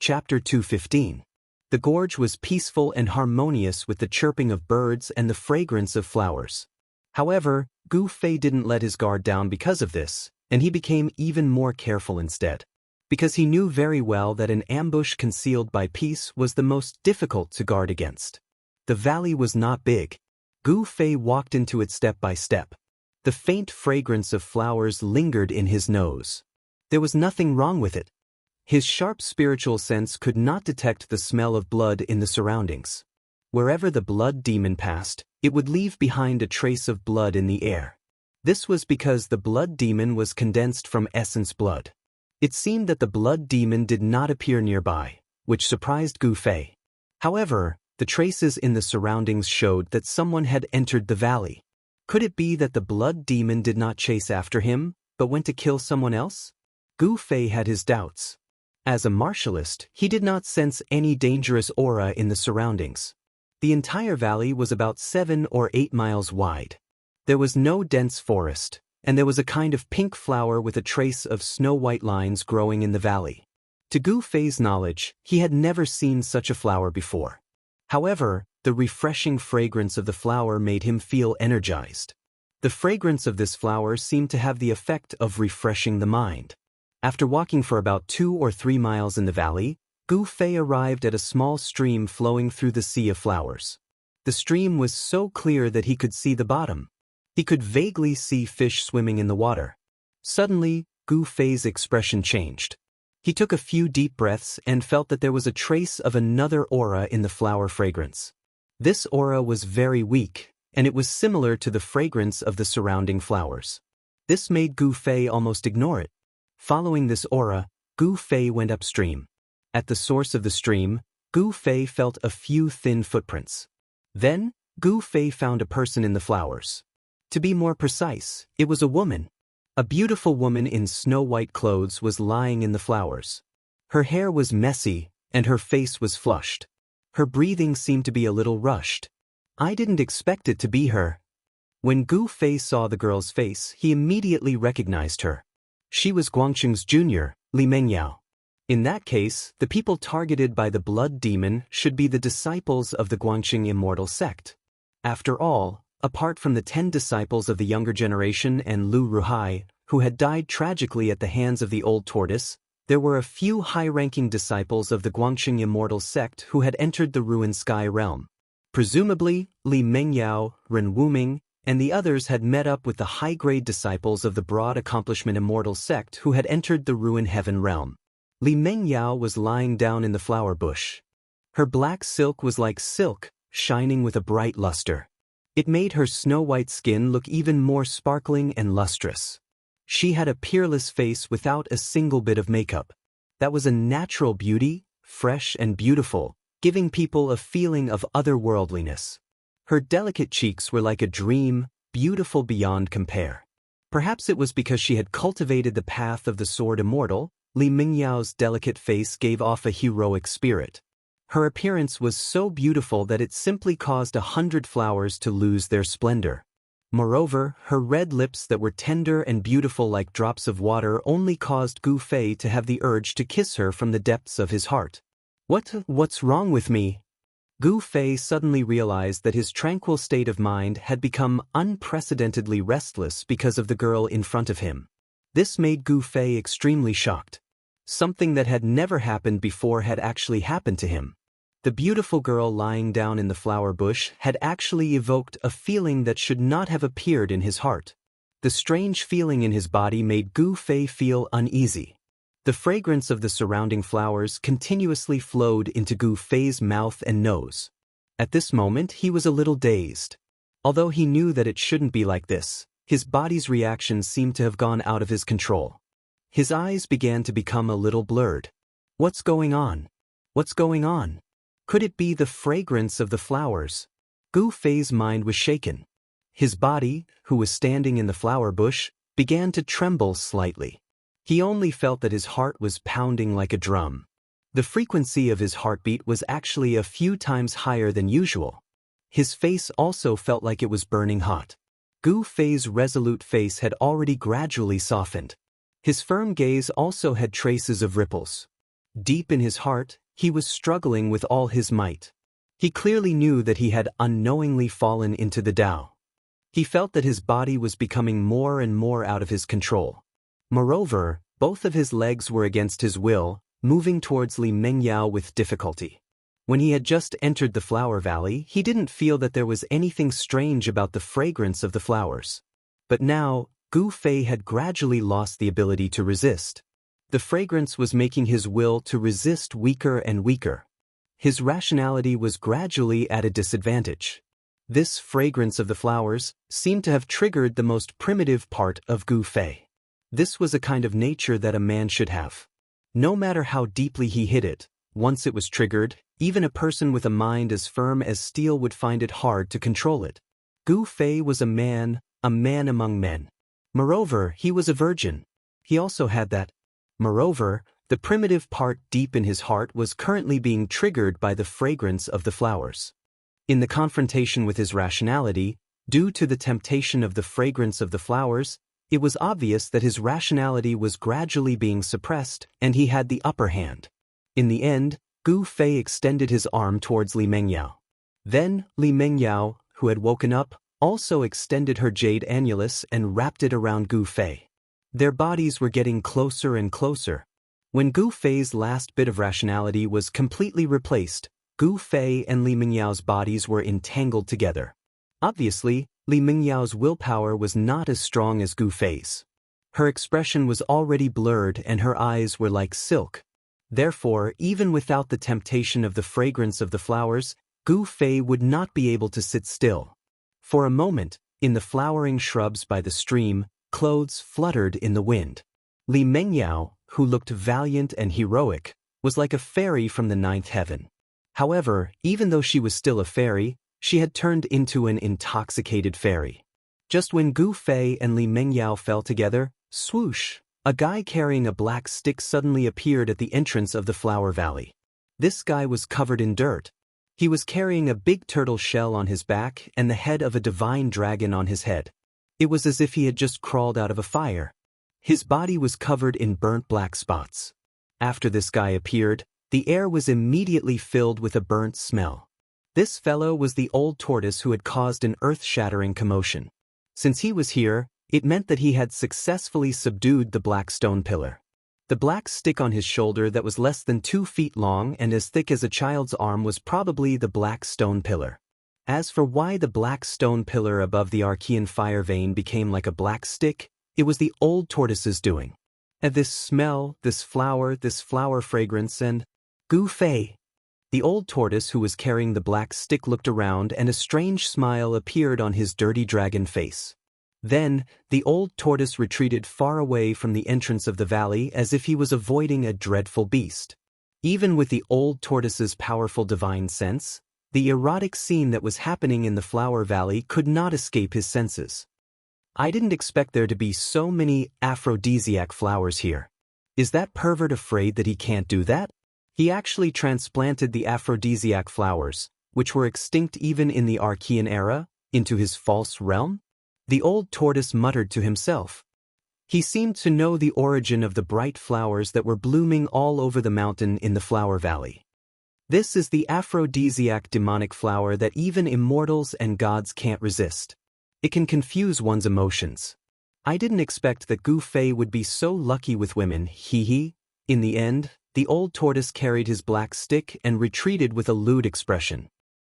Chapter 215. The gorge was peaceful and harmonious with the chirping of birds and the fragrance of flowers. However, Gu Fei didn't let his guard down because of this, and he became even more careful instead. Because he knew very well that an ambush concealed by peace was the most difficult to guard against. The valley was not big. Gu Fei walked into it step by step. The faint fragrance of flowers lingered in his nose. There was nothing wrong with it. His sharp spiritual sense could not detect the smell of blood in the surroundings. Wherever the blood demon passed, it would leave behind a trace of blood in the air. This was because the blood demon was condensed from essence blood. It seemed that the blood demon did not appear nearby, which surprised Gu Fei. However, the traces in the surroundings showed that someone had entered the valley. Could it be that the blood demon did not chase after him, but went to kill someone else? Gu Fei had his doubts. As a martialist, he did not sense any dangerous aura in the surroundings. The entire valley was about 7 or 8 miles wide. There was no dense forest, and there was a kind of pink flower with a trace of snow-white lines growing in the valley. To Gu Fei's knowledge, he had never seen such a flower before. However, the refreshing fragrance of the flower made him feel energized. The fragrance of this flower seemed to have the effect of refreshing the mind. After walking for about 2 or 3 miles in the valley, Gu Fei arrived at a small stream flowing through the sea of flowers. The stream was so clear that he could see the bottom. He could vaguely see fish swimming in the water. Suddenly, Gu Fei's expression changed. He took a few deep breaths and felt that there was a trace of another aura in the flower fragrance. This aura was very weak, and it was similar to the fragrance of the surrounding flowers. This made Gu Fei almost ignore it. Following this aura, Gu Fei went upstream. At the source of the stream, Gu Fei felt a few thin footprints. Then, Gu Fei found a person in the flowers. To be more precise, it was a woman. A beautiful woman in snow-white clothes was lying in the flowers. Her hair was messy, and her face was flushed. Her breathing seemed to be a little rushed. I didn't expect it to be her. When Gu Fei saw the girl's face, he immediately recognized her. She was Guangqing's junior, Li Mengyao. In that case, the people targeted by the blood demon should be the disciples of the Guangqing immortal sect. After all, apart from the 10 disciples of the younger generation and Lu Ruhai, who had died tragically at the hands of the old tortoise, there were a few high-ranking disciples of the Guangqing immortal sect who had entered the ruined sky realm. Presumably, Li Mengyao, Ren Wuming, and the others had met up with the high-grade disciples of the broad accomplishment immortal sect who had entered the ruined heaven realm. Li Mengyao was lying down in the flower bush. Her black silk was like silk, shining with a bright luster. It made her snow-white skin look even more sparkling and lustrous. She had a peerless face without a single bit of makeup. That was a natural beauty, fresh and beautiful, giving people a feeling of otherworldliness. Her delicate cheeks were like a dream, beautiful beyond compare. Perhaps it was because she had cultivated the path of the sword immortal. Li Mingyao's delicate face gave off a heroic spirit. Her appearance was so beautiful that it simply caused 100 flowers to lose their splendor. Moreover, her red lips that were tender and beautiful like drops of water only caused Gu Fei to have the urge to kiss her from the depths of his heart. What's wrong with me? Gu Fei suddenly realized that his tranquil state of mind had become unprecedentedly restless because of the girl in front of him. This made Gu Fei extremely shocked. Something that had never happened before had actually happened to him. The beautiful girl lying down in the flower bush had actually evoked a feeling that should not have appeared in his heart. The strange feeling in his body made Gu Fei feel uneasy. The fragrance of the surrounding flowers continuously flowed into Gu Fei's mouth and nose. At this moment, he was a little dazed. Although he knew that it shouldn't be like this, his body's reactions seemed to have gone out of his control. His eyes began to become a little blurred. What's going on? What's going on? Could it be the fragrance of the flowers? Gu Fei's mind was shaken. His body, who was standing in the flower bush, began to tremble slightly. He only felt that his heart was pounding like a drum. The frequency of his heartbeat was actually a few times higher than usual. His face also felt like it was burning hot. Gu Fei's resolute face had already gradually softened. His firm gaze also had traces of ripples. deep in his heart, he was struggling with all his might. He clearly knew that he had unknowingly fallen into the Tao. He felt that his body was becoming more and more out of his control. Moreover, both of his legs were against his will, moving towards Li Mengyao with difficulty. When he had just entered the flower valley, he didn't feel that there was anything strange about the fragrance of the flowers. But now, Gu Fei had gradually lost the ability to resist. The fragrance was making his will to resist weaker and weaker. His rationality was gradually at a disadvantage. This fragrance of the flowers seemed to have triggered the most primitive part of Gu Fei. This was a kind of nature that a man should have. No matter how deeply he hid it, once it was triggered, even a person with a mind as firm as steel would find it hard to control it. Gu Fei was a man among men. Moreover, he was a virgin. He also had that. Moreover, the primitive part deep in his heart was currently being triggered by the fragrance of the flowers. In the confrontation with his rationality, due to the temptation of the fragrance of the flowers, it was obvious that his rationality was gradually being suppressed and he had the upper hand. In the end, Gu Fei extended his arm towards Li Mengyao. Then, Li Mengyao, who had woken up, also extended her jade annulus and wrapped it around Gu Fei. Their bodies were getting closer and closer. When Gu Fei's last bit of rationality was completely replaced, Gu Fei and Li Mengyao's bodies were entangled together. Obviously, Li Mengyao's willpower was not as strong as Gu Fei's. Her expression was already blurred and her eyes were like silk. Therefore, even without the temptation of the fragrance of the flowers, Gu Fei would not be able to sit still. For a moment, in the flowering shrubs by the stream, clothes fluttered in the wind. Li Mengyao, who looked valiant and heroic, was like a fairy from the ninth heaven. However, even though she was still a fairy, she had turned into an intoxicated fairy. Just when Gu Fei and Li Mengyao fell together, swoosh, a guy carrying a black stick suddenly appeared at the entrance of the flower valley. This guy was covered in dirt. He was carrying a big turtle shell on his back and the head of a divine dragon on his head. It was as if he had just crawled out of a fire. His body was covered in burnt black spots. After this guy appeared, the air was immediately filled with a burnt smell. This fellow was the old tortoise who had caused an earth-shattering commotion. Since he was here, it meant that he had successfully subdued the black stone pillar. The black stick on his shoulder that was less than 2 feet long and as thick as a child's arm was probably the black stone pillar. As for why the black stone pillar above the Archean fire vein became like a black stick, it was the old tortoise's doing. And this smell, this flower fragrance, and Gu Fei. The old tortoise who was carrying the black stick looked around and a strange smile appeared on his dirty dragon face. Then, the old tortoise retreated far away from the entrance of the valley as if he was avoiding a dreadful beast. Even with the old tortoise's powerful divine sense, the erotic scene that was happening in the flower valley could not escape his senses. I didn't expect there to be so many aphrodisiac flowers here. Is that pervert afraid that he can't do that? He actually transplanted the aphrodisiac flowers, which were extinct even in the Archean era, into his false realm? The old tortoise muttered to himself. He seemed to know the origin of the bright flowers that were blooming all over the mountain in the flower valley. This is the aphrodisiac demonic flower that even immortals and gods can't resist. It can confuse one's emotions. I didn't expect that Gu Fei would be so lucky with women, hee. In the end, the old tortoise carried his black stick and retreated with a lewd expression.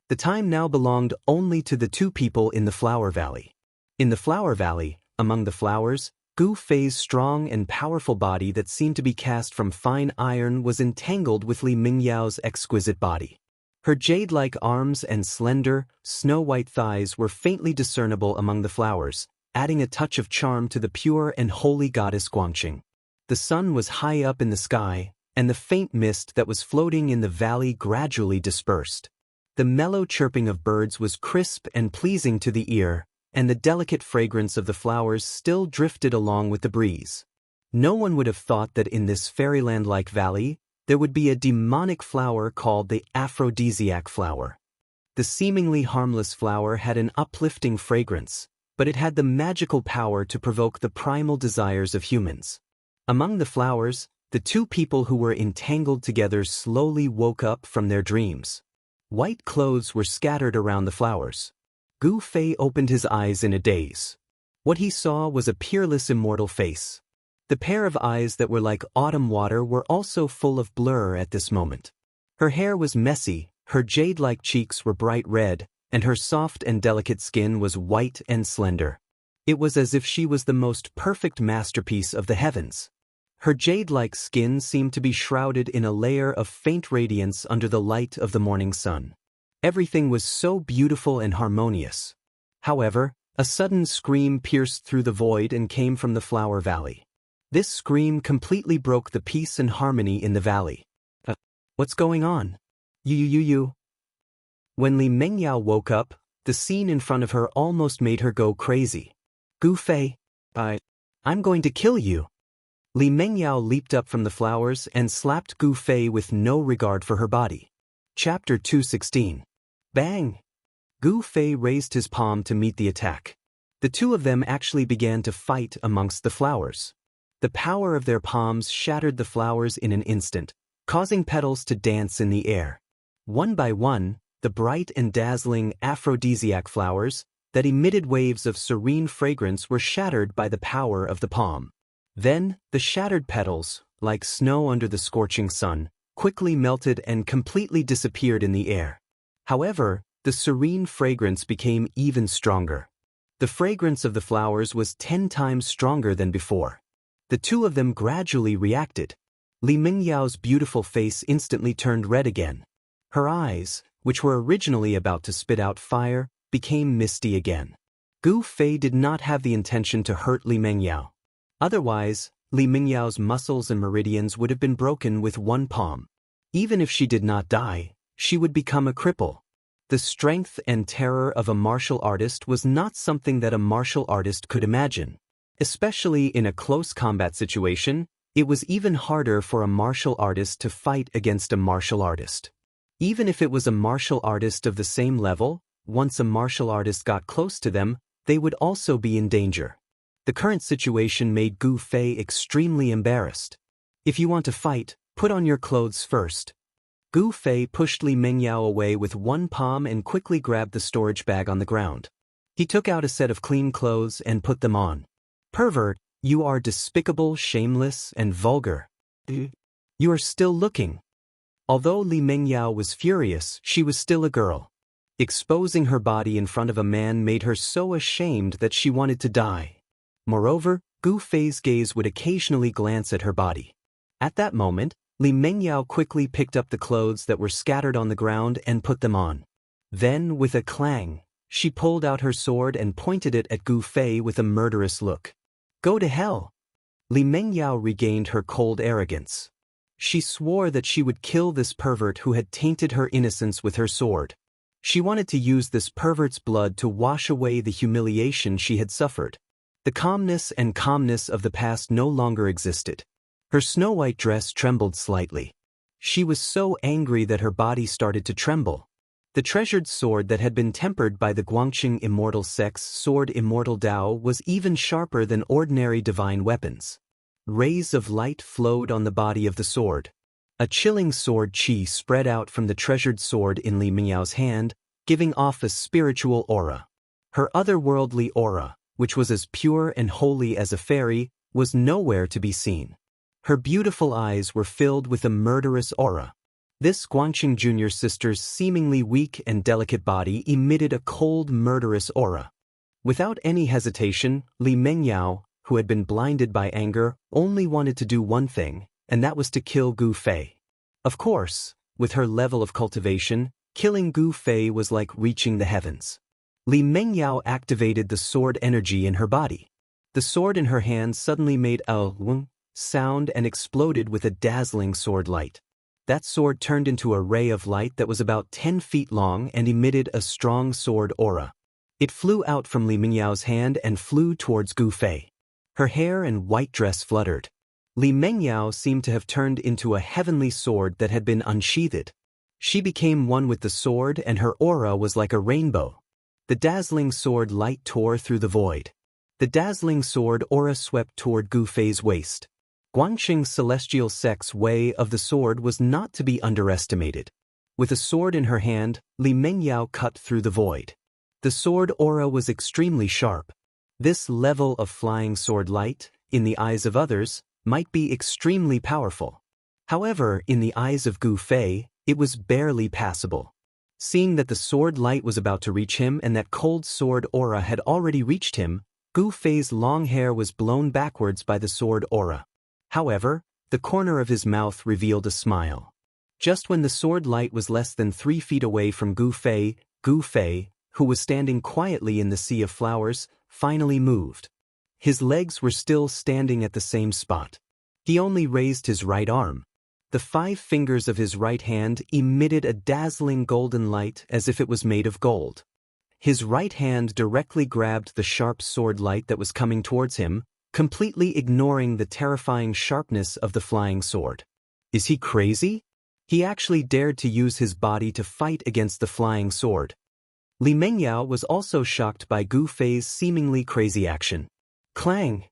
The time now belonged only to the two people in the flower valley. In the flower valley, among the flowers, Gu Fei's strong and powerful body that seemed to be cast from fine iron was entangled with Li Mengyao's exquisite body. Her jade-like arms and slender, snow-white thighs were faintly discernible among the flowers, adding a touch of charm to the pure and holy goddess Guangqing. The sun was high up in the sky, and the faint mist that was floating in the valley gradually dispersed. The mellow chirping of birds was crisp and pleasing to the ear, and the delicate fragrance of the flowers still drifted along with the breeze. No one would have thought that in this fairyland-like valley, there would be a demonic flower called the aphrodisiac flower. The seemingly harmless flower had an uplifting fragrance, but it had the magical power to provoke the primal desires of humans. Among the flowers, The two people who were entangled together slowly woke up from their dreams. White clothes were scattered around the flowers. Gu Fei opened his eyes in a daze. What he saw was a peerless immortal face. The pair of eyes that were like autumn water were also full of blur at this moment. Her hair was messy, her jade-like cheeks were bright red, and her soft and delicate skin was white and slender. It was as if she was the most perfect masterpiece of the heavens. Her jade-like skin seemed to be shrouded in a layer of faint radiance under the light of the morning sun. Everything was so beautiful and harmonious. However, a sudden scream pierced through the void and came from the flower valley. This scream completely broke the peace and harmony in the valley. What's going on? You. When Li Mengyao woke up, the scene in front of her almost made her go crazy. Gu Fei, I'm going to kill you. Li Mengyao leaped up from the flowers and slapped Gu Fei with no regard for her body. Chapter 216. Bang! Gu Fei raised his palm to meet the attack. The two of them actually began to fight amongst the flowers. The power of their palms shattered the flowers in an instant, causing petals to dance in the air. One by one, the bright and dazzling aphrodisiac flowers that emitted waves of serene fragrance were shattered by the power of the palm. Then, the shattered petals, like snow under the scorching sun, quickly melted and completely disappeared in the air. However, the serene fragrance became even stronger. The fragrance of the flowers was 10 times stronger than before. The two of them gradually reacted. Li Mingyao's beautiful face instantly turned red again. Her eyes, which were originally about to spit out fire, became misty again. Gu Fei did not have the intention to hurt Li Mengyao. Otherwise, Li Mingyao's muscles and meridians would have been broken with one palm. Even if she did not die, she would become a cripple. The strength and terror of a martial artist was not something that a martial artist could imagine. Especially in a close combat situation, it was even harder for a martial artist to fight against a martial artist. Even if it was a martial artist of the same level, once a martial artist got close to them, they would also be in danger. The current situation made Gu Fei extremely embarrassed. If you want to fight, put on your clothes first. Gu Fei pushed Li Mengyao away with one palm and quickly grabbed the storage bag on the ground. He took out a set of clean clothes and put them on. Pervert, you are despicable, shameless, and vulgar. You are still looking. Although Li Mengyao was furious, she was still a girl. Exposing her body in front of a man made her so ashamed that she wanted to die. Moreover, Gu Fei's gaze would occasionally glance at her body. At that moment, Li Mengyao quickly picked up the clothes that were scattered on the ground and put them on. Then, with a clang, she pulled out her sword and pointed it at Gu Fei with a murderous look. Go to hell! Li Mengyao regained her cold arrogance. She swore that she would kill this pervert who had tainted her innocence with her sword. She wanted to use this pervert's blood to wash away the humiliation she had suffered. The calmness of the past no longer existed. Her snow-white dress trembled slightly. She was so angry that her body started to tremble. The treasured sword that had been tempered by the Guangqing Immortal Sect's sword Immortal Dao was even sharper than ordinary divine weapons. Rays of light flowed on the body of the sword. A chilling sword qi spread out from the treasured sword in Li Mingyao's hand, giving off a spiritual aura. Her otherworldly aura, which was as pure and holy as a fairy, was nowhere to be seen. Her beautiful eyes were filled with a murderous aura. This Guangqing Junior sister's seemingly weak and delicate body emitted a cold, murderous aura. Without any hesitation, Li Mengyao, who had been blinded by anger, only wanted to do one thing, and that was to kill Gu Fei. Of course, with her level of cultivation, killing Gu Fei was like reaching the heavens. Li Mengyao activated the sword energy in her body. The sword in her hand suddenly made a wung sound and exploded with a dazzling sword light. That sword turned into a ray of light that was about 10 feet long and emitted a strong sword aura. It flew out from Li Mingyao's hand and flew towards Gu Fei. Her hair and white dress fluttered. Li Mengyao seemed to have turned into a heavenly sword that had been unsheathed. She became one with the sword and her aura was like a rainbow. The dazzling sword light tore through the void. The dazzling sword aura swept toward Gu Fei's waist. Guanxing's celestial sex way of the sword was not to be underestimated. With a sword in her hand, Li Mengyao cut through the void. The sword aura was extremely sharp. This level of flying sword light, in the eyes of others, might be extremely powerful. However, in the eyes of Gu Fei, it was barely passable. Seeing that the sword light was about to reach him and that cold sword aura had already reached him, Gu Fei's long hair was blown backwards by the sword aura. However, the corner of his mouth revealed a smile. Just when the sword light was less than 3 feet away from Gu Fei, who was standing quietly in the sea of flowers, finally moved. His legs were still standing at the same spot. He only raised his right arm. The 5 fingers of his right hand emitted a dazzling golden light as if it was made of gold. His right hand directly grabbed the sharp sword light that was coming towards him, completely ignoring the terrifying sharpness of the flying sword. Is he crazy? He actually dared to use his body to fight against the flying sword. Li Mengyao was also shocked by Gu Fei's seemingly crazy action. Clang!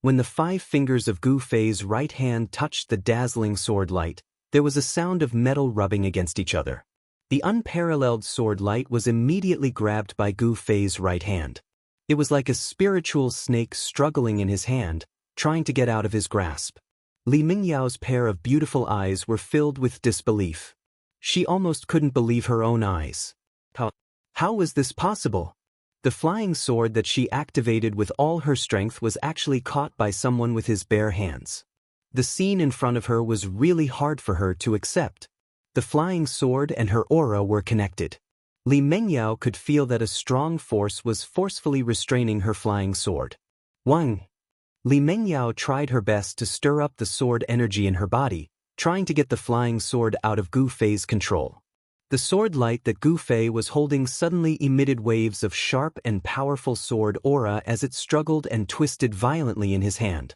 When the 5 fingers of Gu Fei's right hand touched the dazzling sword light, there was a sound of metal rubbing against each other. The unparalleled sword light was immediately grabbed by Gu Fei's right hand. It was like a spiritual snake struggling in his hand, trying to get out of his grasp. Li Mingyao's pair of beautiful eyes were filled with disbelief. She almost couldn't believe her own eyes. How was this possible? The flying sword that she activated with all her strength was actually caught by someone with his bare hands. The scene in front of her was really hard for her to accept. The flying sword and her aura were connected. Li Mengyao could feel that a strong force was forcefully restraining her flying sword. Wang! Li Mengyao tried her best to stir up the sword energy in her body, trying to get the flying sword out of Gu Fei's control. The sword light that Gu Fei was holding suddenly emitted waves of sharp and powerful sword aura as it struggled and twisted violently in his hand.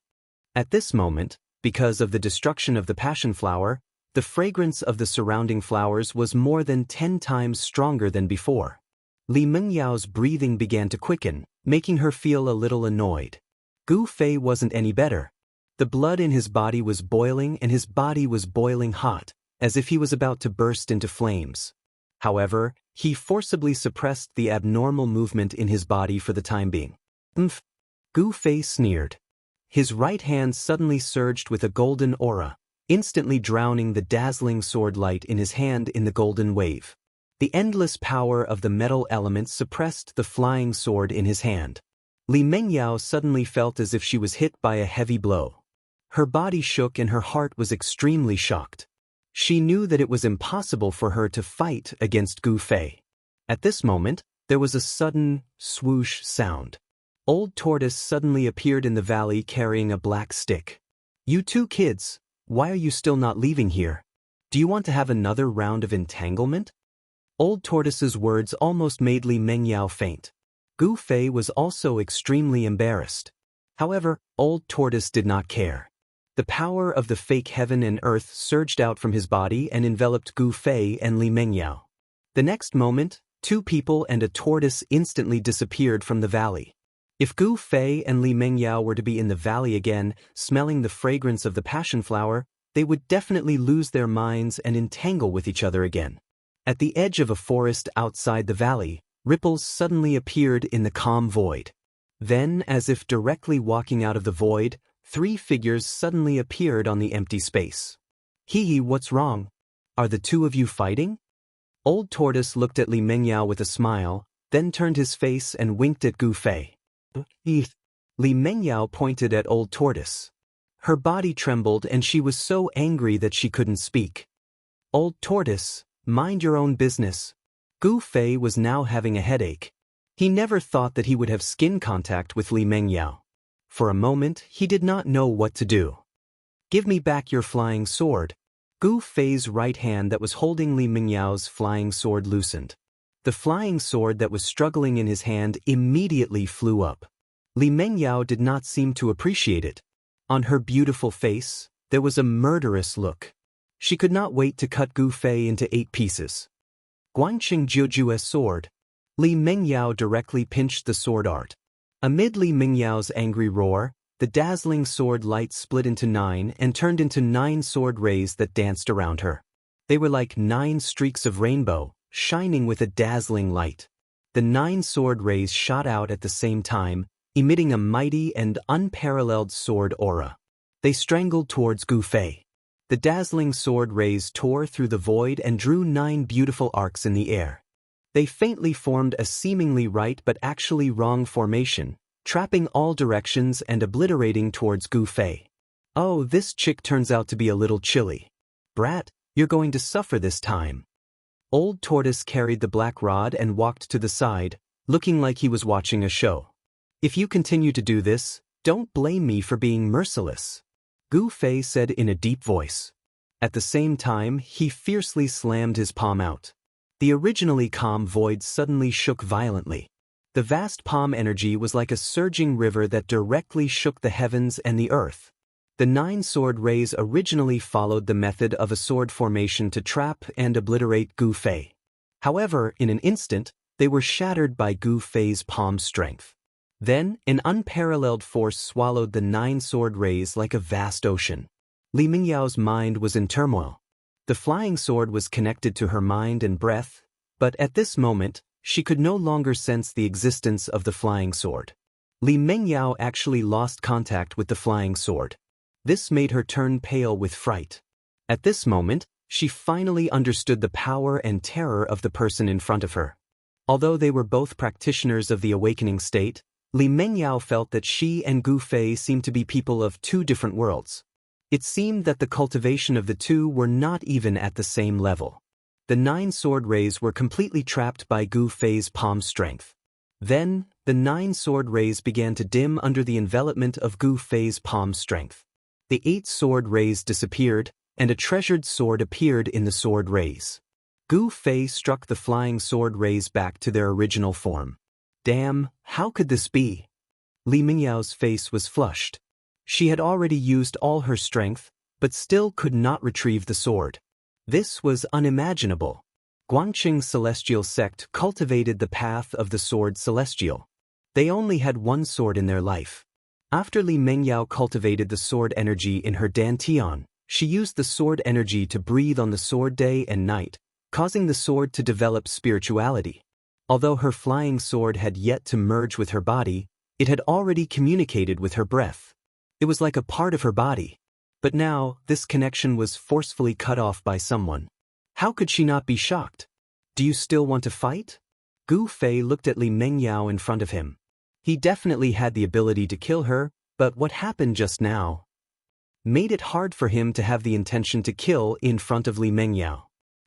At this moment, because of the destruction of the passion flower, the fragrance of the surrounding flowers was more than 10 times stronger than before. Li Mengyao's breathing began to quicken, making her feel a little annoyed. Gu Fei wasn't any better. The blood in his body was boiling and his body was boiling hot, as if he was about to burst into flames. However, he forcibly suppressed the abnormal movement in his body for the time being. Umph! Gu Fei sneered. His right hand suddenly surged with a golden aura, instantly drowning the dazzling sword light in his hand in the golden wave. The endless power of the metal element suppressed the flying sword in his hand. Li Mengyao suddenly felt as if she was hit by a heavy blow. Her body shook and her heart was extremely shocked. She knew that it was impossible for her to fight against Gu Fei. At this moment, there was a sudden swoosh sound. Old Tortoise suddenly appeared in the valley carrying a black stick. "You 2 kids, why are you still not leaving here? Do you want to have another round of entanglement?" Old Tortoise's words almost made Li Mengyao faint. Gu Fei was also extremely embarrassed. However, Old Tortoise did not care. The power of the fake heaven and earth surged out from his body and enveloped Gu Fei and Li Mengyao. The next moment, 2 people and a tortoise instantly disappeared from the valley. If Gu Fei and Li Mengyao were to be in the valley again, smelling the fragrance of the passion flower, they would definitely lose their minds and entangle with each other again. At the edge of a forest outside the valley, ripples suddenly appeared in the calm void. Then, as if directly walking out of the void, 3 figures suddenly appeared on the empty space. "Hee, what's wrong? Are the 2 of you fighting?" Old Tortoise looked at Li Mengyao with a smile, then turned his face and winked at Gu Fei. Li Mengyao pointed at Old Tortoise. Her body trembled and she was so angry that she couldn't speak. "Old Tortoise, mind your own business." Gu Fei was now having a headache. He never thought that he would have skin contact with Li Mengyao. For a moment, he did not know what to do. "Give me back your flying sword." Gu Fei's right hand that was holding Li Mingyao's flying sword loosened. The flying sword that was struggling in his hand immediately flew up. Li Mengyao did not seem to appreciate it. On her beautiful face, there was a murderous look. She could not wait to cut Gu Fei into 8 pieces. Guanxing Jiujue's sword. Li Mengyao directly pinched the sword art. Amid Li Mingyao's angry roar, The dazzling sword light split into 9 and turned into 9 sword rays that danced around her. They were like 9 streaks of rainbow, shining with a dazzling light. The 9 sword rays shot out at the same time, emitting a mighty and unparalleled sword aura. They strangled towards Gu Fei. The dazzling sword rays tore through the void and drew 9 beautiful arcs in the air. They faintly formed a seemingly right but actually wrong formation, trapping all directions and obliterating towards Gu Fei. Oh, this chick turns out to be a little chilly. Brat, you're going to suffer this time. Old Tortoise carried the black rod and walked to the side, looking like he was watching a show. If you continue to do this, don't blame me for being merciless, Gu Fei said in a deep voice. At the same time, he fiercely slammed his palm out. The originally calm void suddenly shook violently. The vast palm energy was like a surging river that directly shook the heavens and the earth. The 9 sword rays originally followed the method of a sword formation to trap and obliterate Gu Fei. However, in an instant, they were shattered by Gu Fei's palm strength. Then, an unparalleled force swallowed the 9 sword rays like a vast ocean. Li Mingyao's mind was in turmoil. The flying sword was connected to her mind and breath, but at this moment, she could no longer sense the existence of the flying sword. Li Mingyao actually lost contact with the flying sword. This made her turn pale with fright. At this moment, she finally understood the power and terror of the person in front of her. Although they were both practitioners of the awakening state, Li Mingyao felt that she and Gu Fei seemed to be people of 2 different worlds. It seemed that the cultivation of the two were not even at the same level. The 9 sword rays were completely trapped by Gu Fei's palm strength. Then, the 9 sword rays began to dim under the envelopment of Gu Fei's palm strength. The 8 sword rays disappeared, and a treasured sword appeared in the sword rays. Gu Fei struck the flying sword rays back to their original form. Damn, how could this be? Li Mingyao's face was flushed. She had already used all her strength, but still could not retrieve the sword. This was unimaginable. Guangqing's celestial sect cultivated the path of the sword celestial. They only had 1 sword in their life. After Li Mingyao cultivated the sword energy in her dantian, she used the sword energy to breathe on the sword day and night, causing the sword to develop spirituality. Although her flying sword had yet to merge with her body, it had already communicated with her breath. It was like a part of her body. But now, this connection was forcefully cut off by someone. How could she not be shocked? Do you still want to fight? Gu Fei looked at Li Mingyao in front of him. He definitely had the ability to kill her, but what happened just now made it hard for him to have the intention to kill in front of Li Mingyao.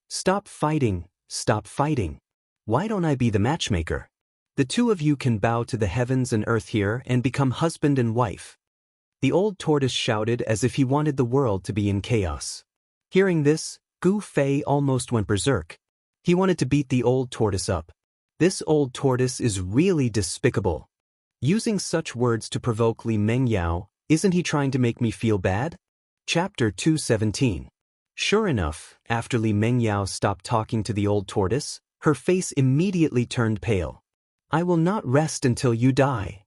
Stop fighting, stop fighting. Why don't I be the matchmaker? The 2 of you can bow to the heavens and earth here and become husband and wife. The old tortoise shouted as if he wanted the world to be in chaos. Hearing this, Gu Fei almost went berserk. He wanted to beat the old tortoise up. This old tortoise is really despicable. Using such words to provoke Li Mingyao, isn't he trying to make me feel bad? Chapter 217. Sure enough, after Li Mingyao stopped talking to the old tortoise, her face immediately turned pale. I will not rest until you die.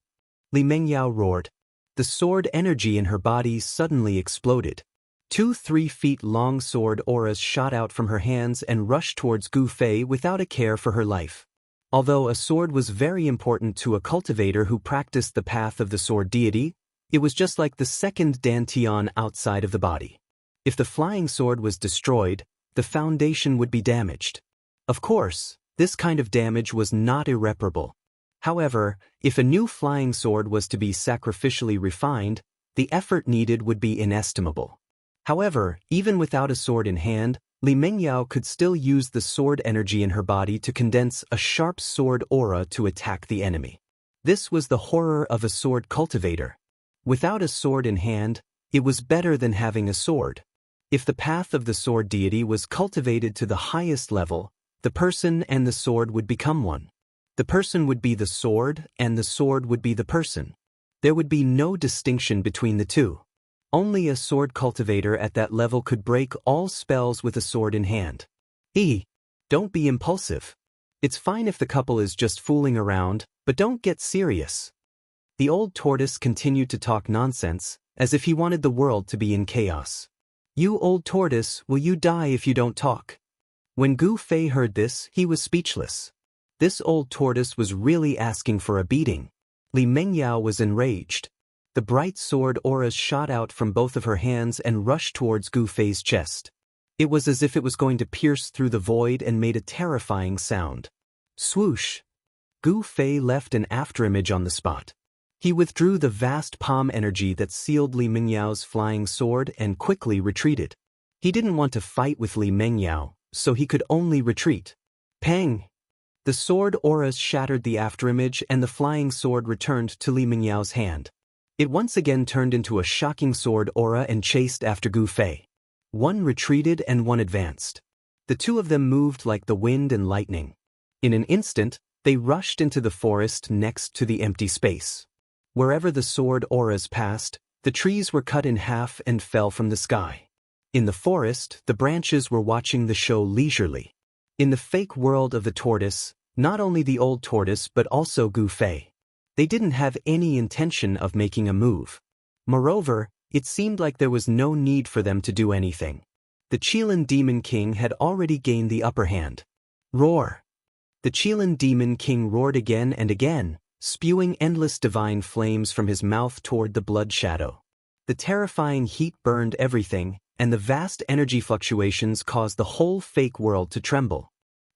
Li Mingyao roared. The sword energy in her body suddenly exploded. 2 3-feet-long sword auras shot out from her hands and rushed towards Gu Fei without a care for her life. Although a sword was very important to a cultivator who practiced the path of the sword deity, it was just like the second dantian outside of the body. If the flying sword was destroyed, the foundation would be damaged. Of course, this kind of damage was not irreparable. However, if a new flying sword was to be sacrificially refined, the effort needed would be inestimable. However, even without a sword in hand, Li Mingyao could still use the sword energy in her body to condense a sharp sword aura to attack the enemy. This was the horror of a sword cultivator. Without a sword in hand, it was better than having a sword. If the path of the sword deity was cultivated to the highest level, the person and the sword would become one. The person would be the sword, and the sword would be the person. There would be no distinction between the two. Only a sword cultivator at that level could break all spells with a sword in hand. Don't be impulsive. It's fine if the couple is just fooling around, but don't get serious. The old tortoise continued to talk nonsense, as if he wanted the world to be in chaos. "You old tortoise, will you die if you don't talk?" When Gu Fei heard this, he was speechless. This old tortoise was really asking for a beating. Li Mengyao was enraged. The bright sword auras shot out from both of her hands and rushed towards Gu Fei's chest. It was as if it was going to pierce through the void and made a terrifying sound. Swoosh! Gu Fei left an afterimage on the spot. He withdrew the vast palm energy that sealed Li Mengyao's flying sword and quickly retreated. He didn't want to fight with Li Mengyao, so he could only retreat. Pang! The sword auras shattered the afterimage and the flying sword returned to Li Mengyao's hand. It once again turned into a shocking sword aura and chased after Gu Fei. One retreated and one advanced. The two of them moved like the wind and lightning. In an instant, they rushed into the forest next to the empty space. Wherever the sword auras passed, the trees were cut in half and fell from the sky. In the forest, the branches were watching the show leisurely. In the fake world of the tortoise, not only the old tortoise but also Gu Fei. They didn't have any intention of making a move. Moreover, it seemed like there was no need for them to do anything. The Qilin Demon King had already gained the upper hand. Roar! The Qilin Demon King roared again and again, spewing endless divine flames from his mouth toward the blood shadow. The terrifying heat burned everything, and the vast energy fluctuations caused the whole fake world to tremble.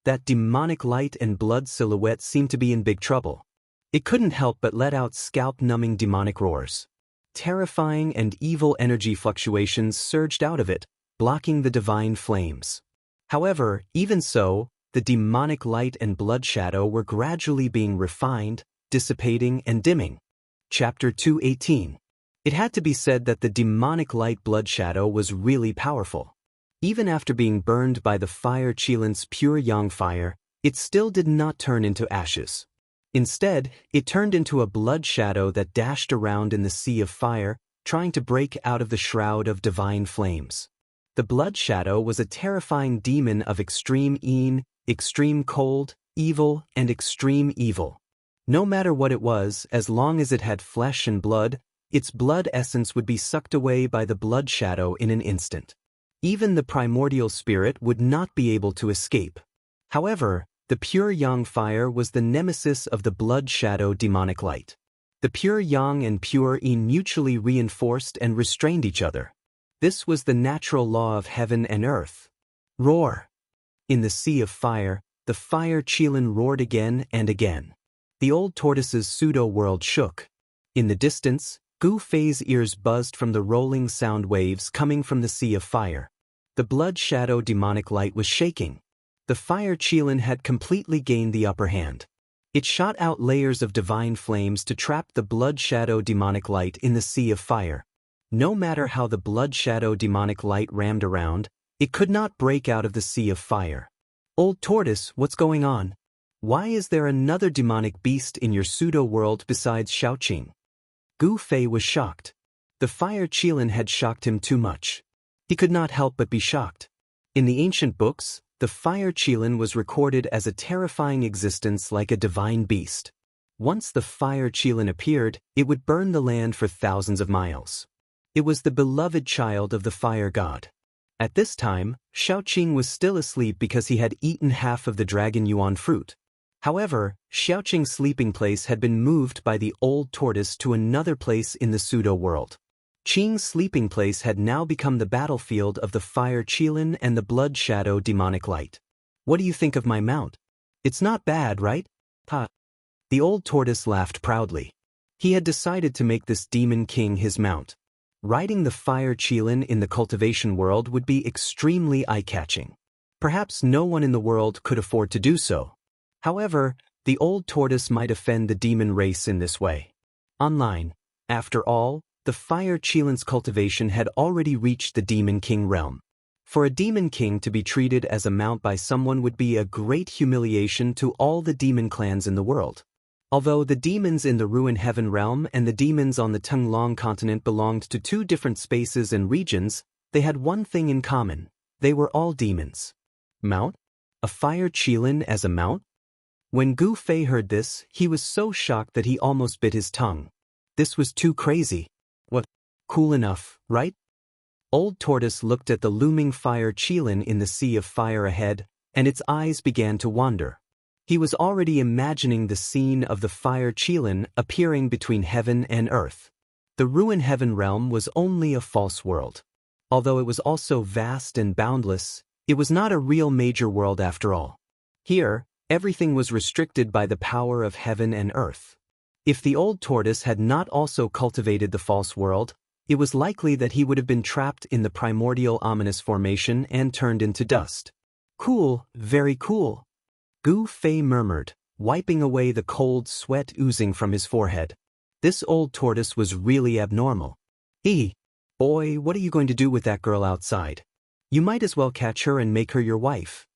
That demonic light and blood silhouette seemed to be in big trouble. It couldn't help but let out scalp-numbing demonic roars. Terrifying and evil energy fluctuations surged out of it, blocking the divine flames. However, even so, the demonic light and blood shadow were gradually being refined, dissipating and dimming. Chapter 218. It had to be said that the demonic light blood shadow was really powerful. Even after being burned by the fire Qilin's pure yang fire, it still did not turn into ashes. Instead, it turned into a blood shadow that dashed around in the sea of fire, trying to break out of the shroud of divine flames. The blood shadow was a terrifying demon of extreme yin, extreme cold, evil, and extreme evil. No matter what it was, as long as it had flesh and blood, its blood essence would be sucked away by the blood shadow in an instant. Even the primordial spirit would not be able to escape. However, the pure yang fire was the nemesis of the blood shadow demonic light. The pure yang and pure yin mutually reinforced and restrained each other. This was the natural law of heaven and earth. Roar! In the sea of fire, the fire Qilin roared again and again. The old tortoise's pseudo-world shook. In the distance, Gu Fei's ears buzzed from the rolling sound waves coming from the sea of fire. The blood shadow demonic light was shaking. The fire Qilin had completely gained the upper hand. It shot out layers of divine flames to trap the blood shadow demonic light in the sea of fire. No matter how the blood shadow demonic light rammed around, it could not break out of the sea of fire. Old tortoise, what's going on? Why is there another demonic beast in your pseudo-world besides Xiaoqing? Gu Fei was shocked. The fire Qilin had shocked him too much. He could not help but be shocked. In the ancient books, the fire Qilin was recorded as a terrifying existence like a divine beast. Once the fire Qilin appeared, it would burn the land for thousands of miles. It was the beloved child of the fire god. At this time, Xiaoqing was still asleep because he had eaten half of the dragon yuan fruit. However, Xiaoqing's sleeping place had been moved by the old tortoise to another place in the pseudo-world. Qing's sleeping place had now become the battlefield of the fire Qilin and the blood shadow demonic light. What do you think of my mount? It's not bad, right? Ha! The old tortoise laughed proudly. He had decided to make this demon king his mount. Riding the fire Qilin in the cultivation world would be extremely eye-catching. Perhaps no one in the world could afford to do so. However, the old tortoise might offend the demon race in this way. Online, after all, the fire Qilin's cultivation had already reached the demon king realm. For a demon king to be treated as a mount by someone would be a great humiliation to all the demon clans in the world. Although the demons in the Ruin Heaven realm and the demons on the Tenglong continent belonged to two different spaces and regions, they had one thing in common. They were all demons. Mount? A fire Qilin as a mount? When Gu Fei heard this, he was so shocked that he almost bit his tongue. This was too crazy. What? Cool enough, right? Old Tortoise looked at the looming fire Qilin in the sea of fire ahead, and its eyes began to wander. He was already imagining the scene of the fire Qilin appearing between heaven and earth. The ruined heaven realm was only a false world. Although it was also vast and boundless, it was not a real major world after all. Here, everything was restricted by the power of heaven and earth. If the old tortoise had not also cultivated the false world, it was likely that he would have been trapped in the primordial ominous formation and turned into dust. Cool, very cool. Gu Fei murmured, wiping away the cold sweat oozing from his forehead. This old tortoise was really abnormal. Boy, what are you going to do with that girl outside? You might as well catch her and make her your wife.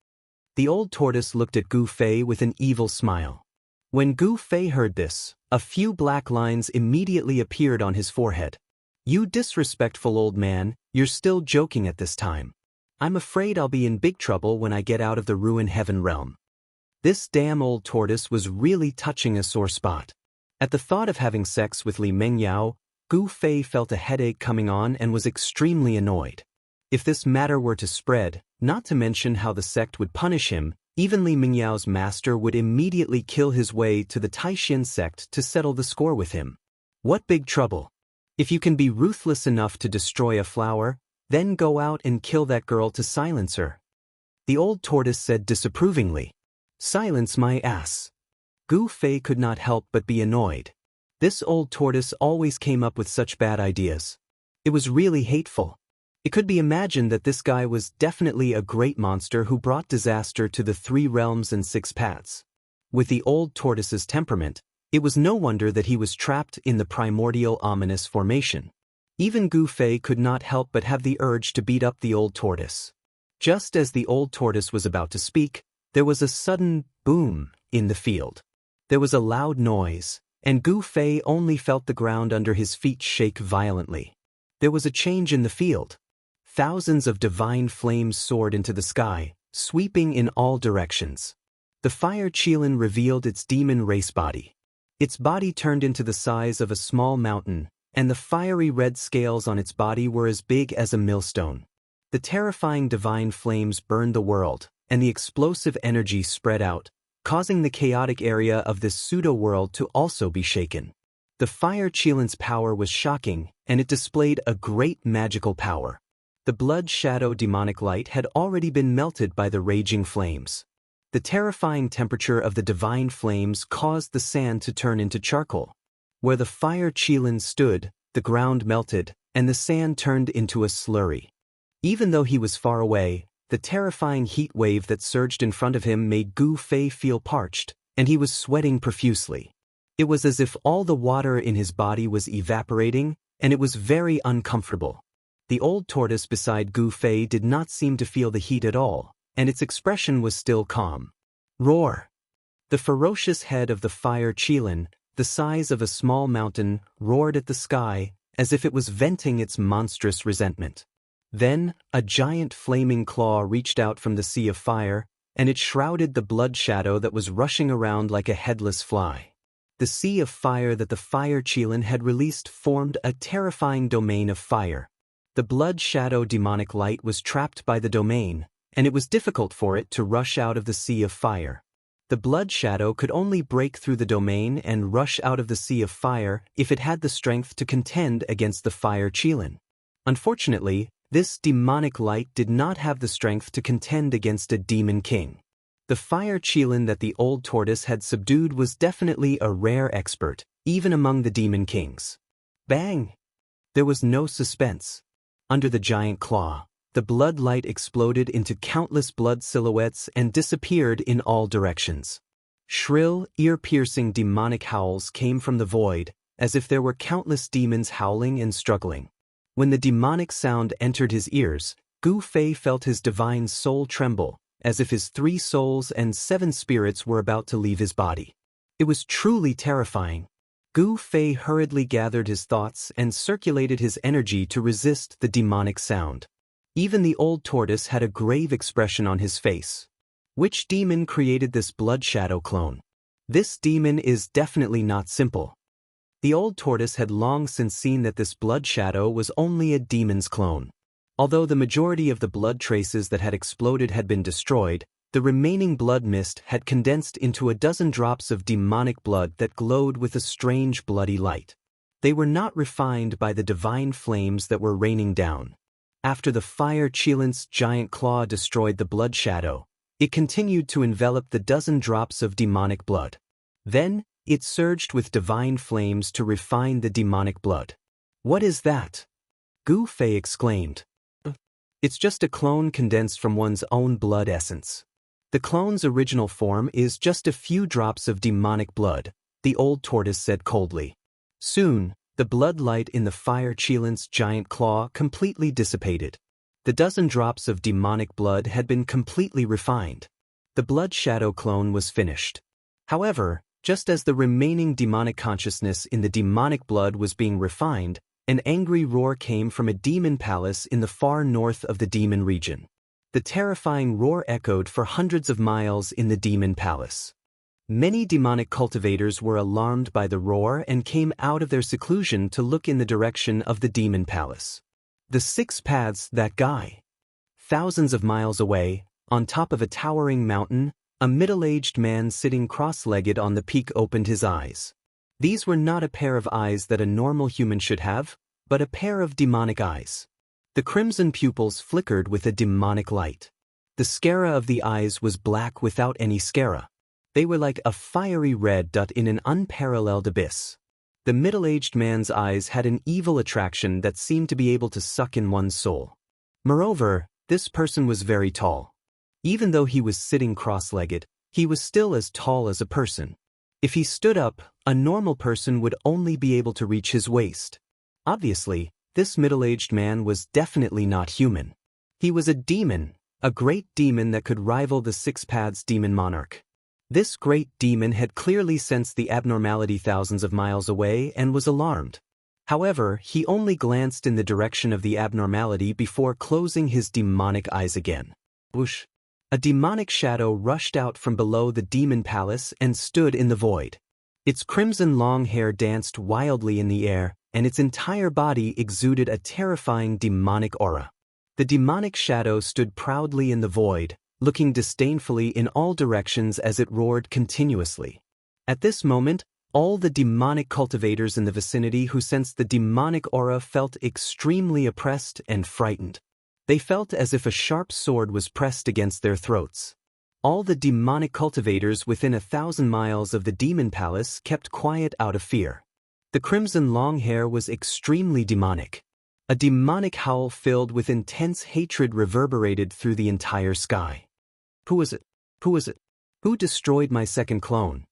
The old tortoise looked at Gu Fei with an evil smile. When Gu Fei heard this, a few black lines immediately appeared on his forehead. You disrespectful old man, you're still joking at this time. I'm afraid I'll be in big trouble when I get out of the ruined heaven realm. This damn old tortoise was really touching a sore spot. At the thought of having sex with Li Mengyao, Gu Fei felt a headache coming on and was extremely annoyed. If this matter were to spread, not to mention how the sect would punish him, even Li Mingyao's master would immediately kill his way to the Taixin sect to settle the score with him. What big trouble! If you can be ruthless enough to destroy a flower, then go out and kill that girl to silence her. The old tortoise said disapprovingly. Silence my ass. Gu Fei could not help but be annoyed. This old tortoise always came up with such bad ideas. It was really hateful. It could be imagined that this guy was definitely a great monster who brought disaster to the 3 realms and 6 paths. With the old tortoise's temperament, it was no wonder that he was trapped in the primordial ominous formation. Even Gu Fei could not help but have the urge to beat up the old tortoise. Just as the old tortoise was about to speak, there was a sudden boom in the field. There was a loud noise, and Gu Fei only felt the ground under his feet shake violently. There was a change in the field. Thousands of divine flames soared into the sky, sweeping in all directions. The fire Qilin revealed its demon race body. Its body turned into the size of a small mountain, and the fiery red scales on its body were as big as a millstone. The terrifying divine flames burned the world, and the explosive energy spread out, causing the chaotic area of this pseudo-world to also be shaken. The fire Qilin's power was shocking, and it displayed a great magical power. The blood shadow demonic light had already been melted by the raging flames. The terrifying temperature of the divine flames caused the sand to turn into charcoal. Where the fire Qilin stood, the ground melted, and the sand turned into a slurry. Even though he was far away, the terrifying heat wave that surged in front of him made Gu Fei feel parched, and he was sweating profusely. It was as if all the water in his body was evaporating, and it was very uncomfortable. The old tortoise beside Gu Fei did not seem to feel the heat at all, and its expression was still calm. Roar! The ferocious head of the fire Qilin, the size of a small mountain, roared at the sky, as if it was venting its monstrous resentment. Then, a giant flaming claw reached out from the sea of fire, and it shrouded the blood shadow that was rushing around like a headless fly. The sea of fire that the fire Qilin had released formed a terrifying domain of fire. The blood shadow demonic light was trapped by the domain, and it was difficult for it to rush out of the sea of fire. The blood shadow could only break through the domain and rush out of the sea of fire if it had the strength to contend against the fire Qilin. Unfortunately, this demonic light did not have the strength to contend against a demon king. The fire Qilin that the old tortoise had subdued was definitely a rare expert, even among the demon kings. Bang! There was no suspense. Under the giant claw, the blood light exploded into countless blood silhouettes and disappeared in all directions. Shrill, ear-piercing demonic howls came from the void, as if there were countless demons howling and struggling. When the demonic sound entered his ears, Gu Fei felt his divine soul tremble, as if his 3 souls and 7 spirits were about to leave his body. It was truly terrifying. Gu Fei hurriedly gathered his thoughts and circulated his energy to resist the demonic sound. Even the old tortoise had a grave expression on his face. Which demon created this blood shadow clone? This demon is definitely not simple. The old tortoise had long since seen that this blood shadow was only a demon's clone. Although the majority of the blood traces that had exploded had been destroyed, the remaining blood mist had condensed into a dozen drops of demonic blood that glowed with a strange bloody light. They were not refined by the divine flames that were raining down. After the fire Chilant's giant claw destroyed the blood shadow, it continued to envelop the dozen drops of demonic blood. Then, it surged with divine flames to refine the demonic blood. "What is that?" Gu Fei exclaimed. "It's just a clone condensed from one's own blood essence. The clone's original form is just a few drops of demonic blood," the old tortoise said coldly. Soon, the blood light in the fire Chilant's giant claw completely dissipated. The dozen drops of demonic blood had been completely refined. The blood shadow clone was finished. However, just as the remaining demonic consciousness in the demonic blood was being refined, an angry roar came from a demon palace in the far north of the demon region. The terrifying roar echoed for hundreds of miles in the demon palace. Many demonic cultivators were alarmed by the roar and came out of their seclusion to look in the direction of the demon palace. The 6 paths, that guy. Thousands of miles away, on top of a towering mountain, a middle-aged man sitting cross-legged on the peak opened his eyes. These were not a pair of eyes that a normal human should have, but a pair of demonic eyes. The crimson pupils flickered with a demonic light. The sclera of the eyes was black without any sclera. They were like a fiery red dot in an unparalleled abyss. The middle-aged man's eyes had an evil attraction that seemed to be able to suck in one's soul. Moreover, this person was very tall. Even though he was sitting cross-legged, he was still as tall as a person. If he stood up, a normal person would only be able to reach his waist. Obviously, this middle-aged man was definitely not human. He was a demon, a great demon that could rival the 6 paths demon monarch. This great demon had clearly sensed the abnormality thousands of miles away and was alarmed. However, he only glanced in the direction of the abnormality before closing his demonic eyes again. Whoosh! A demonic shadow rushed out from below the demon palace and stood in the void. Its crimson long hair danced wildly in the air, and its entire body exuded a terrifying demonic aura. The demonic shadow stood proudly in the void, looking disdainfully in all directions as it roared continuously. At this moment, all the demonic cultivators in the vicinity who sensed the demonic aura felt extremely oppressed and frightened. They felt as if a sharp sword was pressed against their throats. All the demonic cultivators within 1,000 miles of the demon palace kept quiet out of fear. The crimson long hair was extremely demonic. A demonic howl filled with intense hatred reverberated through the entire sky. "Who is it? Who is it? Who destroyed my second clone?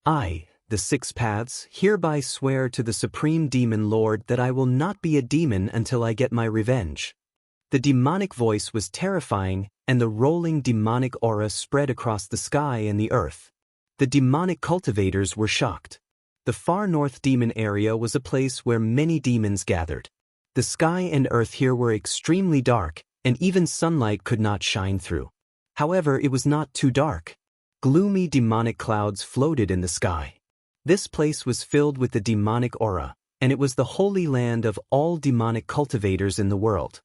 I, the 6 paths, hereby swear to the Supreme Demon Lord that I will not be a demon until I get my revenge." The demonic voice was terrifying, and the rolling demonic aura spread across the sky and the earth. The demonic cultivators were shocked. The far north demon area was a place where many demons gathered. The sky and earth here were extremely dark, and even sunlight could not shine through. However, it was not too dark. Gloomy demonic clouds floated in the sky. This place was filled with the demonic aura, and it was the holy land of all demonic cultivators in the world.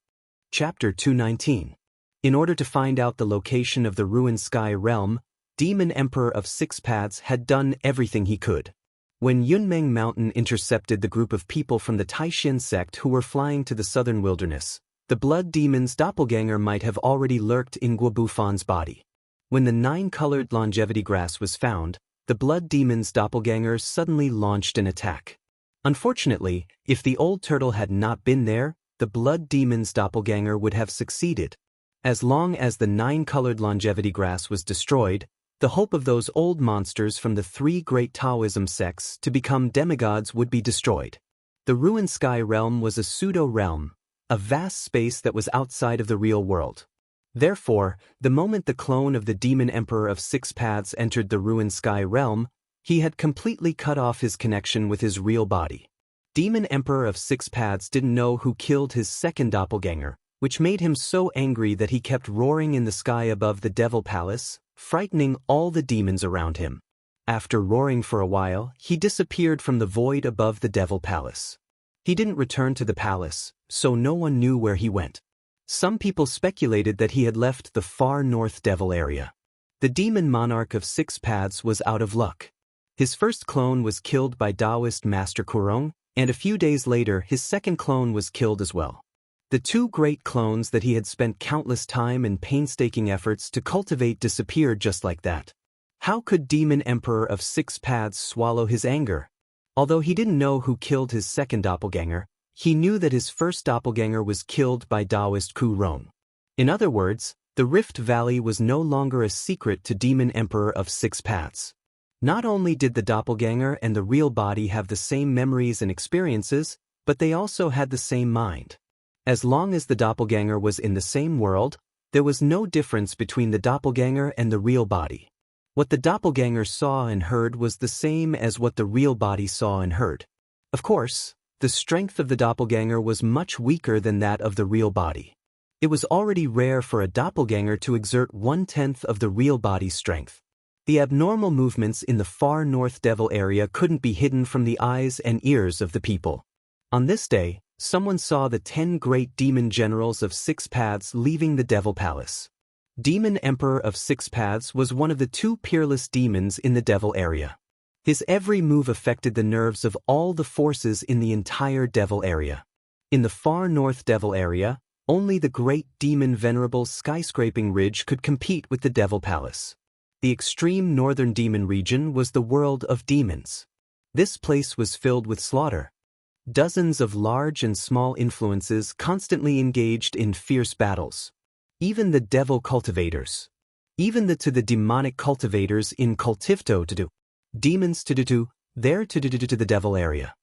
Chapter 219. In order to find out the location of the ruined sky realm, Demon Emperor of 6 Paths had done everything he could. When Yunmeng Mountain intercepted the group of people from the Taishin sect who were flying to the southern wilderness, the blood demon's doppelganger might have already lurked in Guobufan's body. When the 9-colored longevity grass was found, the blood demon's doppelganger suddenly launched an attack. Unfortunately, if the old turtle had not been there, the blood demon's doppelganger would have succeeded. As long as the 9-colored longevity grass was destroyed, the hope of those old monsters from the 3 great Taoism sects to become demigods would be destroyed. The ruined sky realm was a pseudo-realm, a vast space that was outside of the real world. Therefore, the moment the clone of the Demon Emperor of 6 Paths entered the ruined sky realm, he had completely cut off his connection with his real body. Demon Emperor of 6 Paths didn't know who killed his second doppelganger, which made him so angry that he kept roaring in the sky above the Devil Palace, frightening all the demons around him. After roaring for a while, he disappeared from the void above the Devil Palace. He didn't return to the palace, so no one knew where he went. Some people speculated that he had left the far north Devil area. The demon monarch of 6 paths was out of luck. His first clone was killed by Taoist Master Kurong, and a few days later his second clone was killed as well. The 2 great clones that he had spent countless time and painstaking efforts to cultivate disappeared just like that. How could Demon Emperor of 6 paths swallow his anger? Although he didn't know who killed his second doppelganger, he knew that his first doppelganger was killed by Taoist Kurong. In other words, the Rift Valley was no longer a secret to Demon Emperor of 6 paths. Not only did the doppelganger and the real body have the same memories and experiences, but they also had the same mind. As long as the doppelganger was in the same world, there was no difference between the doppelganger and the real body. What the doppelganger saw and heard was the same as what the real body saw and heard. Of course, the strength of the doppelganger was much weaker than that of the real body. It was already rare for a doppelganger to exert 1/10 of the real body's strength. The abnormal movements in the far north Devil area couldn't be hidden from the eyes and ears of the people. On this day, someone saw the 10 great demon generals of 6 paths leaving the Devil Palace. Demon Emperor of 6 paths was one of the 2 peerless demons in the Devil area. His every move affected the nerves of all the forces in the entire Devil area. In the far north Devil area, only the great demon Venerable skyscraping ridge could compete with the Devil Palace. The extreme northern demon region was the world of demons. This place was filled with slaughter. Dozens of large and small influences constantly engaged in fierce battles. Even the devil cultivators. Even to the demonic cultivators in cultivto to do. Demons to do, there to the devil area.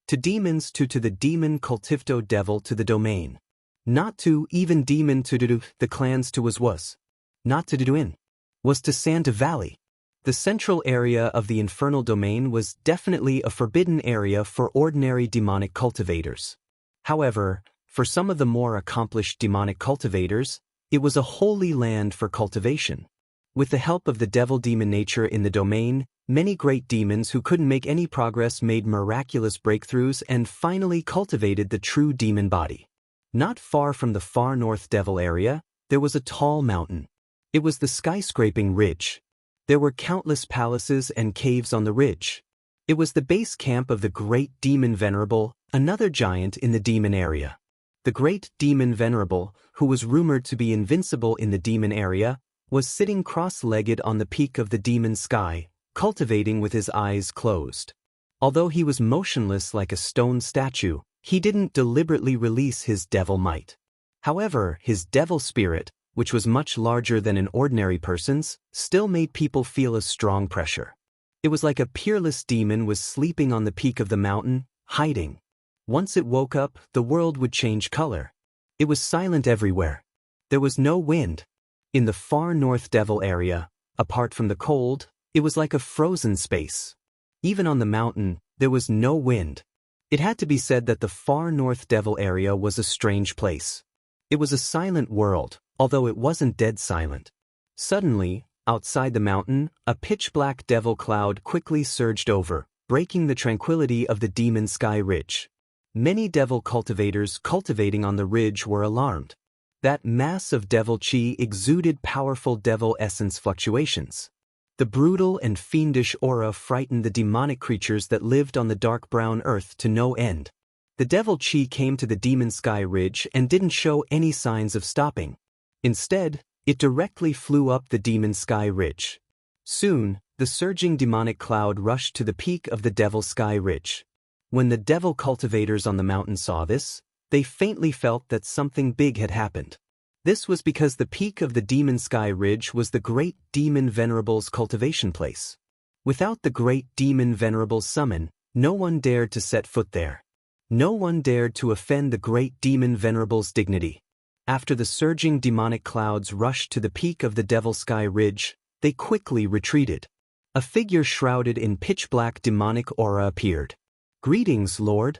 To demons to the demon cultivto devil to the domain. Not to even demon to do, the clans to was. Not to do in. Was to Santa Valley. The central area of the infernal domain was definitely a forbidden area for ordinary demonic cultivators. However, for some of the more accomplished demonic cultivators, it was a holy land for cultivation. With the help of the devil-demon nature in the domain, many great demons who couldn't make any progress made miraculous breakthroughs and finally cultivated the true demon body. Not far from the far north Devil area, there was a tall mountain. It was the skyscraping ridge. There were countless palaces and caves on the ridge. It was the base camp of the great demon Venerable, another giant in the demon area. The great demon Venerable, who was rumored to be invincible in the demon area, was sitting cross-legged on the peak of the demon sky, cultivating with his eyes closed. Although he was motionless like a stone statue, he didn't deliberately release his devil might. However, his devil spirit, which was much larger than an ordinary person's, still made people feel a strong pressure. It was like a peerless demon was sleeping on the peak of the mountain, hiding. Once it woke up, the world would change color. It was silent everywhere. There was no wind. In the far north Devil area, apart from the cold, it was like a frozen space. Even on the mountain, there was no wind. It had to be said that the far north Devil area was a strange place. It was a silent world, although it wasn't dead silent. Suddenly, outside the mountain, a pitch-black devil cloud quickly surged over, breaking the tranquility of the demon sky ridge. Many devil cultivators cultivating on the ridge were alarmed. That mass of devil chi exuded powerful devil essence fluctuations. The brutal and fiendish aura frightened the demonic creatures that lived on the dark brown earth to no end. The devil chi came to the demon sky ridge and didn't show any signs of stopping. Instead, it directly flew up the demon sky ridge. Soon, the surging demonic cloud rushed to the peak of the devil sky ridge. When the devil cultivators on the mountain saw this, they faintly felt that something big had happened. This was because the peak of the demon sky ridge was the great demon Venerable's cultivation place. Without the great demon Venerable's summon, no one dared to set foot there. No one dared to offend the great demon Venerable's dignity. After the surging demonic clouds rushed to the peak of the devil sky ridge, they quickly retreated. A figure shrouded in pitch-black demonic aura appeared. "Greetings, Lord."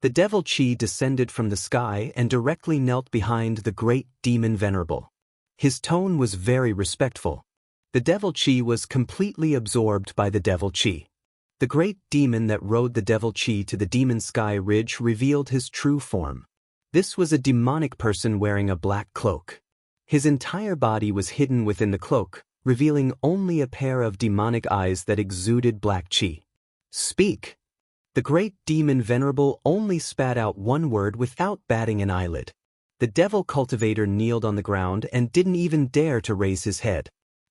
The devil chi descended from the sky and directly knelt behind the great demon Venerable. His tone was very respectful. The devil chi was completely absorbed by the devil chi. The great demon that rode the devil chi to the demon sky ridge revealed his true form. This was a demonic person wearing a black cloak. His entire body was hidden within the cloak, revealing only a pair of demonic eyes that exuded black chi. Speak! The great demon venerable only spat out one word without batting an eyelid. The devil cultivator kneeled on the ground and didn't even dare to raise his head.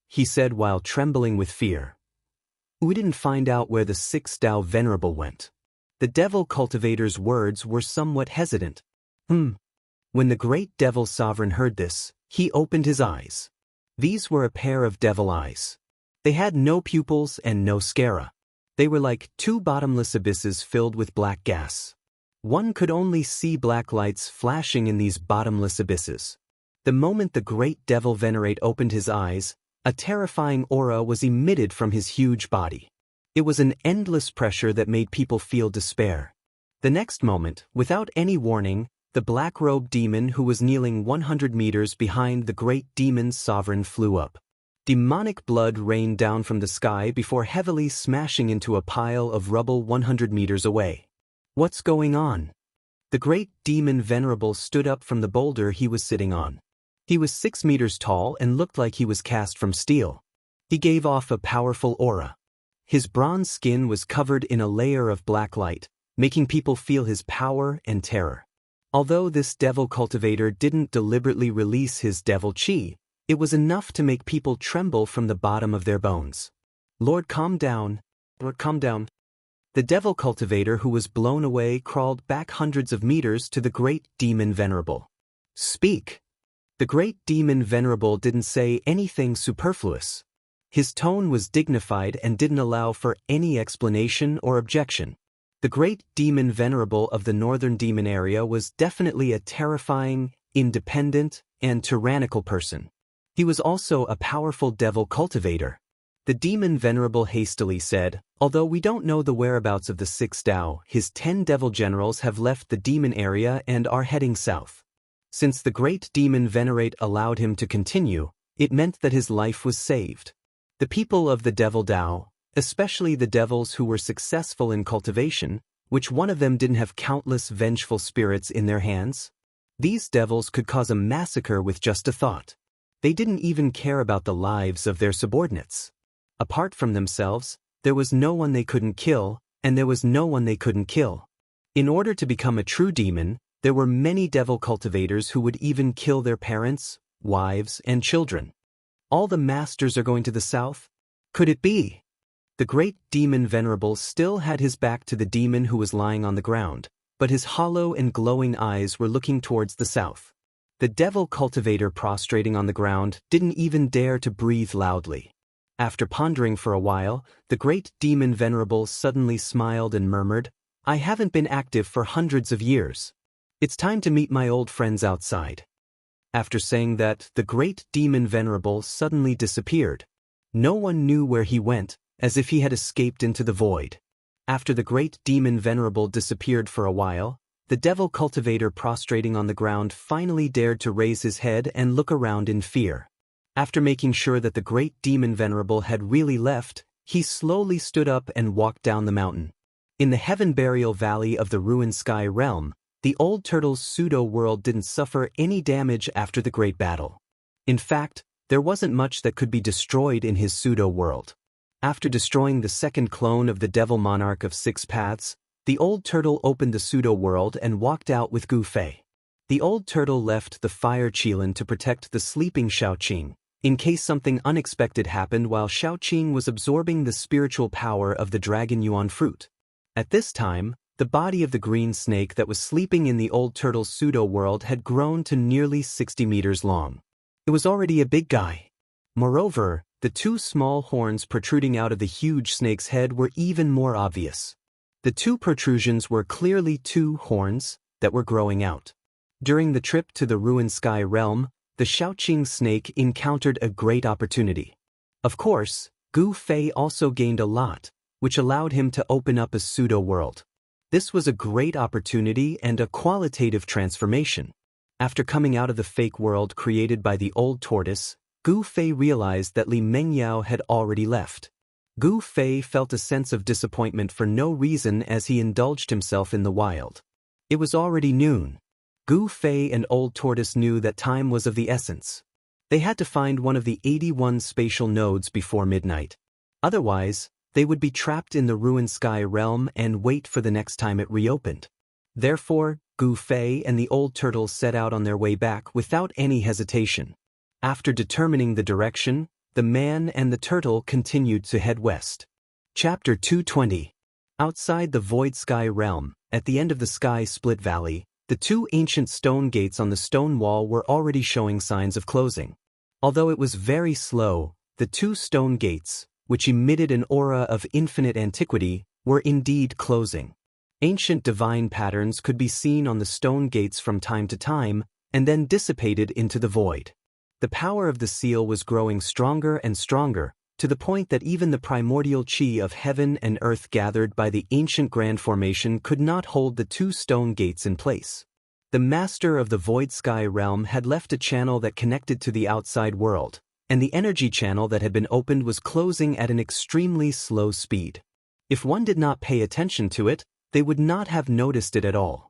He said while trembling with fear, "We didn't find out where the 6 Tao venerable went." The devil cultivator's words were somewhat hesitant. When the great devil sovereign heard this, he opened his eyes. These were a pair of devil eyes. They had no pupils and no sclera. They were like 2 bottomless abysses filled with black gas. One could only see black lights flashing in these bottomless abysses. The moment the great devil venerate opened his eyes, a terrifying aura was emitted from his huge body. It was an endless pressure that made people feel despair. The next moment, without any warning, the black-robed demon who was kneeling 100 meters behind the great demon's sovereign flew up. Demonic blood rained down from the sky before heavily smashing into a pile of rubble 100 meters away. What's going on? The great demon venerable stood up from the boulder he was sitting on. He was 6 meters tall and looked like he was cast from steel. He gave off a powerful aura. His bronze skin was covered in a layer of black light, making people feel his power and terror. Although this devil cultivator didn't deliberately release his devil chi, it was enough to make people tremble from the bottom of their bones. "Lord, calm down. Lord, calm down." The devil cultivator who was blown away crawled back hundreds of meters to the great demon venerable. "Speak." The great demon venerable didn't say anything superfluous. His tone was dignified and didn't allow for any explanation or objection. The great demon venerable of the northern demon area was definitely a terrifying, independent, and tyrannical person. He was also a powerful devil cultivator. The demon venerable hastily said, "Although we don't know the whereabouts of the 6 Tao, his 10 devil generals have left the demon area and are heading south." Since the great demon venerate allowed him to continue, it meant that his life was saved. The people of the devil Tao, especially the devils who were successful in cultivation, which one of them didn't have countless vengeful spirits in their hands? These devils could cause a massacre with just a thought. They didn't even care about the lives of their subordinates. Apart from themselves, there was no one they couldn't kill, and there was no one they couldn't kill. In order to become a true demon, there were many devil cultivators who would even kill their parents, wives, and children. All the masters are going to the south? Could it be? The great demon venerable still had his back to the demon who was lying on the ground, but his hollow and glowing eyes were looking towards the south. The devil cultivator prostrating on the ground didn't even dare to breathe loudly. After pondering for a while, the great demon venerable suddenly smiled and murmured, "I haven't been active for hundreds of years. It's time to meet my old friends outside." After saying that, the great demon venerable suddenly disappeared. No one knew where he went, as if he had escaped into the void. After the great demon venerable disappeared for a while, the devil cultivator prostrating on the ground finally dared to raise his head and look around in fear. After making sure that the great demon venerable had really left, he slowly stood up and walked down the mountain. In the heaven burial valley of the ruined sky realm, the old turtle's pseudo-world didn't suffer any damage after the great battle. In fact, there wasn't much that could be destroyed in his pseudo-world. After destroying the second clone of the devil monarch of 6 paths, the old turtle opened the pseudo-world and walked out with Gu Fei. The old turtle left the fire Qilin to protect the sleeping Shaoqing, in case something unexpected happened while Shaoqing was absorbing the spiritual power of the dragon yuan fruit. At this time, the body of the green snake that was sleeping in the old turtle's pseudo-world had grown to nearly 60 meters long. It was already a big guy. Moreover, the 2 small horns protruding out of the huge snake's head were even more obvious. The 2 protrusions were clearly 2 horns that were growing out. During the trip to the ruined sky realm, the Shaoqing snake encountered a great opportunity. Of course, Gu Fei also gained a lot, which allowed him to open up a pseudo-world. This was a great opportunity and a qualitative transformation. After coming out of the fake world created by the old tortoise, Gu Fei realized that Li Mengyao had already left. Gu Fei felt a sense of disappointment for no reason as he indulged himself in the wild. It was already noon. Gu Fei and Old Tortoise knew that time was of the essence. They had to find one of the 81 spatial nodes before midnight. Otherwise, they would be trapped in the ruined sky realm and wait for the next time it reopened. Therefore, Gu Fei and the old turtle set out on their way back without any hesitation. After determining the direction, the man and the turtle continued to head west. Chapter 220. Outside the void sky realm, at the end of the sky split valley, the two ancient stone gates on the stone wall were already showing signs of closing. Although it was very slow, the two stone gates, which emitted an aura of infinite antiquity, were indeed closing. Ancient divine patterns could be seen on the stone gates from time to time, and then dissipated into the void. The power of the seal was growing stronger and stronger, to the point that even the primordial chi of heaven and earth gathered by the ancient grand formation could not hold the two stone gates in place. The master of the void sky realm had left a channel that connected to the outside world, and the energy channel that had been opened was closing at an extremely slow speed. If one did not pay attention to it, they would not have noticed it at all.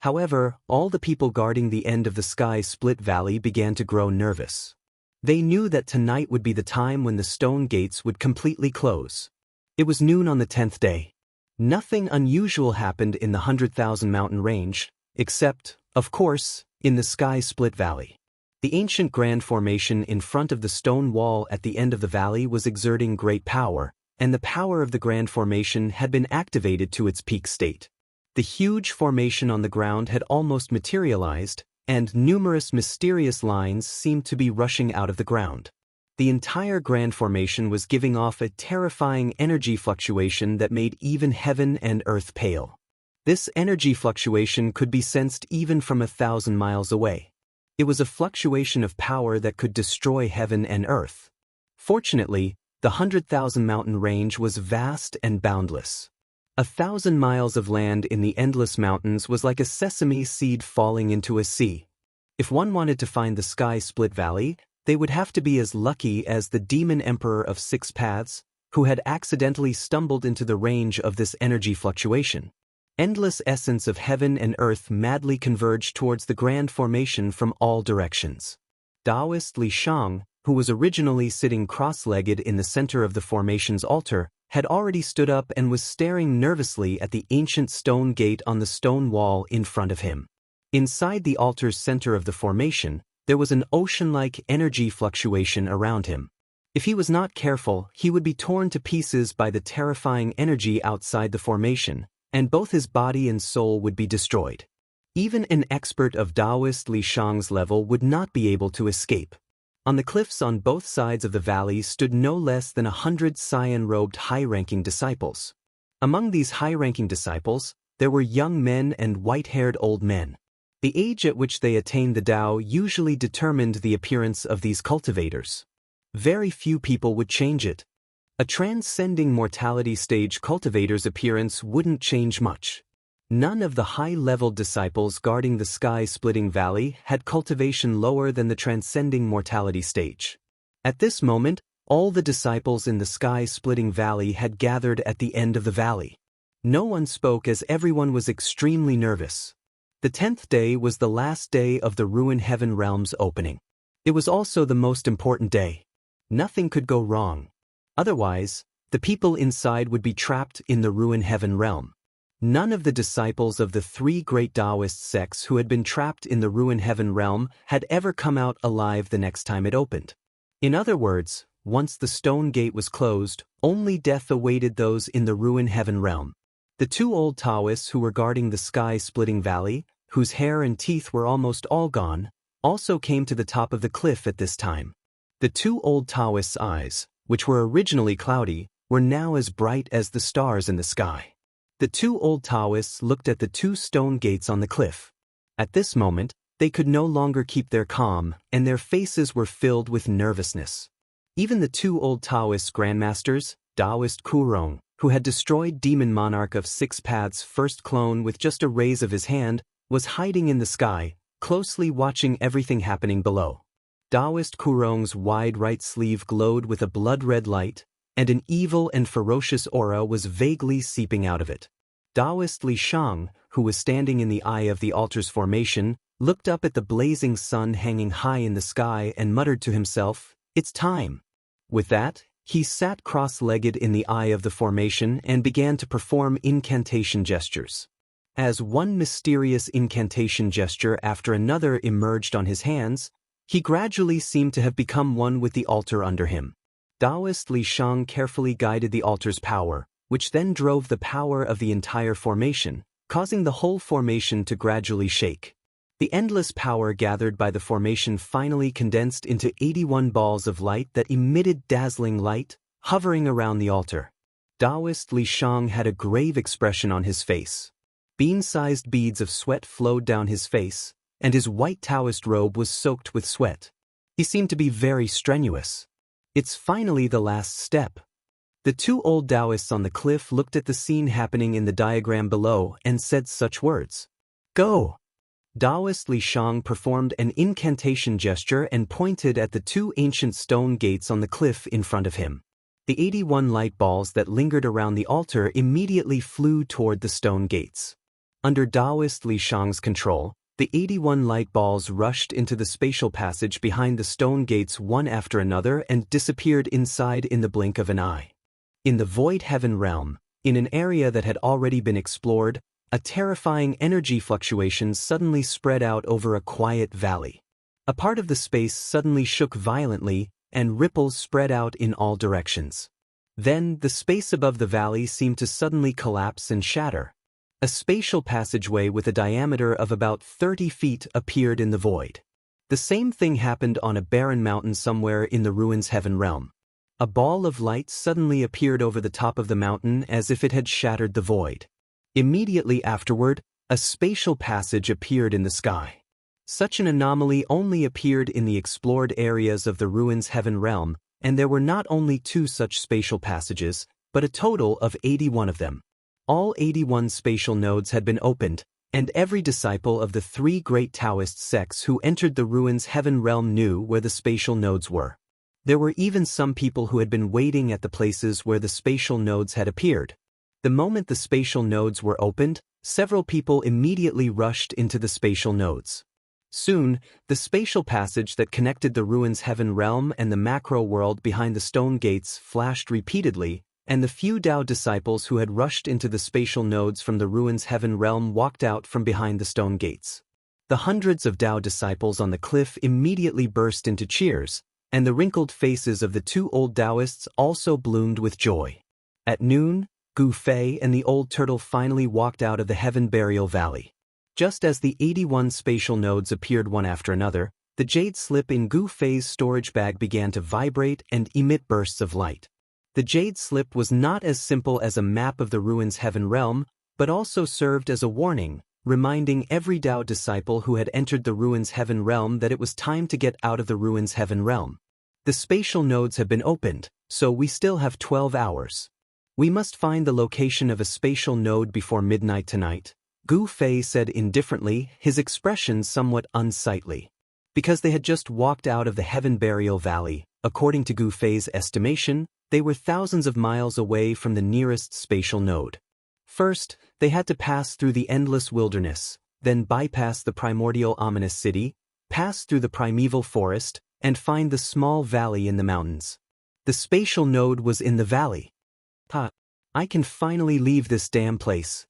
However, all the people guarding the end of the sky split valley began to grow nervous. They knew that tonight would be the time when the stone gates would completely close. It was noon on the 10th day. Nothing unusual happened in the 100,000 mountain range, except, of course, in the sky split valley. The ancient grand formation in front of the stone wall at the end of the valley was exerting great power, and the power of the grand formation had been activated to its peak state. The huge formation on the ground had almost materialized, and numerous mysterious lines seemed to be rushing out of the ground. The entire grand formation was giving off a terrifying energy fluctuation that made even heaven and earth pale. This energy fluctuation could be sensed even from 1,000 miles away. It was a fluctuation of power that could destroy heaven and earth. Fortunately, the 100,000 mountain range was vast and boundless. 1,000 miles of land in the endless mountains was like a sesame seed falling into a sea. If one wanted to find the sky split valley, they would have to be as lucky as the demon emperor of 6 paths, who had accidentally stumbled into the range of this energy fluctuation. Endless essence of heaven and earth madly converged towards the grand formation from all directions. Taoist Li Shang, who was originally sitting cross-legged in the center of the formation's altar, had already stood up and was staring nervously at the ancient stone gate on the stone wall in front of him. Inside the altar's center of the formation, there was an ocean-like energy fluctuation around him. If he was not careful, he would be torn to pieces by the terrifying energy outside the formation, and both his body and soul would be destroyed. Even an expert of Taoist Li Shang's level would not be able to escape. On the cliffs on both sides of the valley stood no less than 100 cyan-robed high-ranking disciples. Among these high-ranking disciples, there were young men and white-haired old men. The age at which they attained the Tao usually determined the appearance of these cultivators. Very few people would change it. A transcending mortality stage cultivator's appearance wouldn't change much. None of the high-level disciples guarding the sky-splitting valley had cultivation lower than the transcending mortality stage. At this moment, all the disciples in the sky-splitting valley had gathered at the end of the valley. No one spoke as everyone was extremely nervous. The 10th day was the last day of the Ruin Heaven Realm's opening. It was also the most important day. Nothing could go wrong. Otherwise, the people inside would be trapped in the Ruin Heaven Realm. None of the disciples of the 3 great Taoist sects who had been trapped in the Ruin Heaven Realm had ever come out alive the next time it opened. In other words, once the stone gate was closed, only death awaited those in the Ruin Heaven Realm. The 2 old Taoists who were guarding the sky-splitting valley, whose hair and teeth were almost all gone, also came to the top of the cliff at this time. The 2 old Taoists' eyes, which were originally cloudy, were now as bright as the stars in the sky. The 2 old Taoists looked at the 2 stone gates on the cliff. At this moment, they could no longer keep their calm, and their faces were filled with nervousness. Even the 2 old Taoist grandmasters, Taoist Kurong, who had destroyed Demon Monarch of 6 Paths' first clone with just a raise of his hand, was hiding in the sky, closely watching everything happening below. Taoist Kurong's wide right sleeve glowed with a blood-red light, and an evil and ferocious aura was vaguely seeping out of it. Taoist Li Shang, who was standing in the eye of the altar's formation, looked up at the blazing sun hanging high in the sky and muttered to himself, "It's time." With that, he sat cross-legged in the eye of the formation and began to perform incantation gestures. As one mysterious incantation gesture after another emerged on his hands, he gradually seemed to have become one with the altar under him. Taoist Li Shang carefully guided the altar's power, which then drove the power of the entire formation, causing the whole formation to gradually shake. The endless power gathered by the formation finally condensed into 81 balls of light that emitted dazzling light, hovering around the altar. Taoist Li Shang had a grave expression on his face. Bean-sized beads of sweat flowed down his face, and his white Taoist robe was soaked with sweat. He seemed to be very strenuous. It's finally the last step. The two old Taoists on the cliff looked at the scene happening in the diagram below and said such words. "Go!" Taoist Li Shang performed an incantation gesture and pointed at the two ancient stone gates on the cliff in front of him. The 81 light balls that lingered around the altar immediately flew toward the stone gates. Under Taoist Li Shang's control, the 81 light balls rushed into the spatial passage behind the stone gates one after another and disappeared inside in the blink of an eye. In the void heaven realm, in an area that had already been explored, a terrifying energy fluctuation suddenly spread out over a quiet valley. A part of the space suddenly shook violently, and ripples spread out in all directions. Then, the space above the valley seemed to suddenly collapse and shatter. A spatial passageway with a diameter of about 30 feet appeared in the void. The same thing happened on a barren mountain somewhere in the ruins heaven realm. A ball of light suddenly appeared over the top of the mountain as if it had shattered the void. Immediately afterward, a spatial passage appeared in the sky. Such an anomaly only appeared in the explored areas of the ruins heaven realm, and there were not only 2 such spatial passages, but a total of 81 of them. All 81 spatial nodes had been opened, and every disciple of the 3 great Taoist sects who entered the ruins heaven realm knew where the spatial nodes were. There were even some people who had been waiting at the places where the spatial nodes had appeared. The moment the spatial nodes were opened, several people immediately rushed into the spatial nodes. Soon, the spatial passage that connected the ruins heaven realm and the macro world behind the stone gates flashed repeatedly, and the few Tao disciples who had rushed into the spatial nodes from the ruins heaven realm walked out from behind the stone gates. The hundreds of Tao disciples on the cliff immediately burst into cheers, and the wrinkled faces of the 2 old Taoists also bloomed with joy. At noon, Gu Fei and the old turtle finally walked out of the heaven burial valley. Just as the 81 spatial nodes appeared one after another, the jade slip in Gu Fei's storage bag began to vibrate and emit bursts of light. The jade slip was not as simple as a map of the ruins heaven realm, but also served as a warning, reminding every Tao disciple who had entered the ruins heaven realm that it was time to get out of the ruins heaven realm. The spatial nodes have been opened, so we still have 12 hours. We must find the location of a spatial node before midnight tonight, Gu Fei said indifferently, his expression somewhat unsightly. Because they had just walked out of the heaven burial valley, according to Gu Fei's estimation, they were thousands of miles away from the nearest spatial node. First, they had to pass through the endless wilderness, then bypass the primordial ominous city, pass through the primeval forest, and find the small valley in the mountains. The spatial node was in the valley. I can finally leave this damn place.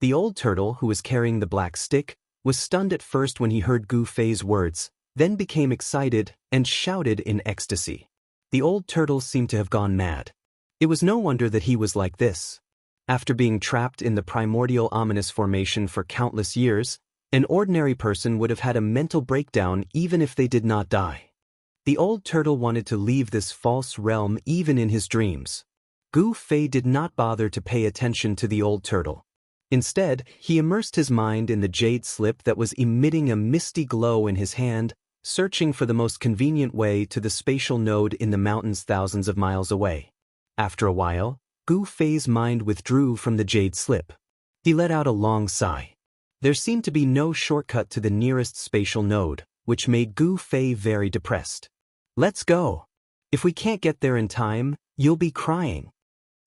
The old turtle, who was carrying the black stick, was stunned at first when he heard Gu Fei's words, then became excited and shouted in ecstasy. The old turtle seemed to have gone mad. It was no wonder that he was like this. After being trapped in the primordial ominous formation for countless years, an ordinary person would have had a mental breakdown even if they did not die. The old turtle wanted to leave this false realm even in his dreams. Gu Fei did not bother to pay attention to the old turtle. Instead, he immersed his mind in the jade slip that was emitting a misty glow in his hand, searching for the most convenient way to the spatial node in the mountains thousands of miles away. After a while, Gu Fei's mind withdrew from the jade slip. He let out a long sigh. There seemed to be no shortcut to the nearest spatial node, which made Gu Fei very depressed. "Let's go. If we can't get there in time, you'll be crying."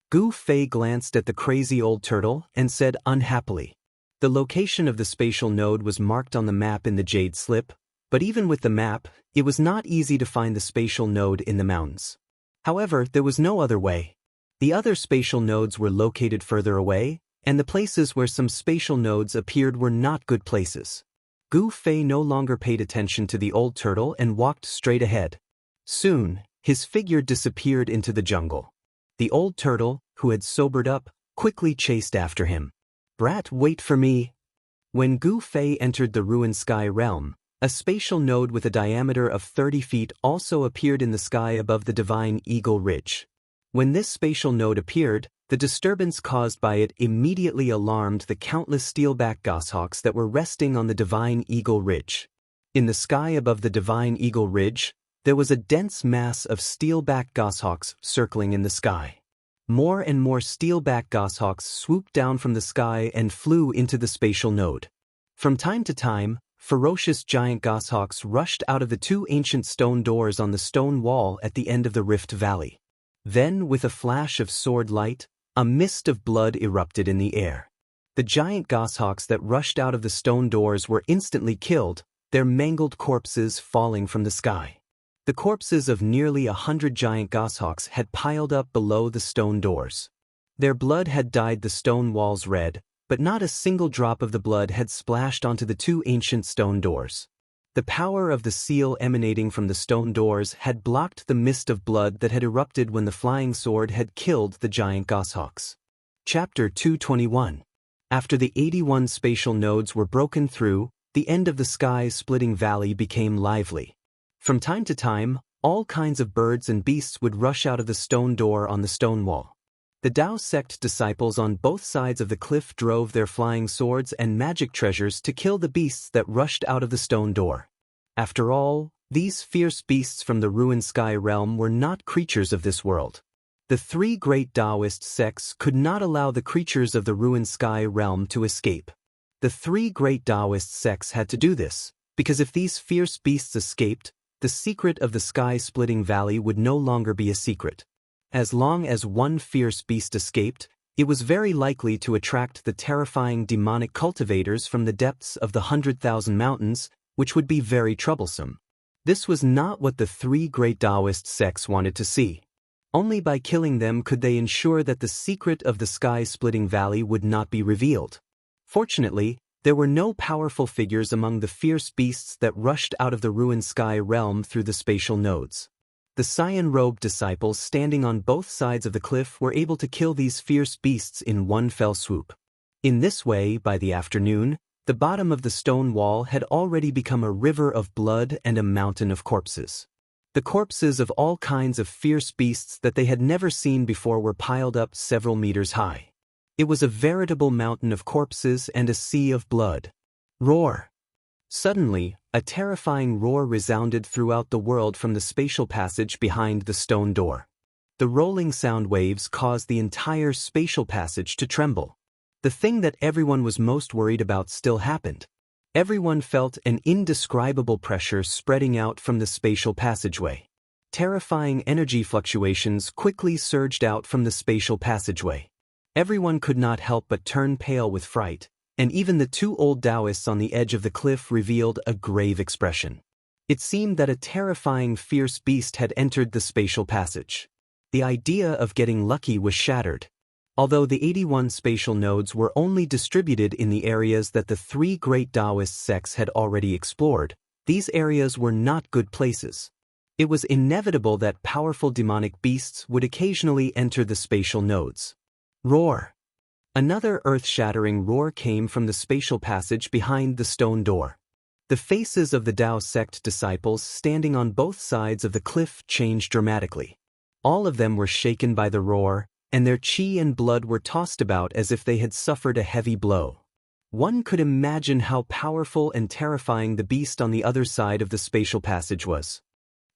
Gu Fei glanced at the crazy old turtle and said unhappily. The location of the spatial node was marked on the map in the jade slip, but even with the map, it was not easy to find the spatial node in the mountains. However, there was no other way. The other spatial nodes were located further away, and the places where some spatial nodes appeared were not good places. Gu Fei no longer paid attention to the old turtle and walked straight ahead. Soon, his figure disappeared into the jungle. The old turtle, who had sobered up, quickly chased after him. "Brat, wait for me." When Gu Fei entered the ruined sky realm, a spatial node with a diameter of 30 feet also appeared in the sky above the divine Eagle Ridge. When this spatial node appeared, the disturbance caused by it immediately alarmed the countless steelback goshawks that were resting on the divine Eagle Ridge. In the sky above the divine Eagle Ridge, there was a dense mass of steelback goshawks circling in the sky. More and more steelback goshawks swooped down from the sky and flew into the spatial node. From time to time, ferocious giant goshawks rushed out of the two ancient stone doors on the stone wall at the end of the Rift Valley. Then, with a flash of sword light, a mist of blood erupted in the air. The giant goshawks that rushed out of the stone doors were instantly killed, their mangled corpses falling from the sky. The corpses of nearly 100 giant goshawks had piled up below the stone doors. Their blood had dyed the stone walls red, but not a single drop of the blood had splashed onto the two ancient stone doors. The power of the seal emanating from the stone doors had blocked the mist of blood that had erupted when the flying sword had killed the giant goshawks. Chapter 221. After the 81 spatial nodes were broken through, the end of the sky-splitting valley became lively. From time to time, all kinds of birds and beasts would rush out of the stone door on the stone wall. The Tao sect disciples on both sides of the cliff drove their flying swords and magic treasures to kill the beasts that rushed out of the stone door. After all, these fierce beasts from the ruined sky realm were not creatures of this world. The three great Taoist sects could not allow the creatures of the ruined sky realm to escape. The three great Taoist sects had to do this, because if these fierce beasts escaped, the secret of the sky-splitting valley would no longer be a secret. As long as one fierce beast escaped, it was very likely to attract the terrifying demonic cultivators from the depths of the 100,000 mountains, which would be very troublesome. This was not what the three great Taoist sects wanted to see. Only by killing them could they ensure that the secret of the sky-splitting valley would not be revealed. Fortunately, there were no powerful figures among the fierce beasts that rushed out of the ruined sky realm through the spatial nodes. The cyan-robed disciples standing on both sides of the cliff were able to kill these fierce beasts in one fell swoop. In this way, by the afternoon, the bottom of the stone wall had already become a river of blood and a mountain of corpses. The corpses of all kinds of fierce beasts that they had never seen before were piled up several meters high. It was a veritable mountain of corpses and a sea of blood. Roar! Suddenly, a terrifying roar resounded throughout the world from the spatial passage behind the stone door. The rolling sound waves caused the entire spatial passage to tremble. The thing that everyone was most worried about still happened. Everyone felt an indescribable pressure spreading out from the spatial passageway. Terrifying energy fluctuations quickly surged out from the spatial passageway. Everyone could not help but turn pale with fright, and even the two old Taoists on the edge of the cliff revealed a grave expression. It seemed that a terrifying fierce beast had entered the spatial passage. The idea of getting lucky was shattered. Although the 81 spatial nodes were only distributed in the areas that the three great Taoist sects had already explored, these areas were not good places. It was inevitable that powerful demonic beasts would occasionally enter the spatial nodes. Roar! Another earth-shattering roar came from the spatial passage behind the stone door. The faces of the Tao sect disciples standing on both sides of the cliff changed dramatically. All of them were shaken by the roar, and their chi and blood were tossed about as if they had suffered a heavy blow. One could imagine how powerful and terrifying the beast on the other side of the spatial passage was.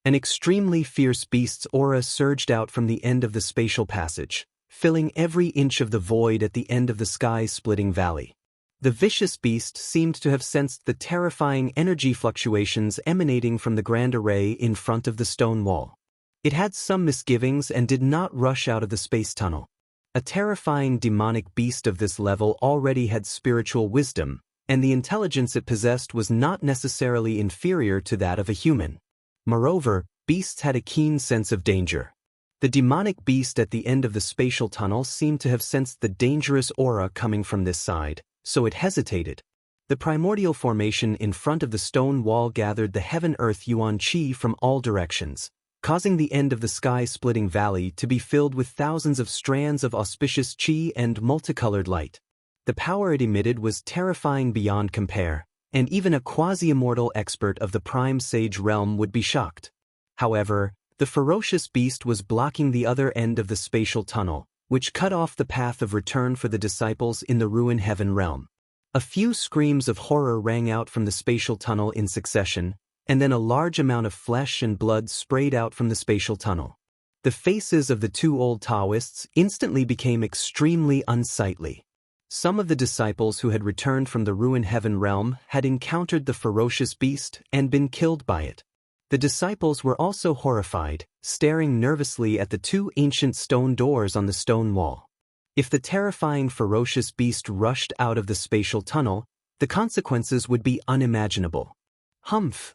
An extremely fierce beast's aura surged out from the end of the spatial passage, filling every inch of the void at the end of the sky-splitting valley. The vicious beast seemed to have sensed the terrifying energy fluctuations emanating from the grand array in front of the stone wall. It had some misgivings and did not rush out of the space tunnel. A terrifying demonic beast of this level already had spiritual wisdom, and the intelligence it possessed was not necessarily inferior to that of a human. Moreover, beasts had a keen sense of danger. The demonic beast at the end of the spatial tunnel seemed to have sensed the dangerous aura coming from this side, so it hesitated. The primordial formation in front of the stone wall gathered the heaven-earth yuan qi from all directions, causing the end of the sky-splitting valley to be filled with thousands of strands of auspicious qi and multicolored light. The power it emitted was terrifying beyond compare, and even a quasi-immortal expert of the prime sage realm would be shocked. However, the ferocious beast was blocking the other end of the spatial tunnel, which cut off the path of return for the disciples in the ruin heaven realm. A few screams of horror rang out from the spatial tunnel in succession, and then a large amount of flesh and blood sprayed out from the spatial tunnel. The faces of the two old Taoists instantly became extremely unsightly. Some of the disciples who had returned from the ruin heaven realm had encountered the ferocious beast and been killed by it. The disciples were also horrified, staring nervously at the two ancient stone doors on the stone wall. If the terrifying ferocious beast rushed out of the spatial tunnel, the consequences would be unimaginable. Humph!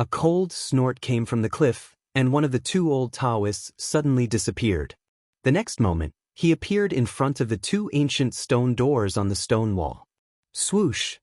A cold snort came from the cliff, and one of the two old Taoists suddenly disappeared. The next moment, he appeared in front of the two ancient stone doors on the stone wall. Swoosh!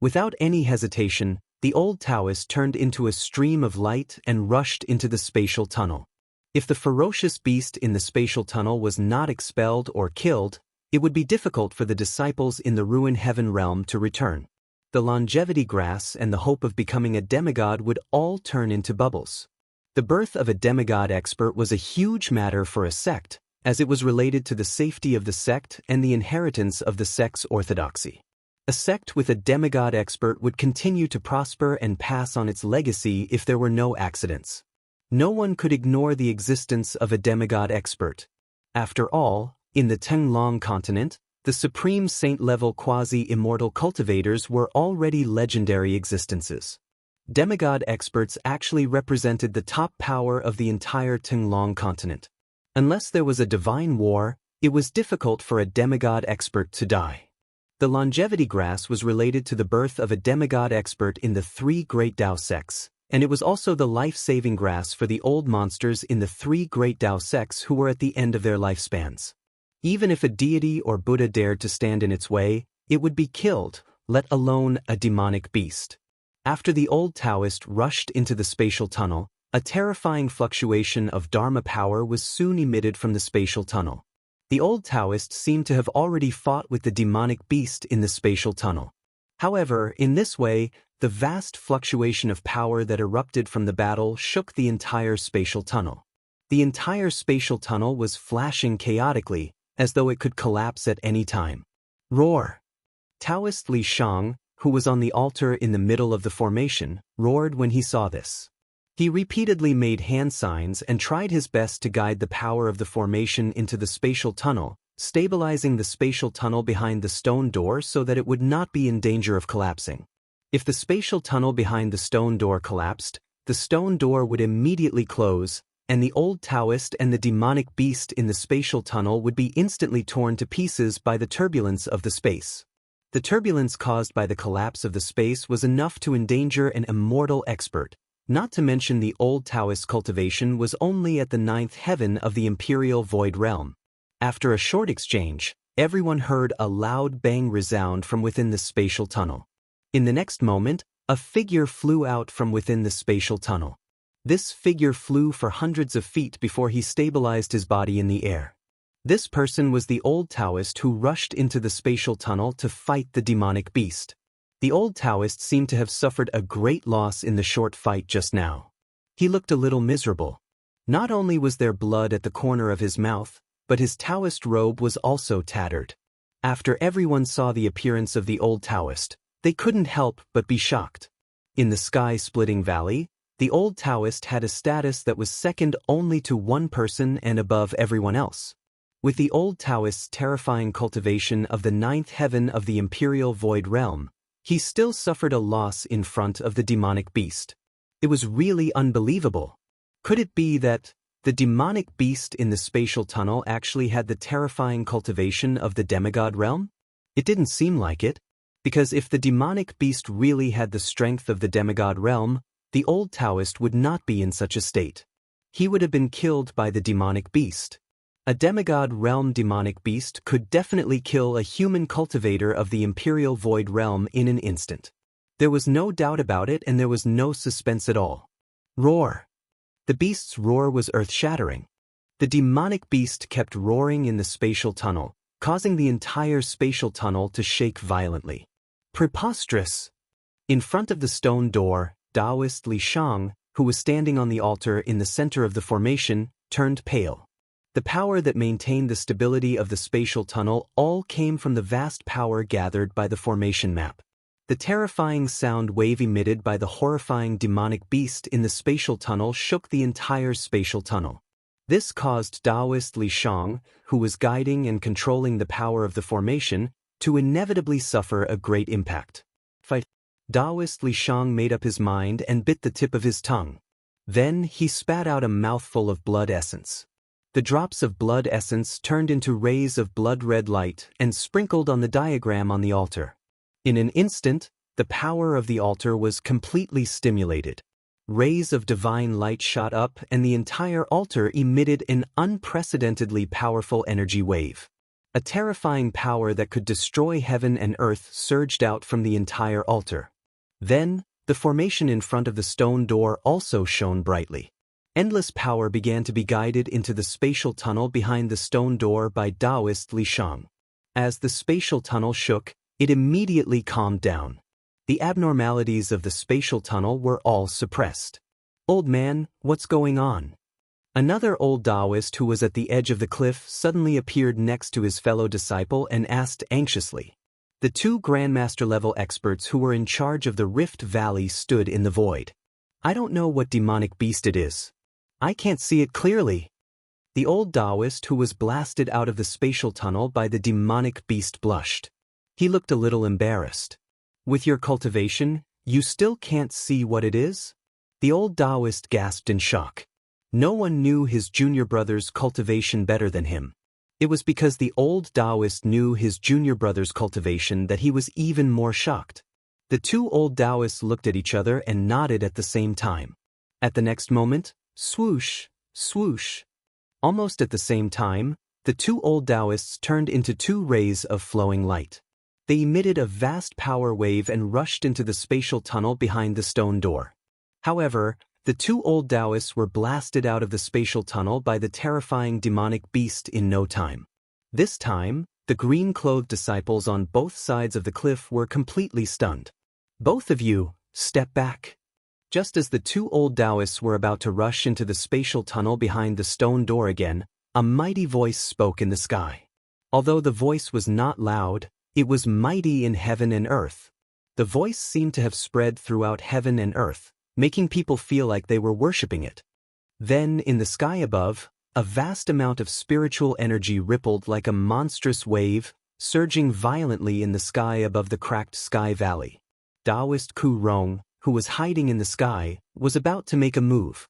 Without any hesitation, the old Taoist turned into a stream of light and rushed into the spatial tunnel. If the ferocious beast in the spatial tunnel was not expelled or killed, it would be difficult for the disciples in the ruin heaven realm to return. The longevity grass and the hope of becoming a demigod would all turn into bubbles. The birth of a demigod expert was a huge matter for a sect, as it was related to the safety of the sect and the inheritance of the sect's orthodoxy. A sect with a demigod expert would continue to prosper and pass on its legacy if there were no accidents. No one could ignore the existence of a demigod expert. After all, in the Tenglong continent, the supreme saint-level quasi-immortal cultivators were already legendary existences. Demigod experts actually represented the top power of the entire Tenglong continent. Unless there was a divine war, it was difficult for a demigod expert to die. The longevity grass was related to the birth of a demigod expert in the three great Tao sects, and it was also the life-saving grass for the old monsters in the three great Tao sects who were at the end of their lifespans. Even if a deity or Buddha dared to stand in its way, it would be killed, let alone a demonic beast. After the old Taoist rushed into the spatial tunnel, a terrifying fluctuation of Dharma power was soon emitted from the spatial tunnel. The old Taoist seemed to have already fought with the demonic beast in the spatial tunnel. However, in this way, the vast fluctuation of power that erupted from the battle shook the entire spatial tunnel. The entire spatial tunnel was flashing chaotically, as though it could collapse at any time. Roar! Taoist Li Shang, who was on the altar in the middle of the formation, roared when he saw this. He repeatedly made hand signs and tried his best to guide the power of the formation into the spatial tunnel, stabilizing the spatial tunnel behind the stone door so that it would not be in danger of collapsing. If the spatial tunnel behind the stone door collapsed, the stone door would immediately close, and the old Taoist and the demonic beast in the spatial tunnel would be instantly torn to pieces by the turbulence of the space. The turbulence caused by the collapse of the space was enough to endanger an immortal expert. Not to mention the old Taoist cultivation was only at the ninth heaven of the imperial void realm. After a short exchange, everyone heard a loud bang resound from within the spatial tunnel. In the next moment, a figure flew out from within the spatial tunnel. This figure flew for hundreds of feet before he stabilized his body in the air. This person was the old Taoist who rushed into the spatial tunnel to fight the demonic beast. The old Taoist seemed to have suffered a great loss in the short fight just now. He looked a little miserable. Not only was there blood at the corner of his mouth, but his Taoist robe was also tattered. After everyone saw the appearance of the old Taoist, they couldn't help but be shocked. In the sky-splitting valley, the old Taoist had a status that was second only to one person and above everyone else. With the old Taoist's terrifying cultivation of the ninth heaven of the imperial void realm, he still suffered a loss in front of the demonic beast. It was really unbelievable. Could it be that the demonic beast in the spatial tunnel actually had the terrifying cultivation of the demigod realm? It didn't seem like it, because if the demonic beast really had the strength of the demigod realm, the old Taoist would not be in such a state. He would have been killed by the demonic beast. A demigod realm demonic beast could definitely kill a human cultivator of the imperial void realm in an instant. There was no doubt about it, and there was no suspense at all. Roar! The beast's roar was earth-shattering. The demonic beast kept roaring in the spatial tunnel, causing the entire spatial tunnel to shake violently. Preposterous! In front of the stone door, Taoist Li Shang, who was standing on the altar in the center of the formation, turned pale. The power that maintained the stability of the spatial tunnel all came from the vast power gathered by the formation map. The terrifying sound wave emitted by the horrifying demonic beast in the spatial tunnel shook the entire spatial tunnel. This caused Taoist Li Shang, who was guiding and controlling the power of the formation, to inevitably suffer a great impact. Taoist Li Shang made up his mind and bit the tip of his tongue. Then he spat out a mouthful of blood essence. The drops of blood essence turned into rays of blood-red light and sprinkled on the diagram on the altar. In an instant, the power of the altar was completely stimulated. Rays of divine light shot up, and the entire altar emitted an unprecedentedly powerful energy wave. A terrifying power that could destroy heaven and earth surged out from the entire altar. Then, the formation in front of the stone door also shone brightly. Endless power began to be guided into the spatial tunnel behind the stone door by Taoist Li Shang. As the spatial tunnel shook, it immediately calmed down. The abnormalities of the spatial tunnel were all suppressed. "Old man, what's going on?" Another old Taoist who was at the edge of the cliff suddenly appeared next to his fellow disciple and asked anxiously. The two Grandmaster-level experts who were in charge of the Rift Valley stood in the void. "I don't know what demonic beast it is. I can't see it clearly." The old Taoist who was blasted out of the spatial tunnel by the demonic beast blushed. He looked a little embarrassed. "With your cultivation, you still can't see what it is?" The old Taoist gasped in shock. No one knew his junior brother's cultivation better than him. It was because the old Taoist knew his junior brother's cultivation that he was even more shocked. The two old Taoists looked at each other and nodded at the same time. At the next moment, swoosh, swoosh. Almost at the same time, the two old Taoists turned into two rays of flowing light. They emitted a vast power wave and rushed into the spatial tunnel behind the stone door. However, the two old Taoists were blasted out of the spatial tunnel by the terrifying demonic beast in no time. This time, the green-clothed disciples on both sides of the cliff were completely stunned. "Both of you, step back." Just as the two old Taoists were about to rush into the spatial tunnel behind the stone door again, a mighty voice spoke in the sky. Although the voice was not loud, it was mighty in heaven and earth. The voice seemed to have spread throughout heaven and earth, making people feel like they were worshipping it. Then, in the sky above, a vast amount of spiritual energy rippled like a monstrous wave, surging violently in the sky above the cracked sky valley. Taoist Ku Rong, who was hiding in the sky, was about to make a move.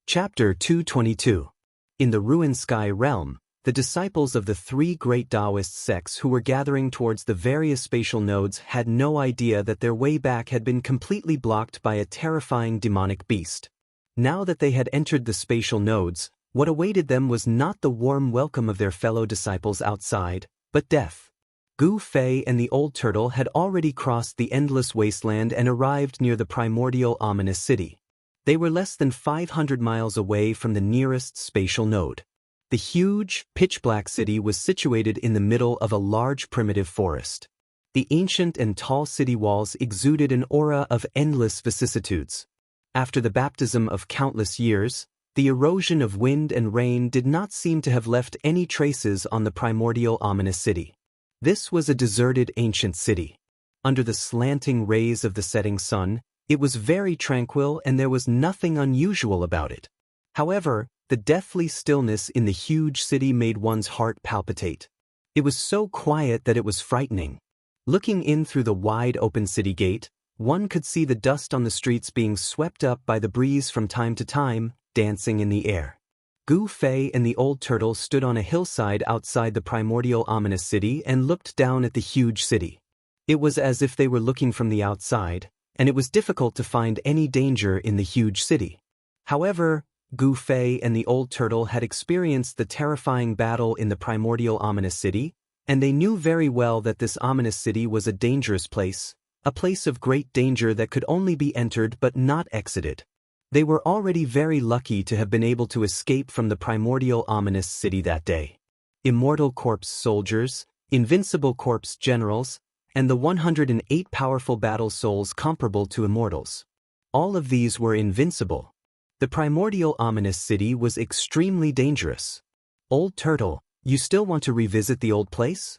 Chapter 222. In the ruined sky realm, the disciples of the three great Taoist sects who were gathering towards the various spatial nodes had no idea that their way back had been completely blocked by a terrifying demonic beast. Now that they had entered the spatial nodes, what awaited them was not the warm welcome of their fellow disciples outside, but death. Gu Fei and the old turtle had already crossed the endless wasteland and arrived near the primordial ominous city. They were less than 500 miles away from the nearest spatial node. The huge, pitch-black city was situated in the middle of a large primitive forest. The ancient and tall city walls exuded an aura of endless vicissitudes. After the baptism of countless years, the erosion of wind and rain did not seem to have left any traces on the primordial ominous city. This was a deserted ancient city. Under the slanting rays of the setting sun, it was very tranquil and there was nothing unusual about it. However, the deathly stillness in the huge city made one's heart palpitate. It was so quiet that it was frightening. Looking in through the wide-open city gate, one could see the dust on the streets being swept up by the breeze from time to time, dancing in the air. Gu Fei and the old turtle stood on a hillside outside the primordial ominous city and looked down at the huge city. It was as if they were looking from the outside, and it was difficult to find any danger in the huge city. However, Gu Fei and the old turtle had experienced the terrifying battle in the primordial ominous city, and they knew very well that this ominous city was a dangerous place, a place of great danger that could only be entered but not exited. They were already very lucky to have been able to escape from the primordial ominous city that day. Immortal corpse soldiers, invincible corpse generals, and the 108 powerful battle souls comparable to immortals. All of these were invincible. The primordial ominous city was extremely dangerous. Old turtle, you still want to revisit the old place?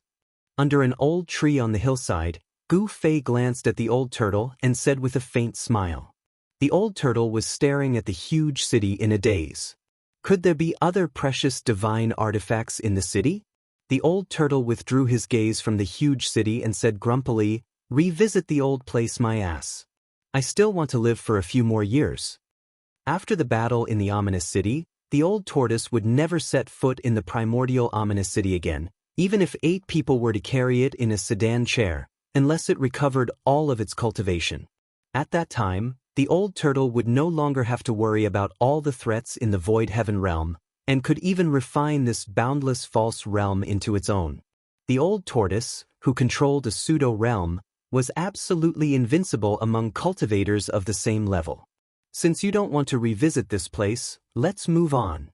Under an old tree on the hillside, Gu Fei glanced at the old turtle and said with a faint smile. The old turtle was staring at the huge city in a daze. Could there be other precious divine artifacts in the city? The old turtle withdrew his gaze from the huge city and said grumpily, "Revisit the old place, my ass. I still want to live for a few more years." After the battle in the ominous city, the old tortoise would never set foot in the primordial ominous city again, even if 8 people were to carry it in a sedan chair, unless it recovered all of its cultivation. At that time, the old turtle would no longer have to worry about all the threats in the void heaven realm, and could even refine this boundless false realm into its own. The old tortoise, who controlled a pseudo-realm, was absolutely invincible among cultivators of the same level. Since you don't want to revisit this place, let's move on.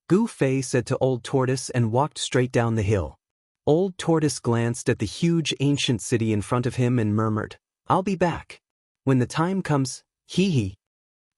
Gu Fei said to Old Tortoise and walked straight down the hill. Old Tortoise glanced at the huge ancient city in front of him and murmured, "I'll be back. When the time comes, hee."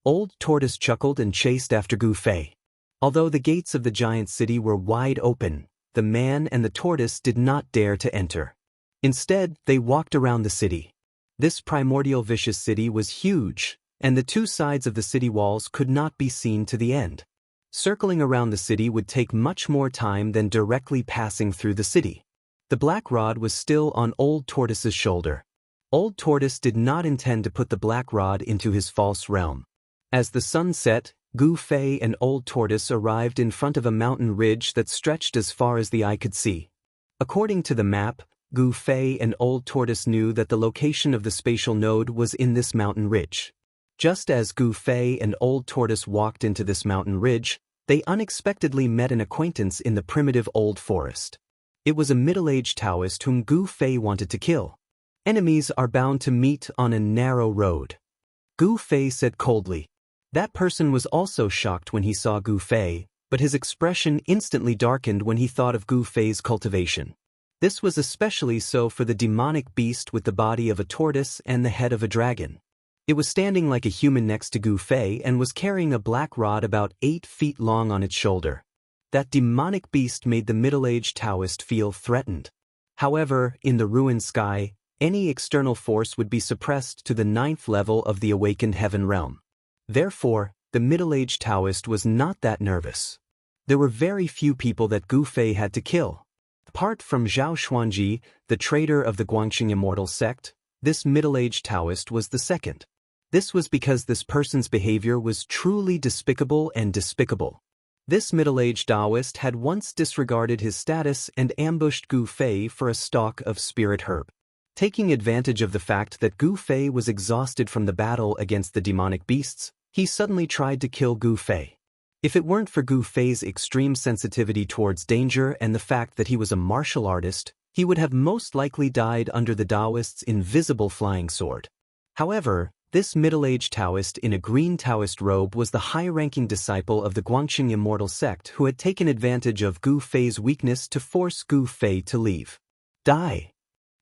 Old Tortoise chuckled and chased after Gu Fei. Although the gates of the giant city were wide open, the man and the tortoise did not dare to enter. Instead, they walked around the city. This primordial vicious city was huge, and the 2 sides of the city walls could not be seen to the end. Circling around the city would take much more time than directly passing through the city. The black rod was still on Old Tortoise's shoulder. Old Tortoise did not intend to put the black rod into his false realm. As the sun set, Gu Fei and Old Tortoise arrived in front of a mountain ridge that stretched as far as the eye could see. According to the map, Gu Fei and Old Tortoise knew that the location of the spatial node was in this mountain ridge. Just as Gu Fei and Old Tortoise walked into this mountain ridge, they unexpectedly met an acquaintance in the primitive old forest. It was a middle-aged Taoist whom Gu Fei wanted to kill. Enemies are bound to meet on a narrow road. Gu Fei said coldly. That person was also shocked when he saw Gu Fei, but his expression instantly darkened when he thought of Gu Fei's cultivation. This was especially so for the demonic beast with the body of a tortoise and the head of a dragon. It was standing like a human next to Gu Fei and was carrying a black rod about 8 feet long on its shoulder. That demonic beast made the middle-aged Taoist feel threatened. However, in the ruined sky, any external force would be suppressed to the 9th level of the awakened heaven realm. Therefore, the middle-aged Taoist was not that nervous. There were very few people that Gu Fei had to kill. Apart from Zhao Xuanji, the traitor of the Guangxing immortal sect, this middle-aged Taoist was the second. This was because this person's behavior was truly despicable and despicable. This middle-aged Taoist had once disregarded his status and ambushed Gu Fei for a stalk of spirit herb. Taking advantage of the fact that Gu Fei was exhausted from the battle against the demonic beasts, he suddenly tried to kill Gu Fei. If it weren't for Gu Fei's extreme sensitivity towards danger and the fact that he was a martial artist, he would have most likely died under the Taoist's invisible flying sword. However, this middle-aged Taoist in a green Taoist robe was the high-ranking disciple of the Guangxing immortal sect who had taken advantage of Gu Fei's weakness to force Gu Fei to leave. Die!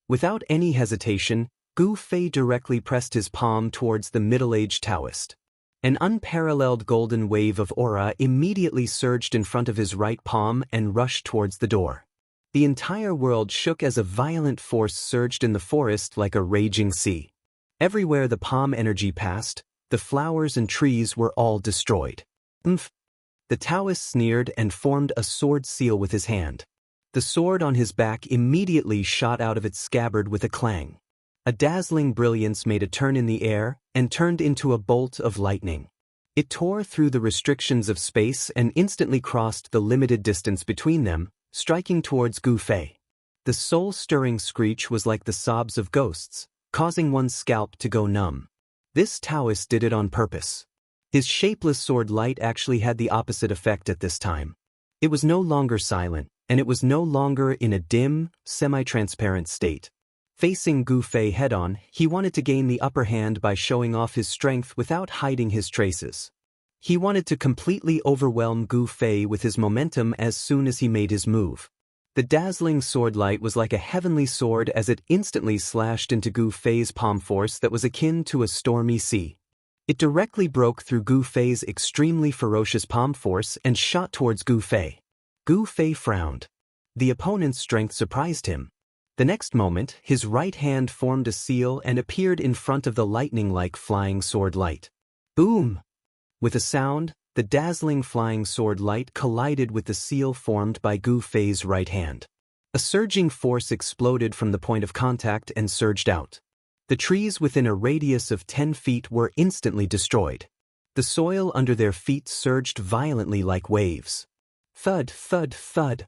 Without any hesitation, Gu Fei directly pressed his palm towards the middle-aged Taoist. An unparalleled golden wave of aura immediately surged in front of his right palm and rushed towards the door. The entire world shook as a violent force surged in the forest like a raging sea. Everywhere the palm energy passed, the flowers and trees were all destroyed. The The Taoist sneered and formed a sword seal with his hand. The sword on his back immediately shot out of its scabbard with a clang. A dazzling brilliance made a turn in the air and turned into a bolt of lightning. It tore through the restrictions of space and instantly crossed the limited distance between them, striking towards Gu Fei. The soul-stirring screech was like the sobs of ghosts, causing one's scalp to go numb. This Taoist did it on purpose. His shapeless sword light actually had the opposite effect at this time. It was no longer silent, and it was no longer in a dim, semi-transparent state. Facing Gu Fei head-on, he wanted to gain the upper hand by showing off his strength without hiding his traces. He wanted to completely overwhelm Gu Fei with his momentum as soon as he made his move. The dazzling sword light was like a heavenly sword as it instantly slashed into Gu Fei's palm force that was akin to a stormy sea. It directly broke through Gu Fei's extremely ferocious palm force and shot towards Gu Fei. Gu Fei frowned. The opponent's strength surprised him. The next moment, his right hand formed a seal and appeared in front of the lightning-like flying sword light. Boom! With a sound, the dazzling flying sword light collided with the seal formed by Gu Fei's right hand. A surging force exploded from the point of contact and surged out. The trees within a radius of 10 feet were instantly destroyed. The soil under their feet surged violently like waves. Thud, thud, thud.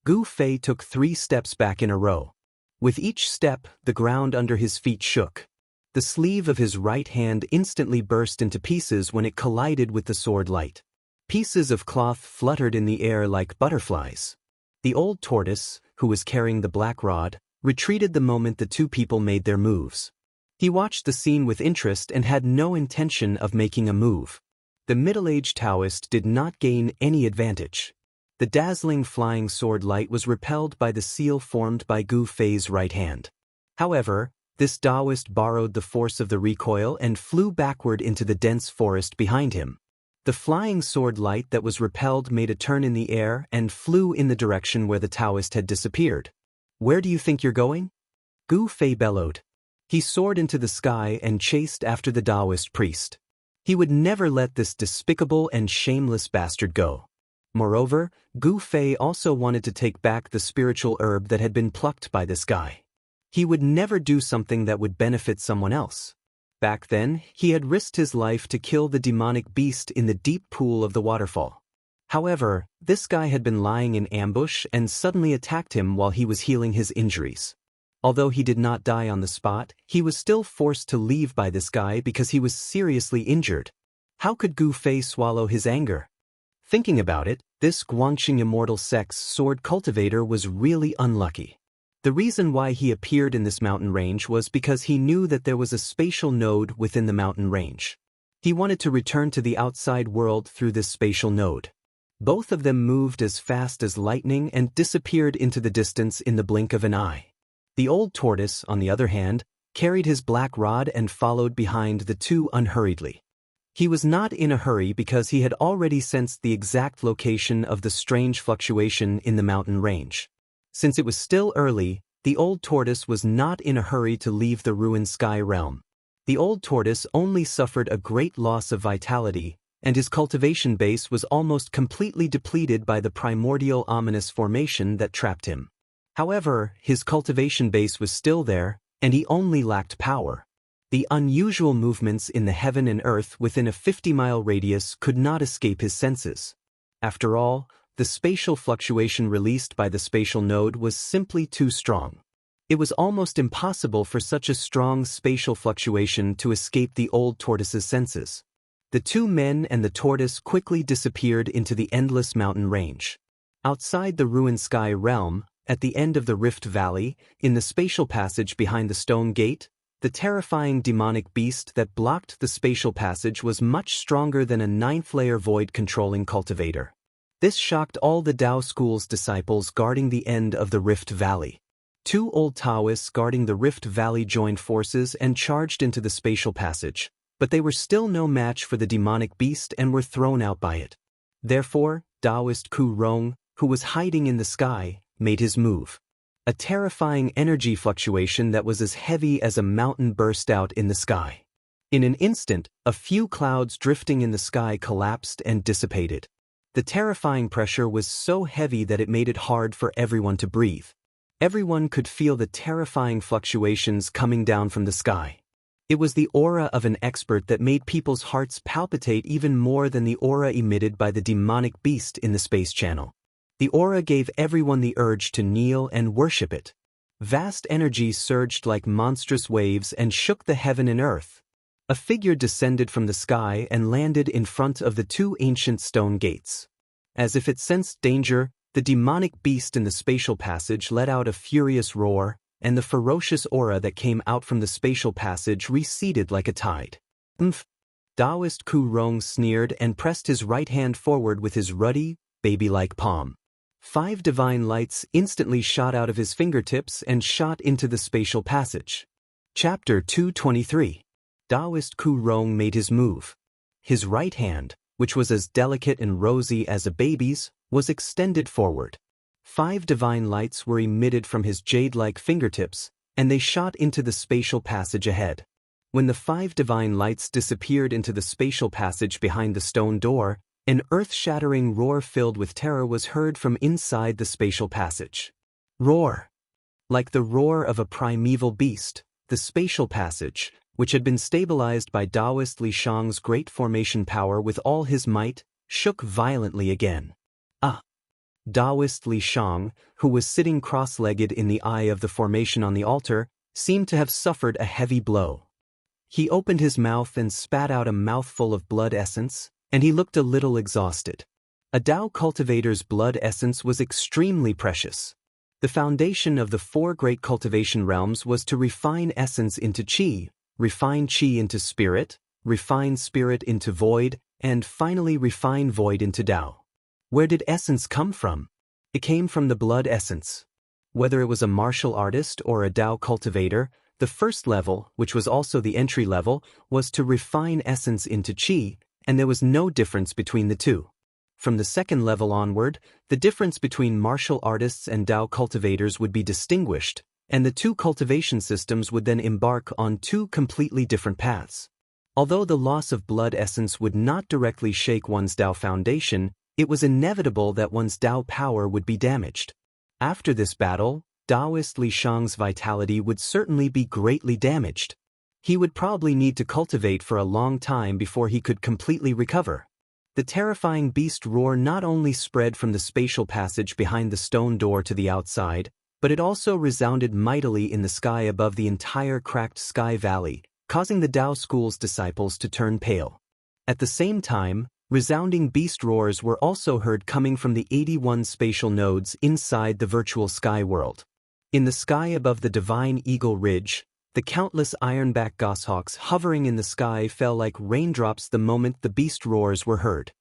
Gu Fei took 3 steps back in a row. With each step, the ground under his feet shook. The sleeve of his right hand instantly burst into pieces when it collided with the sword light. Pieces of cloth fluttered in the air like butterflies. The old tortoise, who was carrying the black rod, retreated the moment the two people made their moves. He watched the scene with interest and had no intention of making a move. The middle-aged Taoist did not gain any advantage. The dazzling flying sword light was repelled by the seal formed by Gu Fei's right hand. However, this Taoist borrowed the force of the recoil and flew backward into the dense forest behind him. The flying sword light that was repelled made a turn in the air and flew in the direction where the Taoist had disappeared. "Where do you think you're going?" Gu Fei bellowed. He soared into the sky and chased after the Taoist priest. He would never let this despicable and shameless bastard go. Moreover, Gu Fei also wanted to take back the spiritual herb that had been plucked by this guy. He would never do something that would benefit someone else. Back then, he had risked his life to kill the demonic beast in the deep pool of the waterfall. However, this guy had been lying in ambush and suddenly attacked him while he was healing his injuries. Although he did not die on the spot, he was still forced to leave by this guy because he was seriously injured. How could Gu Fei swallow his anger? Thinking about it, this Guangxing Immortal Sex sword cultivator was really unlucky. The reason why he appeared in this mountain range was because he knew that there was a spatial node within the mountain range. He wanted to return to the outside world through this spatial node. Both of them moved as fast as lightning and disappeared into the distance in the blink of an eye. The old tortoise, on the other hand, carried his black rod and followed behind the two unhurriedly. He was not in a hurry because he had already sensed the exact location of the strange fluctuation in the mountain range. Since it was still early, the old tortoise was not in a hurry to leave the ruined sky realm. The old tortoise only suffered a great loss of vitality, and his cultivation base was almost completely depleted by the primordial ominous formation that trapped him. However, his cultivation base was still there, and he only lacked power. The unusual movements in the heaven and earth within a 50-mile radius could not escape his senses. After all, the spatial fluctuation released by the spatial node was simply too strong. It was almost impossible for such a strong spatial fluctuation to escape the old tortoise's senses. The two men and the tortoise quickly disappeared into the endless mountain range. Outside the ruined sky realm, at the end of the Rift Valley, in the spatial passage behind the stone gate, the terrifying demonic beast that blocked the spatial passage was much stronger than a 9th-layer void-controlling cultivator. This shocked all the Tao School's disciples guarding the end of the Rift Valley. Two old Taoists guarding the Rift Valley joined forces and charged into the spatial passage, but they were still no match for the demonic beast and were thrown out by it. Therefore, Taoist Ku Rong, who was hiding in the sky, made his move. A terrifying energy fluctuation that was as heavy as a mountain burst out in the sky. In an instant, a few clouds drifting in the sky collapsed and dissipated. The terrifying pressure was so heavy that it made it hard for everyone to breathe. Everyone could feel the terrifying fluctuations coming down from the sky. It was the aura of an expert that made people's hearts palpitate even more than the aura emitted by the demonic beast in the space channel. The aura gave everyone the urge to kneel and worship it. Vast energies surged like monstrous waves and shook the heaven and earth. A figure descended from the sky and landed in front of the two ancient stone gates. As if it sensed danger, the demonic beast in the spatial passage let out a furious roar, and the ferocious aura that came out from the spatial passage receded like a tide. Taoist Ku Rong sneered and pressed his right hand forward with his ruddy, baby-like palm. 5 divine lights instantly shot out of his fingertips and shot into the spatial passage. Chapter 223. Taoist Ku Rong made his move. His right hand, which was as delicate and rosy as a baby's, was extended forward. 5 divine lights were emitted from his jade-like fingertips, and they shot into the spatial passage ahead. When the 5 divine lights disappeared into the spatial passage behind the stone door, an earth-shattering roar filled with terror was heard from inside the spatial passage. Roar! Like the roar of a primeval beast, the spatial passage, which had been stabilized by Taoist Li Shang's great formation power with all his might, shook violently again. Taoist Li Shang, who was sitting cross-legged in the eye of the formation on the altar, seemed to have suffered a heavy blow. He opened his mouth and spat out a mouthful of blood essence, and he looked a little exhausted. A Tao cultivator's blood essence was extremely precious. The foundation of the 4 great cultivation realms was to refine essence into qi, refine qi into spirit, refine spirit into void, and finally refine void into Tao. Where did essence come from? It came from the blood essence. Whether it was a martial artist or a Tao cultivator, the first level, which was also the entry level, was to refine essence into qi, and there was no difference between the two. From the second level onward, the difference between martial artists and Tao cultivators would be distinguished, and the 2 cultivation systems would then embark on 2 completely different paths. Although the loss of blood essence would not directly shake one's Tao foundation, it was inevitable that one's Tao power would be damaged. After this battle, Taoist Li Shang's vitality would certainly be greatly damaged. He would probably need to cultivate for a long time before he could completely recover. The terrifying beast roar not only spread from the spatial passage behind the stone door to the outside, but it also resounded mightily in the sky above the entire cracked sky valley, causing the Tao school's disciples to turn pale. At the same time, resounding beast roars were also heard coming from the 81 spatial nodes inside the virtual sky world. In the sky above the divine Eagle Ridge, the countless ironback goshawks hovering in the sky fell like raindrops the moment the beast roars were heard.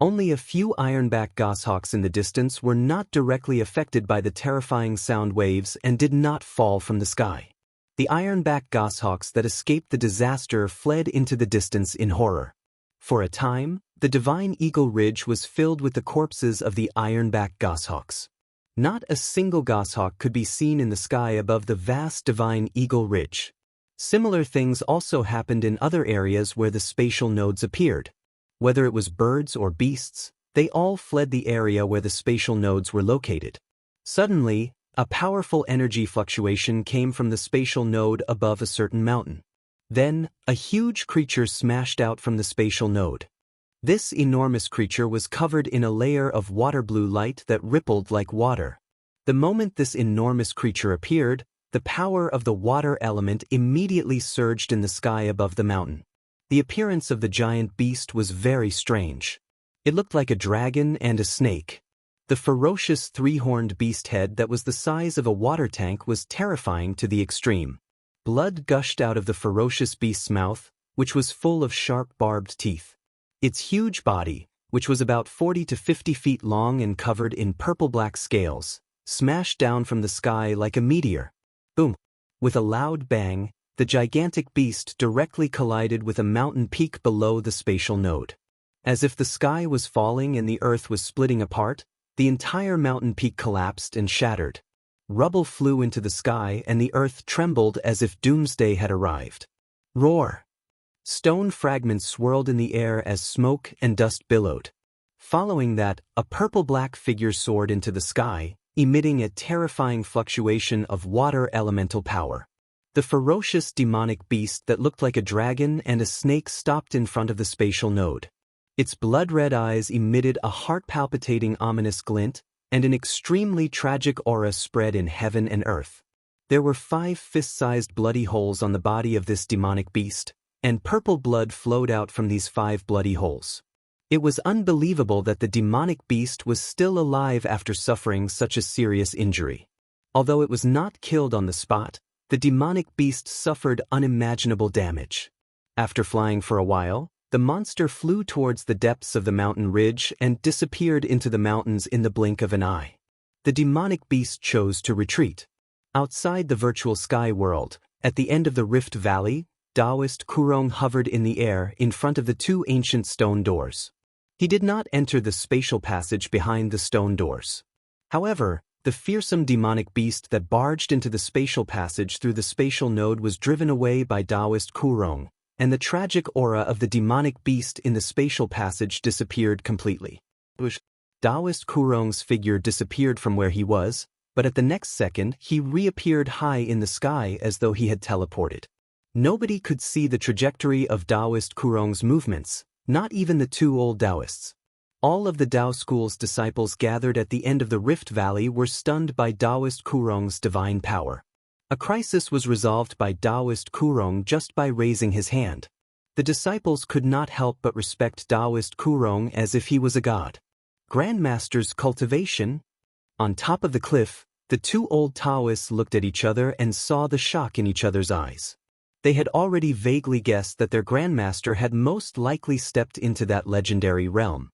Only a few ironback goshawks in the distance were not directly affected by the terrifying sound waves and did not fall from the sky. The ironback goshawks that escaped the disaster fled into the distance in horror. For a time, the divine Eagle Ridge was filled with the corpses of the ironback goshawks. Not a single goshawk could be seen in the sky above the vast divine Eagle Ridge. Similar things also happened in other areas where the spatial nodes appeared. Whether it was birds or beasts, they all fled the area where the spatial nodes were located. Suddenly, a powerful energy fluctuation came from the spatial node above a certain mountain. Then, a huge creature smashed out from the spatial node. This enormous creature was covered in a layer of water-blue light that rippled like water. The moment this enormous creature appeared, the power of the water element immediately surged in the sky above the mountain. The appearance of the giant beast was very strange. It looked like a dragon and a snake. The ferocious 3-horned beast head that was the size of a water tank was terrifying to the extreme. Blood gushed out of the ferocious beast's mouth, which was full of sharp barbed teeth. Its huge body, which was about 40 to 50 feet long and covered in purple-black scales, smashed down from the sky like a meteor. Boom! With a loud bang, the gigantic beast directly collided with a mountain peak below the spatial node. As if the sky was falling and the earth was splitting apart, the entire mountain peak collapsed and shattered. Rubble flew into the sky and the earth trembled as if doomsday had arrived. Roar! Stone fragments swirled in the air as smoke and dust billowed. Following that, a purple-black figure soared into the sky, emitting a terrifying fluctuation of water elemental power. The ferocious demonic beast that looked like a dragon and a snake stopped in front of the spatial node. Its blood-red eyes emitted a heart-palpitating ominous glint, and an extremely tragic aura spread in heaven and earth. There were 5 fist-sized bloody holes on the body of this demonic beast, and purple blood flowed out from these 5 bloody holes. It was unbelievable that the demonic beast was still alive after suffering such a serious injury. Although it was not killed on the spot, the demonic beast suffered unimaginable damage. After flying for a while, the monster flew towards the depths of the mountain ridge and disappeared into the mountains in the blink of an eye. The demonic beast chose to retreat. Outside the virtual sky world, at the end of the Rift Valley, Taoist Kurong hovered in the air in front of the 2 ancient stone doors. He did not enter the spatial passage behind the stone doors. However, the fearsome demonic beast that barged into the spatial passage through the spatial node was driven away by Taoist Kurong, and the tragic aura of the demonic beast in the spatial passage disappeared completely. Taoist Kurong's figure disappeared from where he was, but at the next second he reappeared high in the sky as though he had teleported. Nobody could see the trajectory of Taoist Kurong's movements, not even the 2 old Taoists. All of the Tao school's disciples gathered at the end of the Rift Valley were stunned by Taoist Kurong's divine power. A crisis was resolved by Taoist Kurong just by raising his hand. The disciples could not help but respect Taoist Kurong as if he was a god. Grandmaster's cultivation? On top of the cliff, the 2 old Taoists looked at each other and saw the shock in each other's eyes. They had already vaguely guessed that their grandmaster had most likely stepped into that legendary realm.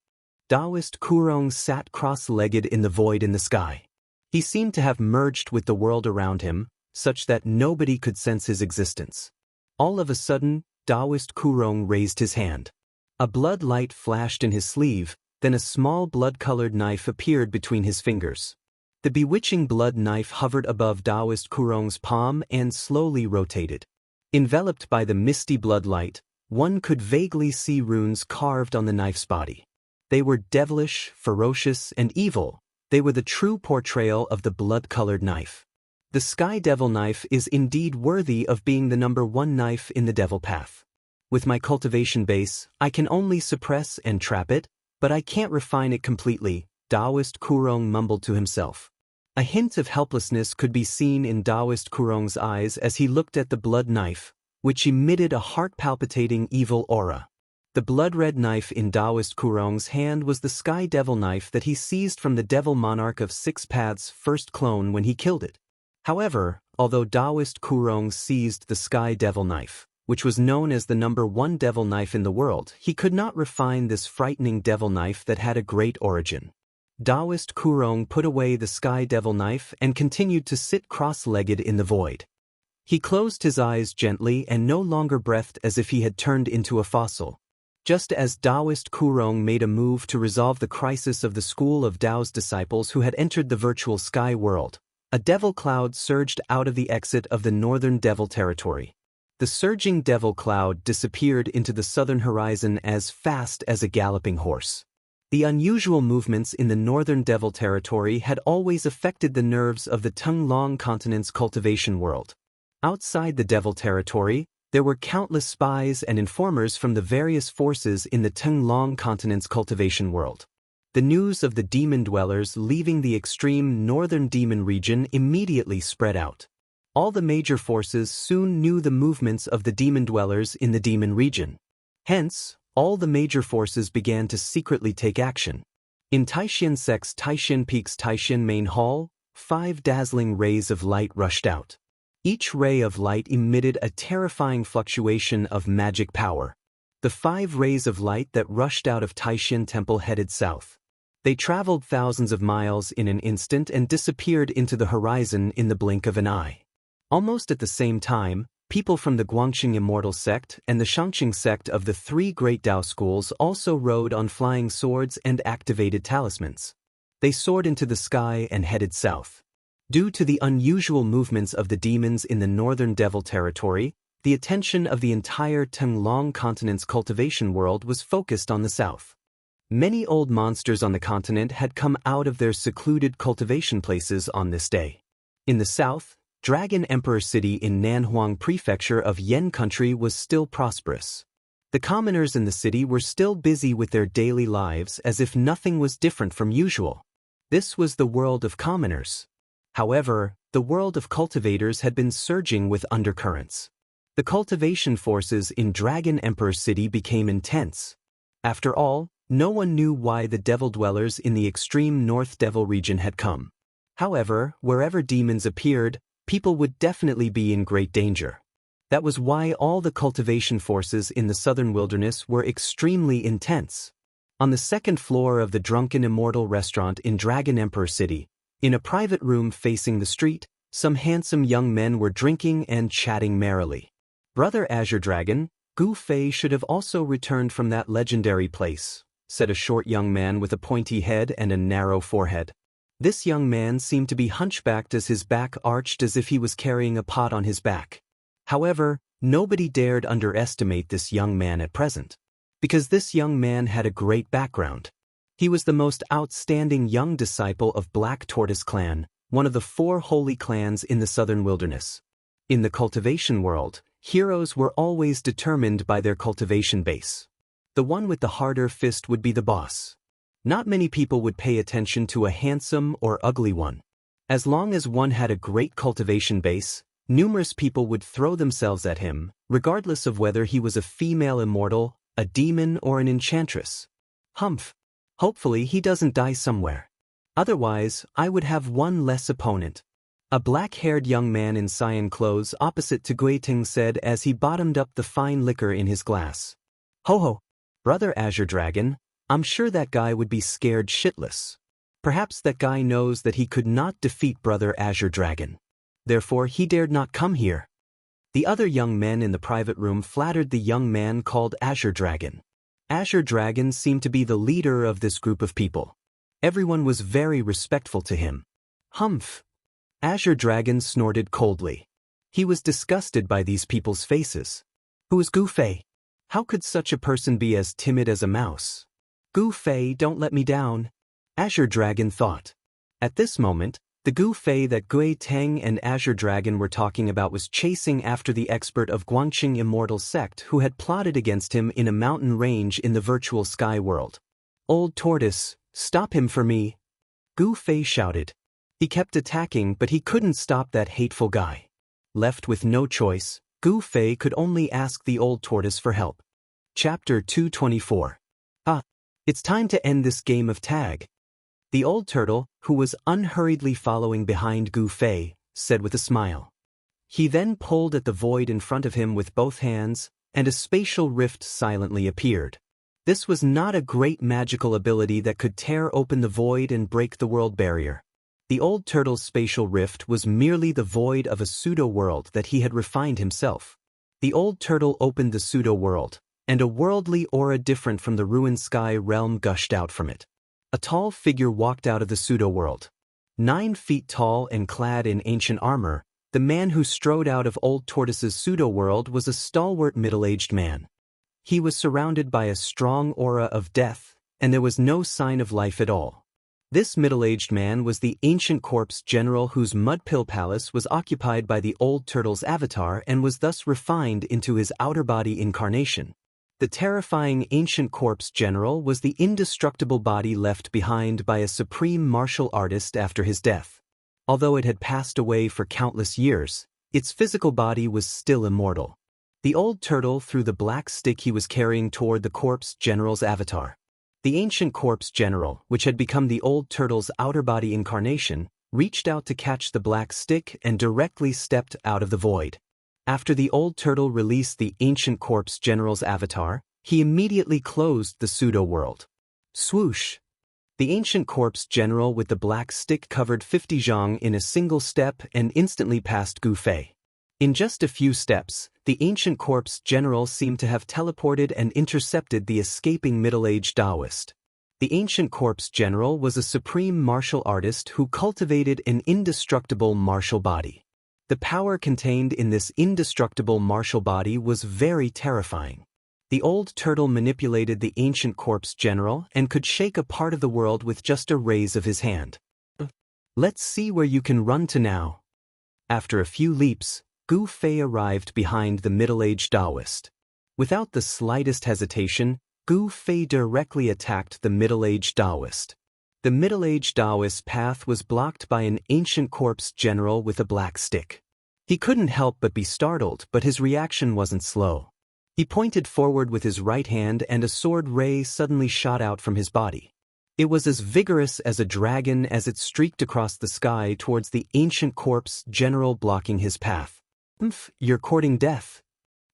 Taoist Kurong sat cross-legged in the void in the sky. He seemed to have merged with the world around him, such that nobody could sense his existence. All of a sudden, Taoist Kurong raised his hand. A blood light flashed in his sleeve, then a small blood-colored knife appeared between his fingers. The bewitching blood knife hovered above Taoist Kurong's palm and slowly rotated. Enveloped by the misty blood light, one could vaguely see runes carved on the knife's body. They were devilish, ferocious, and evil. They were the true portrayal of the blood-colored knife. The Sky Devil knife is indeed worthy of being the #1 knife in the devil path. With my cultivation base, I can only suppress and trap it, but I can't refine it completely, Taoist Kurong mumbled to himself. A hint of helplessness could be seen in Taoist Kurong's eyes as he looked at the blood knife, which emitted a heart-palpitating evil aura. The blood-red knife in Taoist Kurong's hand was the Sky Devil knife that he seized from the Devil Monarch of 6 Paths' first clone when he killed it. However, although Taoist Kurong seized the Sky Devil knife, which was known as the #1 devil knife in the world, he could not refine this frightening devil knife that had a great origin. Taoist Kurong put away the Sky Devil knife and continued to sit cross-legged in the void. He closed his eyes gently and no longer breathed as if he had turned into a fossil. Just as Taoist Kurong made a move to resolve the crisis of the school of Tao's disciples who had entered the virtual sky world, a devil cloud surged out of the exit of the northern devil territory. The surging devil cloud disappeared into the southern horizon as fast as a galloping horse. The unusual movements in the northern devil territory had always affected the nerves of the Tunglong continent's cultivation world. Outside the devil territory, there were countless spies and informers from the various forces in the Tunglong continent's cultivation world. The news of the demon dwellers leaving the extreme northern demon region immediately spread out. All the major forces soon knew the movements of the demon dwellers in the demon region. Hence, all the major forces began to secretly take action. In Taishan Sec's Taishan Peak's Taishan Main Hall, 5 dazzling rays of light rushed out. Each ray of light emitted a terrifying fluctuation of magic power. The 5 rays of light that rushed out of Taishan Temple headed south. They traveled thousands of miles in an instant and disappeared into the horizon in the blink of an eye. Almost at the same time, people from the Guangxing Immortal sect and the Shangqing sect of the 3 great Tao schools also rode on flying swords and activated talismans. They soared into the sky and headed south. Due to the unusual movements of the demons in the northern devil territory, the attention of the entire Tunglong continent's cultivation world was focused on the south. Many old monsters on the continent had come out of their secluded cultivation places on this day. In the south, Dragon Emperor City in Nanhuang Prefecture of Yen Country was still prosperous. The commoners in the city were still busy with their daily lives as if nothing was different from usual. This was the world of commoners. However, the world of cultivators had been surging with undercurrents. The cultivation forces in Dragon Emperor City became intense. After all, no one knew why the devil dwellers in the extreme North Devil region had come. However, wherever demons appeared, people would definitely be in great danger. That was why all the cultivation forces in the southern wilderness were extremely intense. On the second floor of the Drunken Immortal restaurant in Dragon Emperor City, in a private room facing the street, some handsome young men were drinking and chatting merrily. Brother Azure Dragon, Gu Fei should have also returned from that legendary place, said a short young man with a pointy head and a narrow forehead. This young man seemed to be hunchbacked as his back arched as if he was carrying a pot on his back. However, nobody dared underestimate this young man at present, because this young man had a great background. He was the most outstanding young disciple of Black Tortoise Clan, one of the 4 holy clans in the southern wilderness. In the cultivation world, heroes were always determined by their cultivation base. The one with the harder fist would be the boss. Not many people would pay attention to a handsome or ugly one. As long as one had a great cultivation base, numerous people would throw themselves at him, regardless of whether he was a female immortal, a demon, or an enchantress. Humph. Hopefully he doesn't die somewhere. Otherwise, I would have one less opponent. A black-haired young man in cyan clothes opposite to Guiting said as he bottomed up the fine liquor in his glass. Ho ho, Brother Azure Dragon, I'm sure that guy would be scared shitless. Perhaps that guy knows that he could not defeat Brother Azure Dragon. Therefore he dared not come here. The other young men in the private room flattered the young man called Azure Dragon. Azure Dragon seemed to be the leader of this group of people. Everyone was very respectful to him. Humph. Azure Dragon snorted coldly. He was disgusted by these people's faces. Who is Gu Fei? How could such a person be as timid as a mouse? Gu Fei, don't let me down, Azure Dragon thought. At this moment, the Gu Fei that Gui Teng and Azure Dragon were talking about was chasing after the expert of Guangqing Immortal Sect who had plotted against him in a mountain range in the virtual sky world. Old Tortoise, stop him for me, Gu Fei shouted. He kept attacking, but he couldn't stop that hateful guy. Left with no choice, Gu Fei could only ask the old tortoise for help. Chapter 224. It's time to end this game of tag. The old turtle, who was unhurriedly following behind Gu Fei, said with a smile. He then pulled at the void in front of him with both hands, and a spatial rift silently appeared. This was not a great magical ability that could tear open the void and break the world barrier. The old turtle's spatial rift was merely the void of a pseudo-world that he had refined himself. The old turtle opened the pseudo-world, and a worldly aura different from the ruined sky realm gushed out from it. A tall figure walked out of the pseudo-world. 9 feet tall and clad in ancient armor, the man who strode out of Old Tortoise's pseudo-world was a stalwart middle-aged man. He was surrounded by a strong aura of death, and there was no sign of life at all. This middle-aged man was the ancient corpse general whose mud-pill palace was occupied by the old turtle's avatar and was thus refined into his outer body incarnation. The terrifying ancient corpse general was the indestructible body left behind by a supreme martial artist after his death. Although it had passed away for countless years, its physical body was still immortal. The old turtle threw the black stick he was carrying toward the corpse general's avatar. The ancient corpse general, which had become the old turtle's outer body incarnation, reached out to catch the black stick and directly stepped out of the void. After the old turtle released the ancient corpse general's avatar, he immediately closed the pseudo-world. Swoosh! The ancient corpse general with the black stick covered 50 zhang in a single step and instantly passed Gu Fei. In just a few steps, the ancient corpse general seemed to have teleported and intercepted the escaping middle-aged Taoist. The ancient corpse general was a supreme martial artist who cultivated an indestructible martial body. The power contained in this indestructible martial body was very terrifying. The old turtle manipulated the ancient corpse general and could shake a part of the world with just a raise of his hand. Let's see where you can run to now. After a few leaps, Gu Fei arrived behind the middle-aged Taoist. Without the slightest hesitation, Gu Fei directly attacked the middle-aged Taoist. The middle-aged Taoist's path was blocked by an ancient corpse general with a black stick. He couldn't help but be startled, but his reaction wasn't slow. He pointed forward with his right hand and a sword ray suddenly shot out from his body. It was as vigorous as a dragon as it streaked across the sky towards the ancient corpse general blocking his path. You're courting death.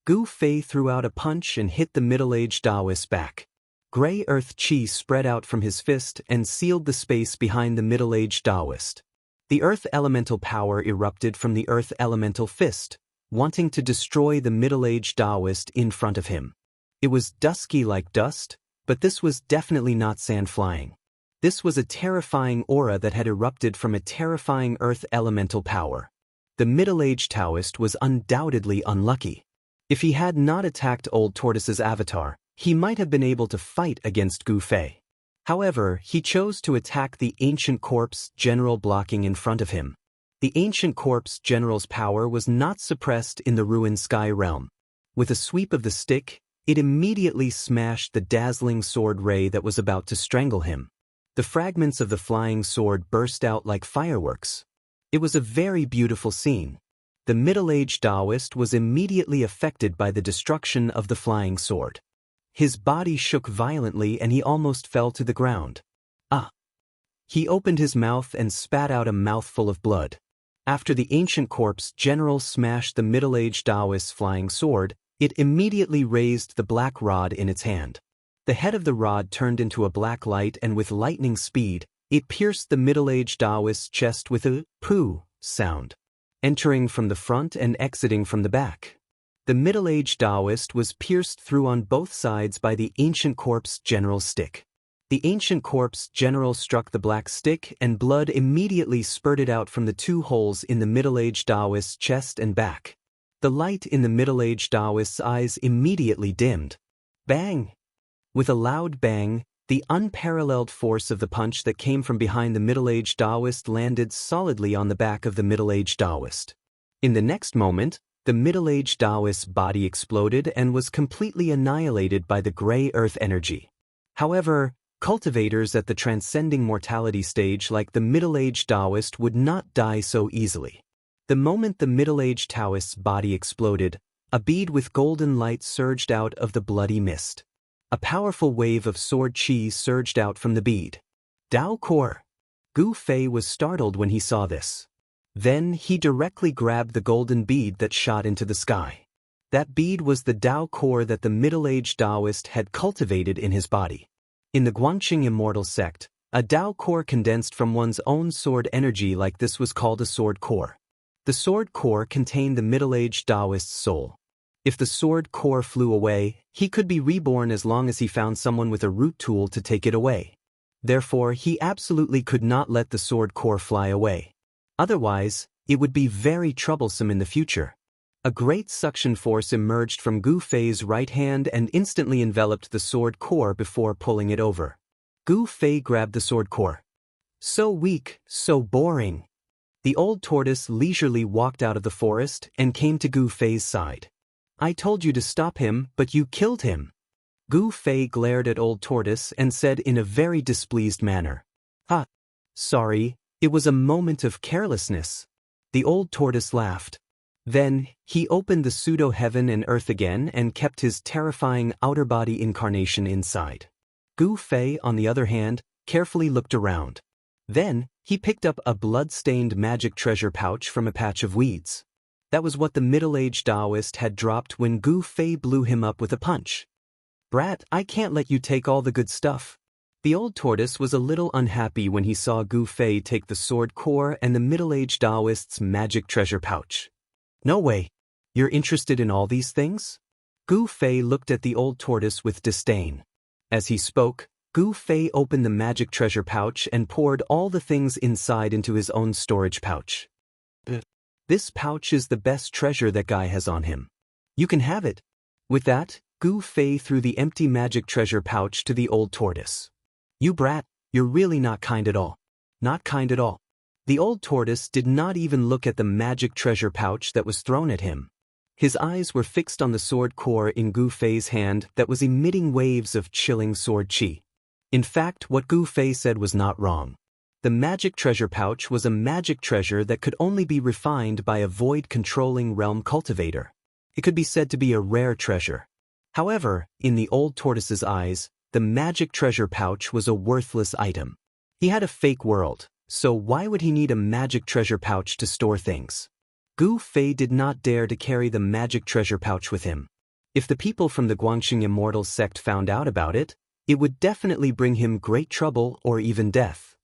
Gu Fei threw out a punch and hit the middle-aged Taoist back. Gray earth chi spread out from his fist and sealed the space behind the middle-aged Taoist. The earth elemental power erupted from the earth elemental fist, wanting to destroy the middle-aged Taoist in front of him. It was dusky like dust, but this was definitely not sand flying. This was a terrifying aura that had erupted from a terrifying earth elemental power. The middle-aged Taoist was undoubtedly unlucky. If he had not attacked Old Tortoise's avatar, he might have been able to fight against Gu Fei. However, he chose to attack the ancient corpse general blocking in front of him. The ancient corpse general's power was not suppressed in the ruined sky realm. With a sweep of the stick, it immediately smashed the dazzling sword ray that was about to strangle him. The fragments of the flying sword burst out like fireworks. It was a very beautiful scene. The middle-aged Taoist was immediately affected by the destruction of the flying sword. His body shook violently and he almost fell to the ground. He opened his mouth and spat out a mouthful of blood. After the ancient corpse general smashed the middle-aged Taoist's flying sword, it immediately raised the black rod in its hand. The head of the rod turned into a black light and with lightning speed, it pierced the middle-aged Taoist's chest with a poo sound, entering from the front and exiting from the back. The middle-aged Taoist was pierced through on both sides by the ancient corpse general's stick. The ancient corpse general struck the black stick and blood immediately spurted out from the two holes in the middle-aged Taoist's chest and back. The light in the middle-aged Taoist's eyes immediately dimmed. Bang! With a loud bang, the unparalleled force of the punch that came from behind the middle-aged Taoist landed solidly on the back of the middle-aged Taoist. In the next moment, the middle-aged Taoist's body exploded and was completely annihilated by the gray earth energy. However, cultivators at the transcending mortality stage like the middle-aged Taoist would not die so easily. The moment the middle-aged Taoist's body exploded, a bead with golden light surged out of the bloody mist. A powerful wave of sword chi surged out from the bead. Dao Core! Gu Fei was startled when he saw this. Then he directly grabbed the golden bead that shot into the sky. That bead was the Dao Core that the middle-aged Taoist had cultivated in his body. In the Guangqing Immortal Sect, a Dao Core condensed from one's own sword energy like this was called a sword core. The sword core contained the middle-aged Taoist's soul. If the sword core flew away, he could be reborn as long as he found someone with a root tool to take it away. Therefore, he absolutely could not let the sword core fly away. Otherwise, it would be very troublesome in the future. A great suction force emerged from Gu Fei's right hand and instantly enveloped the sword core before pulling it over. Gu Fei grabbed the sword core. So weak, so boring. The old tortoise leisurely walked out of the forest and came to Gu Fei's side. I told you to stop him, but you killed him. Gu Fei glared at Old Tortoise and said in a very displeased manner. Sorry, it was a moment of carelessness. The Old Tortoise laughed. Then, he opened the pseudo-heaven and earth again and kept his terrifying outer body incarnation inside. Gu Fei, on the other hand, carefully looked around. Then, he picked up a blood-stained magic treasure pouch from a patch of weeds. That was what the middle-aged Taoist had dropped when Gu Fei blew him up with a punch. Brat, I can't let you take all the good stuff. The old tortoise was a little unhappy when he saw Gu Fei take the sword core and the middle-aged Taoist's magic treasure pouch. No way. You're interested in all these things? Gu Fei looked at the old tortoise with disdain. As he spoke, Gu Fei opened the magic treasure pouch and poured all the things inside into his own storage pouch. This pouch is the best treasure that guy has on him. You can have it. With that, Gu Fei threw the empty magic treasure pouch to the old tortoise. "You brat, you're really not kind at all. Not kind at all." The old tortoise did not even look at the magic treasure pouch that was thrown at him. His eyes were fixed on the sword core in Gu Fei's hand that was emitting waves of chilling sword qi. In fact, what Gu Fei said was not wrong. The magic treasure pouch was a magic treasure that could only be refined by a void-controlling realm cultivator. It could be said to be a rare treasure. However, in the old tortoise's eyes, the magic treasure pouch was a worthless item. He had a fake world, so why would he need a magic treasure pouch to store things? Gu Fei did not dare to carry the magic treasure pouch with him. If the people from the Guangxing Immortals sect found out about it, it would definitely bring him great trouble or even death.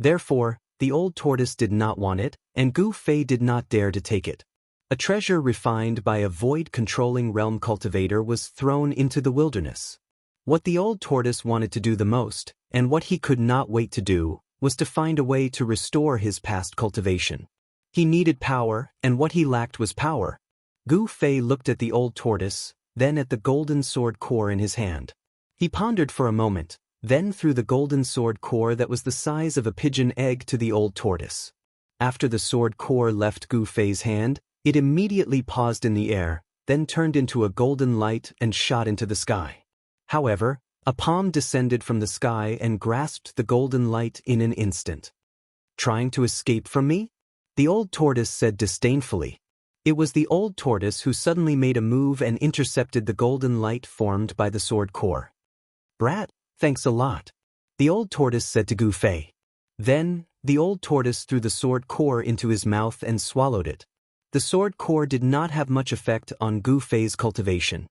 Therefore, the old tortoise did not want it, and Gu Fei did not dare to take it. A treasure refined by a void-controlling realm cultivator was thrown into the wilderness. What the old tortoise wanted to do the most, and what he could not wait to do, was to find a way to restore his past cultivation. He needed power, and what he lacked was power. Gu Fei looked at the old tortoise, then at the golden sword core in his hand. He pondered for a moment, then threw the golden sword core that was the size of a pigeon egg to the old tortoise. After the sword core left Gu Fei's hand, it immediately paused in the air, then turned into a golden light and shot into the sky. However, a palm descended from the sky and grasped the golden light in an instant. "Trying to escape from me?" the old tortoise said disdainfully. It was the old tortoise who suddenly made a move and intercepted the golden light formed by the sword core. "Brat, thanks a lot," the old tortoise said to Gu Fei. Then, the old tortoise threw the sword core into his mouth and swallowed it. The sword core did not have much effect on Gu Fei's cultivation.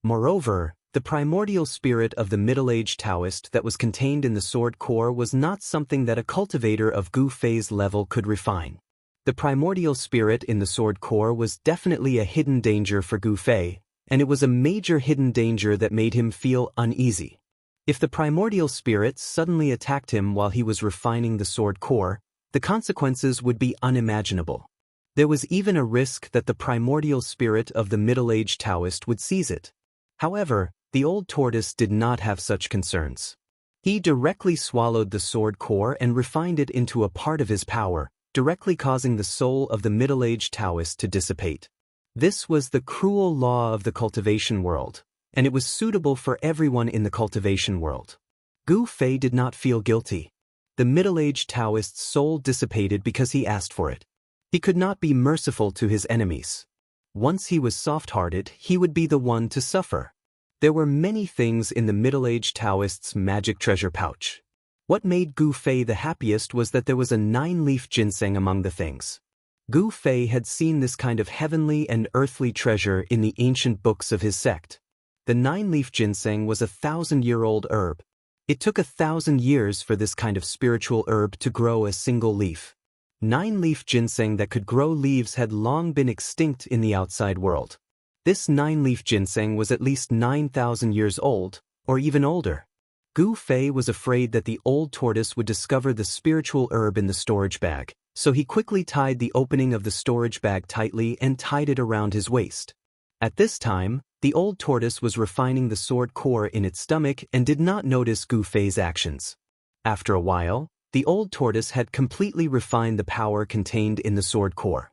Moreover, the primordial spirit of the middle-aged Taoist that was contained in the sword core was not something that a cultivator of Gu Fei's level could refine. The primordial spirit in the sword core was definitely a hidden danger for Gu Fei, and it was a major hidden danger that made him feel uneasy. If the primordial spirit suddenly attacked him while he was refining the sword core, the consequences would be unimaginable. There was even a risk that the primordial spirit of the middle-aged Taoist would seize it. However, the old tortoise did not have such concerns. He directly swallowed the sword core and refined it into a part of his power, directly causing the soul of the middle-aged Taoist to dissipate. This was the cruel law of the cultivation world, and it was suitable for everyone in the cultivation world. Gu Fei did not feel guilty. The middle-aged Taoist's soul dissipated because he asked for it. He could not be merciful to his enemies. Once he was soft-hearted, he would be the one to suffer. There were many things in the middle-aged Taoist's magic treasure pouch. What made Gu Fei the happiest was that there was a 9-leaf ginseng among the things. Gu Fei had seen this kind of heavenly and earthly treasure in the ancient books of his sect. The 9-leaf ginseng was a 1,000-year-old herb. It took 1,000 years for this kind of spiritual herb to grow a single leaf. 9-leaf ginseng that could grow leaves had long been extinct in the outside world. This 9-leaf ginseng was at least 9,000 years old, or even older. Gu Fei was afraid that the old tortoise would discover the spiritual herb in the storage bag, so he quickly tied the opening of the storage bag tightly and tied it around his waist. At this time, the old tortoise was refining the sword core in its stomach and did not notice Gu Fei's actions. After a while, the old tortoise had completely refined the power contained in the sword core.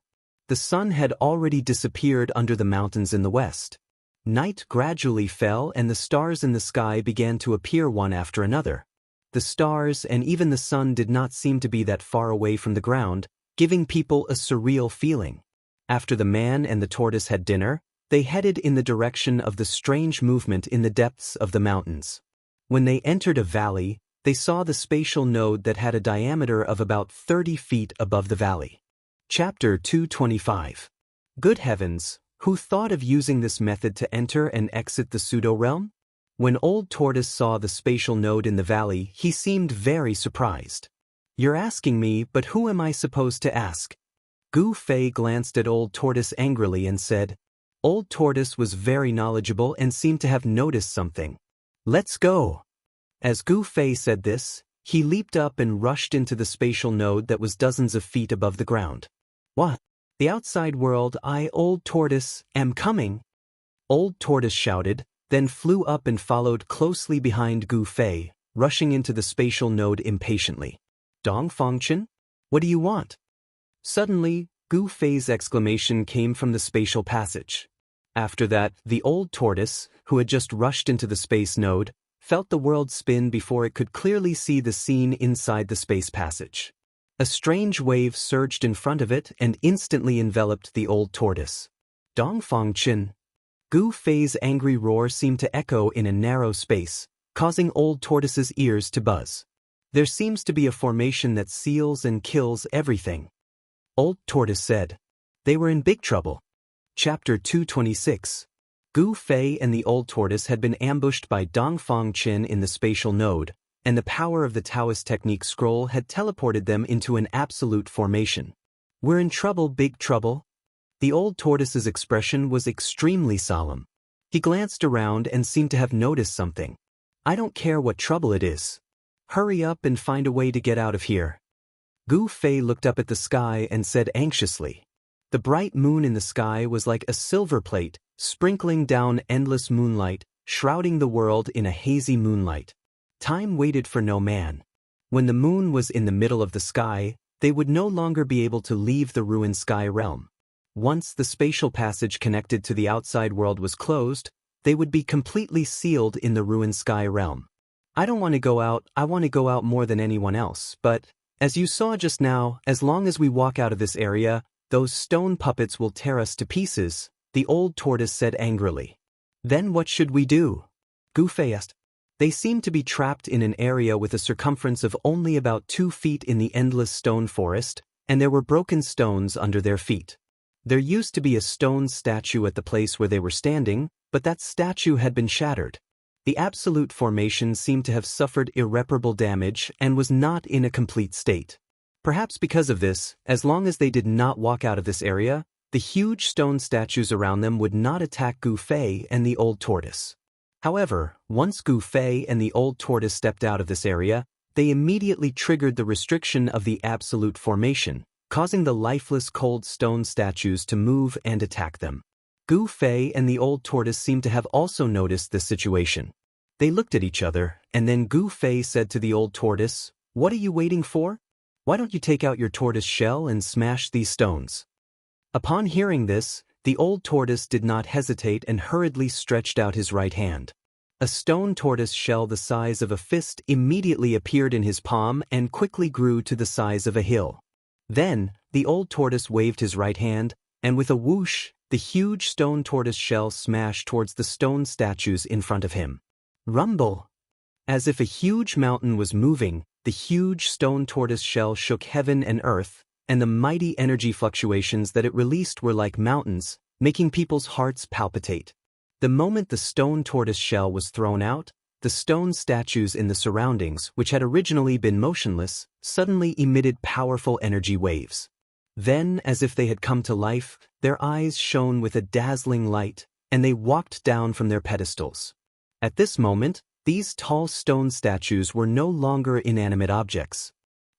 The sun had already disappeared under the mountains in the west. Night gradually fell and the stars in the sky began to appear one after another. The stars and even the sun did not seem to be that far away from the ground, giving people a surreal feeling. After the man and the tortoise had dinner, they headed in the direction of the strange movement in the depths of the mountains. When they entered a valley, they saw the spatial node that had a diameter of about 30 feet above the valley. Chapter 225. Good heavens, who thought of using this method to enter and exit the pseudo-realm? When Old Tortoise saw the spatial node in the valley, he seemed very surprised. "You're asking me, but who am I supposed to ask?" Gu Fei glanced at Old Tortoise angrily and said. Old Tortoise was very knowledgeable and seemed to have noticed something. "Let's go." As Gu Fei said this, he leaped up and rushed into the spatial node that was dozens of feet above the ground. "What? The outside world, Old Tortoise, am coming!" Old Tortoise shouted, then flew up and followed closely behind Gu Fei, rushing into the spatial node impatiently. Dong Fengchen? What do you want? Suddenly, Gu Fei's exclamation came from the spatial passage. After that, the old tortoise, who had just rushed into the space node, felt the world spin before it could clearly see the scene inside the space passage. A strange wave surged in front of it and instantly enveloped the old tortoise. Dong Fengchen. Gu Fei's angry roar seemed to echo in a narrow space, causing old tortoise's ears to buzz. There seems to be a formation that seals and kills everything. Old tortoise said. They were in big trouble. Chapter 226. Gu Fei and the old tortoise had been ambushed by Dong Fengchen in the spatial node, and the power of the Taoist technique scroll had teleported them into an absolute formation. We're in trouble, big trouble. The old tortoise's expression was extremely solemn. He glanced around and seemed to have noticed something. I don't care what trouble it is. Hurry up and find a way to get out of here. Gu Fei looked up at the sky and said anxiously. The bright moon in the sky was like a silver plate, sprinkling down endless moonlight, shrouding the world in a hazy moonlight. Time waited for no man. When the moon was in the middle of the sky, they would no longer be able to leave the ruined sky realm. Once the spatial passage connected to the outside world was closed, they would be completely sealed in the ruined sky realm. I don't want to go out, I want to go out more than anyone else, but, as you saw just now, as long as we walk out of this area, those stone puppets will tear us to pieces, the old tortoise said angrily. Then what should we do? Gu Fei asked. They seemed to be trapped in an area with a circumference of only about 2 feet in the endless stone forest, and there were broken stones under their feet. There used to be a stone statue at the place where they were standing, but that statue had been shattered. The absolute formation seemed to have suffered irreparable damage and was not in a complete state. Perhaps because of this, as long as they did not walk out of this area, the huge stone statues around them would not attack Gu Fei and the old tortoise. However, once Gu Fei and the old tortoise stepped out of this area, they immediately triggered the restriction of the absolute formation, causing the lifeless cold stone statues to move and attack them. Gu Fei and the old tortoise seemed to have also noticed this situation. They looked at each other, and then Gu Fei said to the old tortoise, "What are you waiting for? Why don't you take out your tortoise shell and smash these stones?" Upon hearing this, the old tortoise did not hesitate and hurriedly stretched out his right hand. A stone tortoise shell the size of a fist immediately appeared in his palm and quickly grew to the size of a hill. Then, the old tortoise waved his right hand, and with a whoosh, the huge stone tortoise shell smashed towards the stone statues in front of him. Rumble! As if a huge mountain was moving, the huge stone tortoise shell shook heaven and earth, and the mighty energy fluctuations that it released were like mountains, making people's hearts palpitate. The moment the stone tortoise shell was thrown out, the stone statues in the surroundings, which had originally been motionless, suddenly emitted powerful energy waves. Then, as if they had come to life, their eyes shone with a dazzling light, and they walked down from their pedestals. At this moment, these tall stone statues were no longer inanimate objects.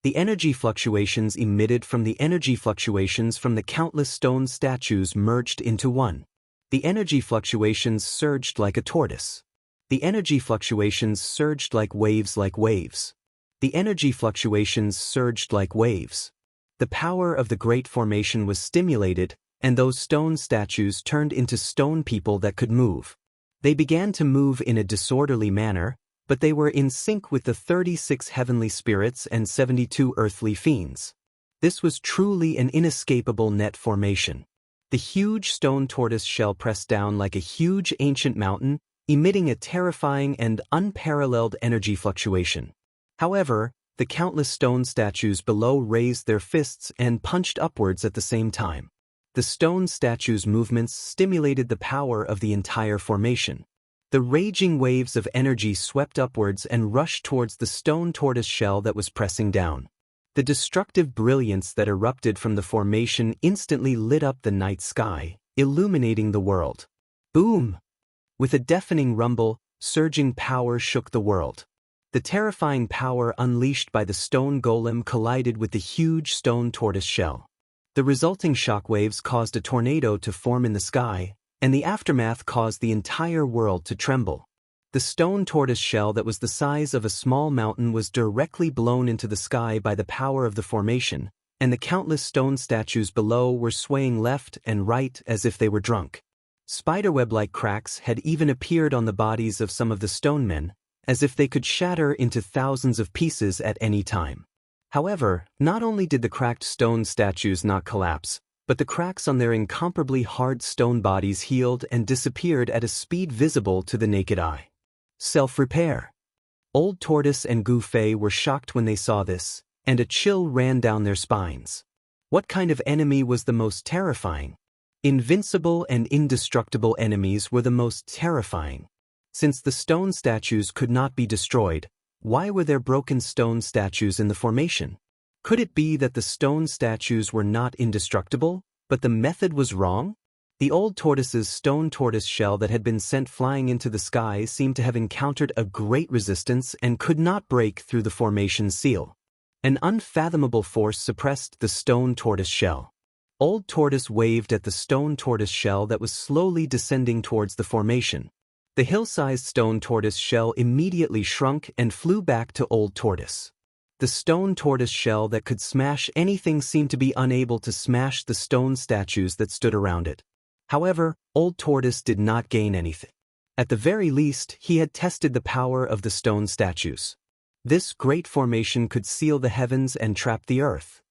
The energy fluctuations emitted from the energy fluctuations from the countless stone statues merged into one. The energy fluctuations surged like a tortoise. The energy fluctuations surged like waves like waves. The energy fluctuations surged like waves. The power of the great formation was stimulated, and those stone statues turned into stone people that could move. They began to move in a disorderly manner, but they were in sync with the 36 heavenly spirits and 72 earthly fiends. This was truly an inescapable net formation. The huge stone tortoise shell pressed down like a huge ancient mountain, emitting a terrifying and unparalleled energy fluctuation. However, the countless stone statues below raised their fists and punched upwards at the same time. The stone statues' movements stimulated the power of the entire formation. The raging waves of energy swept upwards and rushed towards the stone tortoise shell that was pressing down. The destructive brilliance that erupted from the formation instantly lit up the night sky, illuminating the world. Boom! With a deafening rumble, surging power shook the world. The terrifying power unleashed by the stone golem collided with the huge stone tortoise shell. The resulting shockwaves caused a tornado to form in the sky, and the aftermath caused the entire world to tremble. The stone tortoise shell that was the size of a small mountain was directly blown into the sky by the power of the formation, and the countless stone statues below were swaying left and right as if they were drunk. Spiderweb-like cracks had even appeared on the bodies of some of the stone men, as if they could shatter into thousands of pieces at any time. However, not only did the cracked stone statues not collapse, but the cracks on their incomparably hard stone bodies healed and disappeared at a speed visible to the naked eye. Self-repair. Old Tortoise and Gu Fei were shocked when they saw this, and a chill ran down their spines. What kind of enemy was the most terrifying? Invincible and indestructible enemies were the most terrifying. Since the stone statues could not be destroyed, why were there broken stone statues in the formation? Could it be that the stone statues were not indestructible, but the method was wrong? The old tortoise's stone tortoise shell that had been sent flying into the sky seemed to have encountered a great resistance and could not break through the formation seal. An unfathomable force suppressed the stone tortoise shell. Old Tortoise waved at the stone tortoise shell that was slowly descending towards the formation. The hill-sized stone tortoise shell immediately shrunk and flew back to Old Tortoise. The stone tortoise shell that could smash anything seemed to be unable to smash the stone statues that stood around it. However, Old Tortoise did not gain anything. At the very least, he had tested the power of the stone statues. This great formation could seal the heavens and trap the earth.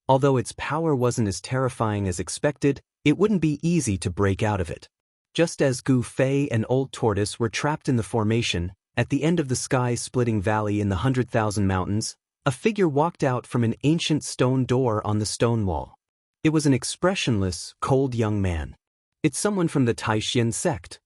Although its power wasn't as terrifying as expected, it wouldn't be easy to break out of it. Just as Gu Fei and Old Tortoise were trapped in the formation, at the end of the sky-splitting valley in the 100,000 mountains, a figure walked out from an ancient stone door on the stone wall. It was an expressionless, cold young man. It's someone from the Taishan sect.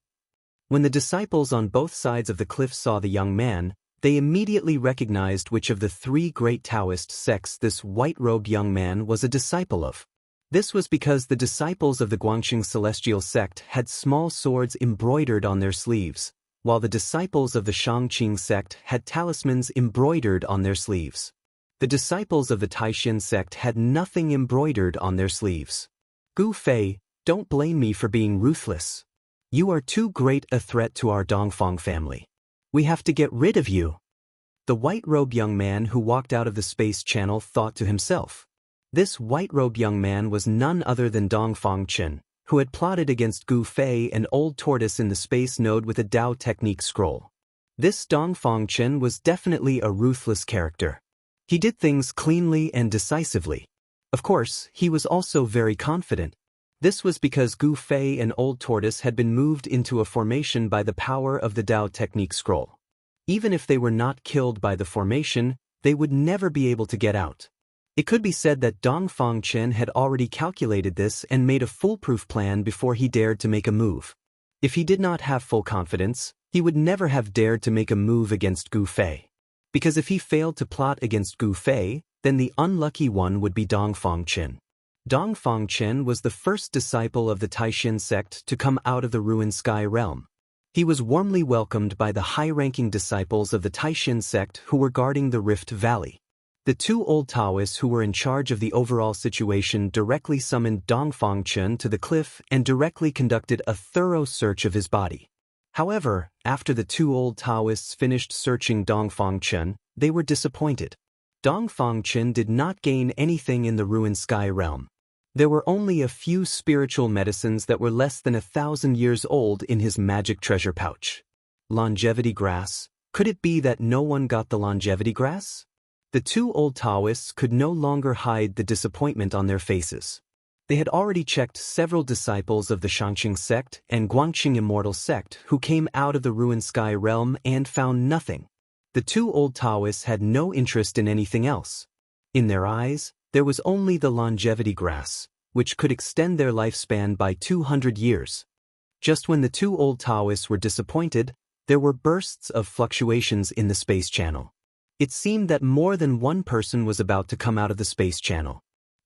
When the disciples on both sides of the cliff saw the young man, they immediately recognized which of the three great Taoist sects this white-robed young man was a disciple of. This was because the disciples of the Guangqing Celestial sect had small swords embroidered on their sleeves, while the disciples of the Shangqing sect had talismans embroidered on their sleeves. The disciples of the Taishan sect had nothing embroidered on their sleeves. Gu Fei, don't blame me for being ruthless. You are too great a threat to our Dongfang family. We have to get rid of you. The white-robed young man who walked out of the space channel thought to himself. This white-robed young man was none other than Dongfang Chen, who had plotted against Gu Fei and Old Tortoise in the space node with a Dao technique scroll. This Dongfang Chen was definitely a ruthless character. He did things cleanly and decisively. Of course, he was also very confident. This was because Gu Fei and Old Tortoise had been moved into a formation by the power of the Dao technique scroll. Even if they were not killed by the formation, they would never be able to get out. It could be said that Dongfang Chen had already calculated this and made a foolproof plan before he dared to make a move. If he did not have full confidence, he would never have dared to make a move against Gu Fei. Because if he failed to plot against Gu Fei, then the unlucky one would be Dongfang Chen. Dongfang Chen was the first disciple of the Taishan sect to come out of the ruined sky realm. He was warmly welcomed by the high-ranking disciples of the Taishan sect who were guarding the Rift Valley. The two old Taoists who were in charge of the overall situation directly summoned Dongfang Chen to the cliff and directly conducted a thorough search of his body. However, after the two old Taoists finished searching Dongfang Chen, they were disappointed. Dongfang Chen did not gain anything in the ruined sky realm. There were only a few spiritual medicines that were less than 1,000 years old in his magic treasure pouch. Longevity grass. Could it be that no one got the longevity grass? The two old Taoists could no longer hide the disappointment on their faces. They had already checked several disciples of the Shangqing sect and Guangqing Immortal sect who came out of the ruined sky realm and found nothing. The two old Taoists had no interest in anything else. In their eyes, there was only the longevity grass, which could extend their lifespan by 200 years. Just when the two old Taoists were disappointed, there were bursts of fluctuations in the space channel. It seemed that more than one person was about to come out of the space channel.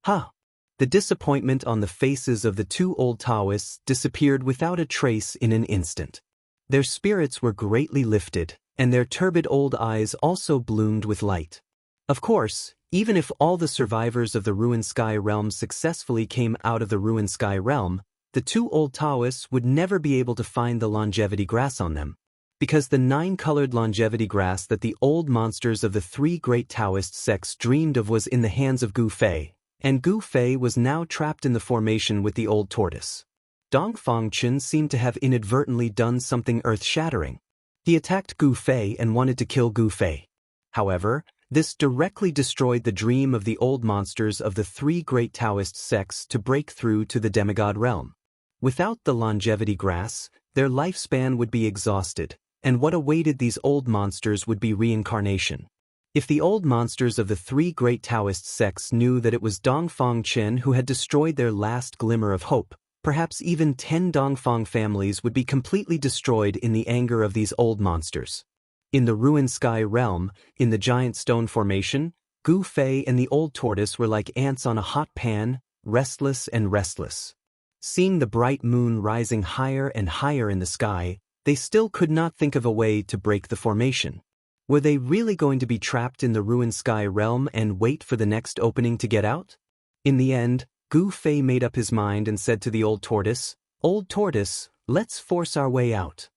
The disappointment on the faces of the two old Taoists disappeared without a trace in an instant. Their spirits were greatly lifted, and their turbid old eyes also bloomed with light. Of course, even if all the survivors of the ruined sky realm successfully came out of the ruined sky realm, the two old Taoists would never be able to find the longevity grass on them, because the 9-colored longevity grass that the old monsters of the 3 great Taoist sects dreamed of was in the hands of Gu Fei, and Gu Fei was now trapped in the formation with the old tortoise. Dongfang Chen seemed to have inadvertently done something earth-shattering. He attacked Gu Fei and wanted to kill Gu Fei. However, this directly destroyed the dream of the old monsters of the 3 great Taoist sects to break through to the demigod realm. Without the longevity grass, their lifespan would be exhausted, and what awaited these old monsters would be reincarnation. If the old monsters of the 3 great Taoist sects knew that it was Dongfang Chen who had destroyed their last glimmer of hope, perhaps even 10 Dongfang families would be completely destroyed in the anger of these old monsters. In the ruined sky realm, in the giant stone formation, Gu Fei and the old tortoise were like ants on a hot pan, restless and restless. Seeing the bright moon rising higher and higher in the sky, they still could not think of a way to break the formation. Were they really going to be trapped in the ruined sky realm and wait for the next opening to get out? In the end, Gu Fei made up his mind and said to the old tortoise, "Old tortoise, let's force our way out."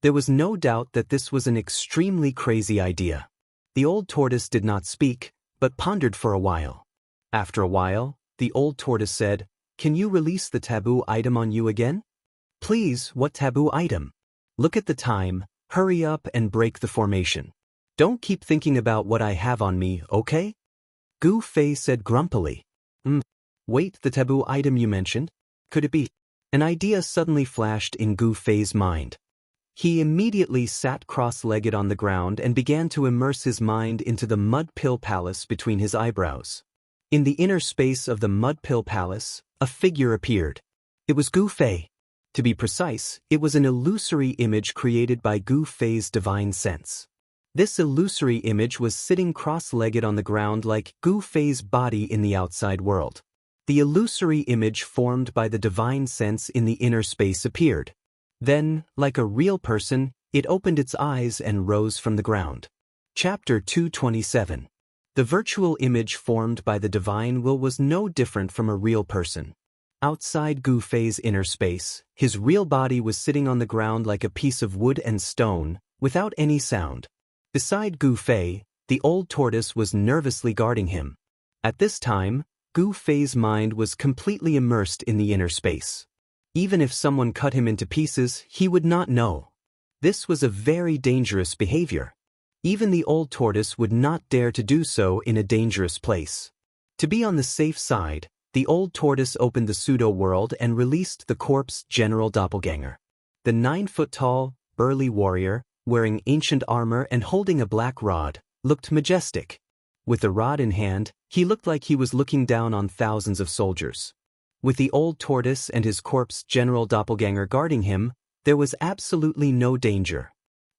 There was no doubt that this was an extremely crazy idea. The old tortoise did not speak, but pondered for a while. After a while, the old tortoise said, "Can you release the taboo item on you again?" "Please, what taboo item? Look at the time, hurry up and break the formation. Don't keep thinking about what I have on me, okay?" Gu Fei said grumpily. Wait, the taboo item you mentioned? Could it be? An idea suddenly flashed in Gu Fei's mind. He immediately sat cross-legged on the ground and began to immerse his mind into the mud pill palace between his eyebrows. In the inner space of the mud pill palace, a figure appeared. It was Gu Fei. To be precise, it was an illusory image created by Gu Fei's divine sense. This illusory image was sitting cross-legged on the ground like Gu Fei's body in the outside world. The illusory image formed by the divine sense in the inner space appeared. Then, like a real person, it opened its eyes and rose from the ground. Chapter 227. The virtual image formed by the divine will was no different from a real person. Outside Gu Fei's inner space, his real body was sitting on the ground like a piece of wood and stone, without any sound. Beside Gu Fei, the old tortoise was nervously guarding him. At this time, Gu Fei's mind was completely immersed in the inner space. Even if someone cut him into pieces, he would not know. This was a very dangerous behavior. Even the old tortoise would not dare to do so in a dangerous place. To be on the safe side, the old tortoise opened the pseudo-world and released the corpse General Doppelganger. The 9-foot-tall, burly warrior, wearing ancient armor and holding a black rod, looked majestic. With the rod in hand, he looked like he was looking down on thousands of soldiers. With the old tortoise and his corpse General Doppelganger guarding him, there was absolutely no danger.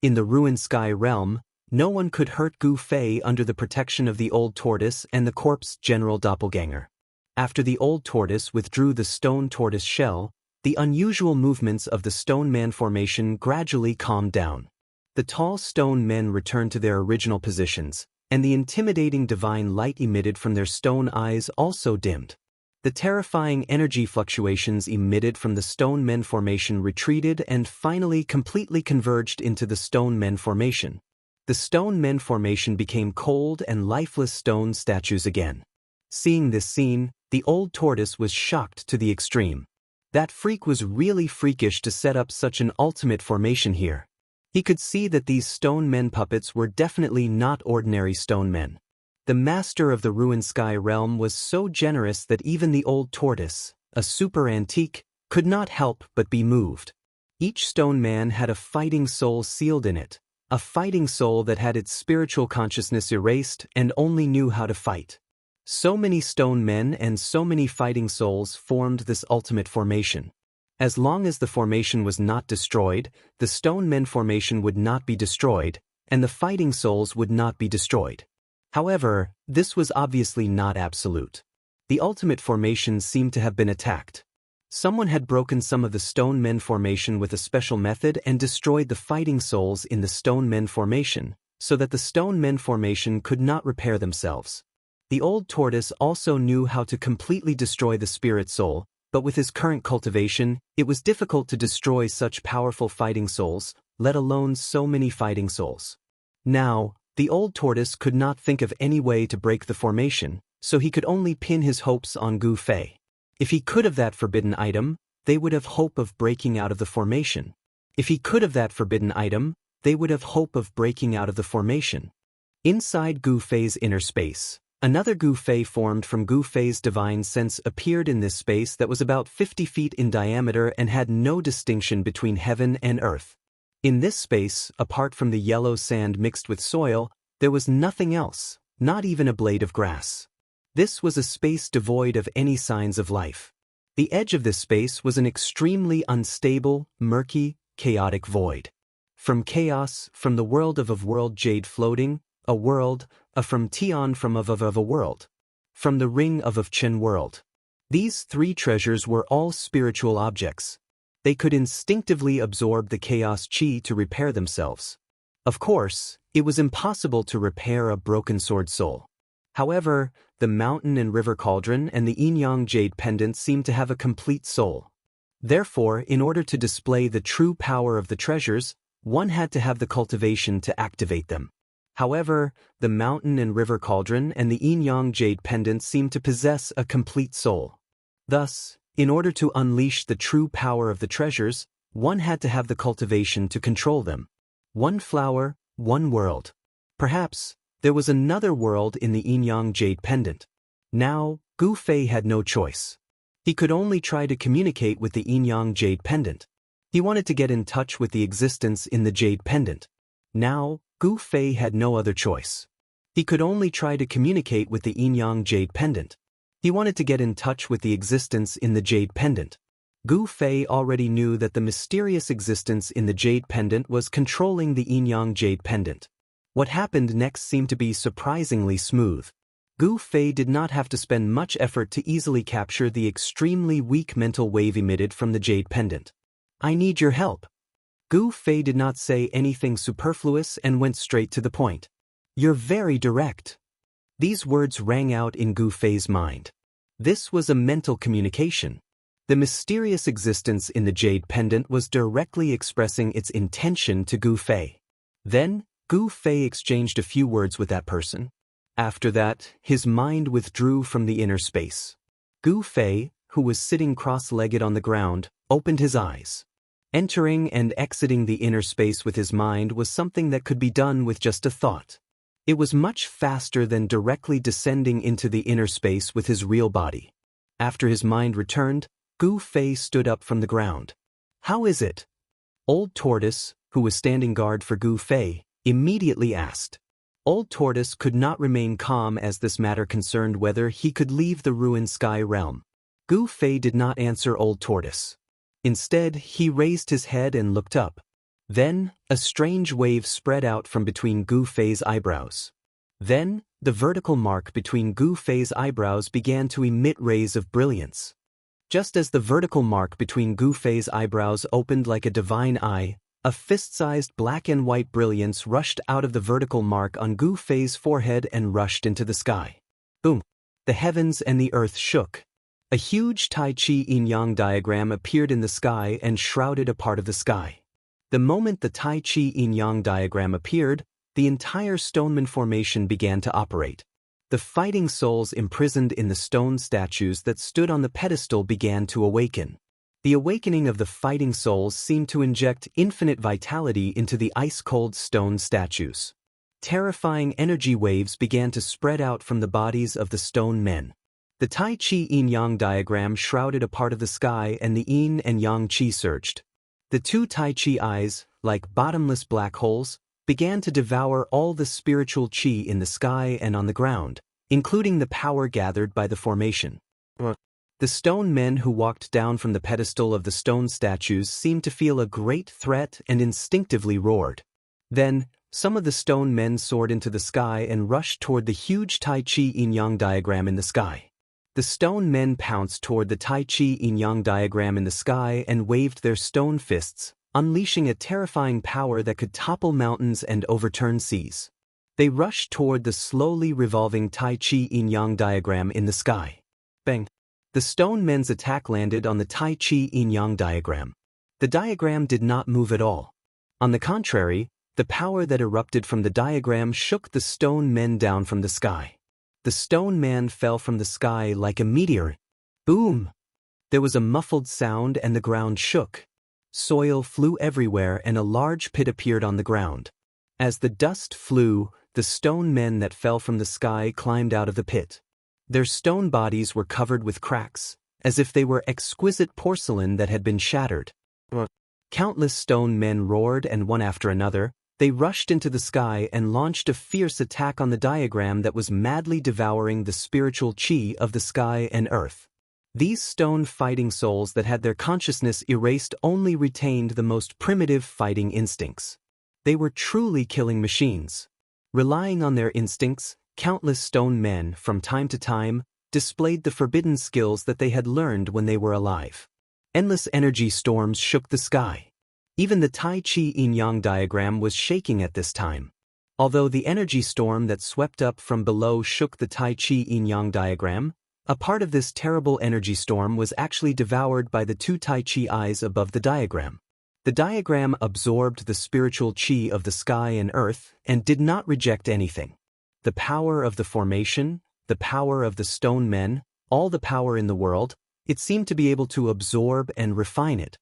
In the ruined sky realm, no one could hurt Gu Fei under the protection of the old tortoise and the corpse General Doppelganger. After the old tortoise withdrew the stone tortoise shell, the unusual movements of the stone man formation gradually calmed down. The tall stone men returned to their original positions, and the intimidating divine light emitted from their stone eyes also dimmed. The terrifying energy fluctuations emitted from the stone men formation retreated and finally completely converged into the stone men formation. The stone men formation became cold and lifeless stone statues again. Seeing this scene, the old tortoise was shocked to the extreme. That freak was really freakish to set up such an ultimate formation here. He could see that these stone men puppets were definitely not ordinary stone men. The master of the ruined sky realm was so generous that even the old tortoise, a super antique, could not help but be moved. Each stone man had a fighting soul sealed in it, a fighting soul that had its spiritual consciousness erased and only knew how to fight. So many stone men and so many fighting souls formed this ultimate formation. As long as the formation was not destroyed, the stone men formation would not be destroyed, and the fighting souls would not be destroyed. However, this was obviously not absolute. The ultimate formation seemed to have been attacked. Someone had broken some of the stone men formation with a special method and destroyed the fighting souls in the stone men formation, so that the stone men formation could not repair themselves. The old tortoise also knew how to completely destroy the spirit soul, But with his current cultivation, it was difficult to destroy such powerful fighting souls, let alone so many fighting souls. Now, the old tortoise could not think of any way to break the formation, so he could only pin his hopes on Gu Fei. If he could have that forbidden item, they would have hope of breaking out of the formation. If he could have that forbidden item, they would have hope of breaking out of the formation. Inside Gu Fei's inner space, another Gu Fei formed from Gu Fei's divine sense appeared in this space that was about 50 feet in diameter and had no distinction between heaven and earth. In this space, apart from the yellow sand mixed with soil, there was nothing else, not even a blade of grass. This was a space devoid of any signs of life. The edge of this space was an extremely unstable, murky, chaotic void. From chaos, from the world of world jade floating, a world, from Tian from of a world. From the ring of Chen world. These three treasures were all spiritual objects. They could instinctively absorb the chaos chi to repair themselves. Of course, it was impossible to repair a broken sword soul. However, the mountain and river cauldron and the yin-yang jade pendant seemed to have a complete soul. Therefore, in order to display the true power of the treasures, one had to have the cultivation to activate them. However, the mountain and river cauldron and the yin-yang jade pendant seemed to possess a complete soul. Thus, in order to unleash the true power of the treasures, one had to have the cultivation to control them. One flower, one world. Perhaps, there was another world in the yin-yang jade pendant. Now, Gu Fei had no choice. He could only try to communicate with the yin-yang jade pendant. He wanted to get in touch with the existence in the jade pendant. Now, Gu Fei had no other choice. He could only try to communicate with the yin-yang jade pendant. He wanted to get in touch with the existence in the jade pendant. Gu Fei already knew that the mysterious existence in the jade pendant was controlling the yin-yang jade pendant. What happened next seemed to be surprisingly smooth. Gu Fei did not have to spend much effort to easily capture the extremely weak mental wave emitted from the jade pendant. "I need your help." Gu Fei did not say anything superfluous and went straight to the point. "You're very direct." These words rang out in Gu Fei's mind. This was a mental communication. The mysterious existence in the jade pendant was directly expressing its intention to Gu Fei. Then, Gu Fei exchanged a few words with that person. After that, his mind withdrew from the inner space. Gu Fei, who was sitting cross-legged on the ground, opened his eyes. Entering and exiting the inner space with his mind was something that could be done with just a thought. It was much faster than directly descending into the inner space with his real body. After his mind returned, Gu Fei stood up from the ground. "How is it?" Old Tortoise, who was standing guard for Gu Fei, immediately asked. Old Tortoise could not remain calm as this matter concerned whether he could leave the ruined sky realm. Gu Fei did not answer Old Tortoise. Instead, he raised his head and looked up. Then, a strange wave spread out from between Gu Fei's eyebrows. Then, the vertical mark between Gu Fei's eyebrows began to emit rays of brilliance. Just as the vertical mark between Gu Fei's eyebrows opened like a divine eye, a fist-sized black and white brilliance rushed out of the vertical mark on Gu Fei's forehead and rushed into the sky. Boom! The heavens and the earth shook. A huge Tai Chi yin-yang diagram appeared in the sky and shrouded a part of the sky. The moment the Tai Chi yin-yang diagram appeared, the entire stoneman formation began to operate. The fighting souls imprisoned in the stone statues that stood on the pedestal began to awaken. The awakening of the fighting souls seemed to inject infinite vitality into the ice-cold stone statues. Terrifying energy waves began to spread out from the bodies of the stone men. The Tai Chi yin-yang diagram shrouded a part of the sky and the yin and yang chi surged. The two Tai Chi eyes, like bottomless black holes, began to devour all the spiritual chi in the sky and on the ground, including the power gathered by the formation. The stone men who walked down from the pedestal of the stone statues seemed to feel a great threat and instinctively roared. Then, some of the stone men soared into the sky and rushed toward the huge Tai Chi yin-yang diagram in the sky. The stone men pounced toward the Tai Chi yin-yang diagram in the sky and waved their stone fists, unleashing a terrifying power that could topple mountains and overturn seas. They rushed toward the slowly revolving Tai Chi yin-yang diagram in the sky. Bang! The stone men's attack landed on the Tai Chi yin-yang diagram. The diagram did not move at all. On the contrary, the power that erupted from the diagram shook the stone men down from the sky. The stone man fell from the sky like a meteor. Boom! There was a muffled sound and the ground shook. Soil flew everywhere and a large pit appeared on the ground. As the dust flew, the stone men that fell from the sky climbed out of the pit. Their stone bodies were covered with cracks, as if they were exquisite porcelain that had been shattered. Countless stone men roared, and one after another, they rushed into the sky and launched a fierce attack on the diagram that was madly devouring the spiritual chi of the sky and earth. These stone fighting souls that had their consciousness erased only retained the most primitive fighting instincts. They were truly killing machines. Relying on their instincts, countless stone men, from time to time, displayed the forbidden skills that they had learned when they were alive. Endless energy storms shook the sky. Even the Tai Chi yin-yang diagram was shaking at this time. Although the energy storm that swept up from below shook the Tai Chi yin-yang diagram, a part of this terrible energy storm was actually devoured by the two Tai Chi eyes above the diagram. The diagram absorbed the spiritual chi of the sky and earth and did not reject anything. The power of the formation, the power of the stone men, all the power in the world, it seemed to be able to absorb and refine it.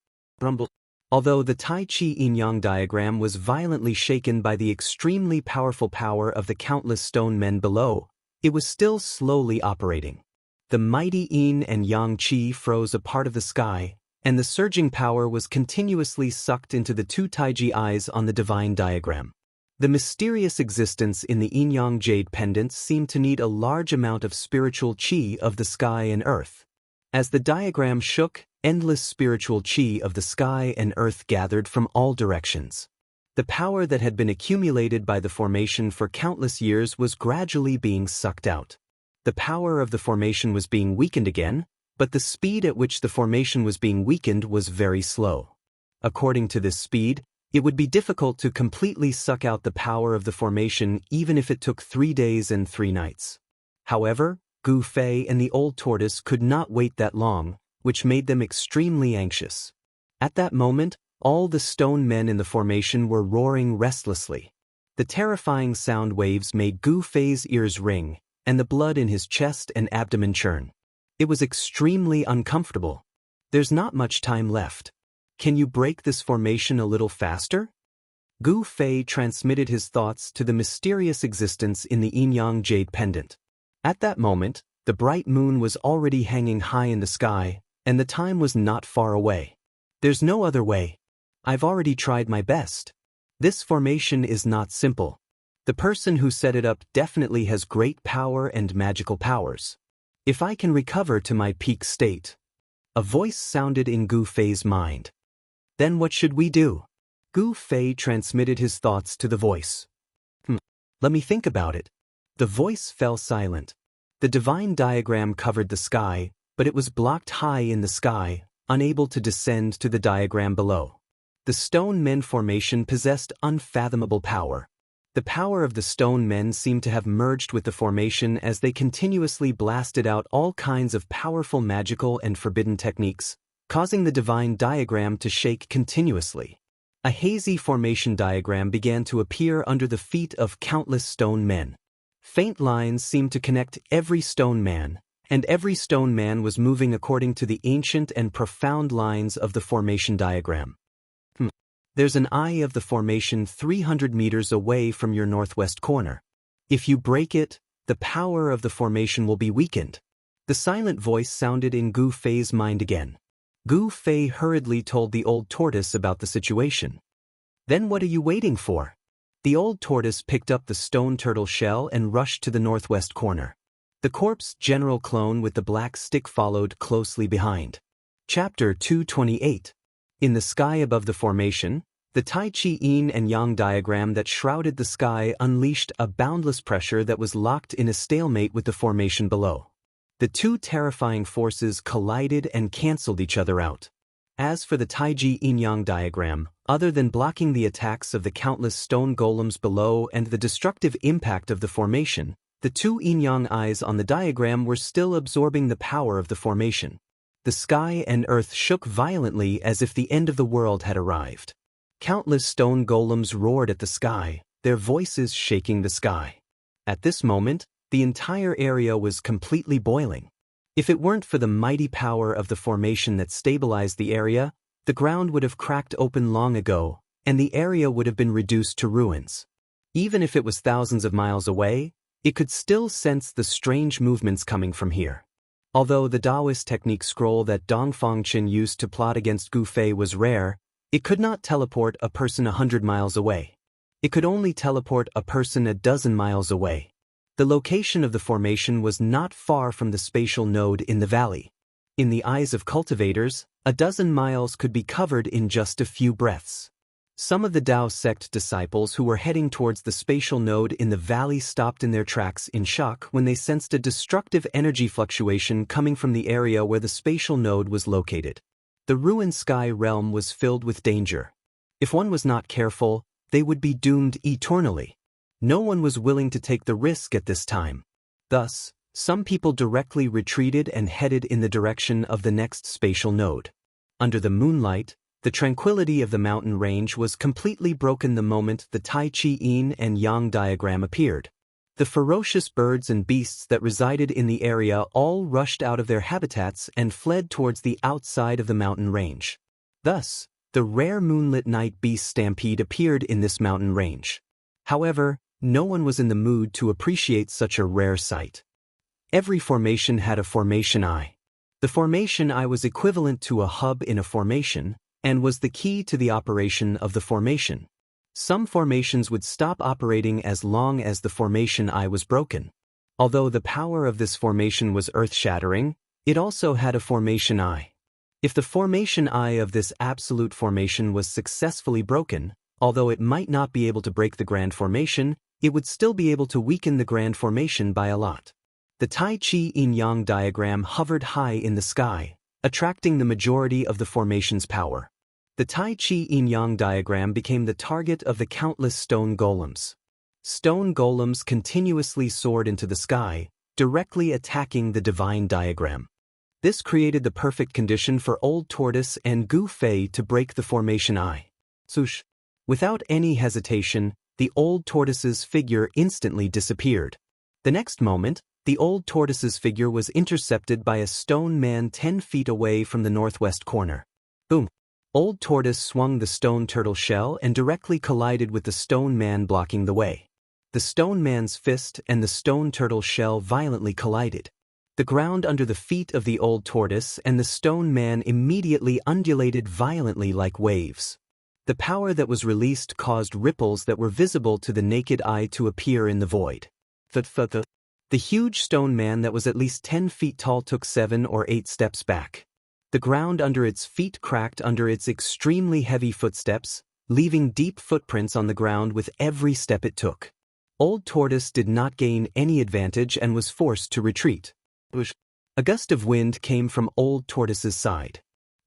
Although the Tai Chi yin-yang diagram was violently shaken by the extremely powerful power of the countless stone men below, it was still slowly operating. The mighty yin and yang chi froze a part of the sky, and the surging power was continuously sucked into the two taiji eyes on the divine diagram. The mysterious existence in the yin-yang jade pendants seemed to need a large amount of spiritual chi of the sky and earth. As the diagram shook, endless spiritual chi of the sky and earth gathered from all directions. The power that had been accumulated by the formation for countless years was gradually being sucked out. The power of the formation was being weakened again, but the speed at which the formation was being weakened was very slow. According to this speed, it would be difficult to completely suck out the power of the formation even if it took 3 days and 3 nights. However, Gu Fei and the old tortoise could not wait that long, which made them extremely anxious. At that moment, all the stone men in the formation were roaring restlessly. The terrifying sound waves made Gu Fei's ears ring, and the blood in his chest and abdomen churn. It was extremely uncomfortable. There's not much time left. Can you break this formation a little faster? Gu Fei transmitted his thoughts to the mysterious existence in the yin-yang jade pendant. At that moment, the bright moon was already hanging high in the sky, and the time was not far away. There's no other way. I've already tried my best. This formation is not simple. The person who set it up definitely has great power and magical powers. If I can recover to my peak state. A voice sounded in Gu Fei's mind. Then what should we do? Gu Fei transmitted his thoughts to the voice. Let me think about it. The voice fell silent. The divine diagram covered the sky, but it was blocked high in the sky, unable to descend to the diagram below. The stone men formation possessed unfathomable power. The power of the stone men seemed to have merged with the formation as they continuously blasted out all kinds of powerful magical and forbidden techniques, causing the divine diagram to shake continuously. A hazy formation diagram began to appear under the feet of countless stone men. Faint lines seemed to connect every stone man, and every stone man was moving according to the ancient and profound lines of the formation diagram. There's an eye of the formation 300 meters away from your northwest corner. If you break it, the power of the formation will be weakened. The silent voice sounded in Gu Fei's mind again. Gu Fei hurriedly told the old tortoise about the situation. Then what are you waiting for? The old tortoise picked up the stone turtle shell and rushed to the northwest corner. The corpse general clone with the black stick followed closely behind. Chapter 228. In the sky above the formation, the Tai Chi yin and yang diagram that shrouded the sky unleashed a boundless pressure that was locked in a stalemate with the formation below. The two terrifying forces collided and cancelled each other out. As for the Taiji yin-yang diagram, other than blocking the attacks of the countless stone golems below and the destructive impact of the formation, The two yin-yang eyes on the diagram were still absorbing the power of the formation. The sky and earth shook violently as if the end of the world had arrived. Countless stone golems roared at the sky, their voices shaking the sky. At this moment, the entire area was completely boiling. If it weren't for the mighty power of the formation that stabilized the area, the ground would have cracked open long ago, and the area would have been reduced to ruins. Even if it was thousands of miles away, it could still sense the strange movements coming from here. Although the Taoist technique scroll that Dong Fangchen used to plot against Gu Fei was rare, it could not teleport a person 100 miles away. It could only teleport a person a dozen miles away. The location of the formation was not far from the spatial node in the valley. In the eyes of cultivators, a dozen miles could be covered in just a few breaths. Some of the Tao sect disciples who were heading towards the spatial node in the valley stopped in their tracks in shock when they sensed a destructive energy fluctuation coming from the area where the spatial node was located. The ruined sky realm was filled with danger. If one was not careful, they would be doomed eternally. No one was willing to take the risk at this time. Thus, some people directly retreated and headed in the direction of the next spatial node. Under the moonlight, the tranquility of the mountain range was completely broken the moment the Tai Chi Yin and Yang diagram appeared. The ferocious birds and beasts that resided in the area all rushed out of their habitats and fled towards the outside of the mountain range. Thus, the rare moonlit night beast stampede appeared in this mountain range. However, no one was in the mood to appreciate such a rare sight. Every formation had a formation eye. The formation eye was equivalent to a hub in a formation, and was the key to the operation of the formation. Some formations would stop operating as long as the formation eye was broken. Although the power of this formation was earth-shattering, it also had a formation eye. If the formation eye of this absolute formation was successfully broken, although it might not be able to break the grand formation, it would still be able to weaken the grand formation by a lot. The Tai Chi Yin-Yang diagram hovered high in the sky, attracting the majority of the formation's power. The Tai Chi Yin-Yang diagram became the target of the countless stone golems. Stone golems continuously soared into the sky, directly attacking the divine diagram. This created the perfect condition for Old Tortoise and Gu Fei to break the formation eye. Swoosh! Without any hesitation, the Old Tortoise's figure instantly disappeared. The next moment, the Old Tortoise's figure was intercepted by a stone man 10 feet away from the northwest corner. Boom! Old Tortoise swung the stone turtle shell and directly collided with the stone man blocking the way. The stone man's fist and the stone turtle shell violently collided. The ground under the feet of the Old Tortoise and the stone man immediately undulated violently like waves. The power that was released caused ripples that were visible to the naked eye to appear in the void. The huge stone man that was at least 10 feet tall took 7 or 8 steps back. The ground under its feet cracked under its extremely heavy footsteps, leaving deep footprints on the ground with every step it took. Old Tortoise did not gain any advantage and was forced to retreat. A gust of wind came from Old Tortoise's side.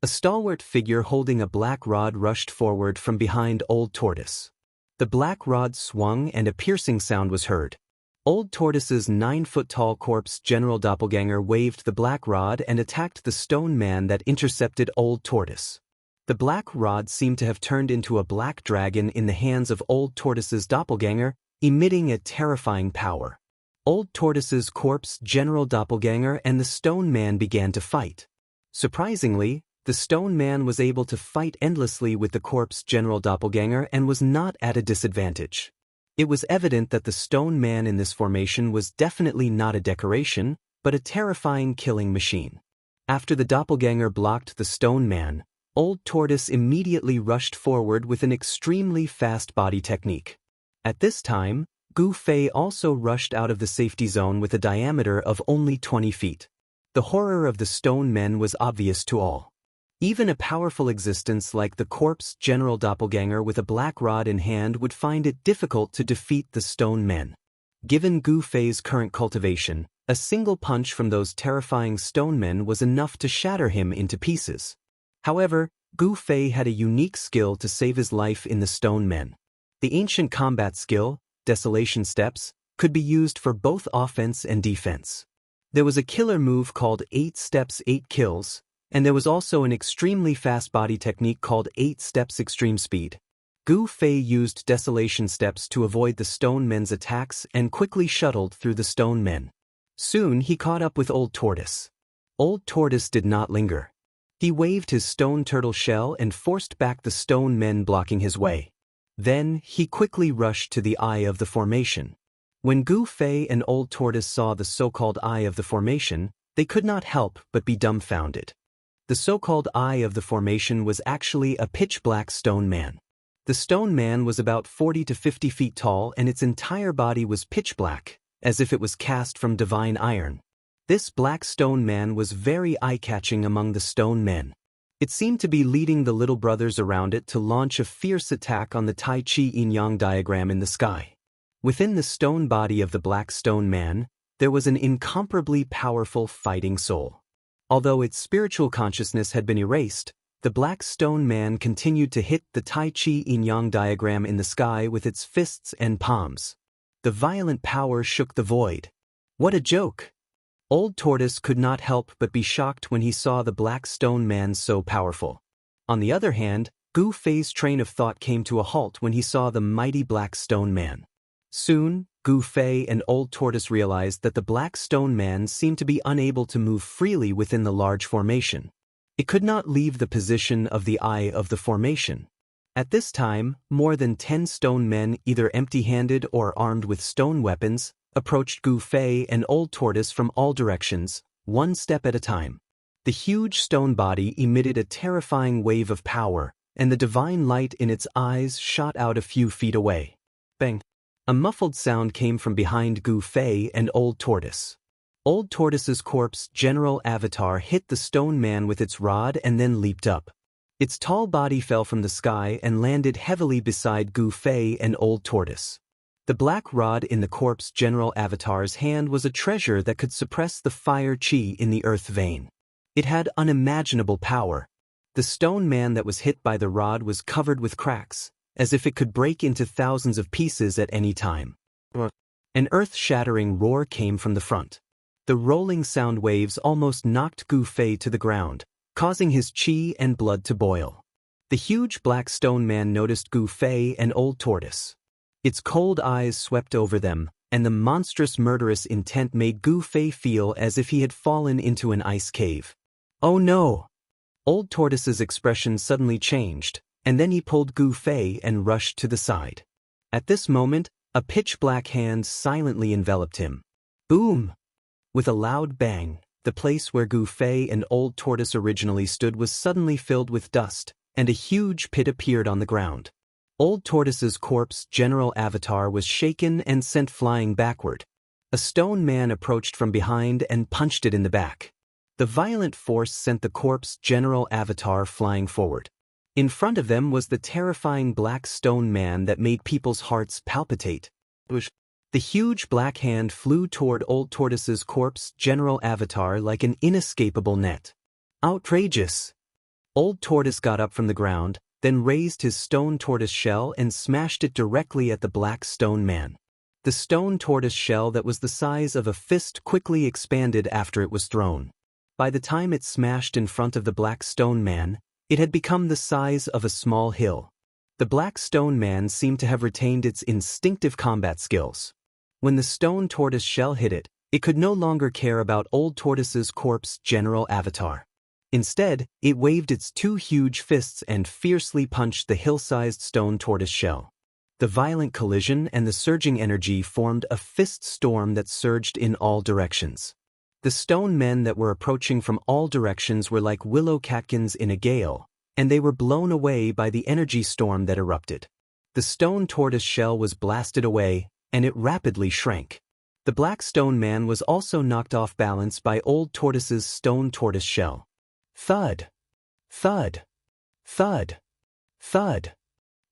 A stalwart figure holding a black rod rushed forward from behind Old Tortoise. The black rod swung and a piercing sound was heard. Old Tortoise's 9-foot-tall corpse General Doppelganger waved the black rod and attacked the stone man that intercepted Old Tortoise. The black rod seemed to have turned into a black dragon in the hands of Old Tortoise's doppelganger, emitting a terrifying power. Old Tortoise's corpse General Doppelganger and the stone man began to fight. Surprisingly, the stone man was able to fight endlessly with the corpse General Doppelganger and was not at a disadvantage. It was evident that the stone man in this formation was definitely not a decoration, but a terrifying killing machine. After the doppelganger blocked the stone man, Old Tortoise immediately rushed forward with an extremely fast body technique. At this time, Gu Fei also rushed out of the safety zone with a diameter of only 20 feet. The horror of the stone men was obvious to all. Even a powerful existence like the corpse General Doppelganger with a black rod in hand would find it difficult to defeat the stone men. Given Gu Fei's current cultivation, a single punch from those terrifying stone men was enough to shatter him into pieces. However, Gu Fei had a unique skill to save his life in the stone men. The ancient combat skill, Desolation Steps, could be used for both offense and defense. There was a killer move called 8 steps 8 kills, and there was also an extremely fast body technique called 8 steps extreme speed. Gu Fei used desolation steps to avoid the stone men's attacks and quickly shuttled through the stone men. Soon he caught up with Old Tortoise. Old Tortoise did not linger. He waved his stone turtle shell and forced back the stone men blocking his way. Then he quickly rushed to the eye of the formation. When Gu Fei and Old Tortoise saw the so-called eye of the formation, they could not help but be dumbfounded. The so-called eye of the formation was actually a pitch-black stone man. The stone man was about 40 to 50 feet tall and its entire body was pitch-black, as if it was cast from divine iron. This black stone man was very eye-catching among the stone men. It seemed to be leading the little brothers around it to launch a fierce attack on the Tai Chi yin-yang diagram in the sky. Within the stone body of the black stone man, there was an incomparably powerful fighting soul. Although its spiritual consciousness had been erased, the black stone man continued to hit the Tai Chi yin-yang diagram in the sky with its fists and palms. The violent power shook the void. What a joke! Old Tortoise could not help but be shocked when he saw the black stone man so powerful. On the other hand, Gu Fei's train of thought came to a halt when he saw the mighty black stone man. Soon, Gu Fei and Old Tortoise realized that the black stone man seemed to be unable to move freely within the large formation. It could not leave the position of the eye of the formation. At this time, more than 10 stone men, either empty-handed or armed with stone weapons, approached Gu Fei and Old Tortoise from all directions, one step at a time. The huge stone body emitted a terrifying wave of power, and the divine light in its eyes shot out a few feet away. Bang! A muffled sound came from behind Gu Fei and Old Tortoise. Old Tortoise's corpse general avatar hit the stone man with its rod and then leaped up. Its tall body fell from the sky and landed heavily beside Gu Fei and Old Tortoise. The black rod in the corpse general avatar's hand was a treasure that could suppress the fire chi in the earth vein. It had unimaginable power. The stone man that was hit by the rod was covered with cracks, as if it could break into thousands of pieces at any time. An earth-shattering roar came from the front. The rolling sound waves almost knocked Gu Fei to the ground, causing his chi and blood to boil. The huge black stone man noticed Gu Fei and Old Tortoise. Its cold eyes swept over them, and the monstrous murderous intent made Gu Fei feel as if he had fallen into an ice cave. Oh no! Old Tortoise's expression suddenly changed, and then he pulled Gu Fei and rushed to the side. At this moment, a pitch-black hand silently enveloped him. Boom! With a loud bang, the place where Gu Fei and Old Tortoise originally stood was suddenly filled with dust, and a huge pit appeared on the ground. Old Tortoise's corpse general avatar was shaken and sent flying backward. A stone man approached from behind and punched it in the back. The violent force sent the corpse general avatar flying forward. In front of them was the terrifying black stone man that made people's hearts palpitate. The huge black hand flew toward Old Tortoise's corpse general avatar like an inescapable net. Outrageous! Old Tortoise got up from the ground, then raised his stone tortoise shell and smashed it directly at the black stone man. The stone tortoise shell that was the size of a fist quickly expanded after it was thrown. By the time it smashed in front of the black stone man, it had become the size of a small hill. The black stone man seemed to have retained its instinctive combat skills. When the stone tortoise shell hit it, it could no longer care about Old Tortoise's corpse general avatar. Instead, it waved its two huge fists and fiercely punched the hill-sized stone tortoise shell. The violent collision and the surging energy formed a fist storm that surged in all directions. The stone men that were approaching from all directions were like willow catkins in a gale, and they were blown away by the energy storm that erupted. The stone tortoise shell was blasted away, and it rapidly shrank. The black stone man was also knocked off balance by Old Tortoise's stone tortoise shell. Thud! Thud! Thud! Thud!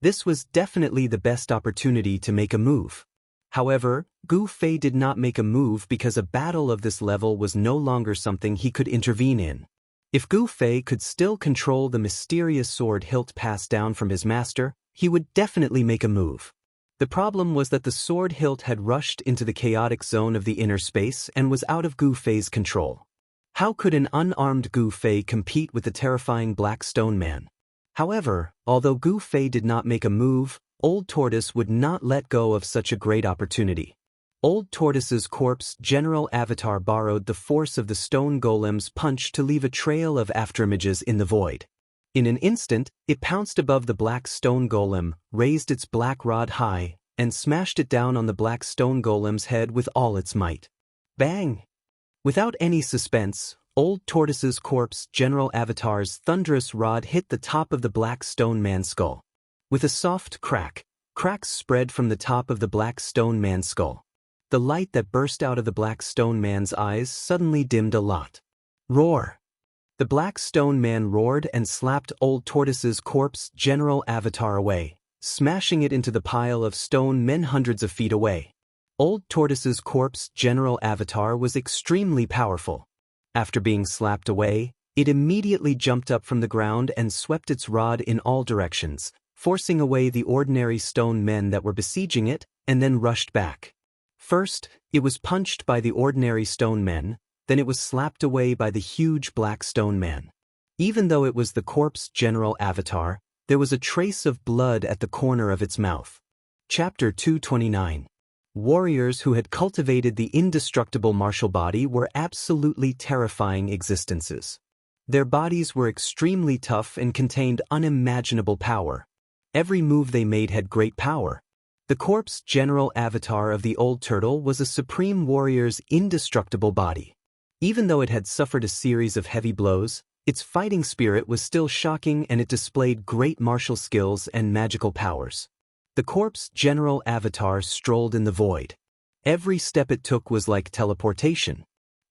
This was definitely the best opportunity to make a move. However, Gu Fei did not make a move because a battle of this level was no longer something he could intervene in. If Gu Fei could still control the mysterious sword hilt passed down from his master, he would definitely make a move. The problem was that the sword hilt had rushed into the chaotic zone of the inner space and was out of Gu Fei's control. How could an unarmed Gu Fei compete with the terrifying Black Stone Man? However, although Gu Fei did not make a move, Old Tortoise would not let go of such a great opportunity. Old Tortoise's corpse general avatar borrowed the force of the stone golem's punch to leave a trail of afterimages in the void. In an instant, it pounced above the black stone golem, raised its black rod high, and smashed it down on the black stone golem's head with all its might. Bang! Without any suspense, Old Tortoise's corpse general avatar's thunderous rod hit the top of the black stone man's skull. With a soft crack, cracks spread from the top of the black stone man's skull. The light that burst out of the black stone man's eyes suddenly dimmed a lot. Roar! The black stone man roared and slapped Old Tortoise's corpse general avatar away, smashing it into the pile of stone men hundreds of feet away. Old Tortoise's corpse general avatar was extremely powerful. After being slapped away, it immediately jumped up from the ground and swept its rod in all directions, forcing away the ordinary stone men that were besieging it, and then rushed back. First, it was punched by the ordinary stone men, then it was slapped away by the huge black stone man. Even though it was the corpse general avatar, there was a trace of blood at the corner of its mouth. Chapter 229. Warriors who had cultivated the indestructible martial body were absolutely terrifying existences. Their bodies were extremely tough and contained unimaginable power. Every move they made had great power. The corpse general avatar of the old turtle was a supreme warrior's indestructible body. Even though it had suffered a series of heavy blows, its fighting spirit was still shocking and it displayed great martial skills and magical powers. The corpse general avatar strolled in the void. Every step it took was like teleportation.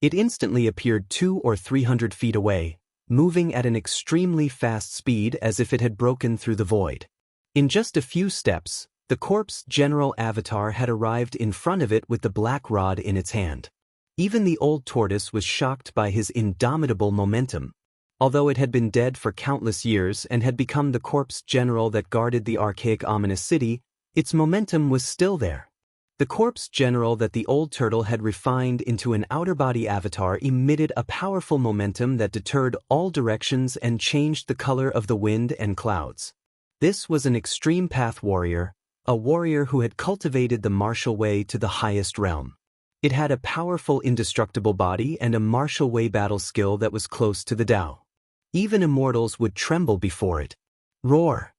It instantly appeared 200 or 300 feet away, moving at an extremely fast speed as if it had broken through the void. In just a few steps, the corpse general avatar had arrived in front of it with the black rod in its hand. Even the old tortoise was shocked by his indomitable momentum. Although it had been dead for countless years and had become the corpse general that guarded the archaic ominous city, its momentum was still there. The corpse general that the old turtle had refined into an outer body avatar emitted a powerful momentum that deterred all directions and changed the color of the wind and clouds. This was an extreme path warrior, a warrior who had cultivated the martial way to the highest realm. It had a powerful indestructible body and a martial way battle skill that was close to the Tao. Even immortals would tremble before it. Roar!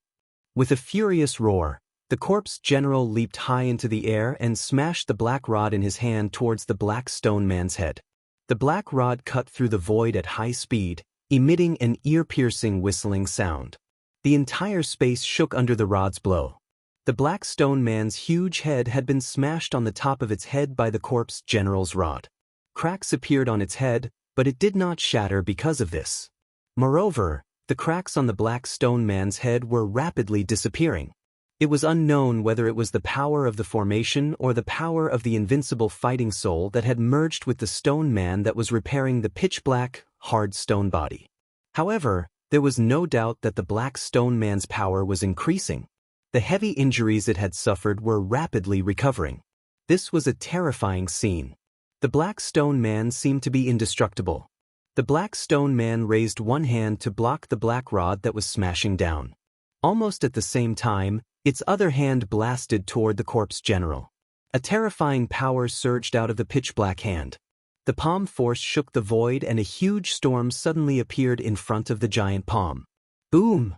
With a furious roar, the corpse general leaped high into the air and smashed the black rod in his hand towards the black stone man's head. The black rod cut through the void at high speed, emitting an ear-piercing whistling sound. The entire space shook under the rod's blow. The black stone man's huge head had been smashed on the top of its head by the corpse general's rod. Cracks appeared on its head, but it did not shatter because of this. Moreover, the cracks on the black stone man's head were rapidly disappearing. It was unknown whether it was the power of the formation or the power of the invincible fighting soul that had merged with the stone man that was repairing the pitch-black, hard stone body. However, there was no doubt that the black stone man's power was increasing. The heavy injuries it had suffered were rapidly recovering. This was a terrifying scene. The black stone man seemed to be indestructible. The black stone man raised one hand to block the black rod that was smashing down. Almost at the same time, its other hand blasted toward the corpse general. A terrifying power surged out of the pitch-black hand. The palm force shook the void and a huge storm suddenly appeared in front of the giant palm. Boom!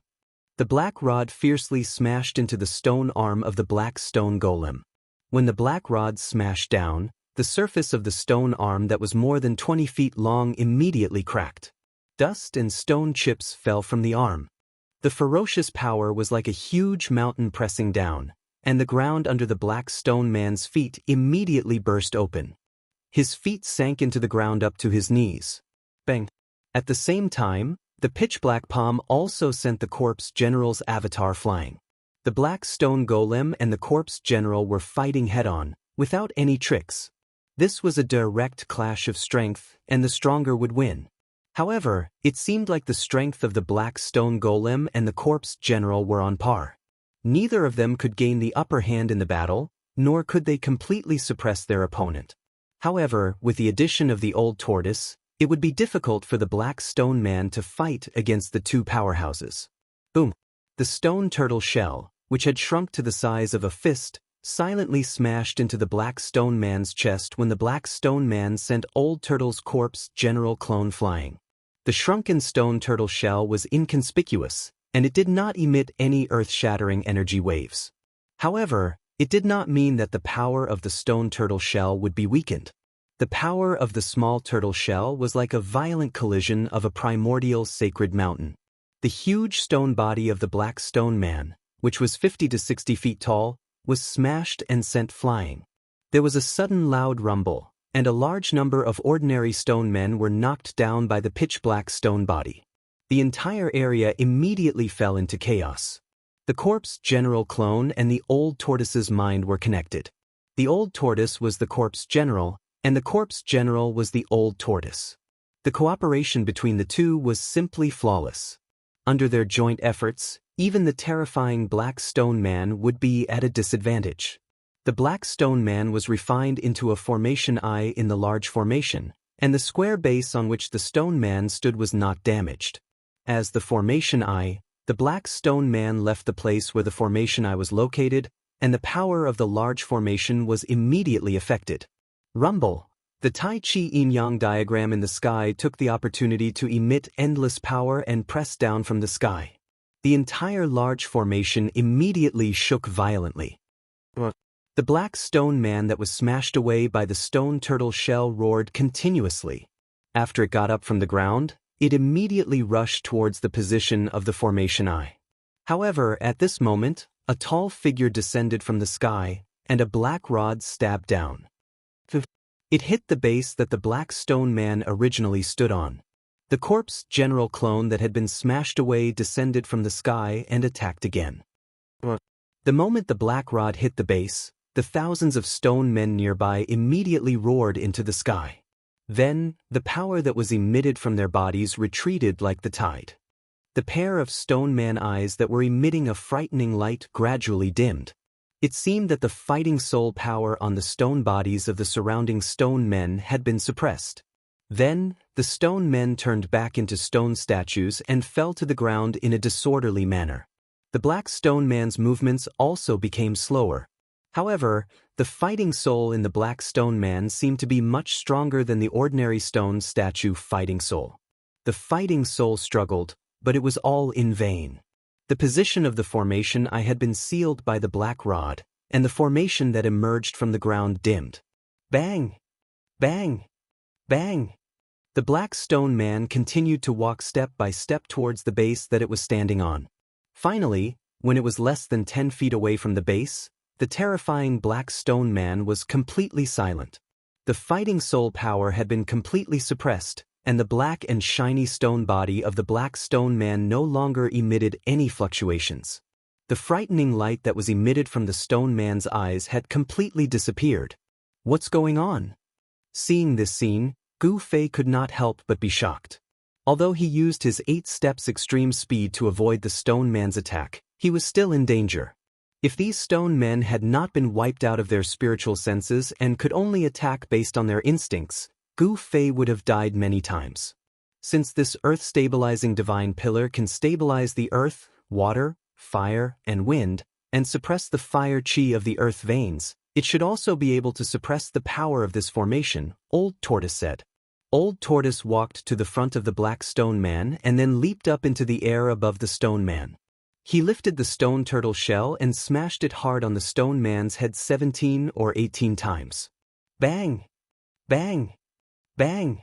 The black rod fiercely smashed into the stone arm of the black stone golem. When the black rod smashed down, the surface of the stone arm that was more than 20 feet long immediately cracked. Dust and stone chips fell from the arm. The ferocious power was like a huge mountain pressing down, and the ground under the black stone man's feet immediately burst open. His feet sank into the ground up to his knees. Bang! At the same time, the pitch-black palm also sent the corpse general's avatar flying. The black stone golem and the corpse general were fighting head-on, without any tricks. This was a direct clash of strength, and the stronger would win. However, it seemed like the strength of the black stone golem and the corpse general were on par. Neither of them could gain the upper hand in the battle, nor could they completely suppress their opponent. However, with the addition of the old tortoise, it would be difficult for the black stone man to fight against the two powerhouses. Boom! The stone turtle shell, which had shrunk to the size of a fist, silently smashed into the black stone man's chest when the black stone man sent Old Turtle's corpse general clone flying. The shrunken stone turtle shell was inconspicuous, and it did not emit any earth-shattering energy waves. However, it did not mean that the power of the stone turtle shell would be weakened. The power of the small turtle shell was like a violent collision of a primordial sacred mountain. The huge stone body of the black stone man, which was 50 to 60 feet tall, was smashed and sent flying. There was a sudden loud rumble, and a large number of ordinary stone men were knocked down by the pitch-black stone body. The entire area immediately fell into chaos. The corpse general clone and the old tortoise's mind were connected. The old tortoise was the corpse general, and the corpse general was the old tortoise. The cooperation between the two was simply flawless. Under their joint efforts, even the terrifying black stone man would be at a disadvantage. The black stone man was refined into a formation eye in the large formation, and the square base on which the stone man stood was not damaged. As the formation eye, the black stone man left the place where the formation eye was located, and the power of the large formation was immediately affected. Rumble. The Tai Chi yin-yang diagram in the sky took the opportunity to emit endless power and press down from the sky. The entire large formation immediately shook violently. The black stone man that was smashed away by the stone turtle shell roared continuously. After it got up from the ground, it immediately rushed towards the position of the formation eye. However, at this moment, a tall figure descended from the sky, and a black rod stabbed down. It hit the base that the black stone man originally stood on. The corpse general clone that had been smashed away descended from the sky and attacked again. The moment the black rod hit the base, the thousands of stone men nearby immediately roared into the sky. Then, the power that was emitted from their bodies retreated like the tide. The pair of stone man eyes that were emitting a frightening light gradually dimmed. It seemed that the fighting soul power on the stone bodies of the surrounding stone men had been suppressed. Then, the stone men turned back into stone statues and fell to the ground in a disorderly manner. The black stone man's movements also became slower. However, the fighting soul in the black stone man seemed to be much stronger than the ordinary stone statue fighting soul. The fighting soul struggled, but it was all in vain. The position of the formation eye had been sealed by the black rod, and the formation that emerged from the ground dimmed. Bang! Bang! Bang! The black stone man continued to walk step by step towards the base that it was standing on. Finally, when it was less than 10 feet away from the base, the terrifying black stone man was completely silent. The fighting soul power had been completely suppressed, and the black and shiny stone body of the black stone man no longer emitted any fluctuations. The frightening light that was emitted from the stone man's eyes had completely disappeared. What's going on? Seeing this scene, Gu Fei could not help but be shocked. Although he used his 8 steps extreme speed to avoid the stone man's attack, he was still in danger. If these stone men had not been wiped out of their spiritual senses and could only attack based on their instincts, Gu Fei would have died many times. Since this earth-stabilizing divine pillar can stabilize the earth, water, fire, and wind, and suppress the fire chi of the earth veins, it should also be able to suppress the power of this formation, Old Tortoise said. Old Tortoise walked to the front of the black stone man and then leaped up into the air above the stone man. He lifted the stone turtle shell and smashed it hard on the stone man's head 17 or 18 times. Bang! Bang! Bang!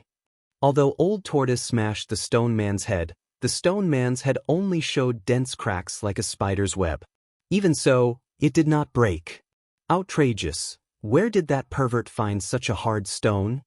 Although Old Tortoise smashed the stone man's head, the stone man's head only showed dense cracks like a spider's web. Even so, it did not break. Outrageous! Where did that pervert find such a hard stone?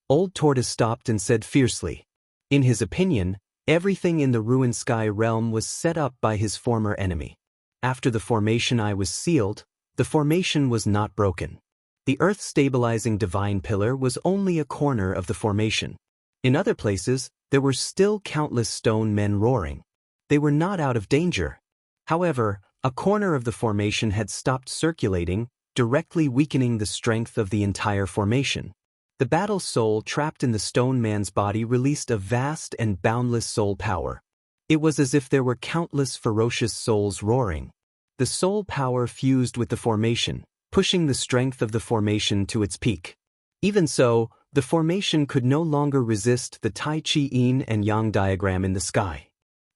Old Tortoise stopped and said fiercely. In his opinion, everything in the ruined sky realm was set up by his former enemy. After the formation eye was sealed, the formation was not broken. The earth-stabilizing divine pillar was only a corner of the formation. In other places, there were still countless stone men roaring. They were not out of danger. However, A corner of the formation had stopped circulating, directly weakening the strength of the entire formation. The battle soul trapped in the stone man's body released a vast and boundless soul power. It was as if there were countless ferocious souls roaring. The soul power fused with the formation, pushing the strength of the formation to its peak. Even so, the formation could no longer resist the Tai Chi Yin and Yang diagram in the sky.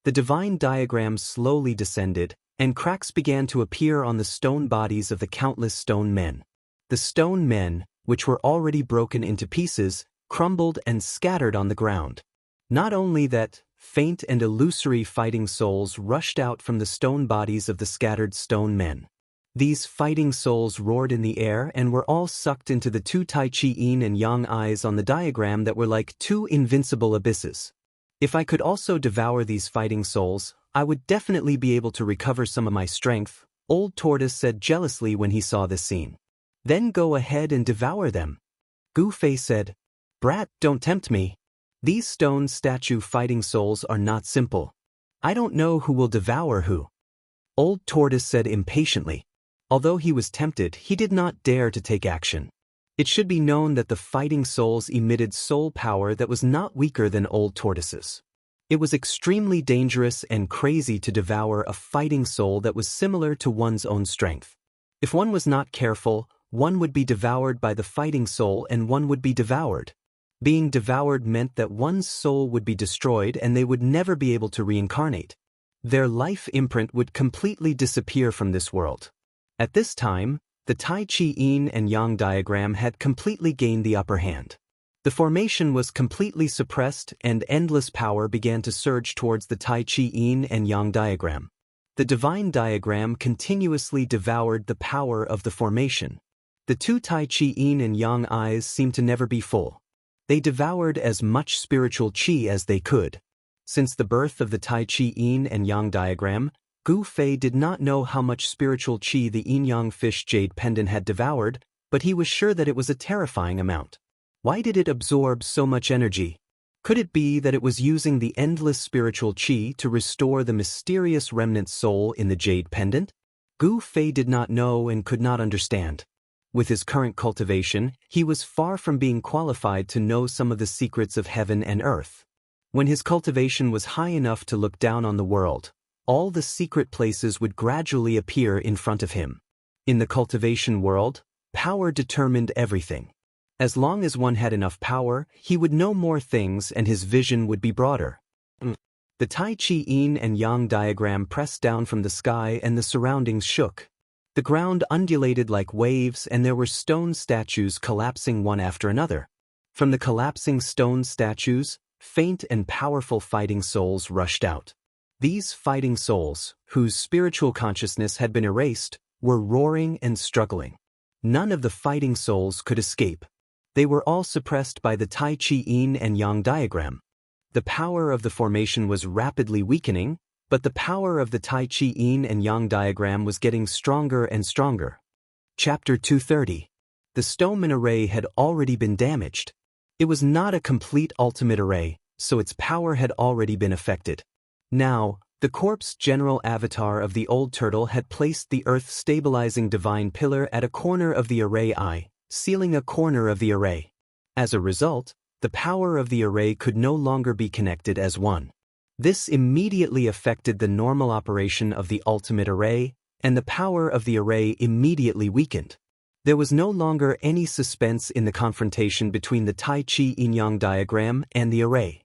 The divine diagram slowly descended, and cracks began to appear on the stone bodies of the countless stone men. The stone men, which were already broken into pieces, crumbled and scattered on the ground. Not only that, faint and illusory fighting souls rushed out from the stone bodies of the scattered stone men. These fighting souls roared in the air and were all sucked into the two Tai Chi Yin and Yang eyes on the diagram that were like two invincible abysses. If I could also devour these fighting souls, I would definitely be able to recover some of my strength, Old Tortoise said jealously when he saw this scene. Then go ahead and devour them. Gu Fei said, Brat, don't tempt me. These stone statue fighting souls are not simple. I don't know who will devour who. Old Tortoise said impatiently. Although he was tempted, he did not dare to take action. It should be known that the fighting souls emitted soul power that was not weaker than Old Tortoise's. It was extremely dangerous and crazy to devour a fighting soul that was similar to one's own strength. If one was not careful, one would be devoured by the fighting soul and one would be devoured. Being devoured meant that one's soul would be destroyed and they would never be able to reincarnate. Their life imprint would completely disappear from this world. At this time, the Tai Chi Yin and Yang diagram had completely gained the upper hand. The formation was completely suppressed and endless power began to surge towards the Tai Chi Yin and Yang diagram. The divine diagram continuously devoured the power of the formation. The two Tai Chi Yin and Yang eyes seemed to never be full. They devoured as much spiritual qi as they could. Since the birth of the Tai Chi Yin and Yang diagram, Gu Fei did not know how much spiritual qi the yin-yang fish jade pendant had devoured, but he was sure that it was a terrifying amount. Why did it absorb so much energy? Could it be that it was using the endless spiritual qi to restore the mysterious remnant soul in the jade pendant? Gu Fei did not know and could not understand. With his current cultivation, he was far from being qualified to know some of the secrets of heaven and earth. When his cultivation was high enough to look down on the world, all the secret places would gradually appear in front of him. In the cultivation world, power determined everything. As long as one had enough power, he would know more things and his vision would be broader. The Tai Chi Yin and Yang diagram pressed down from the sky and the surroundings shook. The ground undulated like waves and there were stone statues collapsing one after another. From the collapsing stone statues, faint and powerful fighting souls rushed out. These fighting souls, whose spiritual consciousness had been erased, were roaring and struggling. None of the fighting souls could escape. They were all suppressed by the Tai Chi Yin and Yang diagram. The power of the formation was rapidly weakening, but the power of the Tai Chi Yin and Yang diagram was getting stronger and stronger. Chapter 230. The Stoneman array had already been damaged. It was not a complete ultimate array, so its power had already been affected. Now, the corpse general avatar of the old turtle had placed the earth-stabilizing divine pillar at a corner of the array eye, sealing a corner of the array. As a result, the power of the array could no longer be connected as one. This immediately affected the normal operation of the ultimate array, and the power of the array immediately weakened. There was no longer any suspense in the confrontation between the Tai Chi Yin-Yang diagram and the array.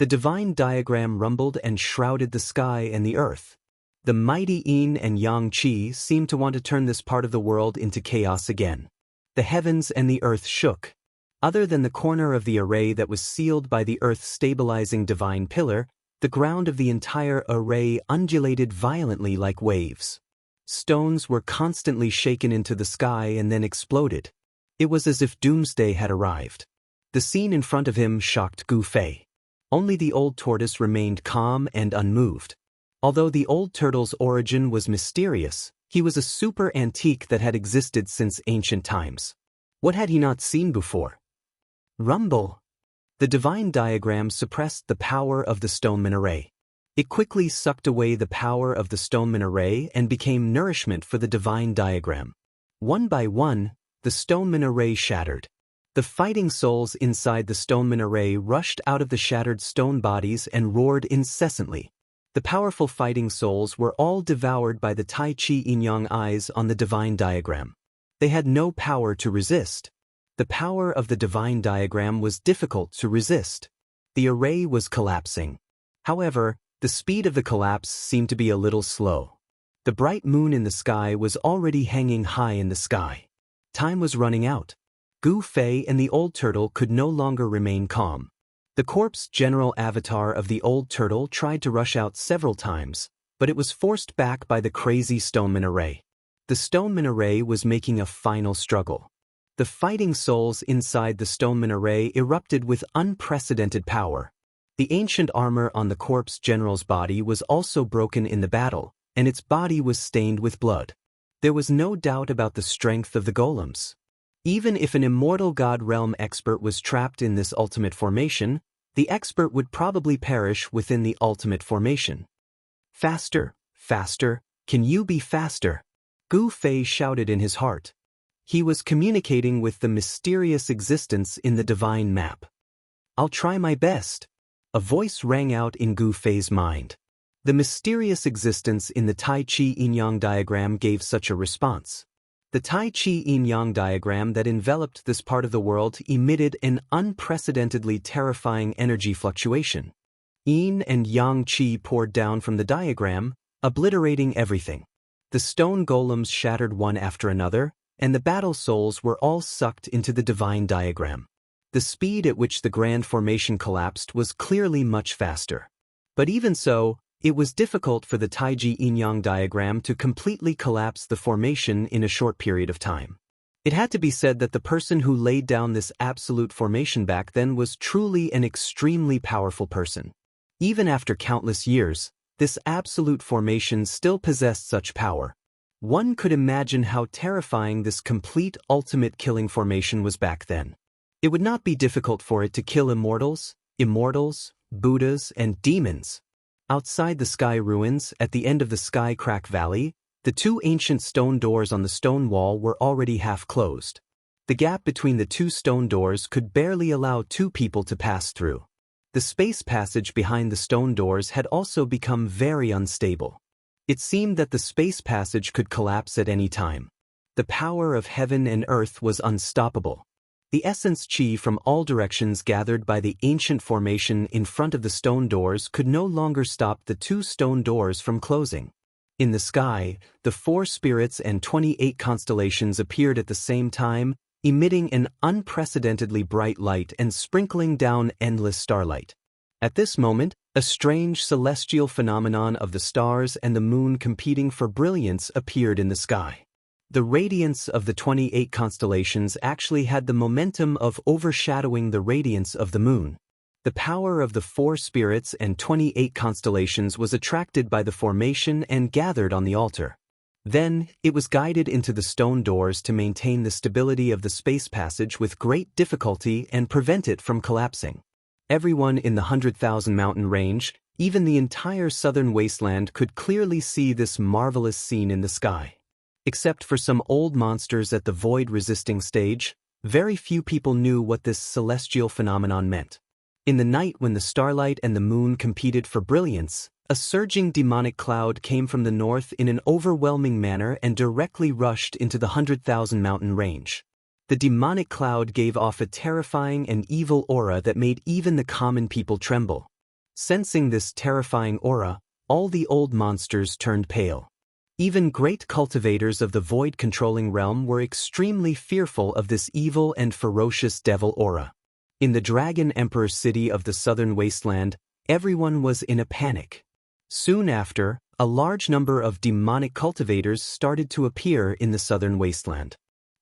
The divine diagram rumbled and shrouded the sky and the earth. The mighty Yin and Yang Qi seemed to want to turn this part of the world into chaos again. The heavens and the earth shook. Other than the corner of the array that was sealed by the earth-stabilizing divine pillar, the ground of the entire array undulated violently like waves. Stones were constantly shaken into the sky and then exploded. It was as if doomsday had arrived. The scene in front of him shocked Gu Fei. Only the old tortoise remained calm and unmoved. Although the old turtle's origin was mysterious, he was a super antique that had existed since ancient times. What had he not seen before? Rumble! The divine diagram suppressed the power of the Stoneman array. It quickly sucked away the power of the stoneman array and became nourishment for the divine diagram. One by one, the stoneman array shattered. The fighting souls inside the stoneman array rushed out of the shattered stone bodies and roared incessantly. The powerful fighting souls were all devoured by the Tai Chi yin-yang eyes on the divine diagram. They had no power to resist. The power of the divine diagram was difficult to resist. The array was collapsing. However, the speed of the collapse seemed to be a little slow. The bright moon in the sky was already hanging high in the sky. Time was running out. Gu Fei and the old turtle could no longer remain calm. The corpse general avatar of the old turtle tried to rush out several times, but it was forced back by the crazy stoneman array. The stoneman array was making a final struggle. The fighting souls inside the stoneman array erupted with unprecedented power. The ancient armor on the corpse general's body was also broken in the battle, and its body was stained with blood. There was no doubt about the strength of the golems. Even if an immortal God realm expert was trapped in this ultimate formation, the expert would probably perish within the ultimate formation. Faster, faster, can you be faster? Gu Fei shouted in his heart. He was communicating with the mysterious existence in the divine map. I'll try my best. A voice rang out in Gu Fei's mind. The mysterious existence in the Tai Chi yin-yang diagram gave such a response. The Tai Chi yin-yang diagram that enveloped this part of the world emitted an unprecedentedly terrifying energy fluctuation. Yin and yang chi poured down from the diagram, obliterating everything. The stone golems shattered one after another, and the battle souls were all sucked into the divine diagram. The speed at which the grand formation collapsed was clearly much faster. But even so, it was difficult for the Taiji yin-yang diagram to completely collapse the formation in a short period of time. It had to be said that the person who laid down this absolute formation back then was truly an extremely powerful person. Even after countless years, this absolute formation still possessed such power. One could imagine how terrifying this complete ultimate killing formation was back then. It would not be difficult for it to kill immortals, Buddhas, and demons. Outside the sky ruins, at the end of the Sky Crack Valley, the two ancient stone doors on the stone wall were already half closed. The gap between the two stone doors could barely allow two people to pass through. The space passage behind the stone doors had also become very unstable. It seemed that the space passage could collapse at any time. The power of heaven and earth was unstoppable. The essence chi from all directions gathered by the ancient formation in front of the stone doors could no longer stop the two stone doors from closing. In the sky, the 4 spirits and 28 constellations appeared at the same time, emitting an unprecedentedly bright light and sprinkling down endless starlight. At this moment, a strange celestial phenomenon of the stars and the moon competing for brilliance appeared in the sky. The radiance of the 28 constellations actually had the momentum of overshadowing the radiance of the moon. The power of the 4 spirits and 28 constellations was attracted by the formation and gathered on the altar. Then, it was guided into the stone doors to maintain the stability of the space passage with great difficulty and prevent it from collapsing. Everyone in the 100,000 mountain range, even the entire southern wasteland, could clearly see this marvelous scene in the sky. Except for some old monsters at the void-resisting stage, very few people knew what this celestial phenomenon meant. In the night when the starlight and the moon competed for brilliance, a surging demonic cloud came from the north in an overwhelming manner and directly rushed into the 100,000 mountain range. The demonic cloud gave off a terrifying and evil aura that made even the common people tremble. Sensing this terrifying aura, all the old monsters turned pale. Even great cultivators of the void-controlling realm were extremely fearful of this evil and ferocious devil aura. In the Dragon Emperor city of the southern wasteland, everyone was in a panic. Soon after, a large number of demonic cultivators started to appear in the southern wasteland.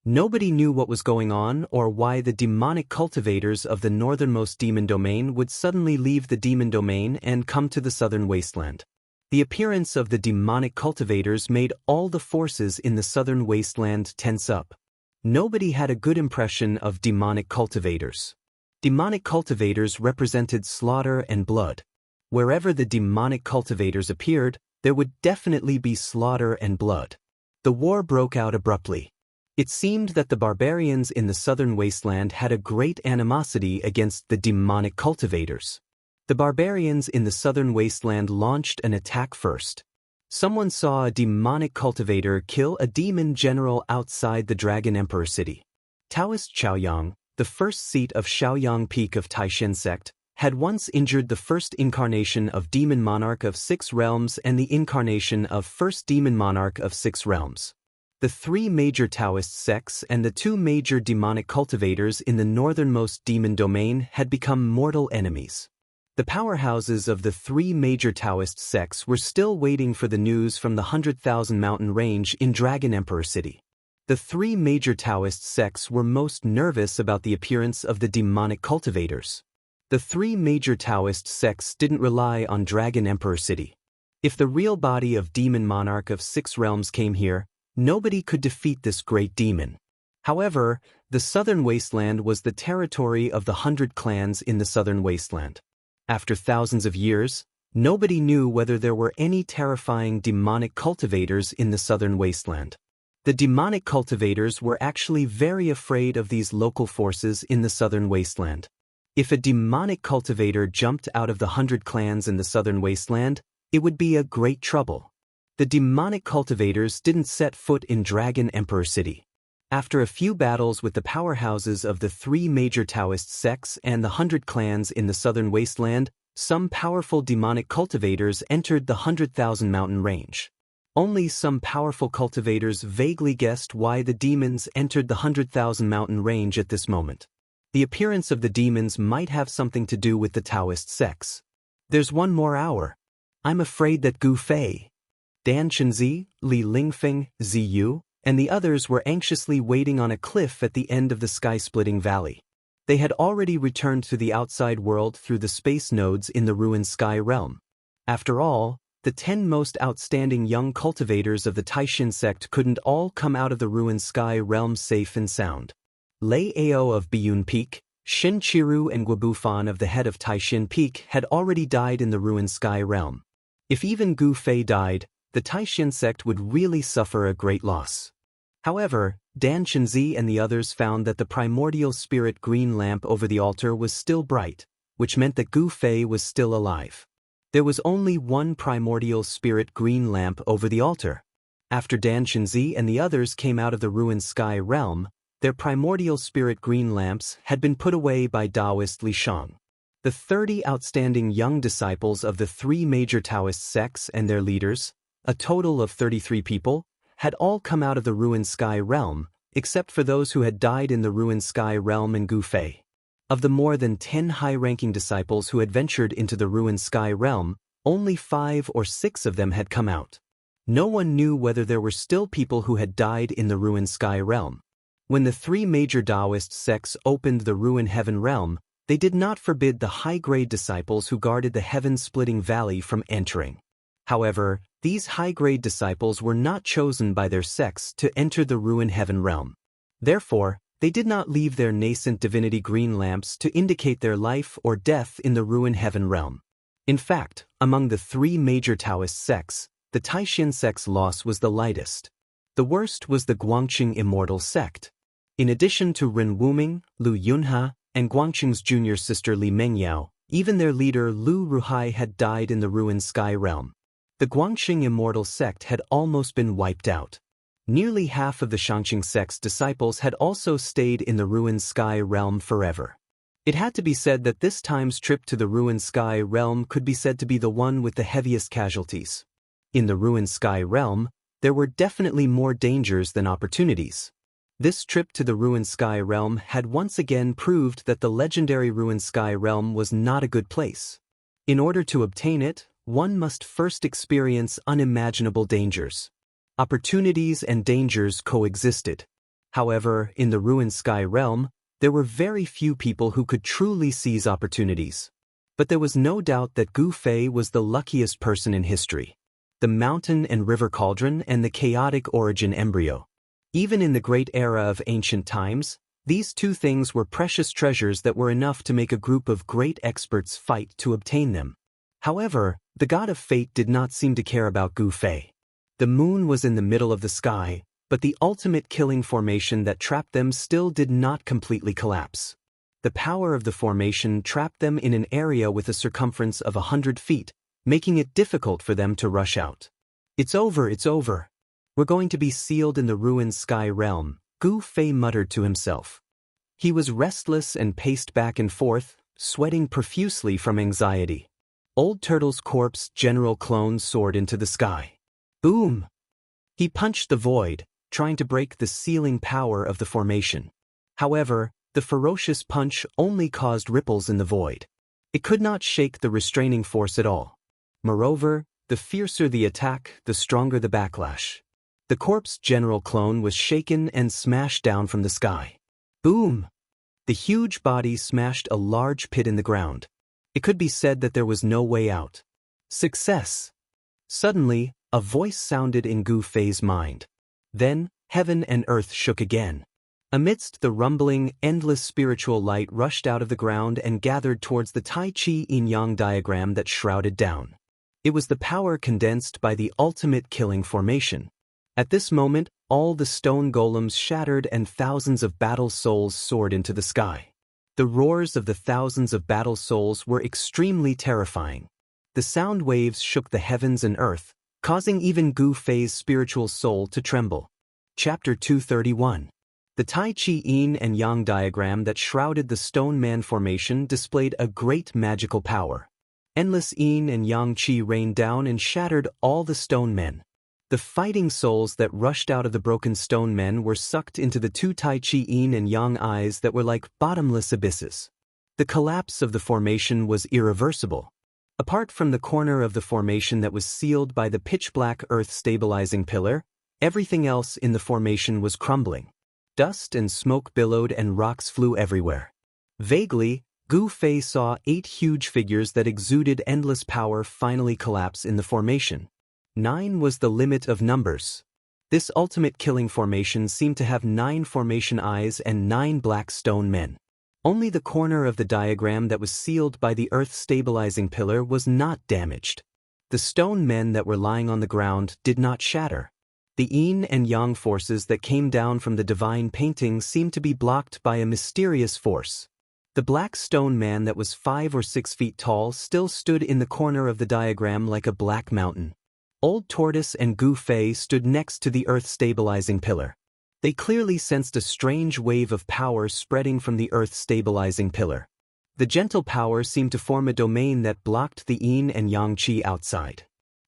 Nobody knew what was going on or why the demonic cultivators of the northernmost demon domain would suddenly leave the demon domain and come to the southern wasteland. The appearance of the demonic cultivators made all the forces in the southern wasteland tense up. Nobody had a good impression of demonic cultivators. Demonic cultivators represented slaughter and blood. Wherever the demonic cultivators appeared, there would definitely be slaughter and blood. The war broke out abruptly. It seemed that the barbarians in the southern wasteland had a great animosity against the demonic cultivators. The barbarians in the southern wasteland launched an attack first. Someone saw a demonic cultivator kill a demon general outside the Dragon Emperor city. Taoist Shaoyang, the first seat of Shaoyang Peak of Taishan sect, had once injured the first incarnation of Demon Monarch of Six Realms and the incarnation of First Demon Monarch of Six Realms. The three major Taoist sects and the two major demonic cultivators in the northernmost demon domain had become mortal enemies. The powerhouses of the three major Taoist sects were still waiting for the news from the 100,000 mountain range in Dragon Emperor City. The three major Taoist sects were most nervous about the appearance of the demonic cultivators. The three major Taoist sects didn't rely on Dragon Emperor City. If the real body of Demon Monarch of Six Realms came here, nobody could defeat this great demon. However, the southern wasteland was the territory of the 100 clans in the southern wasteland. After thousands of years, nobody knew whether there were any terrifying demonic cultivators in the southern wasteland. The demonic cultivators were actually very afraid of these local forces in the southern wasteland. If a demonic cultivator jumped out of the 100 clans in the southern wasteland, it would be a great trouble. The demonic cultivators didn't set foot in Dragon Emperor City. After a few battles with the powerhouses of the three major Taoist sects and the 100 clans in the southern wasteland, some powerful demonic cultivators entered the 100,000 mountain range. Only some powerful cultivators vaguely guessed why the demons entered the 100,000 mountain range at this moment. The appearance of the demons might have something to do with the Taoist sects. There's one more hour. I'm afraid that Gu Fei, Dan Chenzi, Li Lingfeng, Ziyu, and the others were anxiously waiting on a cliff at the end of the sky-splitting valley. They had already returned to the outside world through the space nodes in the ruined sky realm. After all, the 10 most outstanding young cultivators of the Taishan sect couldn't all come out of the ruined sky realm safe and sound. Lei Ao of Biyun Peak, Shin Qiru and Guobufan of the head of Taishan Peak had already died in the ruined sky realm. If even Gu Fei died, the Taishan sect would really suffer a great loss. However, Dan Chenzi and the others found that the primordial spirit green lamp over the altar was still bright, which meant that Gu Fei was still alive. There was only one primordial spirit green lamp over the altar. After Dan Chenzi and the others came out of the ruined sky realm, their primordial spirit green lamps had been put away by Taoist Li Shang. The 30 outstanding young disciples of the three major Taoist sects and their leaders, a total of 33 people, had all come out of the ruined sky realm, except for those who had died in the ruined sky realm and Gu Fei. Of the more than 10 high-ranking disciples who had ventured into the ruined sky realm, only 5 or 6 of them had come out. No one knew whether there were still people who had died in the ruined sky realm. When the three major Taoist sects opened the ruined heaven realm, they did not forbid the high-grade disciples who guarded the heaven-splitting valley from entering. However, these high-grade disciples were not chosen by their sects to enter the ruined heaven realm. Therefore, they did not leave their nascent divinity green lamps to indicate their life or death in the ruined heaven realm. In fact, among the three major Taoist sects, the Taishan sect's loss was the lightest. The worst was the Guangqing Immortal sect. In addition to Ren Wuming, Lu Yunhe, and Guangqing's junior sister Li Mengyao, even their leader Lu Ruhai had died in the ruined sky realm. The Guangqing Immortal sect had almost been wiped out. Nearly half of the Shangqing sect's disciples had also stayed in the ruined sky realm forever. It had to be said that this time's trip to the ruined sky realm could be said to be the one with the heaviest casualties. In the ruined sky realm, there were definitely more dangers than opportunities. This trip to the ruined sky realm had once again proved that the legendary ruined sky realm was not a good place. In order to obtain it, one must first experience unimaginable dangers. Opportunities and dangers coexisted. However, in the ruined sky realm, there were very few people who could truly seize opportunities. But there was no doubt that Gu Fei was the luckiest person in history. The mountain and river cauldron and the chaotic origin embryo. Even in the great era of ancient times, these two things were precious treasures that were enough to make a group of great experts fight to obtain them. However, the god of fate did not seem to care about Gu Fei. The moon was in the middle of the sky, but the ultimate killing formation that trapped them still did not completely collapse. The power of the formation trapped them in an area with a circumference of 100 feet, making it difficult for them to rush out. It's over, it's over. We're going to be sealed in the ruined sky realm, Gu Fei muttered to himself. He was restless and paced back and forth, sweating profusely from anxiety. Old Turtle's corpse general clone soared into the sky. Boom! He punched the void, trying to break the sealing power of the formation. However, the ferocious punch only caused ripples in the void. It could not shake the restraining force at all. Moreover, the fiercer the attack, the stronger the backlash. The corpse general clone was shaken and smashed down from the sky. Boom! The huge body smashed a large pit in the ground. It could be said that there was no way out. Success! Suddenly, a voice sounded in Gu Fei's mind. Then, heaven and earth shook again. Amidst the rumbling, endless spiritual light rushed out of the ground and gathered towards the Tai Chi yin-yang diagram that shrouded down. It was the power condensed by the ultimate killing formation. At this moment, all the stone golems shattered and thousands of battle souls soared into the sky. The roars of the thousands of battle souls were extremely terrifying. The sound waves shook the heavens and earth, causing even Gu Fei's spiritual soul to tremble. Chapter 231. The Tai Chi yin and yang diagram that shrouded the stone man formation displayed a great magical power. Endless yin and yang chi rained down and shattered all the stone men. The fighting souls that rushed out of the broken stone men were sucked into the two Tai Chi yin and yang eyes that were like bottomless abysses. The collapse of the formation was irreversible. Apart from the corner of the formation that was sealed by the pitch-black earth-stabilizing pillar, everything else in the formation was crumbling. Dust and smoke billowed and rocks flew everywhere. Vaguely, Gu Fei saw 8 huge figures that exuded endless power finally collapse in the formation. 9 was the limit of numbers. This ultimate killing formation seemed to have 9 formation eyes and 9 black stone men. Only the corner of the diagram that was sealed by the earth-stabilizing pillar was not damaged. The stone men that were lying on the ground did not shatter. The yin and yang forces that came down from the divine painting seemed to be blocked by a mysterious force. The black stone man that was 5 or 6 feet tall still stood in the corner of the diagram like a black mountain. Old Tortoise and Gu Fei stood next to the earth-stabilizing pillar. They clearly sensed a strange wave of power spreading from the earth-stabilizing pillar. The gentle power seemed to form a domain that blocked the yin and yang chi outside.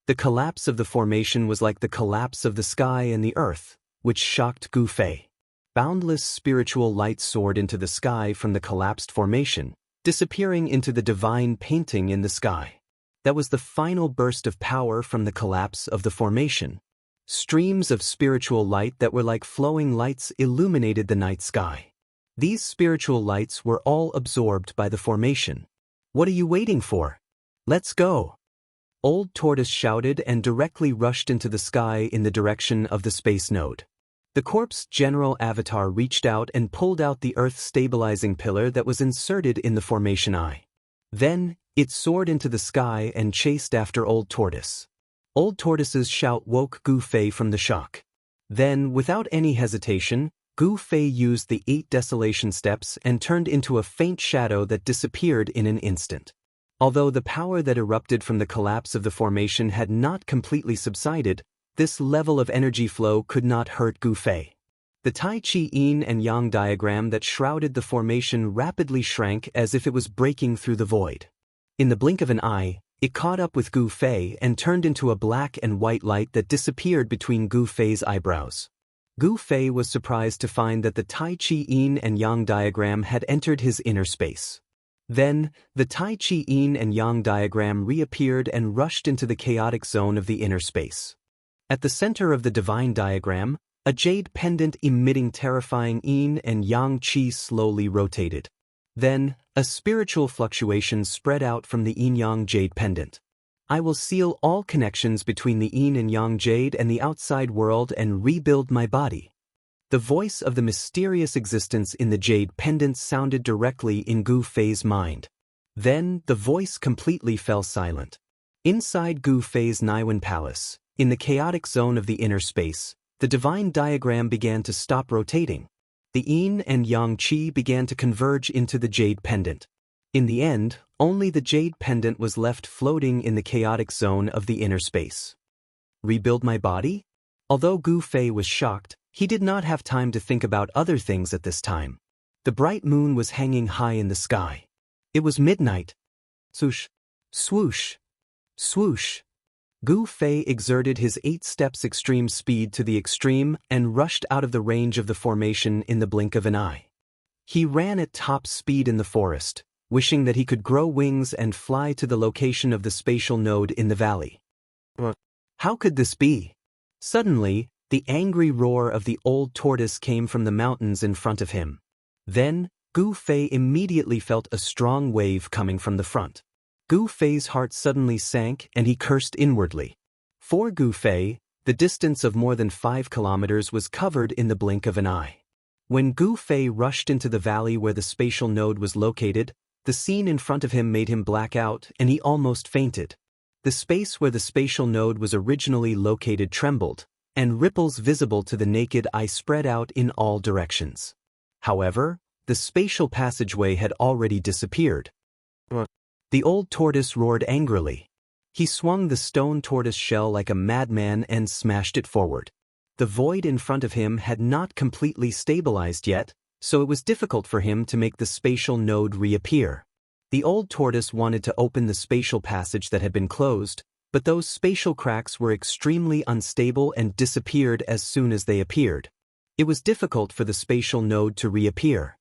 The collapse of the formation was like the collapse of the sky and the earth, which shocked Gu Fei. Boundless spiritual light soared into the sky from the collapsed formation, disappearing into the divine painting in the sky. That was the final burst of power from the collapse of the formation. Streams of spiritual light that were like flowing lights illuminated the night sky. These spiritual lights were all absorbed by the formation. What are you waiting for? Let's go! Old Tortoise shouted and directly rushed into the sky in the direction of the space node. The corpse general avatar reached out and pulled out the earth-stabilizing pillar that was inserted in the formation eye. Then, it soared into the sky and chased after Old Tortoise. Old Tortoise's shout woke Gu Fei from the shock. Then, without any hesitation, Gu Fei used the 8 desolation steps and turned into a faint shadow that disappeared in an instant. Although the power that erupted from the collapse of the formation had not completely subsided, this level of energy flow could not hurt Gu Fei. The Tai Chi yin and yang diagram that shrouded the formation rapidly shrank as if it was breaking through the void. In the blink of an eye, it caught up with Gu Fei and turned into a black and white light that disappeared between Gu Fei's eyebrows. Gu Fei was surprised to find that the Tai Chi yin and yang diagram had entered his inner space. Then, the Tai Chi yin and yang diagram reappeared and rushed into the chaotic zone of the inner space. At the center of the divine diagram, a jade pendant emitting terrifying yin and yang chi slowly rotated. Then, a spiritual fluctuation spread out from the yin-yang jade pendant. I will seal all connections between the yin and yang jade and the outside world and rebuild my body. The voice of the mysterious existence in the jade pendant sounded directly in Gu Fei's mind. Then, the voice completely fell silent. Inside Gu Fei's Niwen Palace, in the chaotic zone of the inner space, the divine diagram began to stop rotating. The yin and yang qi began to converge into the jade pendant. In the end, only the jade pendant was left floating in the chaotic zone of the inner space. Rebuild my body? Although Gu Fei was shocked, he did not have time to think about other things at this time. The bright moon was hanging high in the sky. It was midnight. Swoosh, swoosh, swoosh. Gu Fei exerted his 8 steps extreme speed to the extreme and rushed out of the range of the formation in the blink of an eye. He ran at top speed in the forest, wishing that he could grow wings and fly to the location of the spatial node in the valley. How could this be? Suddenly, the angry roar of the old tortoise came from the mountains in front of him. Then, Gu Fei immediately felt a strong wave coming from the front. Gu Fei's heart suddenly sank and he cursed inwardly. For Gu Fei, the distance of more than 5 kilometers was covered in the blink of an eye. When Gu Fei rushed into the valley where the spatial node was located, the scene in front of him made him black out and he almost fainted. The space where the spatial node was originally located trembled, and ripples visible to the naked eye spread out in all directions. However, the spatial passageway had already disappeared. The old tortoise roared angrily. He swung the stone tortoise shell like a madman and smashed it forward. The void in front of him had not completely stabilized yet, so it was difficult for him to make the spatial node reappear. The old tortoise wanted to open the spatial passage that had been closed, but those spatial cracks were extremely unstable and disappeared as soon as they appeared. It was difficult for the spatial node to reappear.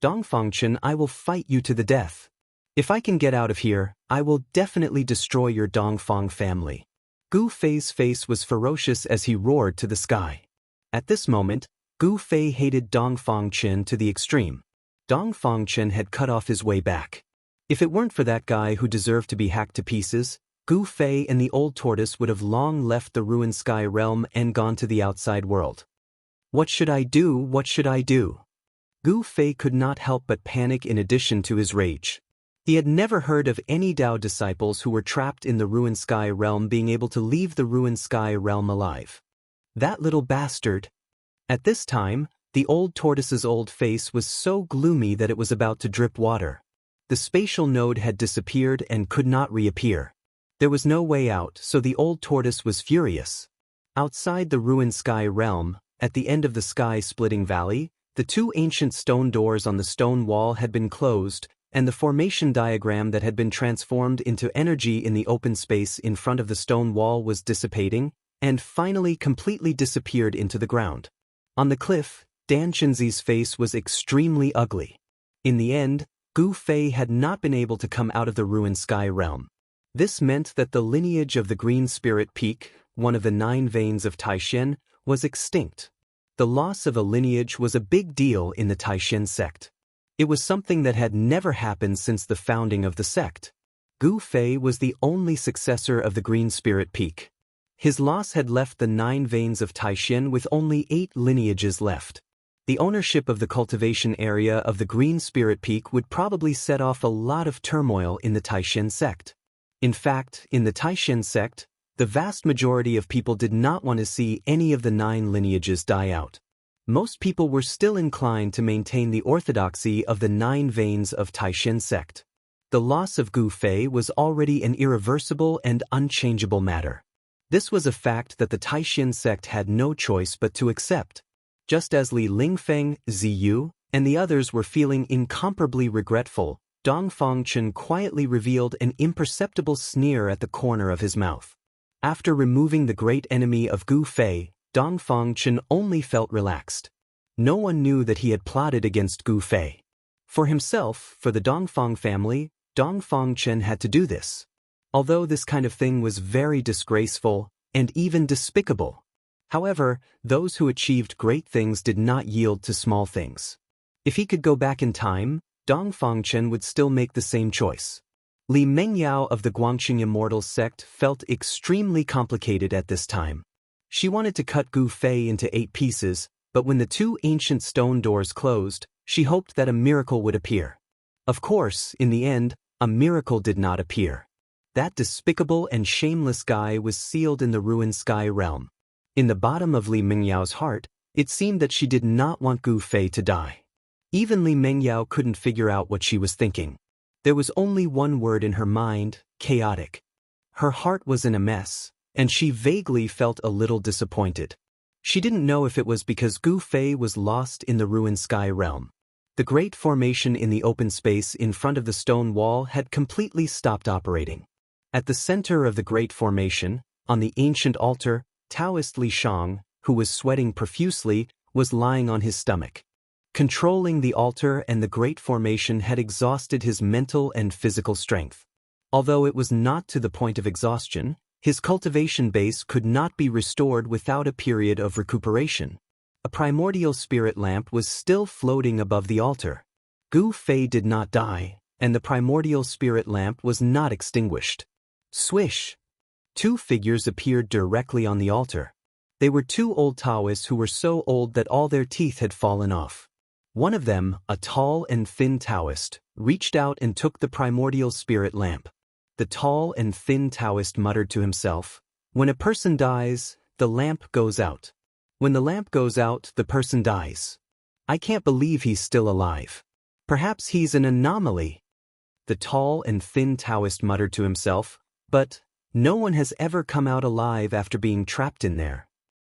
Dongfangchen, I will fight you to the death. If I can get out of here, I will definitely destroy your Dongfang family. Gu Fei's face was ferocious as he roared to the sky. At this moment, Gu Fei hated Dongfangchen to the extreme. Dongfangchen had cut off his way back. If it weren't for that guy who deserved to be hacked to pieces, Gu Fei and the old tortoise would have long left the ruined sky realm and gone to the outside world. What should I do? What should I do? Gu Fei could not help but panic in addition to his rage. He had never heard of any Dao disciples who were trapped in the ruined sky realm being able to leave the ruined sky realm alive. That little bastard. At this time, the old tortoise's old face was so gloomy that it was about to drip water. The spatial node had disappeared and could not reappear. There was no way out, so the old tortoise was furious. Outside the ruined sky realm, at the end of the sky-splitting valley, the 2 ancient stone doors on the stone wall had been closed, and the formation diagram that had been transformed into energy in the open space in front of the stone wall was dissipating, and finally completely disappeared into the ground. On the cliff, Dan Chenzi's face was extremely ugly. In the end, Gu Fei had not been able to come out of the ruined sky realm. This meant that the lineage of the Green Spirit Peak, one of the 9 veins of Taishan, was extinct. The loss of a lineage was a big deal in the Taishan sect. It was something that had never happened since the founding of the sect. Gu Fei was the only successor of the Green Spirit Peak. His loss had left the 9 veins of Taishan with only 8 lineages left. The ownership of the cultivation area of the Green Spirit Peak would probably set off a lot of turmoil in the Taishan sect. In fact, in the Taishan sect, the vast majority of people did not want to see any of the 9 lineages die out. Most people were still inclined to maintain the orthodoxy of the 9 veins of Taishan sect. The loss of Gu Fei was already an irreversible and unchangeable matter. This was a fact that the Taishan sect had no choice but to accept. Just as Li Lingfeng, Ziyu, and the others were feeling incomparably regretful, Dongfangchen quietly revealed an imperceptible sneer at the corner of his mouth. After removing the great enemy of Gu Fei, Dongfangchen only felt relaxed. No one knew that he had plotted against Gu Fei. For himself, for the Dongfang family, Dongfangchen had to do this. Although this kind of thing was very disgraceful and even despicable. However, those who achieved great things did not yield to small things. If he could go back in time, Dongfangchen would still make the same choice. Li Mengyao of the Guangqing Immortal sect felt extremely complicated at this time. She wanted to cut Gu Fei into 8 pieces, but when the 2 ancient stone doors closed, she hoped that a miracle would appear. Of course, in the end, a miracle did not appear. That despicable and shameless guy was sealed in the ruined sky realm. In the bottom of Li Mingyao's heart, it seemed that she did not want Gu Fei to die. Even Li Mingyao couldn't figure out what she was thinking. There was only one word in her mind: chaotic. Her heart was in a mess, and she vaguely felt a little disappointed. She didn't know if it was because Gu Fei was lost in the ruined sky realm. The great formation in the open space in front of the stone wall had completely stopped operating. At the center of the great formation, on the ancient altar, Taoist Li Shang, who was sweating profusely, was lying on his stomach. Controlling the altar and the great formation had exhausted his mental and physical strength. Although it was not to the point of exhaustion, his cultivation base could not be restored without a period of recuperation. A primordial spirit lamp was still floating above the altar. Gu Fei did not die, and the primordial spirit lamp was not extinguished. Swish! Two figures appeared directly on the altar. They were two old Taoists who were so old that all their teeth had fallen off. One of them, a tall and thin Taoist, reached out and took the primordial spirit lamp. The tall and thin Taoist muttered to himself, "When a person dies, the lamp goes out. When the lamp goes out, the person dies. I can't believe he's still alive. Perhaps he's an anomaly." The tall and thin Taoist muttered to himself, "But no one has ever come out alive after being trapped in there."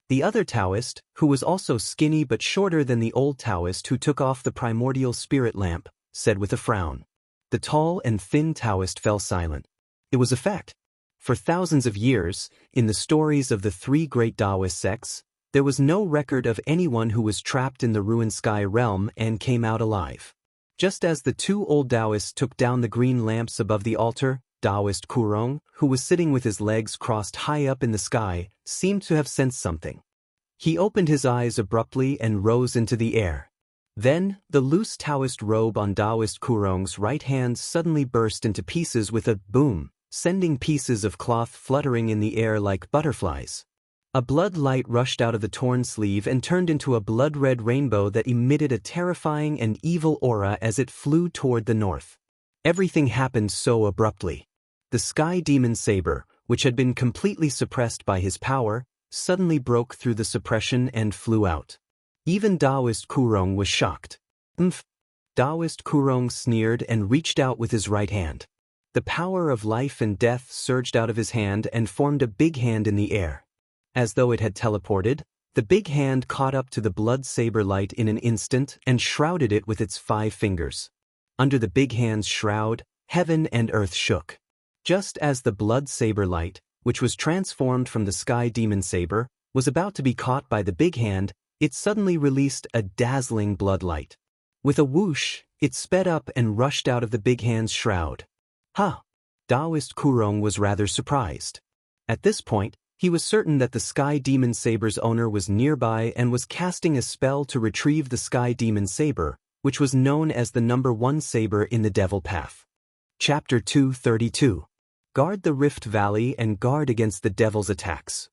The other Taoist, who was also skinny but shorter than the old Taoist who took off the primordial spirit lamp, said with a frown. The tall and thin Taoist fell silent. It was a fact. For thousands of years, in the stories of the three great Taoist sects, there was no record of anyone who was trapped in the ruined sky realm and came out alive. Just as the two old Taoists took down the green lamps above the altar, Taoist Kurong, who was sitting with his legs crossed high up in the sky, seemed to have sensed something. He opened his eyes abruptly and rose into the air. Then, the loose Taoist robe on Taoist Kurong's right hand suddenly burst into pieces with a boom, sending pieces of cloth fluttering in the air like butterflies. A blood light rushed out of the torn sleeve and turned into a blood-red rainbow that emitted a terrifying and evil aura as it flew toward the north. Everything happened so abruptly. The sky demon saber, which had been completely suppressed by his power, suddenly broke through the suppression and flew out. Even Taoist Kurong was shocked. "Umph!" Taoist Kurong sneered and reached out with his right hand. The power of life and death surged out of his hand and formed a big hand in the air. As though it had teleported, the big hand caught up to the blood saber light in an instant and shrouded it with its 5 fingers. Under the big hand's shroud, heaven and earth shook. Just as the blood saber light, which was transformed from the sky demon saber, was about to be caught by the big hand, it suddenly released a dazzling blood light. With a whoosh, it sped up and rushed out of the big hand's shroud. "Ha!" Taoist Kurong was rather surprised. At this point, he was certain that the sky demon saber's owner was nearby and was casting a spell to retrieve the sky demon saber, which was known as the number 1 saber in the Devil Path. Chapter 232. Guard the Rift Valley and guard against the devil's attacks.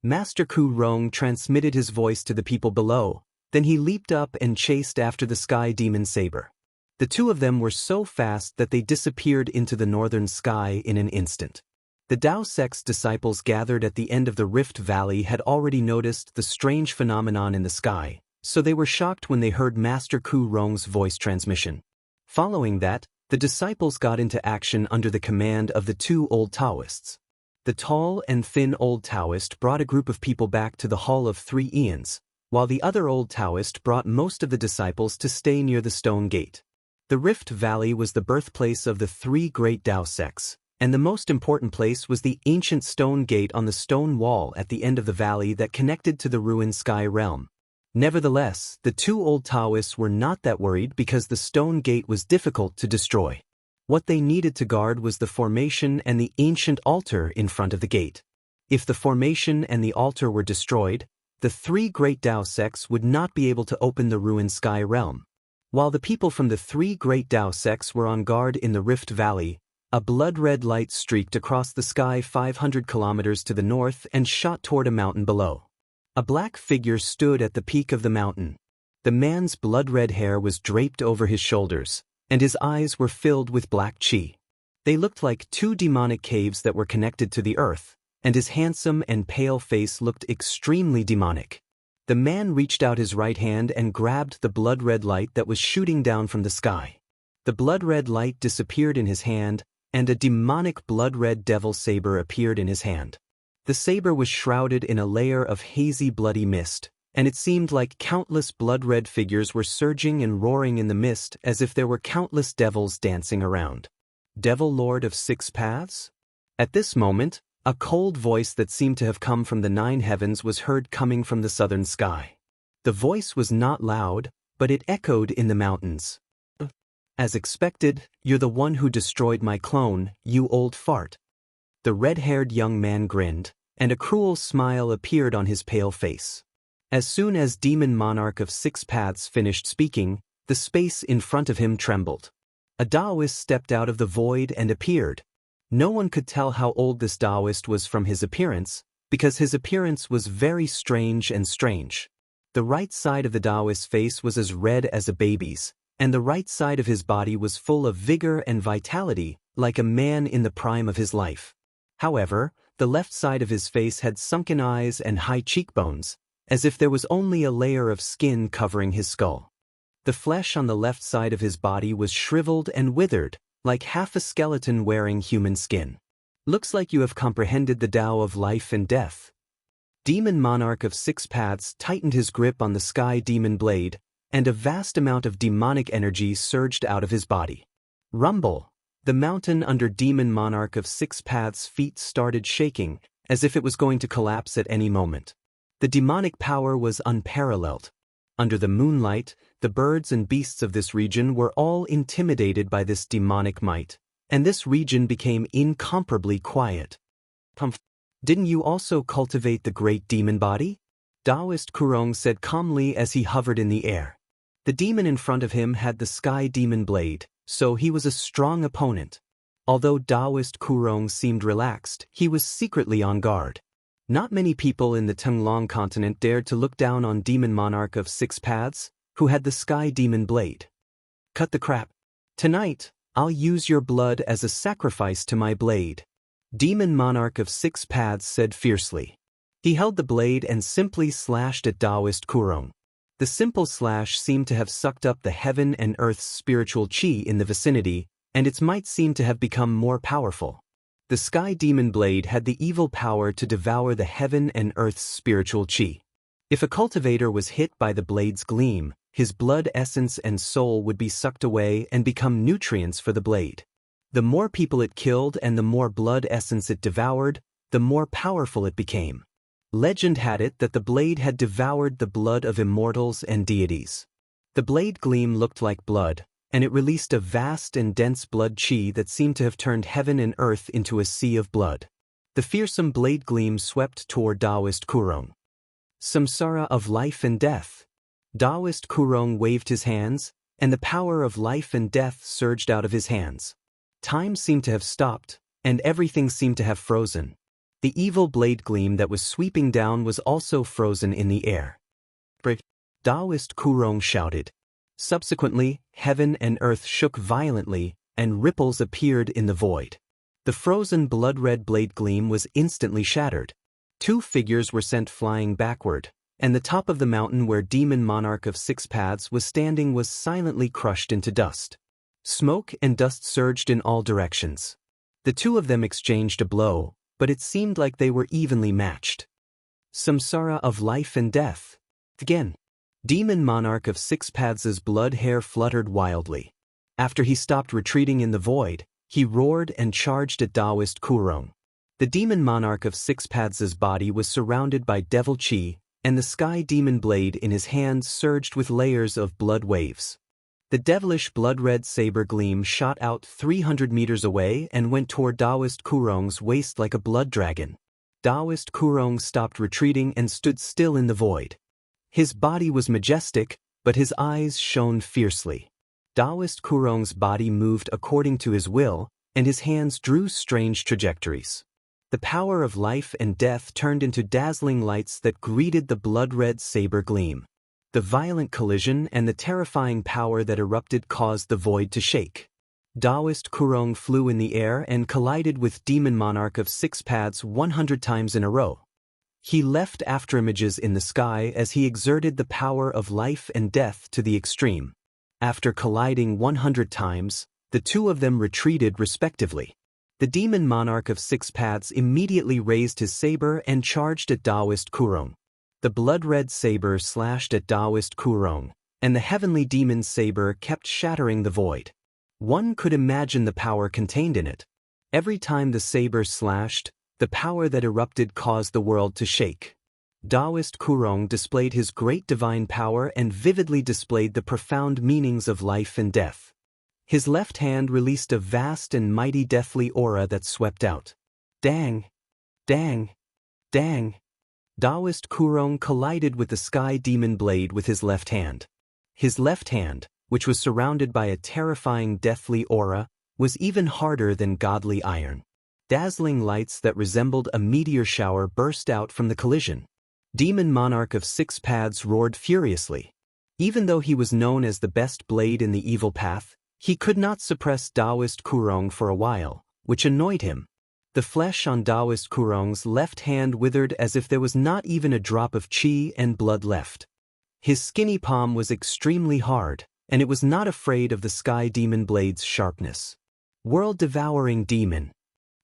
Master Kurong transmitted his voice to the people below, then he leaped up and chased after the sky demon saber. The two of them were so fast that they disappeared into the northern sky in an instant. The Tao sect's disciples gathered at the end of the Rift Valley had already noticed the strange phenomenon in the sky, so they were shocked when they heard Master Kurong's voice transmission. Following that, the disciples got into action under the command of the two old Taoists. The tall and thin old Taoist brought a group of people back to the Hall of 3 Eons, while the other old Taoist brought most of the disciples to stay near the stone gate. The Rift Valley was the birthplace of the 3 great Tao sects, and the most important place was the ancient stone gate on the stone wall at the end of the valley that connected to the ruined sky realm. Nevertheless, the two old Taoists were not that worried because the stone gate was difficult to destroy. What they needed to guard was the formation and the ancient altar in front of the gate. If the formation and the altar were destroyed, the 3 great Tao sects would not be able to open the ruined sky realm. While the people from the 3 great Tao sects were on guard in the Rift Valley, a blood-red light streaked across the sky 500 kilometers to the north and shot toward a mountain below. A black figure stood at the peak of the mountain. The man's blood-red hair was draped over his shoulders, and his eyes were filled with black qi. They looked like two demonic caves that were connected to the earth, and his handsome and pale face looked extremely demonic. The man reached out his right hand and grabbed the blood-red light that was shooting down from the sky. The blood-red light disappeared in his hand, and a demonic blood-red devil saber appeared in his hand. The saber was shrouded in a layer of hazy bloody mist, and it seemed like countless blood-red figures were surging and roaring in the mist as if there were countless devils dancing around. Devil Lord of Six Paths? At this moment, a cold voice that seemed to have come from the nine heavens was heard coming from the southern sky. The voice was not loud, but it echoed in the mountains. As expected, you're the one who destroyed my clone, you old fart. The red-haired young man grinned, and a cruel smile appeared on his pale face. As soon as Demon Monarch of Six Paths finished speaking, the space in front of him trembled. A Taoist stepped out of the void and appeared. No one could tell how old this Taoist was from his appearance, because his appearance was very strange and strange. The right side of the Taoist's face was as red as a baby's, and the right side of his body was full of vigor and vitality, like a man in the prime of his life. However, the left side of his face had sunken eyes and high cheekbones, as if there was only a layer of skin covering his skull. The flesh on the left side of his body was shriveled and withered, like half a skeleton wearing human skin. Looks like you have comprehended the Tao of life and death. Demon Monarch of Six Paths tightened his grip on the sky demon blade, and a vast amount of demonic energy surged out of his body. Rumble! The mountain under Demon Monarch of Six Paths' feet started shaking, as if it was going to collapse at any moment. The demonic power was unparalleled. Under the moonlight, the birds and beasts of this region were all intimidated by this demonic might, and this region became incomparably quiet. Didn't you also cultivate the great demon body? Taoist Kurong said calmly as he hovered in the air. The demon in front of him had the sky demon blade, so he was a strong opponent. Although Taoist Kurong seemed relaxed, he was secretly on guard. Not many people in the Tenglong continent dared to look down on Demon Monarch of Six Paths, who had the sky demon blade. Cut the crap. Tonight, I'll use your blood as a sacrifice to my blade. Demon Monarch of Six Paths said fiercely. He held the blade and simply slashed at Taoist Kurong. The simple slash seemed to have sucked up the heaven and earth's spiritual chi in the vicinity, and its might seemed to have become more powerful. The sky demon blade had the evil power to devour the heaven and earth's spiritual chi. If a cultivator was hit by the blade's gleam, his blood essence and soul would be sucked away and become nutrients for the blade. The more people it killed and the more blood essence it devoured, the more powerful it became. Legend had it that the blade had devoured the blood of immortals and deities. The blade gleam looked like blood, and it released a vast and dense blood chi that seemed to have turned heaven and earth into a sea of blood. The fearsome blade gleam swept toward Taoist Kurong. Samsara of life and death. Taoist Kurong waved his hands, and the power of life and death surged out of his hands. Time seemed to have stopped, and everything seemed to have frozen. The evil blade gleam that was sweeping down was also frozen in the air. Taoist Kurong shouted. Subsequently, heaven and earth shook violently, and ripples appeared in the void. The frozen blood-red blade gleam was instantly shattered. Two figures were sent flying backward, and the top of the mountain where Demon Monarch of Six Paths was standing was silently crushed into dust. Smoke and dust surged in all directions. The two of them exchanged a blow, but it seemed like they were evenly matched. Samsara of life and death. Again. Demon Monarch of Six Paths' blood hair fluttered wildly. After he stopped retreating in the void, he roared and charged at Taoist Kurong. The Demon Monarch of Six Paths' body was surrounded by devil chi, and the sky demon blade in his hand surged with layers of blood waves. The devilish blood-red saber gleam shot out 300 meters away and went toward Taoist Kurong's waist like a blood dragon. Taoist Kurong stopped retreating and stood still in the void. His body was majestic, but his eyes shone fiercely. Taoist Kurong's body moved according to his will, and his hands drew strange trajectories. The power of life and death turned into dazzling lights that greeted the blood-red saber gleam. The violent collision and the terrifying power that erupted caused the void to shake. Taoist Kurong flew in the air and collided with Demon Monarch of Six Paths 100 times in a row. He left afterimages in the sky as he exerted the power of life and death to the extreme. After colliding 100 times, the two of them retreated respectively. The Demon Monarch of Six Paths immediately raised his saber and charged at Taoist Kurong. The blood-red saber slashed at Taoist Kurong, and the heavenly demon's saber kept shattering the void. One could imagine the power contained in it. Every time the saber slashed, the power that erupted caused the world to shake. Taoist Kurong displayed his great divine power and vividly displayed the profound meanings of life and death. His left hand released a vast and mighty deathly aura that swept out. Dang! Dang! Dang! Taoist Kurong collided with the sky demon blade with his left hand. His left hand, which was surrounded by a terrifying deathly aura, was even harder than godly iron. Dazzling lights that resembled a meteor shower burst out from the collision. Demon Monarch of Six Paths roared furiously. Even though he was known as the best blade in the evil path, he could not suppress Taoist Kurong for a while, which annoyed him. The flesh on Taoist Kurong's left hand withered as if there was not even a drop of qi and blood left. His skinny palm was extremely hard, and it was not afraid of the sky demon blade's sharpness. World-devouring demon.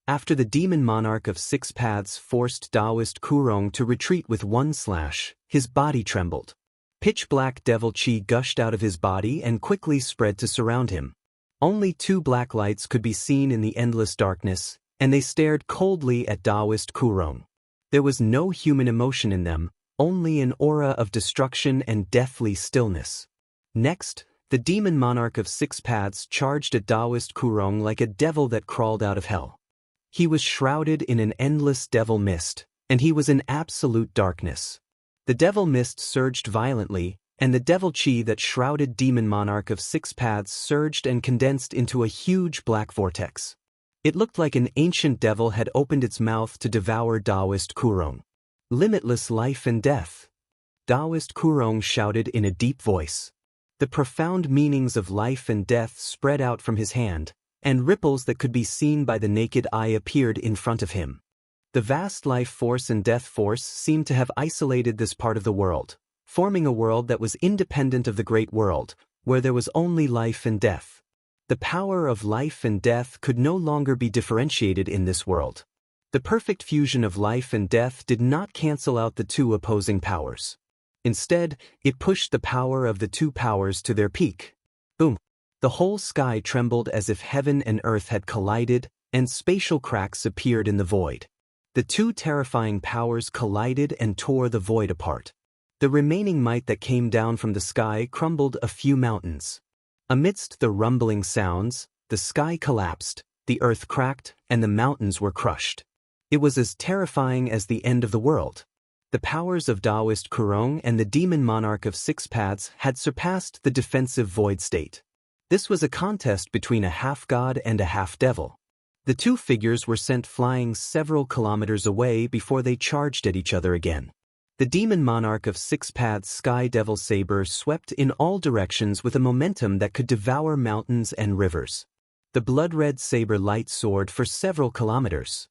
After the Demon Monarch of Six Paths forced Taoist Kurong to retreat with one slash, his body trembled. Pitch-black devil qi gushed out of his body and quickly spread to surround him. Only two black lights could be seen in the endless darkness, and they stared coldly at Taoist Kurong. There was no human emotion in them, only an aura of destruction and deathly stillness. Next, the Demon Monarch of Six Paths charged at Taoist Kurong like a devil that crawled out of hell. He was shrouded in an endless devil mist, and he was in absolute darkness. The devil mist surged violently, and the devil qi that shrouded Demon Monarch of Six Paths surged and condensed into a huge black vortex. It looked like an ancient devil had opened its mouth to devour Taoist Kurong. Limitless life and death. Taoist Kurong shouted in a deep voice. The profound meanings of life and death spread out from his hand, and ripples that could be seen by the naked eye appeared in front of him. The vast life force and death force seemed to have isolated this part of the world, forming a world that was independent of the great world, where there was only life and death. The power of life and death could no longer be differentiated in this world. The perfect fusion of life and death did not cancel out the two opposing powers. Instead, it pushed the power of the two powers to their peak. Boom! The whole sky trembled as if heaven and earth had collided, and spatial cracks appeared in the void. The two terrifying powers collided and tore the void apart. The remaining might that came down from the sky crumbled a few mountains. Amidst the rumbling sounds, the sky collapsed, the earth cracked, and the mountains were crushed. It was as terrifying as the end of the world. The powers of Taoist Kurong and the Demon Monarch of Six Paths had surpassed the defensive void state. This was a contest between a half-god and a half-devil. The two figures were sent flying several kilometers away before they charged at each other again. The Demon Monarch of Six Paths Sky Devil Saber swept in all directions with a momentum that could devour mountains and rivers. The blood-red saber light soared for several kilometers.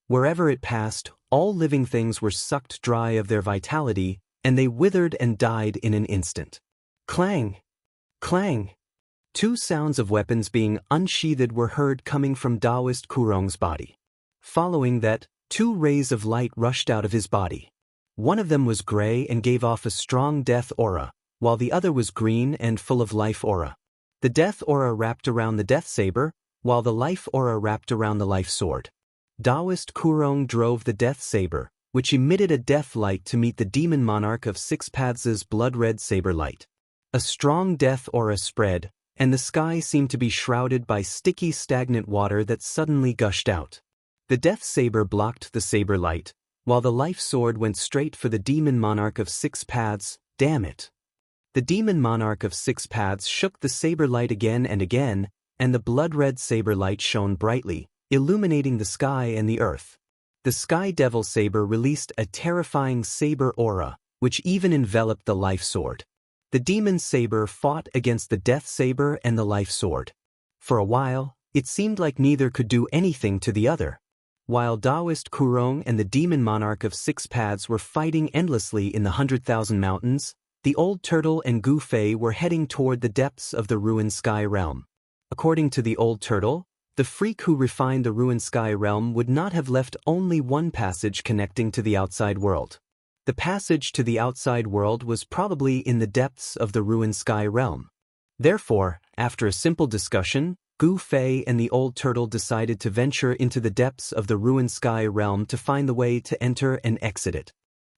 Wherever it passed, all living things were sucked dry of their vitality, and they withered and died in an instant. Clang! Clang! Two sounds of weapons being unsheathed were heard coming from Taoist Kurong's body. Following that, two rays of light rushed out of his body. One of them was gray and gave off a strong death aura, while the other was green and full of life aura. The death aura wrapped around the death saber, while the life aura wrapped around the life sword. Taoist Kurong drove the death saber, which emitted a death light to meet the Demon Monarch of Six Paths' blood-red saber light. A strong death aura spread, and the sky seemed to be shrouded by sticky stagnant water that suddenly gushed out. The death saber blocked the saber light, while the life sword went straight for the Demon Monarch of Six Paths. Damn it! The Demon Monarch of Six Paths shook the saber light again and again, and the blood-red saber light shone brightly, illuminating the sky and the earth. The Sky Devil Saber released a terrifying saber aura, which even enveloped the life sword. The Demon Saber fought against the Death Saber and the Life Sword. For a while, it seemed like neither could do anything to the other. While Taoist Kurong and the demon monarch of 6 paths were fighting endlessly in the 100,000 mountains, the old turtle and Gu Fei were heading toward the depths of the ruined sky realm. According to the old turtle, the freak who refined the ruined sky realm would not have left only one passage connecting to the outside world. The passage to the outside world was probably in the depths of the ruined sky realm. Therefore, after a simple discussion, Gu Fei and the old turtle decided to venture into the depths of the ruined sky realm to find the way to enter and exit it.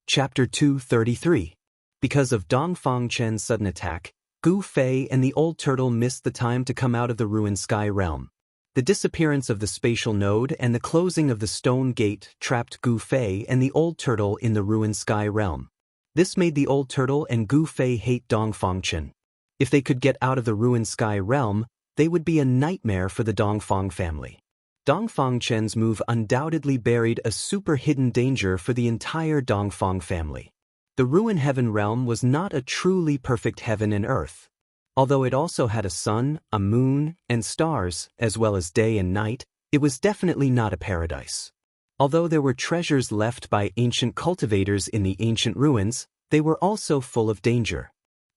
Chapter 233. Because of Dongfang Chen's sudden attack, Gu Fei and the old turtle missed the time to come out of the ruined sky realm. The disappearance of the spatial node and the closing of the stone gate trapped Gu Fei and the old turtle in the ruined sky realm. This made the old turtle and Gu Fei hate Dongfang Chen. If they could get out of the ruined sky realm, they would be a nightmare for the Dongfang family. Dongfang Chen's move undoubtedly buried a super hidden danger for the entire Dongfang family. The ruined heaven realm was not a truly perfect heaven and earth. Although it also had a sun, a moon, and stars, as well as day and night, it was definitely not a paradise. Although there were treasures left by ancient cultivators in the ancient ruins, they were also full of danger.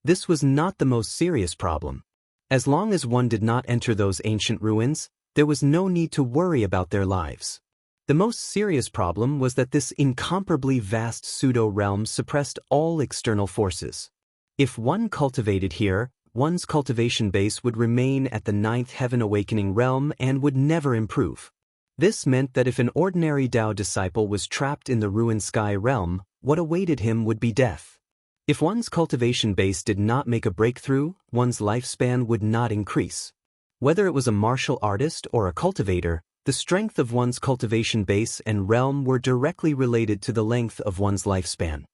This was not the most serious problem. As long as one did not enter those ancient ruins, there was no need to worry about their lives. The most serious problem was that this incomparably vast pseudo-realm suppressed all external forces. If one cultivated here, one's cultivation base would remain at the 9th heaven awakening realm and would never improve. This meant that if an ordinary Tao disciple was trapped in the ruined sky realm, what awaited him would be death. If one's cultivation base did not make a breakthrough, one's lifespan would not increase. Whether it was a martial artist or a cultivator, the strength of one's cultivation base and realm were directly related to the length of one's lifespan.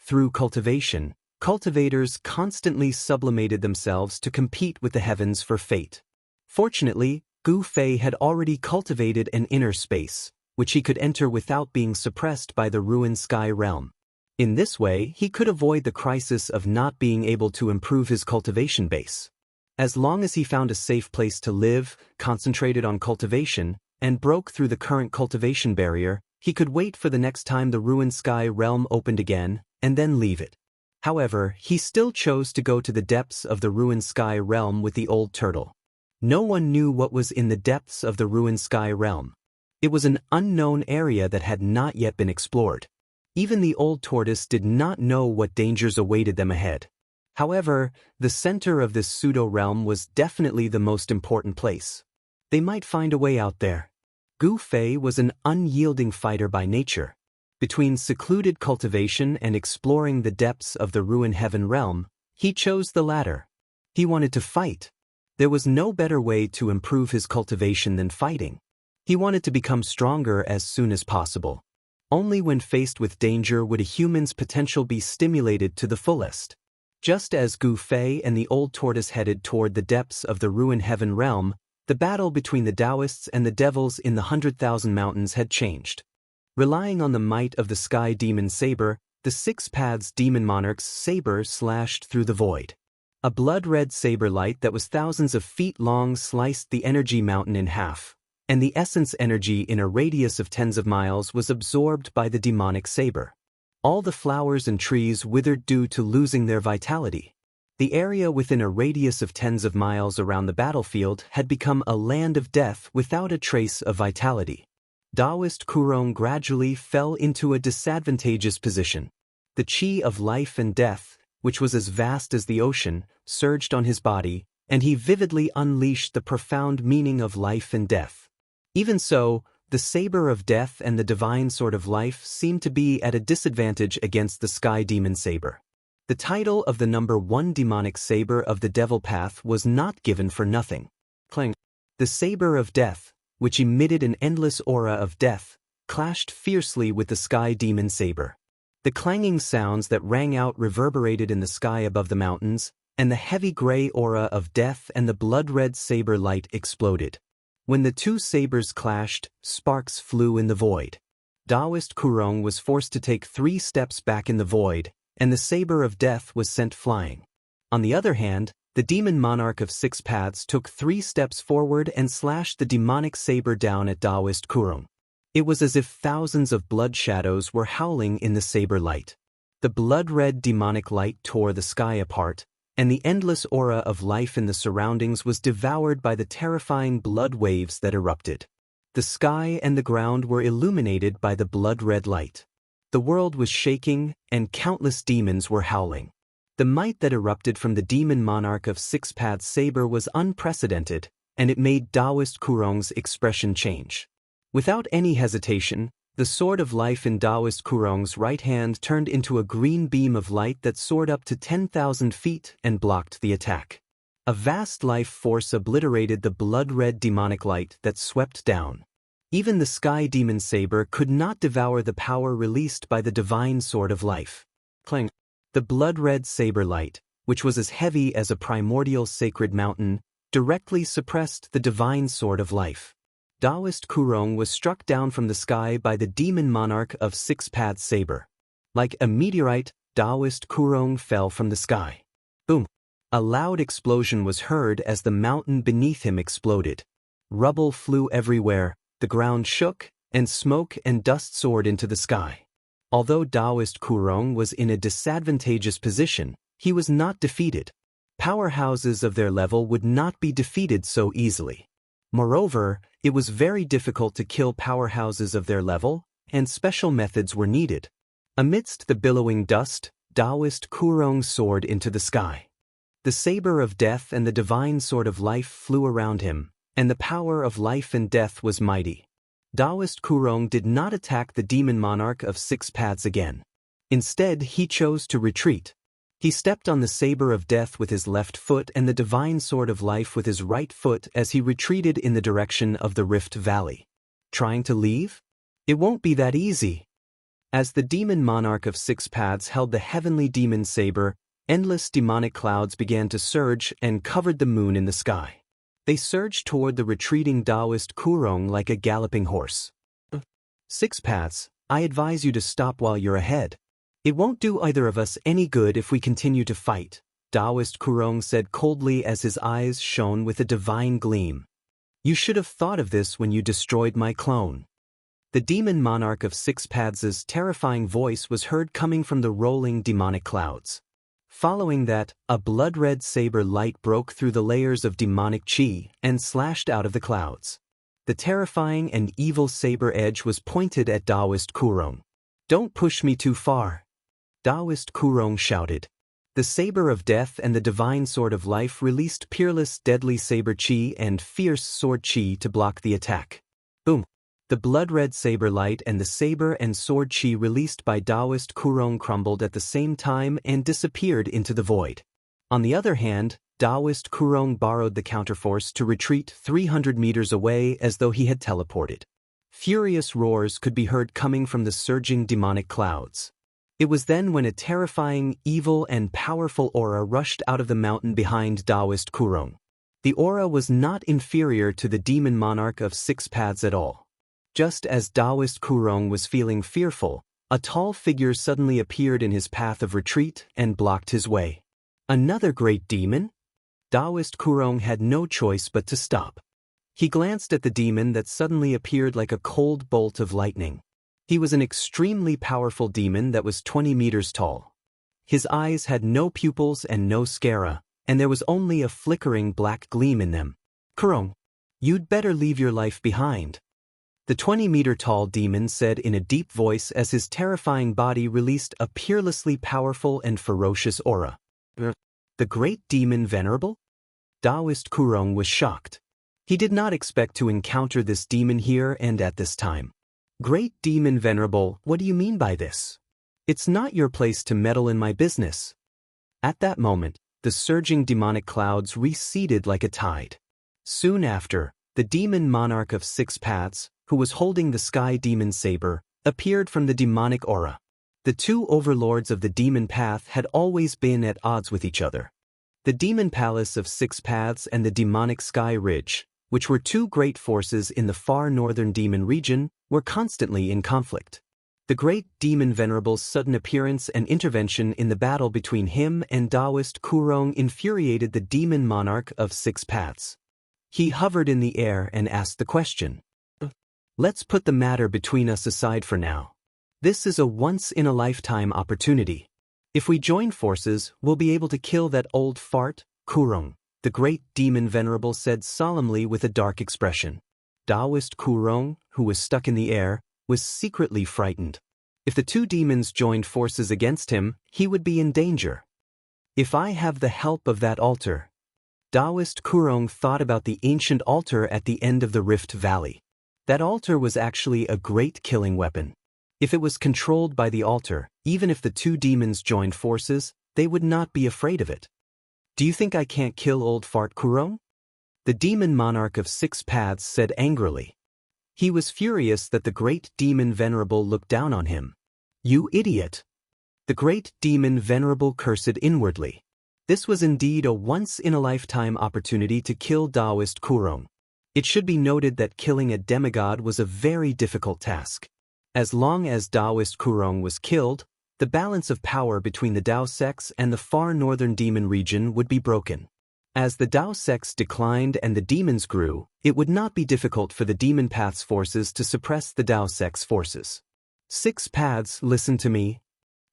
Through cultivation, cultivators constantly sublimated themselves to compete with the heavens for fate. Fortunately, Gu Fei had already cultivated an inner space, which he could enter without being suppressed by the ruined sky realm. In this way, he could avoid the crisis of not being able to improve his cultivation base. As long as he found a safe place to live, concentrated on cultivation, and broke through the current cultivation barrier, he could wait for the next time the ruined sky realm opened again, and then leave it. However, he still chose to go to the depths of the ruined sky realm with the old turtle. No one knew what was in the depths of the ruined sky realm. It was an unknown area that had not yet been explored. Even the old tortoise did not know what dangers awaited them ahead. However, the center of this pseudo-realm was definitely the most important place. They might find a way out there. Gu Fei was an unyielding fighter by nature. Between secluded cultivation and exploring the depths of the ruined heaven realm, he chose the latter. He wanted to fight. There was no better way to improve his cultivation than fighting. He wanted to become stronger as soon as possible. Only when faced with danger would a human's potential be stimulated to the fullest. Just as Gu Fei and the old tortoise headed toward the depths of the ruined heaven realm, the battle between the Taoists and the devils in the 100,000 mountains had changed. Relying on the might of the sky demon saber, the 6 paths demon monarch's saber slashed through the void. A blood-red saber light that was thousands of feet long sliced the energy mountain in half, and the essence energy in a radius of tens of miles was absorbed by the demonic saber. All the flowers and trees withered due to losing their vitality. The area within a radius of tens of miles around the battlefield had become a land of death without a trace of vitality. Taoist Kurong gradually fell into a disadvantageous position. The chi of life and death, which was as vast as the ocean, surged on his body, and he vividly unleashed the profound meaning of life and death. Even so, the saber of death and the divine sword of life seemed to be at a disadvantage against the sky demon saber. The title of the number 1 demonic saber of the devil path was not given for nothing. Clang. The saber of death, which emitted an endless aura of death, clashed fiercely with the sky demon saber. The clanging sounds that rang out reverberated in the sky above the mountains, and the heavy gray aura of death and the blood-red saber light exploded. When the 2 sabers clashed, sparks flew in the void. Taoist Kurong was forced to take 3 steps back in the void, and the saber of death was sent flying. On the other hand, The demon monarch of six paths took 3 steps forward and slashed the demonic saber down at Taoist Kurong. It was as if thousands of blood shadows were howling in the saber light. The blood-red demonic light tore the sky apart, and the endless aura of life in the surroundings was devoured by the terrifying blood waves that erupted. The sky and the ground were illuminated by the blood-red light. The world was shaking, and countless demons were howling. The might that erupted from the demon monarch of six paths saber was unprecedented, and it made Taoist Kurong's expression change. Without any hesitation, the sword of life in Taoist Kurong's right hand turned into a green beam of light that soared up to 10,000 feet and blocked the attack. A vast life force obliterated the blood-red demonic light that swept down. Even the sky demon saber could not devour the power released by the divine sword of life. Clang. The blood-red saber light, which was as heavy as a primordial sacred mountain, directly suppressed the divine sword of life. Taoist Kurong was struck down from the sky by the demon monarch of six paths saber. Like a meteorite, Taoist Kurong fell from the sky. Boom! A loud explosion was heard as the mountain beneath him exploded. Rubble flew everywhere, the ground shook, and smoke and dust soared into the sky. Although Taoist Kurong was in a disadvantageous position, he was not defeated. Powerhouses of their level would not be defeated so easily. Moreover, it was very difficult to kill powerhouses of their level, and special methods were needed. Amidst the billowing dust, Taoist Kurong soared into the sky. The saber of death and the divine sword of life flew around him, and the power of life and death was mighty. Taoist Kurong did not attack the demon monarch of six paths again. Instead, he chose to retreat. He stepped on the saber of death with his left foot and the divine sword of life with his right foot as he retreated in the direction of the Rift Valley. Trying to leave? It won't be that easy. As the demon monarch of six paths held the heavenly demon saber, endless demonic clouds began to surge and covered the moon in the sky. They surged toward the retreating Taoist Kurong like a galloping horse. Six paths, I advise you to stop while you're ahead. It won't do either of us any good if we continue to fight, Taoist Kurong said coldly as his eyes shone with a divine gleam. You should have thought of this when you destroyed my clone. The demon monarch of six paths' terrifying voice was heard coming from the rolling demonic clouds. Following that, a blood-red saber light broke through the layers of demonic chi and slashed out of the clouds. The terrifying and evil saber edge was pointed at Taoist Kurong. Don't push me too far, Taoist Kurong shouted. The saber of death and the divine sword of life released peerless deadly saber chi and fierce sword chi to block the attack. Boom! The blood-red saber light and the saber and sword chi released by Taoist Kurong crumbled at the same time and disappeared into the void. On the other hand, Taoist Kurong borrowed the counterforce to retreat 300 meters away as though he had teleported. Furious roars could be heard coming from the surging demonic clouds. It was then when a terrifying, evil and powerful aura rushed out of the mountain behind Taoist Kurong. The aura was not inferior to the demon monarch of six paths at all. Just as Taoist Kurong was feeling fearful, a tall figure suddenly appeared in his path of retreat and blocked his way. Another great demon? Taoist Kurong had no choice but to stop. He glanced at the demon that suddenly appeared like a cold bolt of lightning. He was an extremely powerful demon that was 20 meters tall. His eyes had no pupils and no sclera, and there was only a flickering black gleam in them. Kurong, you'd better leave your life behind. The 20-meter-tall demon said in a deep voice as his terrifying body released a peerlessly powerful and ferocious aura. The great demon venerable? Taoist Kurong was shocked. He did not expect to encounter this demon here and at this time. Great demon venerable, what do you mean by this? It's not your place to meddle in my business. At that moment, the surging demonic clouds receded like a tide. Soon after, the demon monarch of six paths, who was holding the sky demon saber, appeared from the demonic aura. The two overlords of the demon path had always been at odds with each other. The demon palace of six paths and the demonic sky ridge, which were two great forces in the far northern demon region, were constantly in conflict. The great demon venerable's sudden appearance and intervention in the battle between him and Taoist Kurong infuriated the demon monarch of Six Paths. He hovered in the air and asked the question. Let's put the matter between us aside for now. This is a once-in-a-lifetime opportunity. If we join forces, we'll be able to kill that old fart, Kurong, the great demon venerable said solemnly with a dark expression. Taoist Kurong, who was stuck in the air, was secretly frightened. If the two demons joined forces against him, he would be in danger. If I have the help of that altar. Taoist Kurong thought about the ancient altar at the end of the Rift Valley. That altar was actually a great killing weapon. If it was controlled by the altar, even if the two demons joined forces, they would not be afraid of it. Do you think I can't kill old fart Kurong? The demon monarch of Six Paths said angrily. He was furious that the great demon venerable looked down on him. You idiot! The great demon venerable cursed inwardly. This was indeed a once-in-a-lifetime opportunity to kill Taoist Kurong. It should be noted that killing a demigod was a very difficult task. As long as Taoist Kurong was killed, the balance of power between the Tao sects and the far northern demon region would be broken. As the Tao sects declined and the demons grew, it would not be difficult for the demon path's forces to suppress the Tao sects' forces. Six Paths, listen to me.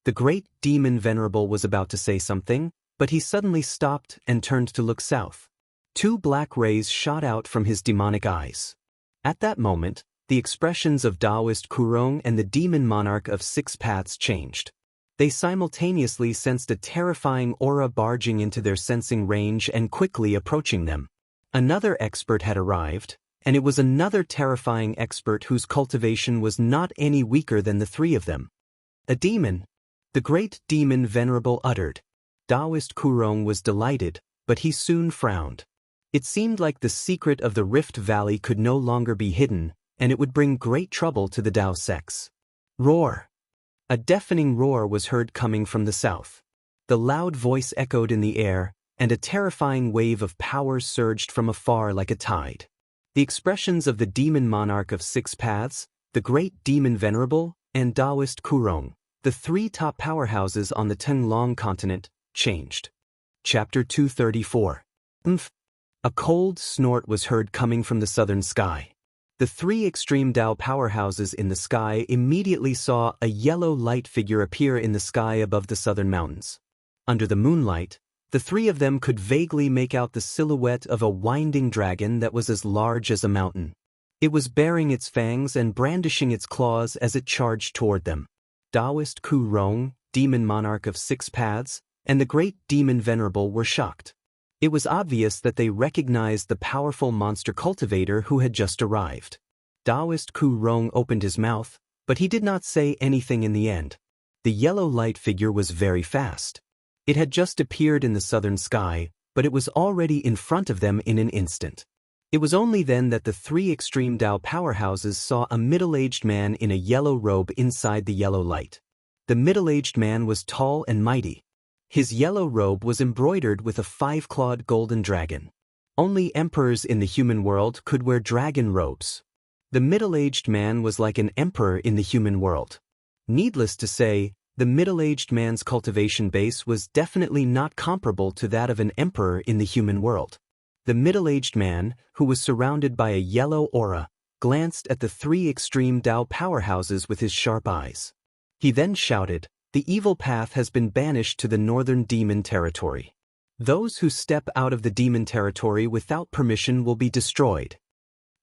The great demon venerable was about to say something, but he suddenly stopped and turned to look south. Two black rays shot out from his demonic eyes. At that moment, the expressions of Taoist Kurong and the demon monarch of Six Paths changed. They simultaneously sensed a terrifying aura barging into their sensing range and quickly approaching them. Another expert had arrived, and it was another terrifying expert whose cultivation was not any weaker than the three of them. A demon! The great demon venerable uttered. Taoist Kurong was delighted, but he soon frowned. It seemed like the secret of the Rift Valley could no longer be hidden, and it would bring great trouble to the Tao sects. Roar! A deafening roar was heard coming from the south. The loud voice echoed in the air, and a terrifying wave of power surged from afar like a tide. The expressions of the demon monarch of Six Paths, the great demon venerable, and Taoist Kurong, the three top powerhouses on the Tenglong continent, changed. Chapter 234. A cold snort was heard coming from the southern sky. The three extreme Tao powerhouses in the sky immediately saw a yellow light figure appear in the sky above the southern mountains. Under the moonlight, the three of them could vaguely make out the silhouette of a winding dragon that was as large as a mountain. It was baring its fangs and brandishing its claws as it charged toward them. Taoist Kurong, demon monarch of Six Paths, and the great demon venerable were shocked. It was obvious that they recognized the powerful monster cultivator who had just arrived. Taoist Kurong opened his mouth, but he did not say anything in the end. The yellow light figure was very fast. It had just appeared in the southern sky, but it was already in front of them in an instant. It was only then that the three extreme Tao powerhouses saw a middle-aged man in a yellow robe inside the yellow light. The middle-aged man was tall and mighty. His yellow robe was embroidered with a five-clawed golden dragon. Only emperors in the human world could wear dragon robes. The middle-aged man was like an emperor in the human world. Needless to say, the middle-aged man's cultivation base was definitely not comparable to that of an emperor in the human world. The middle-aged man, who was surrounded by a yellow aura, glanced at the three extreme Tao powerhouses with his sharp eyes. He then shouted, "The evil path has been banished to the northern demon territory. Those who step out of the demon territory without permission will be destroyed."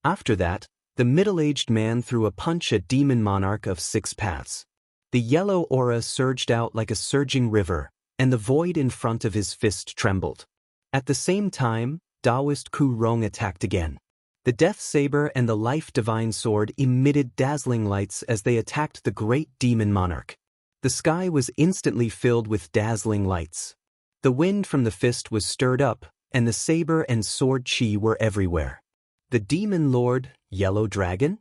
After that, the middle-aged man threw a punch at demon monarch of Six Paths. The yellow aura surged out like a surging river, and the void in front of his fist trembled. At the same time, Taoist Kurong attacked again. The Death Saber and the Life Divine Sword emitted dazzling lights as they attacked the great demon monarch. The sky was instantly filled with dazzling lights. The wind from the fist was stirred up, and the saber and sword chi were everywhere. The demon lord, Yellow Dragon?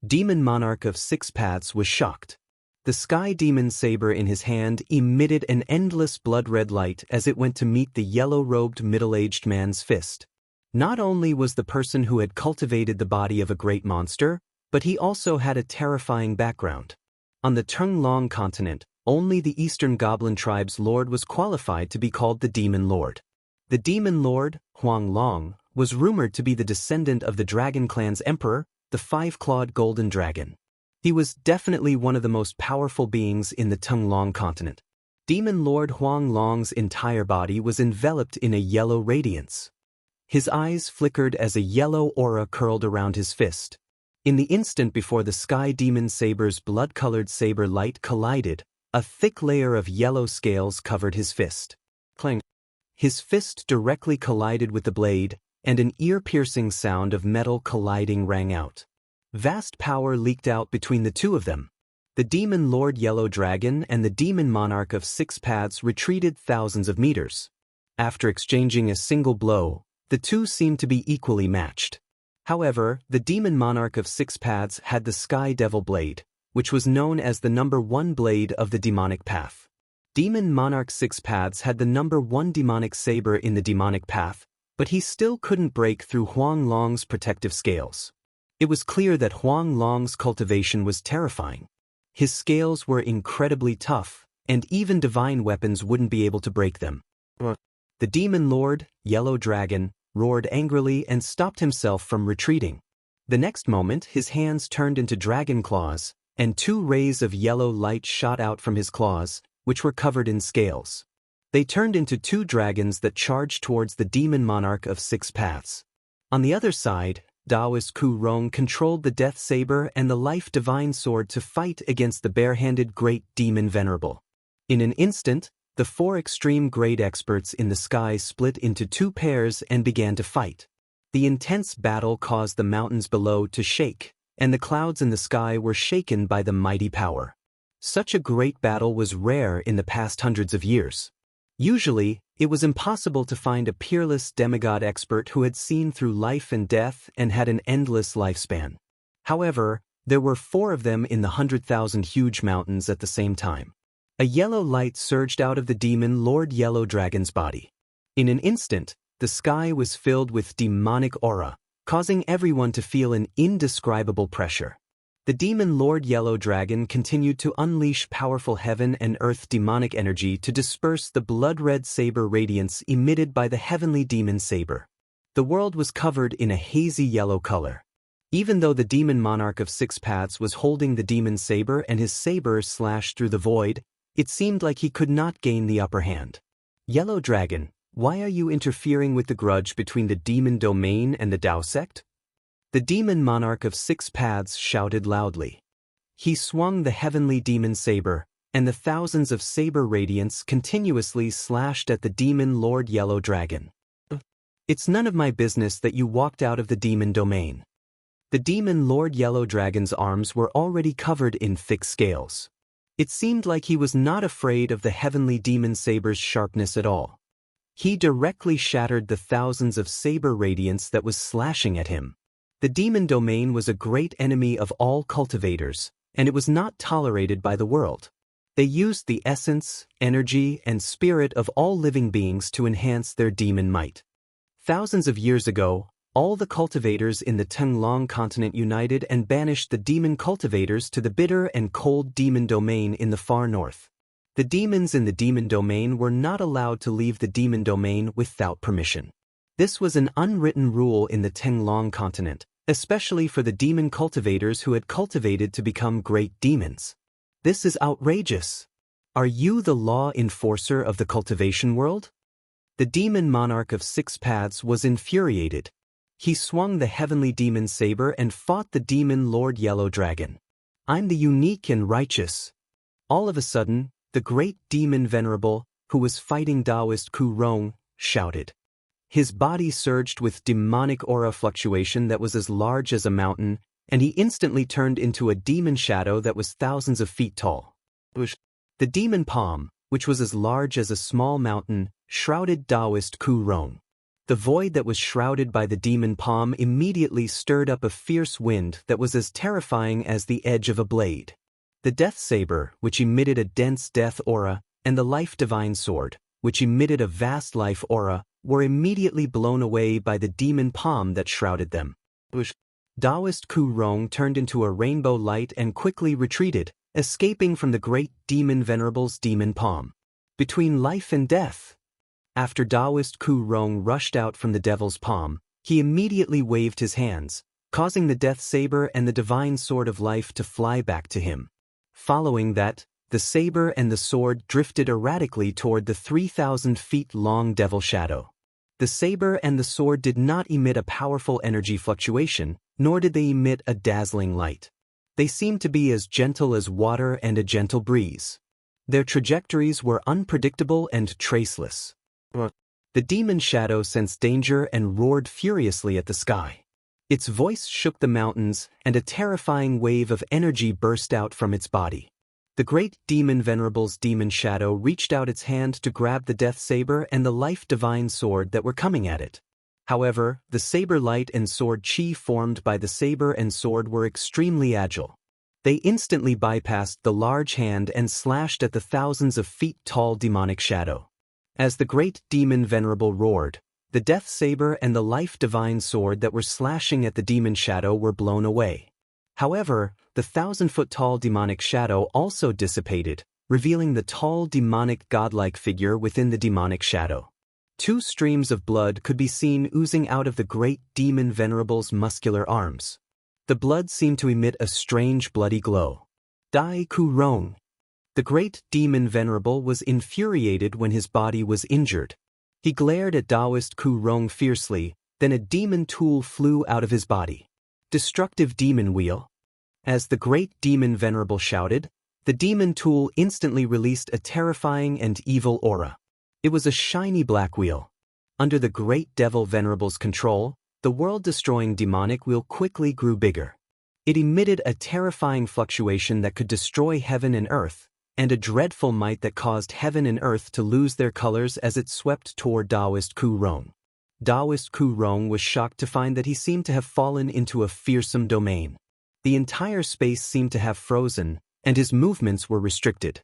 Demon monarch of Six Paths was shocked. The sky demon saber in his hand emitted an endless blood-red light as it went to meet the yellow-robed middle-aged man's fist. Not only was the person who had cultivated the body of a great monster, but he also had a terrifying background. On the Tunglong continent, only the Eastern Goblin tribe's lord was qualified to be called the Demon Lord. The Demon Lord, Huang Long, was rumored to be the descendant of the Dragon Clan's emperor, the five-clawed golden dragon. He was definitely one of the most powerful beings in the Tunglong continent. Demon Lord Huang Long's entire body was enveloped in a yellow radiance. His eyes flickered as a yellow aura curled around his fist. In the instant before the Sky Demon Saber's blood-colored saber light collided, a thick layer of yellow scales covered his fist. Clang! His fist directly collided with the blade, and an ear-piercing sound of metal colliding rang out. Vast power leaked out between the two of them. The Demon Lord Yellow Dragon and the Demon Monarch of Six Paths retreated thousands of meters. After exchanging a single blow, the two seemed to be equally matched. However, the Demon Monarch of Six Paths had the Sky Devil Blade, which was known as the #1 blade of the demonic path. Demon Monarch Six Paths had the #1 demonic saber in the demonic path, but he still couldn't break through Huang Long's protective scales. It was clear that Huang Long's cultivation was terrifying. His scales were incredibly tough, and even divine weapons wouldn't be able to break them. The Demon Lord, Yellow Dragon, roared angrily and stopped himself from retreating. The next moment, his hands turned into dragon claws, and two rays of yellow light shot out from his claws, which were covered in scales. They turned into two dragons that charged towards the Demon Monarch of Six Paths. On the other side, Taoist Ku Rong controlled the Death Saber and the Life Divine Sword to fight against the bare-handed Great Demon Venerable. In an instant, the four extreme grade experts in the sky split into two pairs and began to fight. The intense battle caused the mountains below to shake, and the clouds in the sky were shaken by the mighty power. Such a great battle was rare in the past hundreds of years. Usually, it was impossible to find a peerless demigod expert who had seen through life and death and had an endless lifespan. However, there were four of them in the 100,000 huge mountains at the same time. A yellow light surged out of the Demon Lord Yellow Dragon's body. In an instant, the sky was filled with demonic aura, causing everyone to feel an indescribable pressure. The Demon Lord Yellow Dragon continued to unleash powerful heaven and earth demonic energy to disperse the blood-red saber radiance emitted by the heavenly demon saber. The world was covered in a hazy yellow color. Even though the Demon Monarch of Six Paths was holding the demon saber and his saber slashed through the void, it seemed like he could not gain the upper hand. Yellow Dragon, why are you interfering with the grudge between the demon domain and the Tao sect? The Demon Monarch of Six Paths shouted loudly. He swung the heavenly demon saber, and the thousands of saber radiance continuously slashed at the Demon Lord Yellow Dragon. It's none of my business that you walked out of the demon domain. The Demon Lord Yellow Dragon's arms were already covered in thick scales. It seemed like he was not afraid of the heavenly demon saber's sharpness at all. He directly shattered the thousands of saber radiance that was slashing at him. The demon domain was a great enemy of all cultivators, and it was not tolerated by the world. They used the essence, energy, and spirit of all living beings to enhance their demon might. Thousands of years ago, all the cultivators in the Tunglong continent united and banished the demon cultivators to the bitter and cold demon domain in the far north. The demons in the demon domain were not allowed to leave the demon domain without permission. This was an unwritten rule in the Tunglong continent, especially for the demon cultivators who had cultivated to become great demons. This is outrageous. Are you the law enforcer of the cultivation world? The Demon Monarch of Six Paths was infuriated. He swung the heavenly demon saber and fought the Demon Lord Yellow Dragon. I'm the unique and righteous. All of a sudden, the great demon venerable, who was fighting Taoist Ku Rong, shouted. His body surged with demonic aura fluctuation that was as large as a mountain, and he instantly turned into a demon shadow that was thousands of feet tall. The demon palm, which was as large as a small mountain, shrouded Taoist Ku Rong. The void that was shrouded by the demon palm immediately stirred up a fierce wind that was as terrifying as the edge of a blade. The death saber, which emitted a dense death aura, and the life divine sword, which emitted a vast life aura, were immediately blown away by the demon palm that shrouded them. Taoist Ku Rong turned into a rainbow light and quickly retreated, escaping from the great demon Venerable's demon palm. Between life and death. After Taoist Ku Rong rushed out from the devil's palm, he immediately waved his hands, causing the death saber and the divine sword of life to fly back to him. Following that, the saber and the sword drifted erratically toward the 3,000 feet long devil shadow. The saber and the sword did not emit a powerful energy fluctuation, nor did they emit a dazzling light. They seemed to be as gentle as water and a gentle breeze. Their trajectories were unpredictable and traceless. The demon shadow sensed danger and roared furiously at the sky. Its voice shook the mountains, and a terrifying wave of energy burst out from its body. The great demon Venerable's demon shadow reached out its hand to grab the death saber and the life divine sword that were coming at it. However, the saber light and sword chi formed by the saber and sword were extremely agile. They instantly bypassed the large hand and slashed at the thousands of feet tall demonic shadow. As the great demon Venerable roared, the death saber and the life divine sword that were slashing at the demon shadow were blown away. However, the 1,000-foot-tall demonic shadow also dissipated, revealing the tall demonic godlike figure within the demonic shadow. 2 streams of blood could be seen oozing out of the great demon Venerable's muscular arms. The blood seemed to emit a strange bloody glow. Dai Ku Rong. The great demon Venerable was infuriated when his body was injured. He glared at Taoist Ku Rong fiercely, then a demon tool flew out of his body. Destructive demon wheel. As the great demon Venerable shouted, the demon tool instantly released a terrifying and evil aura. It was a shiny black wheel. Under the great devil Venerable's control, the world-destroying demonic wheel quickly grew bigger. It emitted a terrifying fluctuation that could destroy heaven and earth, and a dreadful might that caused heaven and earth to lose their colors as it swept toward Taoist Ku Rong. Taoist Ku Rong was shocked to find that he seemed to have fallen into a fearsome domain. The entire space seemed to have frozen, and his movements were restricted.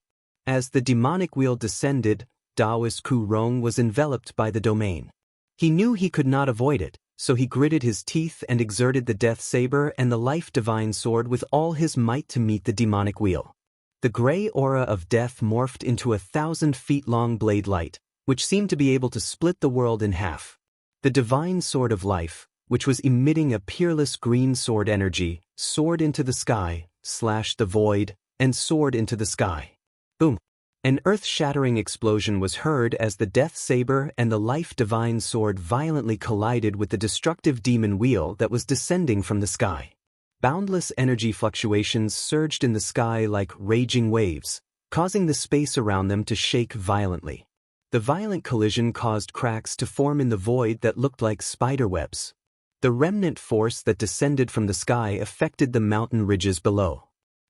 As the demonic wheel descended, Taoist Ku Rong was enveloped by the domain. He knew he could not avoid it, so he gritted his teeth and exerted the death saber and the life divine sword with all his might to meet the demonic wheel. The gray aura of death morphed into a 1,000-feet-long blade light, which seemed to be able to split the world in half. The divine sword of life, which was emitting a peerless green sword energy, soared into the sky, slashed the void, and soared into the sky. Boom! An earth-shattering explosion was heard as the death saber and the life divine sword violently collided with the destructive demon wheel that was descending from the sky. Boundless energy fluctuations surged in the sky like raging waves, causing the space around them to shake violently. The violent collision caused cracks to form in the void that looked like spiderwebs. The remnant force that descended from the sky affected the mountain ridges below.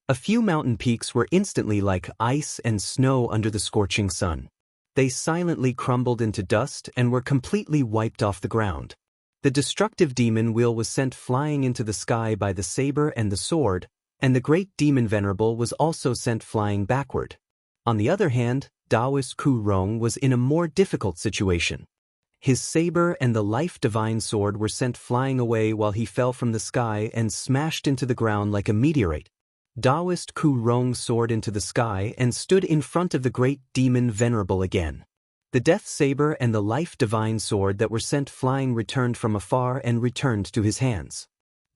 A few mountain peaks were instantly like ice and snow under the scorching sun. They silently crumbled into dust and were completely wiped off the ground. The destructive demon wheel was sent flying into the sky by the saber and the sword, and the great demon Venerable was also sent flying backward. On the other hand, Taoist Ku Rong was in a more difficult situation. His saber and the life divine sword were sent flying away while he fell from the sky and smashed into the ground like a meteorite. Taoist Ku Rong soared into the sky and stood in front of the great demon Venerable again. The death saber and the life divine sword that were sent flying returned from afar and returned to his hands.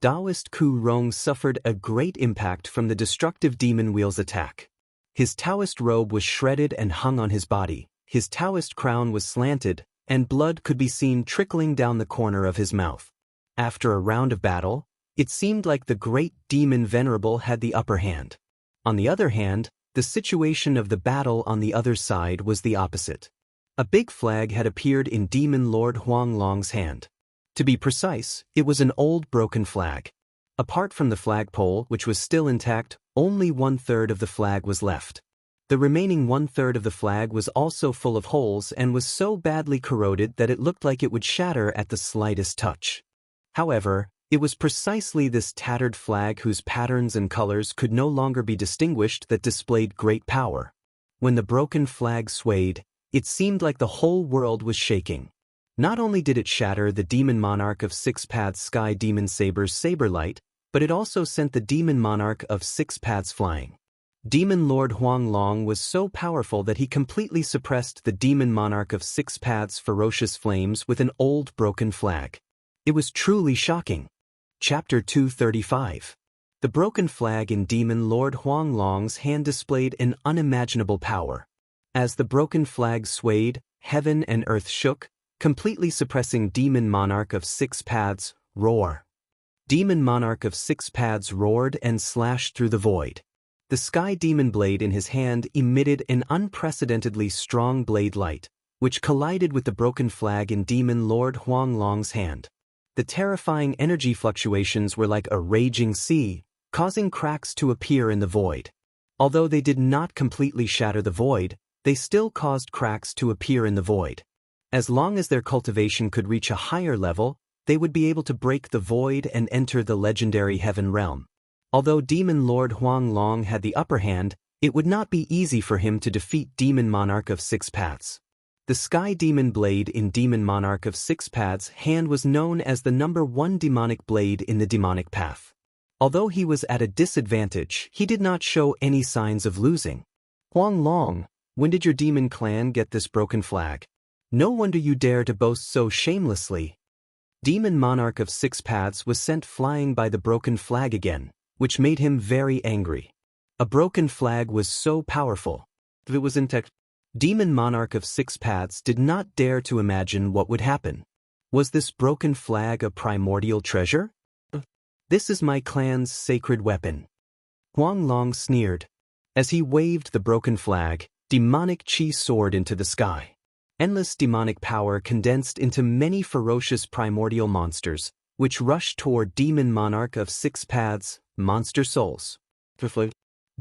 Taoist Ku Rong suffered a great impact from the destructive demon wheel's attack. His Taoist robe was shredded and hung on his body, his Taoist crown was slanted, and blood could be seen trickling down the corner of his mouth. After a round of battle, it seemed like the great demon Venerable had the upper hand. On the other hand, the situation of the battle on the other side was the opposite. A big flag had appeared in Demon Lord Huang Long's hand. To be precise, it was an old broken flag. Apart from the flagpole, which was still intact, only 1/3 of the flag was left. The remaining 1/3 of the flag was also full of holes and was so badly corroded that it looked like it would shatter at the slightest touch. However, it was precisely this tattered flag whose patterns and colors could no longer be distinguished that displayed great power. When the broken flag swayed, it seemed like the whole world was shaking. Not only did it shatter the demon monarch of Six Paths Sky Demon Saber's saber light, but it also sent the demon monarch of Six Paths flying. Demon Lord Huang Long was so powerful that he completely suppressed the demon monarch of Six Paths' ferocious flames with an old broken flag. It was truly shocking. Chapter 235. The broken flag in Demon Lord Huang Long's hand displayed an unimaginable power. As the broken flag swayed, heaven and earth shook, completely suppressing Demon Monarch of Six Paths' roar. Demon Monarch of Six Paths roared and slashed through the void. The sky demon blade in his hand emitted an unprecedentedly strong blade light, which collided with the broken flag in Demon Lord Huang Long's hand. The terrifying energy fluctuations were like a raging sea, causing cracks to appear in the void. Although they did not completely shatter the void, they still caused cracks to appear in the void. As long as their cultivation could reach a higher level, they would be able to break the void and enter the legendary heaven realm. Although Demon Lord Huang Long had the upper hand, it would not be easy for him to defeat Demon Monarch of Six Paths. The Sky Demon Blade in Demon Monarch of Six Paths' hand was known as the #1 demonic blade in the demonic path. Although he was at a disadvantage, he did not show any signs of losing. Huang Long, when did your demon clan get this broken flag? No wonder you dare to boast so shamelessly. Demon Monarch of Six Paths was sent flying by the broken flag again, which made him very angry. A broken flag was so powerful. If it was intact, Demon Monarch of Six Paths did not dare to imagine what would happen. Was this broken flag a primordial treasure? This is my clan's sacred weapon. Huang Long sneered. As he waved the broken flag, demonic chi soared into the sky. Endless demonic power condensed into many ferocious primordial monsters, which rushed toward Demon Monarch of Six Paths' monster souls.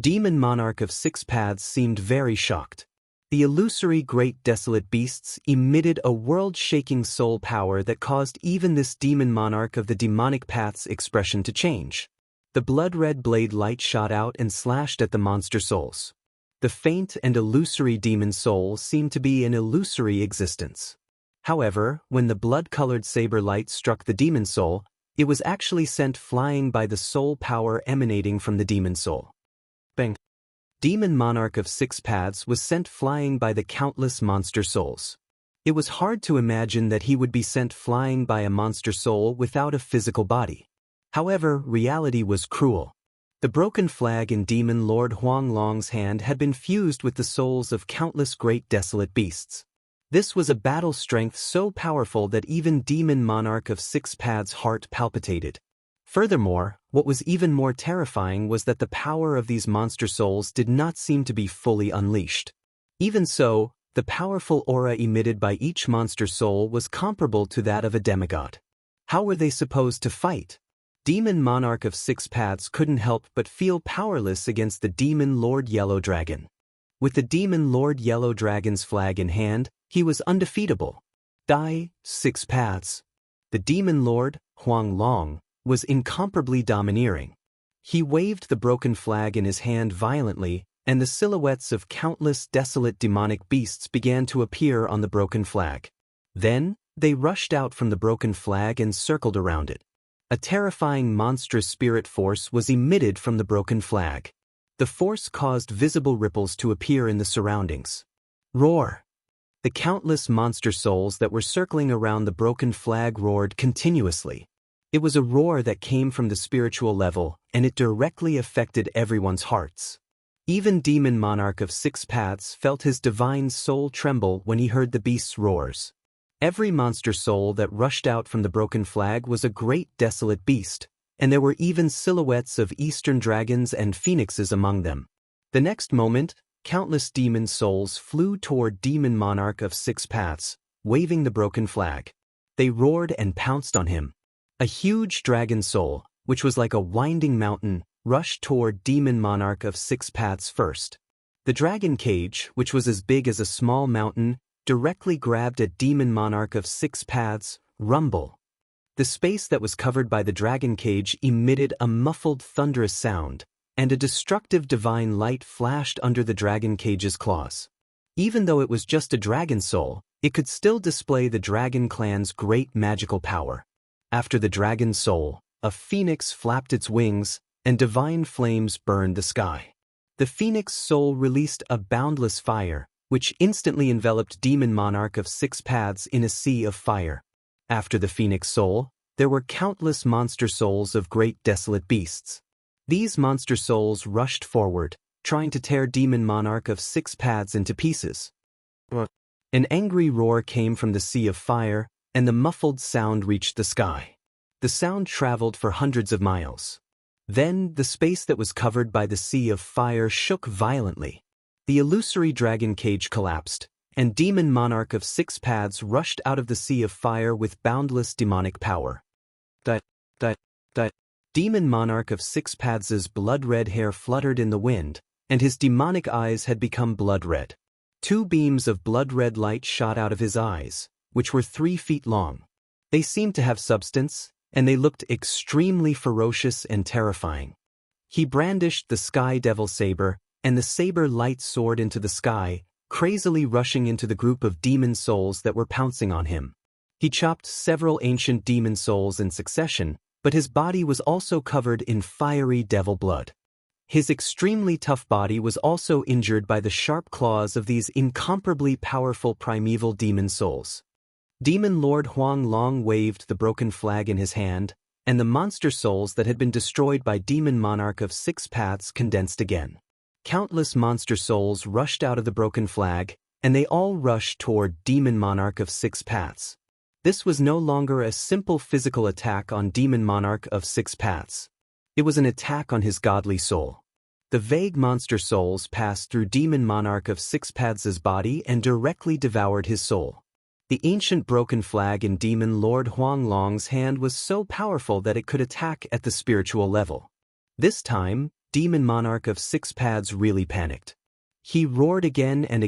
Demon Monarch of Six Paths seemed very shocked. The illusory great desolate beasts emitted a world-shaking soul power that caused even this Demon Monarch of the demonic path's expression to change. The blood-red blade light shot out and slashed at the monster souls. The faint and illusory demon soul seemed to be an illusory existence. However, when the blood-colored saber light struck the demon soul, it was actually sent flying by the soul power emanating from the demon soul. Bang! Demon Monarch of Six Paths was sent flying by the countless monster souls. It was hard to imagine that he would be sent flying by a monster soul without a physical body. However, reality was cruel. The broken flag in Demon Lord Huang Long's hand had been fused with the souls of countless great desolate beasts. This was a battle strength so powerful that even Demon Monarch of Six Paths' heart palpitated. Furthermore, what was even more terrifying was that the power of these monster souls did not seem to be fully unleashed. Even so, the powerful aura emitted by each monster soul was comparable to that of a demigod. How were they supposed to fight? Demon Monarch of Six Paths couldn't help but feel powerless against the Demon Lord Yellow Dragon. With the Demon Lord Yellow Dragon's flag in hand, he was undefeatable. Six Paths. The Demon Lord, Huang Long, was incomparably domineering. He waved the broken flag in his hand violently, and the silhouettes of countless desolate demonic beasts began to appear on the broken flag. Then, they rushed out from the broken flag and circled around it. A terrifying monstrous spirit force was emitted from the broken flag. The force caused visible ripples to appear in the surroundings. Roar! The countless monster souls that were circling around the broken flag roared continuously. It was a roar that came from the spiritual level, and it directly affected everyone's hearts. Even Demon Monarch of Six Paths felt his divine soul tremble when he heard the beast's roars. Every monster soul that rushed out from the broken flag was a great desolate beast, and there were even silhouettes of eastern dragons and phoenixes among them. The next moment, countless demon souls flew toward Demon Monarch of Six Paths, waving the broken flag. They roared and pounced on him. A huge dragon soul, which was like a winding mountain, rushed toward Demon Monarch of Six Paths first. The dragon cage, which was as big as a small mountain, directly grabbed at Demon Monarch of Six Paths' rumble. The space that was covered by the dragon cage emitted a muffled thunderous sound, and a destructive divine light flashed under the dragon cage's claws. Even though it was just a dragon soul, it could still display the dragon clan's great magical power. After the dragon soul, a phoenix flapped its wings, and divine flames burned the sky. The Phoenix Soul released a boundless fire, which instantly enveloped Demon Monarch of Six Paths in a sea of fire. After the Phoenix Soul, there were countless monster souls of great desolate beasts. These monster souls rushed forward, trying to tear Demon Monarch of Six Paths into pieces. An angry roar came from the sea of fire, and the muffled sound reached the sky. The sound traveled for hundreds of miles. Then, the space that was covered by the sea of fire shook violently. The illusory dragon cage collapsed, and Demon Monarch of Six Paths rushed out of the sea of fire with boundless demonic power. Demon Monarch of Six Paths' blood-red hair fluttered in the wind, and his demonic eyes had become blood-red. 2 beams of blood-red light shot out of his eyes, which were 3 feet long. They seemed to have substance, and they looked extremely ferocious and terrifying. He brandished the Sky Devil Saber, and the saber light soared into the sky, crazily rushing into the group of demon souls that were pouncing on him. He chopped several ancient demon souls in succession, but his body was also covered in fiery devil blood. His extremely tough body was also injured by the sharp claws of these incomparably powerful primeval demon souls. Demon Lord Huang Long waved the broken flag in his hand, and the monster souls that had been destroyed by Demon Monarch of Six Paths condensed again. Countless monster souls rushed out of the broken flag, and they all rushed toward Demon Monarch of Six Paths. This was no longer a simple physical attack on Demon Monarch of Six Paths. It was an attack on his godly soul. The vague monster souls passed through Demon Monarch of Six Paths' body and directly devoured his soul. The ancient broken flag in Demon Lord Huang Long's hand was so powerful that it could attack at the spiritual level. This time, Demon Monarch of Six Paths really panicked. He roared again, and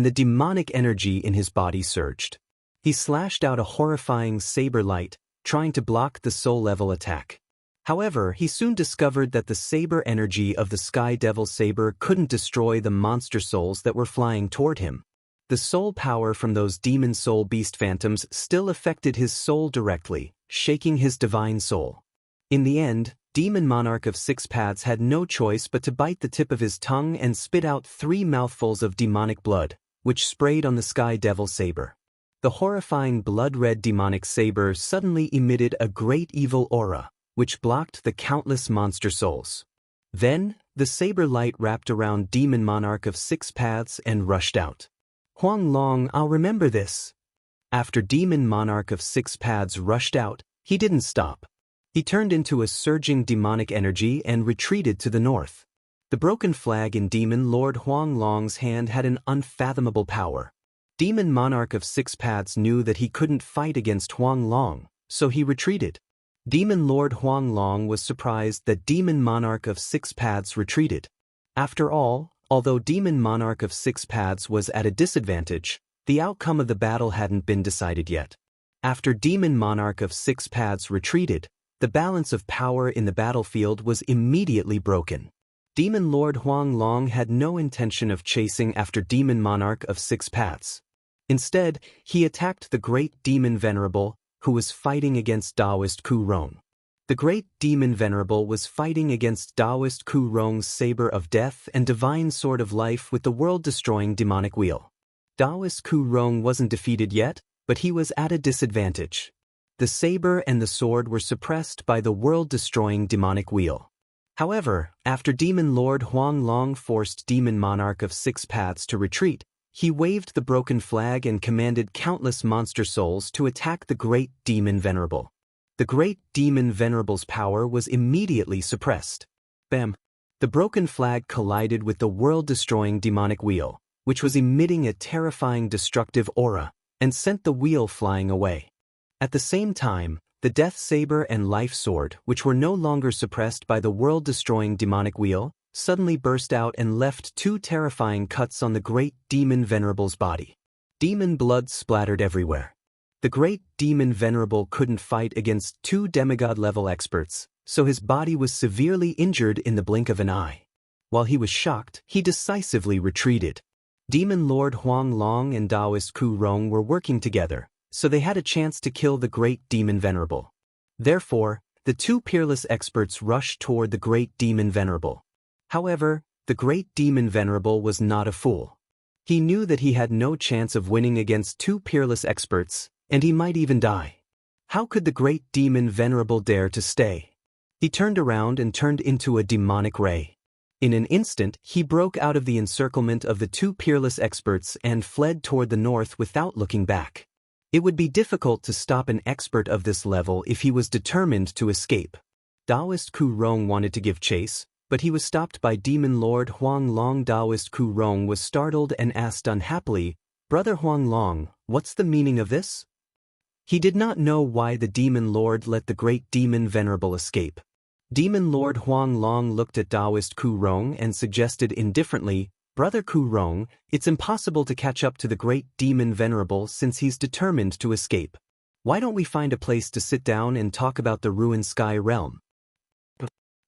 the demonic energy in his body surged. He slashed out a horrifying saber light, trying to block the soul-level attack. However, he soon discovered that the saber energy of the Sky Devil Saber couldn't destroy the monster souls that were flying toward him. The soul power from those demon soul beast phantoms still affected his soul directly, shaking his divine soul. In the end, Demon Monarch of Six Paths had no choice but to bite the tip of his tongue and spit out 3 mouthfuls of demonic blood, which sprayed on the Sky Devil Saber. The horrifying blood-red demonic saber suddenly emitted a great evil aura, which blocked the countless monster souls. Then, the saber light wrapped around Demon Monarch of Six Paths and rushed out. Huang Long, I'll remember this. After Demon Monarch of Six Paths rushed out, he didn't stop. He turned into a surging demonic energy and retreated to the north. The broken flag in Demon Lord Huang Long's hand had an unfathomable power. Demon Monarch of Six Paths knew that he couldn't fight against Huang Long, so he retreated. Demon Lord Huang Long was surprised that Demon Monarch of Six Paths retreated. After all, although Demon Monarch of Six Paths was at a disadvantage, the outcome of the battle hadn't been decided yet. After Demon Monarch of Six Paths retreated, the balance of power in the battlefield was immediately broken. Demon Lord Huang Long had no intention of chasing after Demon Monarch of Six Paths. Instead, he attacked the Great Demon Venerable, who was fighting against Taoist Ku Rong. The Great Demon Venerable was fighting against Taoist Ku Rong's Saber of Death and Divine Sword of Life with the world-destroying demonic wheel. Taoist Ku Rong wasn't defeated yet, but he was at a disadvantage. The saber and the sword were suppressed by the world-destroying demonic wheel. However, after Demon Lord Huang Long forced Demon Monarch of Six Paths to retreat, he waved the broken flag and commanded countless monster souls to attack the Great Demon Venerable. The Great Demon Venerable's power was immediately suppressed. Bam! The broken flag collided with the world-destroying demonic wheel, which was emitting a terrifying destructive aura, and sent the wheel flying away. At the same time, the Death Saber and Life Sword, which were no longer suppressed by the world-destroying demonic wheel, suddenly burst out and left 2 terrifying cuts on the Great Demon Venerable's body. Demon blood splattered everywhere. The Great Demon Venerable couldn't fight against 2 demigod-level experts, so his body was severely injured in the blink of an eye. While he was shocked, he decisively retreated. Demon Lord Huang Long and Taoist Ku Rong were working together, so they had a chance to kill the Great Demon Venerable. Therefore, the 2 peerless experts rushed toward the Great Demon Venerable. However, the great demon Venerable was not a fool. He knew that he had no chance of winning against two peerless experts, and he might even die. How could the great demon Venerable dare to stay? He turned around and turned into a demonic ray. In an instant, he broke out of the encirclement of the two peerless experts and fled toward the north without looking back. It would be difficult to stop an expert of this level if he was determined to escape. Taoist Ku Rong wanted to give chase, but he was stopped by Demon Lord Huang Long. Taoist Ku Rong was startled and asked unhappily, "Brother Huang Long, what's the meaning of this?" He did not know why the Demon Lord let the great demon Venerable escape. Demon Lord Huang Long looked at Taoist Ku Rong and suggested indifferently, "Brother Ku Rong, it's impossible to catch up to the great demon Venerable since he's determined to escape. Why don't we find a place to sit down and talk about the ruined sky realm?"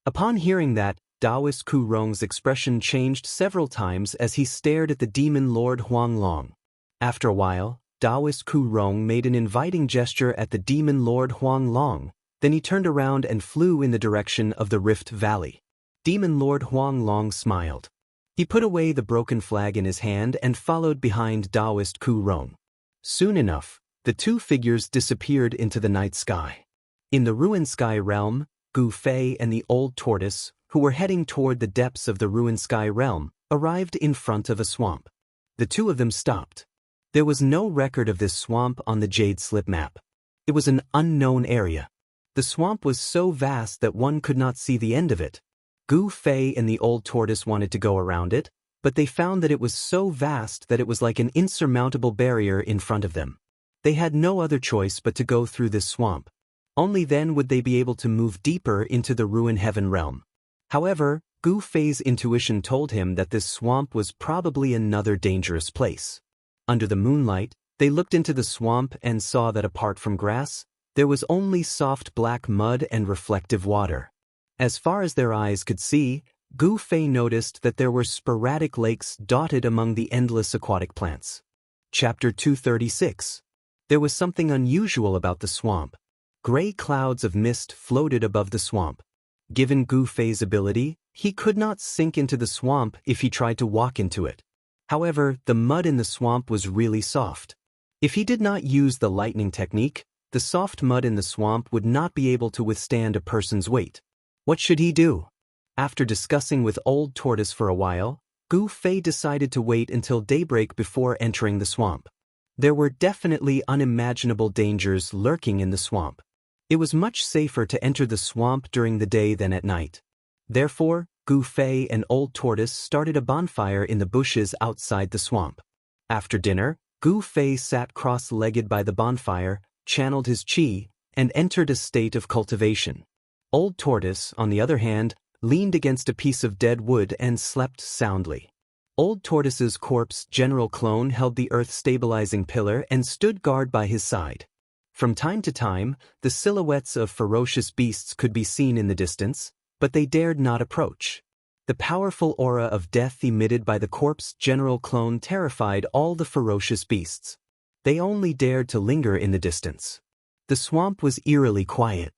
Upon hearing that, Taoist Ku Rong's expression changed several times as he stared at the Demon Lord Huang Long. After a while, Taoist Ku Rong made an inviting gesture at the Demon Lord Huang Long, then he turned around and flew in the direction of the Rift Valley. Demon Lord Huang Long smiled. He put away the broken flag in his hand and followed behind Taoist Ku Rong. Soon enough, the two figures disappeared into the night sky. In the ruined sky realm, Gu Fei and the old tortoise, who were heading toward the depths of the ruined sky realm, arrived in front of a swamp. The two of them stopped. There was no record of this swamp on the Jade Slip map. It was an unknown area. The swamp was so vast that one could not see the end of it. Gu Fei and the old tortoise wanted to go around it, but they found that it was so vast that it was like an insurmountable barrier in front of them. They had no other choice but to go through this swamp. Only then would they be able to move deeper into the ruined heaven realm. However, Gu Fei's intuition told him that this swamp was probably another dangerous place. Under the moonlight, they looked into the swamp and saw that apart from grass, there was only soft black mud and reflective water. As far as their eyes could see, Gu Fei noticed that there were sporadic lakes dotted among the endless aquatic plants. Chapter 236. There was something unusual about the swamp. Gray clouds of mist floated above the swamp. Given Gu Fei's ability, he could not sink into the swamp if he tried to walk into it. However, the mud in the swamp was really soft. If he did not use the lightning technique, the soft mud in the swamp would not be able to withstand a person's weight. What should he do? After discussing with Old Tortoise for a while, Gu Fei decided to wait until daybreak before entering the swamp. There were definitely unimaginable dangers lurking in the swamp. It was much safer to enter the swamp during the day than at night. Therefore, Gu Fei and Old Tortoise started a bonfire in the bushes outside the swamp. After dinner, Gu Fei sat cross-legged by the bonfire, channeled his qi, and entered a state of cultivation. Old Tortoise, on the other hand, leaned against a piece of dead wood and slept soundly. Old Tortoise's corpse general clone held the earth-stabilizing pillar and stood guard by his side. From time to time, the silhouettes of ferocious beasts could be seen in the distance, but they dared not approach. The powerful aura of death emitted by the corpse general clone terrified all the ferocious beasts. They only dared to linger in the distance. The swamp was eerily quiet.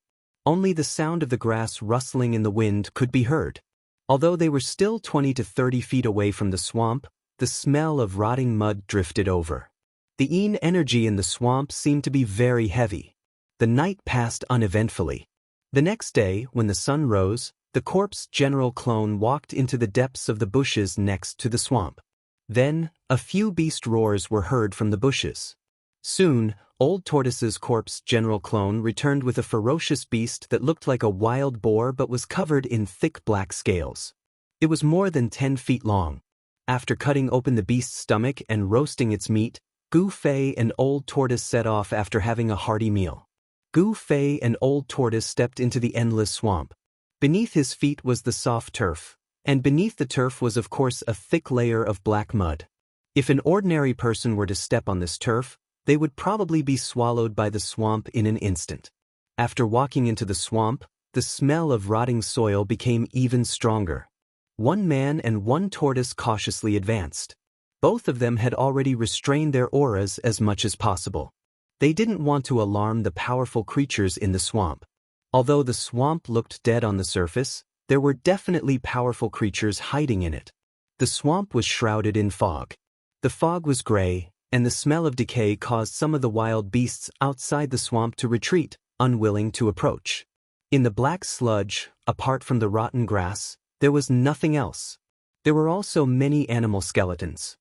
Only the sound of the grass rustling in the wind could be heard. Although they were still 20 to 30 feet away from the swamp, the smell of rotting mud drifted over. The yin energy in the swamp seemed to be very heavy. The night passed uneventfully. The next day, when the sun rose, the corpse general clone walked into the depths of the bushes next to the swamp. Then, a few beast roars were heard from the bushes. Soon, Old Tortoise's corpse general clone returned with a ferocious beast that looked like a wild boar but was covered in thick black scales. It was more than 10 feet long. After cutting open the beast's stomach and roasting its meat, Gu Fei and Old Tortoise set off after having a hearty meal. Gu Fei and Old Tortoise stepped into the endless swamp. Beneath his feet was the soft turf, and beneath the turf was of course a thick layer of black mud. If an ordinary person were to step on this turf, they would probably be swallowed by the swamp in an instant. After walking into the swamp, the smell of rotting soil became even stronger. One man and one tortoise cautiously advanced. Both of them had already restrained their auras as much as possible. They didn't want to alarm the powerful creatures in the swamp. Although the swamp looked dead on the surface, There were definitely powerful creatures hiding in it. The swamp was shrouded in fog. The fog was gray, and the smell of decay caused some of the wild beasts outside the swamp to retreat, unwilling to approach. In the black sludge, apart from the rotten grass, there was nothing else. There were also many animal skeletons.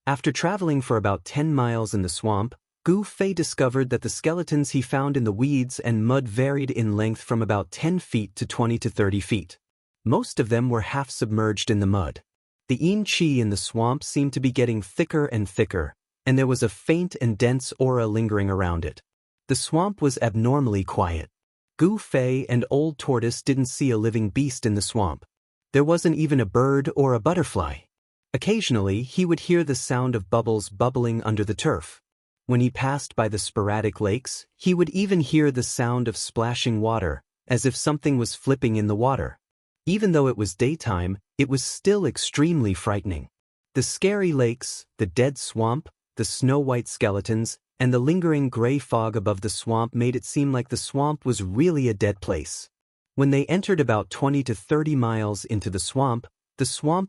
After traveling for about 10 miles in the swamp, Gu Fei discovered that the skeletons he found in the weeds and mud varied in length from about 10 feet to 20 to 30 feet. Most of them were half submerged in the mud. The yin qi in the swamp seemed to be getting thicker and thicker, and there was a faint and dense aura lingering around it. The swamp was abnormally quiet. Gu Fei and Old Tortoise didn't see a living beast in the swamp. There wasn't even a bird or a butterfly. Occasionally, he would hear the sound of bubbles bubbling under the turf. When he passed by the sporadic lakes, he would even hear the sound of splashing water, as if something was flipping in the water. Even though it was daytime, it was still extremely frightening. The scary lakes, the dead swamp, the snow-white skeletons, and the lingering gray fog above the swamp made it seem like the swamp was really a dead place. When they entered about 20 to 30 miles into the swamp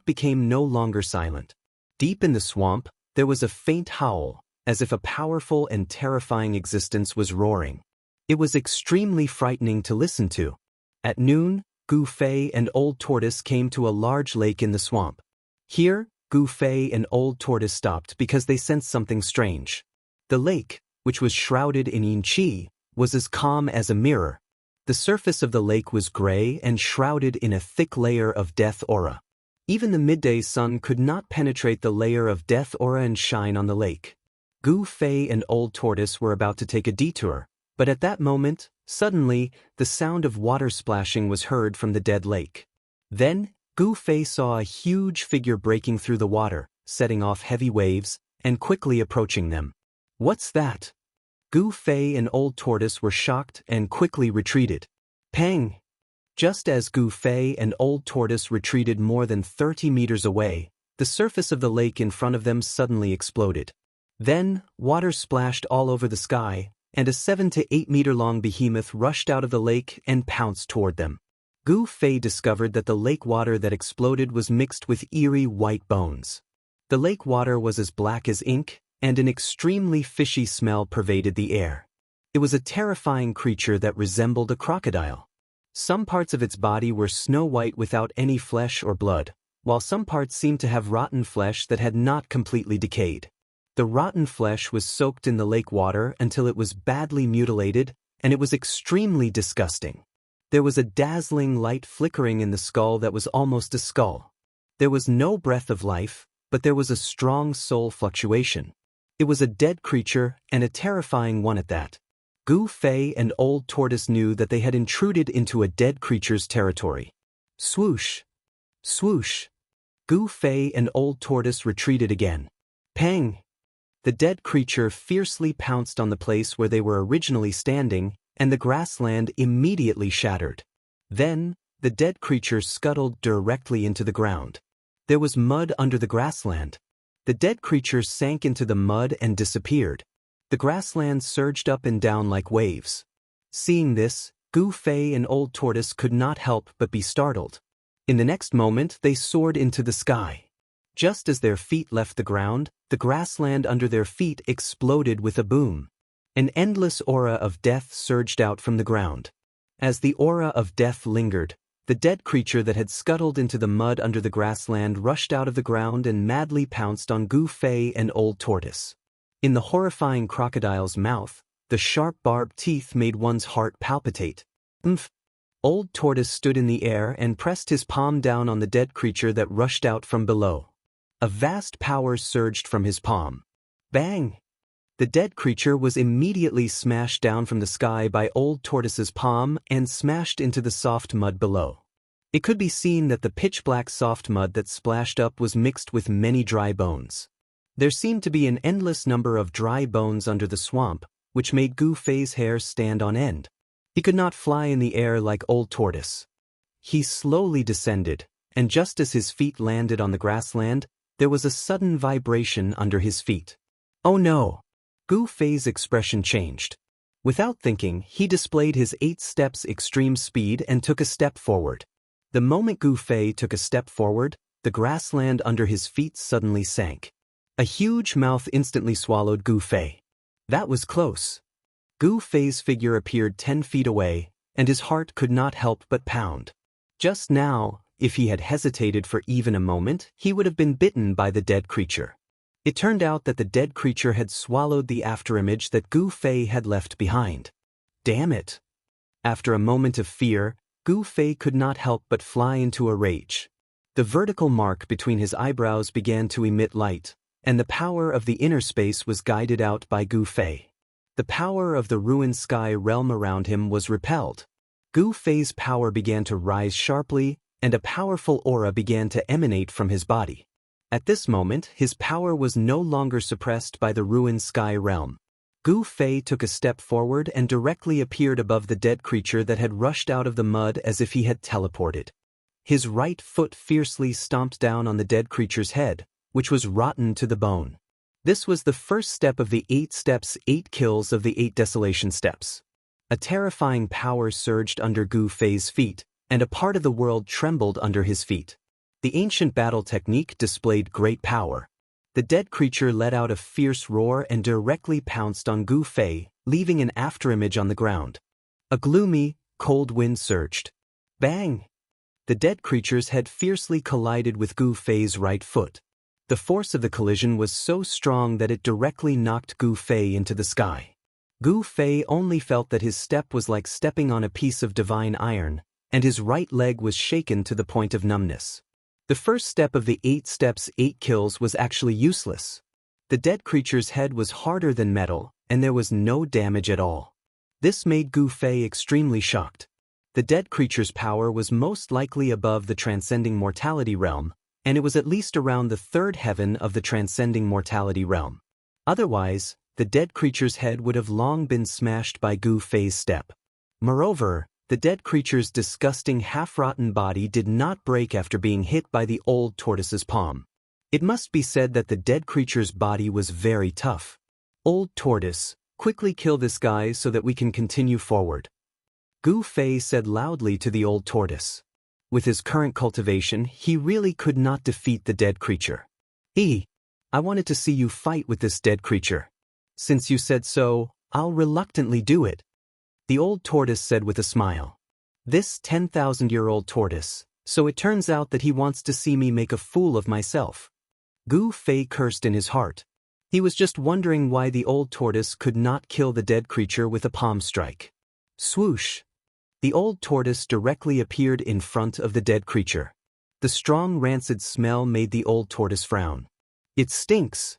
became no longer silent. Deep in the swamp, there was a faint howl, as if a powerful and terrifying existence was roaring. It was extremely frightening to listen to. At noon, Gu Fei and Old Tortoise came to a large lake in the swamp. Here, Gu Fei and Old Tortoise stopped because they sensed something strange. The lake, which was shrouded in yin qi, was as calm as a mirror. The surface of the lake was gray and shrouded in a thick layer of death aura. Even the midday sun could not penetrate the layer of death aura and shine on the lake. Gu Fei and Old Tortoise were about to take a detour, but at that moment, suddenly, the sound of water splashing was heard from the dead lake. Then, Gu Fei saw a huge figure breaking through the water, setting off heavy waves, and quickly approaching them. "What's that?" Gu Fei and Old Tortoise were shocked and quickly retreated. Pang! Just as Gu Fei and Old Tortoise retreated more than 30 meters away, the surface of the lake in front of them suddenly exploded. Then, water splashed all over the sky, and a 7 to 8 meter long behemoth rushed out of the lake and pounced toward them. Gu Fei discovered that the lake water that exploded was mixed with eerie white bones. The lake water was as black as ink, and an extremely fishy smell pervaded the air. It was a terrifying creature that resembled a crocodile. Some parts of its body were snow-white without any flesh or blood, while some parts seemed to have rotten flesh that had not completely decayed. The rotten flesh was soaked in the lake water until it was badly mutilated, and it was extremely disgusting. There was a dazzling light flickering in the skull that was almost a skull. There was no breath of life, but there was a strong soul fluctuation. It was a dead creature, and a terrifying one at that. Gu Fei and Old Tortoise knew that they had intruded into a dead creature's territory. Swoosh! Swoosh! Gu Fei and Old Tortoise retreated again. Pang! The dead creature fiercely pounced on the place where they were originally standing, and the grassland immediately shattered. Then, the dead creature scuttled directly into the ground. There was mud under the grassland. The dead creature sank into the mud and disappeared. The grassland surged up and down like waves. Seeing this, Gu Fei and Old Tortoise could not help but be startled. In the next moment, they soared into the sky. Just as their feet left the ground, the grassland under their feet exploded with a boom. An endless aura of death surged out from the ground. As the aura of death lingered, the dead creature that had scuttled into the mud under the grassland rushed out of the ground and madly pounced on Gu Fei and Old Tortoise. In the horrifying crocodile's mouth, the sharp barbed teeth made one's heart palpitate. Umph! Old Tortoise stood in the air and pressed his palm down on the dead creature that rushed out from below. A vast power surged from his palm. Bang! The dead creature was immediately smashed down from the sky by Old Tortoise's palm and smashed into the soft mud below. It could be seen that the pitch-black soft mud that splashed up was mixed with many dry bones. There seemed to be an endless number of dry bones under the swamp, which made Gu Fei's hair stand on end. He could not fly in the air like Old Tortoise. He slowly descended, and just as his feet landed on the grassland, there was a sudden vibration under his feet. Oh no! Gu Fei's expression changed. Without thinking, he displayed his 8 steps extreme speed and took a step forward. The moment Gu Fei took a step forward, the grassland under his feet suddenly sank. A huge mouth instantly swallowed Gu Fei. That was close. Gu Fei's figure appeared 10 feet away, and his heart could not help but pound. Just now, if he had hesitated for even a moment, he would have been bitten by the dead creature. It turned out that the dead creature had swallowed the afterimage that Gu Fei had left behind. Damn it! After a moment of fear, Gu Fei could not help but fly into a rage. The vertical mark between his eyebrows began to emit light, and the power of the inner space was guided out by Gu Fei. The power of the ruined sky realm around him was repelled. Gu Fei's power began to rise sharply, and a powerful aura began to emanate from his body. At this moment, his power was no longer suppressed by the ruined sky realm. Gu Fei took a step forward and directly appeared above the dead creature that had rushed out of the mud as if he had teleported. His right foot fiercely stomped down on the dead creature's head, which was rotten to the bone. This was the first step of the 8 steps, 8 kills of the 8 desolation steps. A terrifying power surged under Gu Fei's feet, and a part of the world trembled under his feet. The ancient battle technique displayed great power. The dead creature let out a fierce roar and directly pounced on Gu Fei, leaving an afterimage on the ground. A gloomy, cold wind surged. Bang! The dead creature's head fiercely collided with Gu Fei's right foot. The force of the collision was so strong that it directly knocked Gu Fei into the sky. Gu Fei only felt that his step was like stepping on a piece of divine iron, and his right leg was shaken to the point of numbness. The first step of the 8 steps, 8 kills was actually useless. The dead creature's head was harder than metal, and there was no damage at all. This made Gu Fei extremely shocked. The dead creature's power was most likely above the transcending mortality realm, and it was at least around the 3rd heaven of the transcending mortality realm. Otherwise, the dead creature's head would have long been smashed by Gu Fei's step. Moreover, the dead creature's disgusting half-rotten body did not break after being hit by the old tortoise's palm. It must be said that the dead creature's body was very tough. Old tortoise, quickly kill this guy so that we can continue forward. Gu Fei said loudly to the old tortoise. With his current cultivation, he really could not defeat the dead creature. I wanted to see you fight with this dead creature. Since you said so, I'll reluctantly do it. The old tortoise said with a smile. This 10,000-year-old tortoise, so it turns out that he wants to see me make a fool of myself. Gu Fei cursed in his heart. He was just wondering why the old tortoise could not kill the dead creature with a palm strike. Swoosh! The old tortoise directly appeared in front of the dead creature. The strong rancid smell made the old tortoise frown. It stinks!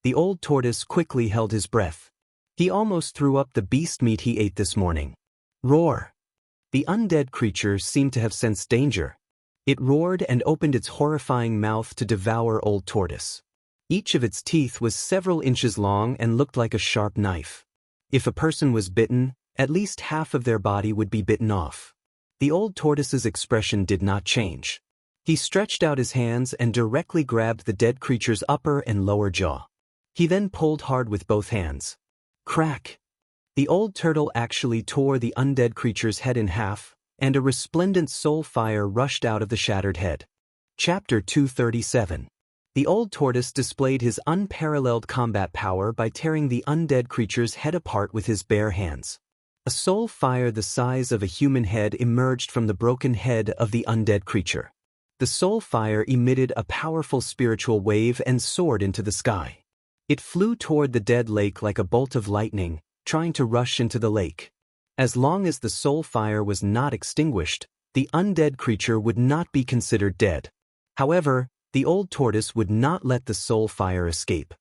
The old tortoise quickly held his breath. He almost threw up the beast meat he ate this morning. Roar! The undead creature seemed to have sensed danger. It roared and opened its horrifying mouth to devour old tortoise. Each of its teeth was several inches long and looked like a sharp knife. If a person was bitten, at least half of their body would be bitten off. The old tortoise's expression did not change. He stretched out his hands and directly grabbed the dead creature's upper and lower jaw. He then pulled hard with both hands. Crack! The old turtle actually tore the undead creature's head in half, and a resplendent soul fire rushed out of the shattered head. Chapter 237. The old tortoise displayed his unparalleled combat power by tearing the undead creature's head apart with his bare hands. A soul fire the size of a human head emerged from the broken head of the undead creature. The soul fire emitted a powerful spiritual wave and soared into the sky. It flew toward the dead lake like a bolt of lightning, trying to rush into the lake. As long as the soul fire was not extinguished, the undead creature would not be considered dead. However, the old tortoise would not let the soul fire escape.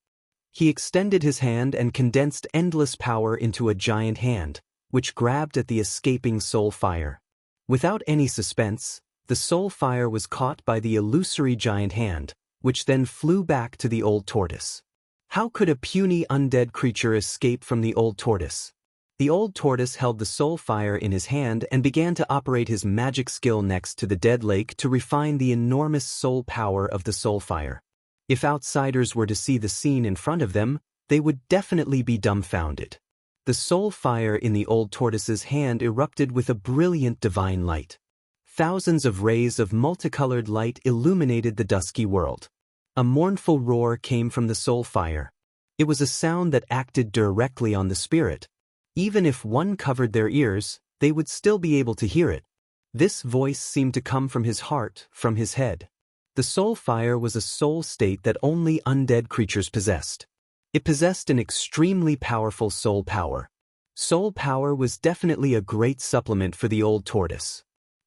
He extended his hand and condensed endless power into a giant hand, which grabbed at the escaping soul fire. Without any suspense, the soul fire was caught by the illusory giant hand, which then flew back to the old tortoise. How could a puny undead creature escape from the old tortoise? The old tortoise held the soul fire in his hand and began to operate his magic skill next to the dead lake to refine the enormous soul power of the soul fire. If outsiders were to see the scene in front of them, they would definitely be dumbfounded. The soul fire in the old tortoise's hand erupted with a brilliant divine light. thousands of rays of multicolored light illuminated the dusky world. A mournful roar came from the soul fire. It was a sound that acted directly on the spirit. Even if one covered their ears, they would still be able to hear it. This voice seemed to come from his heart, from his head. The soul fire was a soul state that only undead creatures possessed. It possessed an extremely powerful soul power. Soul power was definitely a great supplement for the old tortoise.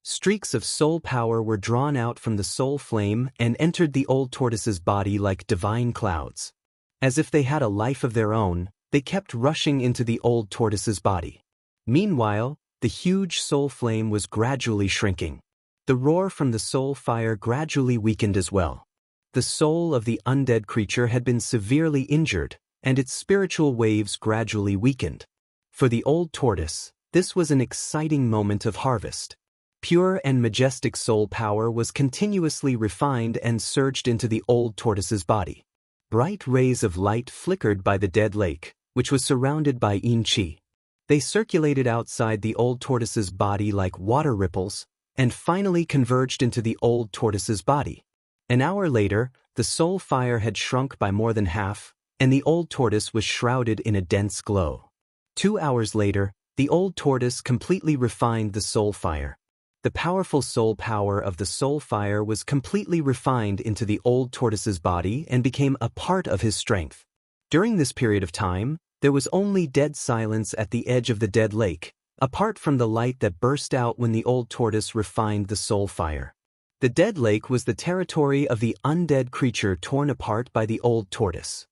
Streaks of soul power were drawn out from the soul flame and entered the old tortoise's body like divine clouds. As if they had a life of their own, they kept rushing into the old tortoise's body. Meanwhile, the huge soul flame was gradually shrinking. The roar from the soul fire gradually weakened as well. The soul of the undead creature had been severely injured, and its spiritual waves gradually weakened. For the old tortoise, this was an exciting moment of harvest. Pure and majestic soul power was continuously refined and surged into the old tortoise's body. Bright rays of light flickered by the dead lake, which was surrounded by yin qi. They circulated outside the old tortoise's body like water ripples, and finally converged into the old tortoise's body. An hour later, the soul fire had shrunk by more than half, and the old tortoise was shrouded in a dense glow. 2 hours later, the old tortoise completely refined the soul fire. The powerful soul power of the soul fire was completely refined into the old tortoise's body and became a part of his strength. During this period of time, there was only dead silence at the edge of the dead lake, apart from the light that burst out when the old tortoise refined the soul fire. The dead lake was the territory of the undead creature torn apart by the old tortoise.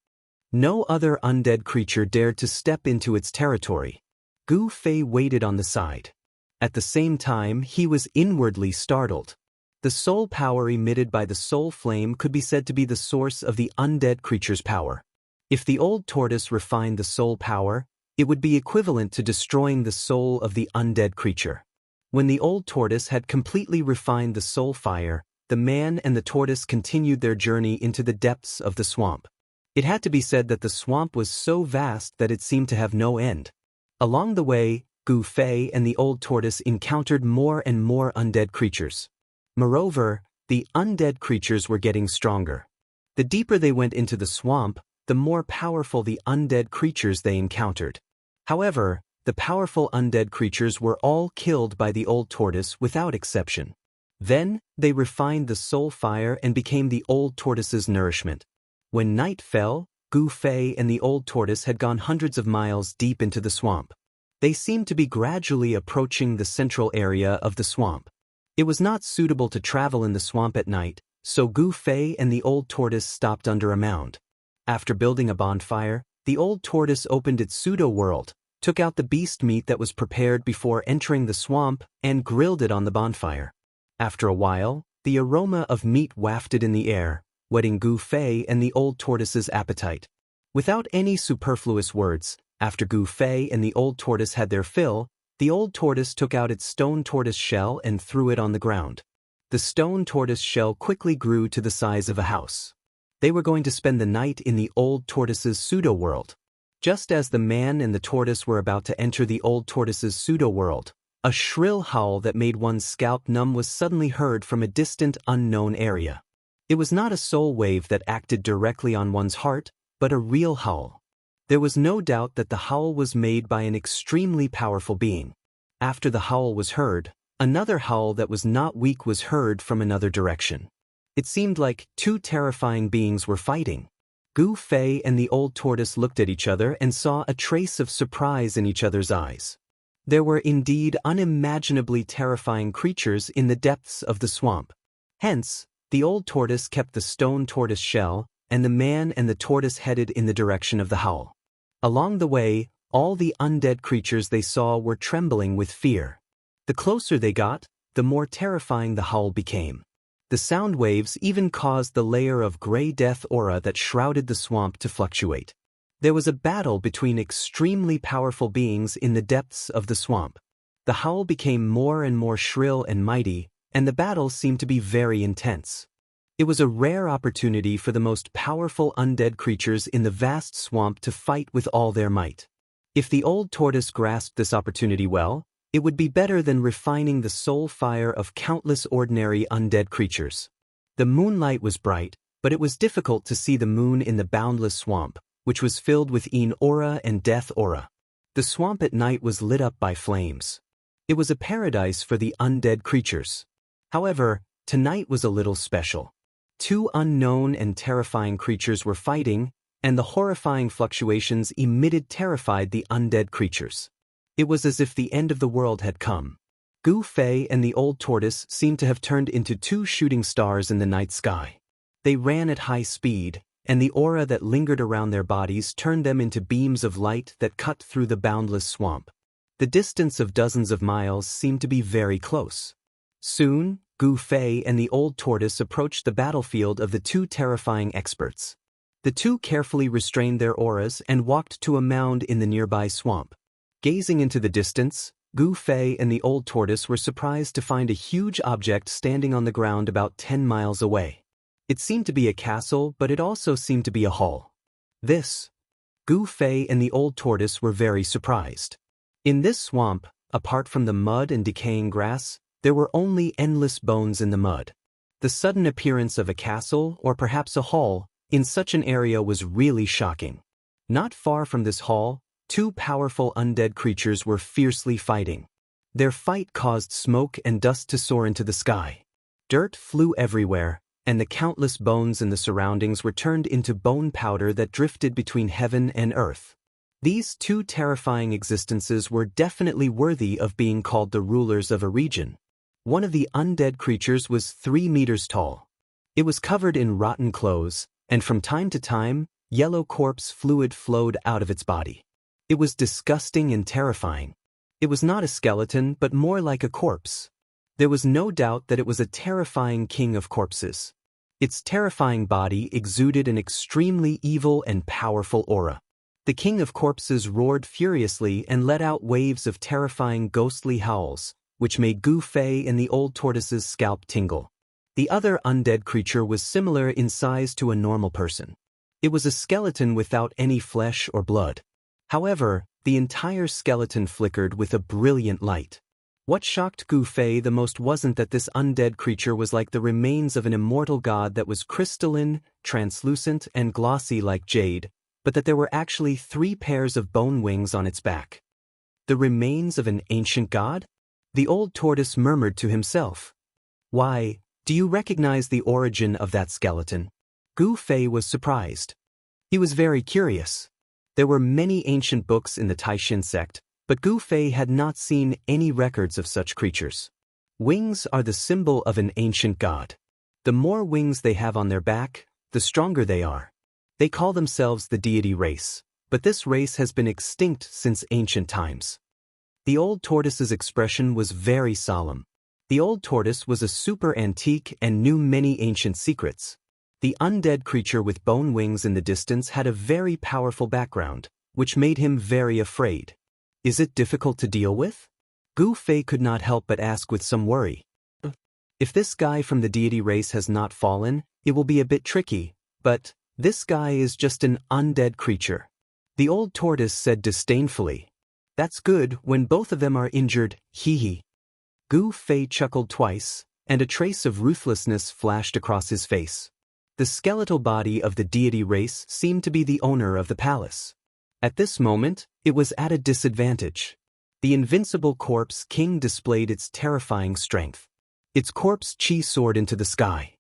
No other undead creature dared to step into its territory. Gu Fei waited on the side. At the same time, he was inwardly startled. The soul power emitted by the soul flame could be said to be the source of the undead creature's power. If the old tortoise refined the soul power, it would be equivalent to destroying the soul of the undead creature. When the old tortoise had completely refined the soul fire, the man and the tortoise continued their journey into the depths of the swamp. It had to be said that the swamp was so vast that it seemed to have no end. Along the way, Gu Fei and the old tortoise encountered more and more undead creatures. Moreover, the undead creatures were getting stronger. The deeper they went into the swamp, the more powerful the undead creatures they encountered. However, the powerful undead creatures were all killed by the old tortoise without exception. Then, they refined the soul fire and became the old tortoise's nourishment. When night fell, Gu Fei and the old tortoise had gone hundreds of miles deep into the swamp. They seemed to be gradually approaching the central area of the swamp. It was not suitable to travel in the swamp at night, so Gu Fei and the old tortoise stopped under a mound. After building a bonfire, the old tortoise opened its pseudo-world, took out the beast meat that was prepared before entering the swamp, and grilled it on the bonfire. After a while, the aroma of meat wafted in the air, whetting Gu Fei and the old tortoise's appetite. Without any superfluous words, after Gu Fei and the old tortoise had their fill, the old tortoise took out its stone tortoise shell and threw it on the ground. The stone tortoise shell quickly grew to the size of a house. They were going to spend the night in the old tortoise's pseudo-world. Just as the man and the tortoise were about to enter the old tortoise's pseudo-world, a shrill howl that made one's scalp numb was suddenly heard from a distant, unknown area. It was not a soul wave that acted directly on one's heart, but a real howl. There was no doubt that the howl was made by an extremely powerful being. After the howl was heard, another howl that was not weak was heard from another direction. It seemed like two terrifying beings were fighting. Gu Fei and the old tortoise looked at each other and saw a trace of surprise in each other's eyes. There were indeed unimaginably terrifying creatures in the depths of the swamp. Hence, the old tortoise kept the stone tortoise shell, and the man and the tortoise headed in the direction of the howl. Along the way, all the undead creatures they saw were trembling with fear. The closer they got, the more terrifying the howl became. The sound waves even caused the layer of gray death aura that shrouded the swamp to fluctuate. There was a battle between extremely powerful beings in the depths of the swamp. The howl became more and more shrill and mighty, and the battle seemed to be very intense. It was a rare opportunity for the most powerful undead creatures in the vast swamp to fight with all their might. If the old tortoise grasped this opportunity well, It would be better than refining the soul fire of countless ordinary undead creatures. The moonlight was bright, but it was difficult to see the moon in the boundless swamp, which was filled with een aura and death aura. The swamp at night was lit up by flames. It was a paradise for the undead creatures. However, tonight was a little special. Two unknown and terrifying creatures were fighting, and the horrifying fluctuations emitted terrified the undead creatures. It was as if the end of the world had come. Gu Fei and the old tortoise seemed to have turned into two shooting stars in the night sky. They ran at high speed, and the aura that lingered around their bodies turned them into beams of light that cut through the boundless swamp. The distance of dozens of miles seemed to be very close. Soon, Gu Fei and the old tortoise approached the battlefield of the two terrifying experts. The two carefully restrained their auras and walked to a mound in the nearby swamp. Gazing into the distance, Gu Fei and the old tortoise were surprised to find a huge object standing on the ground about 10 miles away. It seemed to be a castle, but it also seemed to be a hall. Gu Fei and the old tortoise were very surprised. In this swamp, apart from the mud and decaying grass, there were only endless bones in the mud. The sudden appearance of a castle, or perhaps a hall, in such an area was really shocking. Not far from this hall, two powerful undead creatures were fiercely fighting. Their fight caused smoke and dust to soar into the sky. Dirt flew everywhere, and the countless bones in the surroundings were turned into bone powder that drifted between heaven and earth. These two terrifying existences were definitely worthy of being called the rulers of a region. One of the undead creatures was 3 meters tall. It was covered in rotten clothes, and from time to time, yellow corpse fluid flowed out of its body. It was disgusting and terrifying. It was not a skeleton, but more like a corpse. There was no doubt that it was a terrifying king of corpses. Its terrifying body exuded an extremely evil and powerful aura. The king of corpses roared furiously and let out waves of terrifying ghostly howls, which made Gu Fei and the old tortoise's scalp tingle. The other undead creature was similar in size to a normal person. It was a skeleton without any flesh or blood. However, the entire skeleton flickered with a brilliant light. What shocked Gu Fei the most wasn't that this undead creature was like the remains of an immortal god that was crystalline, translucent, and glossy like jade, but that there were actually 3 pairs of bone wings on its back. The remains of an ancient god? The old tortoise murmured to himself. Why, do you recognize the origin of that skeleton? Gu Fei was surprised. He was very curious. There were many ancient books in the Taishin sect, but Gu Fei had not seen any records of such creatures. Wings are the symbol of an ancient god. The more wings they have on their back, the stronger they are. They call themselves the deity race, but this race has been extinct since ancient times. The old tortoise's expression was very solemn. The old tortoise was a super antique and knew many ancient secrets. The undead creature with bone wings in the distance had a very powerful background, which made him very afraid. Is it difficult to deal with? Gu Fei could not help but ask with some worry. If this guy from the deity race has not fallen, it will be a bit tricky, but this guy is just an undead creature. The old tortoise said disdainfully. That's good when both of them are injured, hee. Gu Fei chuckled twice, and a trace of ruthlessness flashed across his face. The skeletal body of the deity race seemed to be the owner of the palace. At this moment, it was at a disadvantage. The invincible corpse king displayed its terrifying strength. Its corpse chi soared into the sky.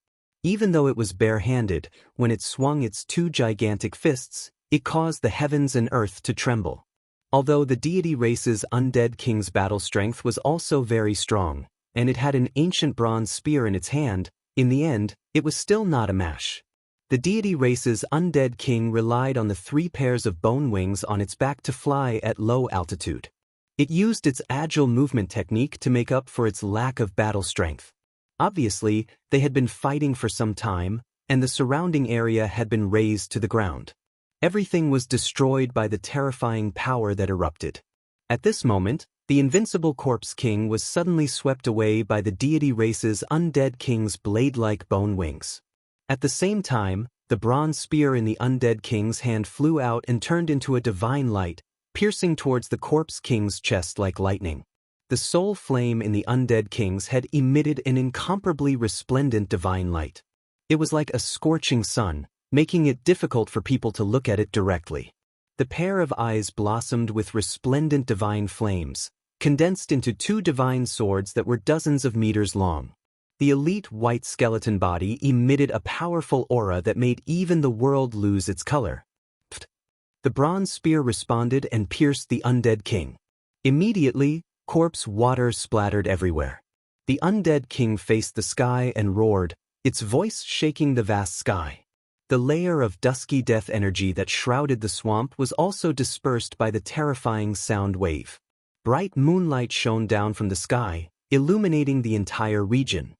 Even though it was bare-handed, when it swung its 2 gigantic fists, it caused the heavens and earth to tremble. Although the deity race's undead king's battle strength was also very strong, and it had an ancient bronze spear in its hand, in the end, it was still not a match. The deity race's undead king relied on the 3 pairs of bone wings on its back to fly at low altitude. It used its agile movement technique to make up for its lack of battle strength. Obviously, they had been fighting for some time, and the surrounding area had been razed to the ground. Everything was destroyed by the terrifying power that erupted. At this moment, the invincible corpse king was suddenly swept away by the deity race's undead king's blade-like bone wings. At the same time, the bronze spear in the undead king's hand flew out and turned into a divine light, piercing towards the corpse king's chest like lightning. the soul flame in the undead king's head emitted an incomparably resplendent divine light. It was like a scorching sun, making it difficult for people to look at it directly. The pair of eyes blossomed with resplendent divine flames, condensed into two divine swords that were dozens of meters long. The elite white skeleton body emitted a powerful aura that made even the world lose its color. The bronze spear responded and pierced the undead king. Immediately, corpse water splattered everywhere. The undead king faced the sky and roared, its voice shaking the vast sky. The layer of dusky death energy that shrouded the swamp was also dispersed by the terrifying sound wave. Bright moonlight shone down from the sky, illuminating the entire region.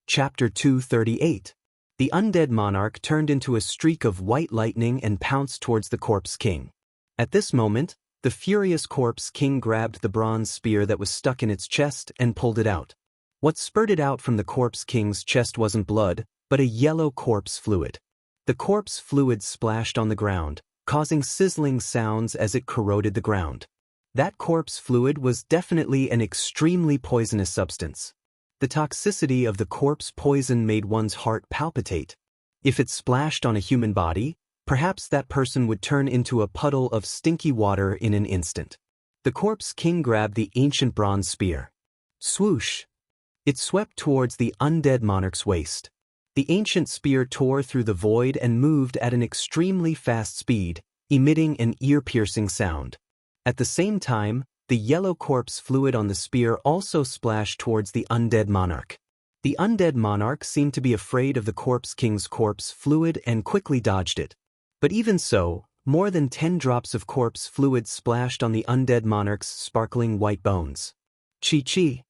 Chapter 238. The undead monarch turned into a streak of white lightning and pounced towards the corpse king. At this moment, the furious corpse king grabbed the bronze spear that was stuck in its chest and pulled it out. What spurted out from the corpse king's chest wasn't blood, but a yellow corpse fluid. The corpse fluid splashed on the ground, causing sizzling sounds as it corroded the ground. That corpse fluid was definitely an extremely poisonous substance. The toxicity of the corpse poison made one's heart palpitate. If it splashed on a human body, perhaps that person would turn into a puddle of stinky water in an instant. The corpse king grabbed the ancient bronze spear. Swoosh! It swept towards the undead monarch's waist. The ancient spear tore through the void and moved at an extremely fast speed, emitting an ear-piercing sound. At the same time, the yellow corpse fluid on the spear also splashed towards the undead monarch. The undead monarch seemed to be afraid of the corpse king's corpse fluid and quickly dodged it. But even so, more than 10 drops of corpse fluid splashed on the undead monarch's sparkling white bones. Chi-chi.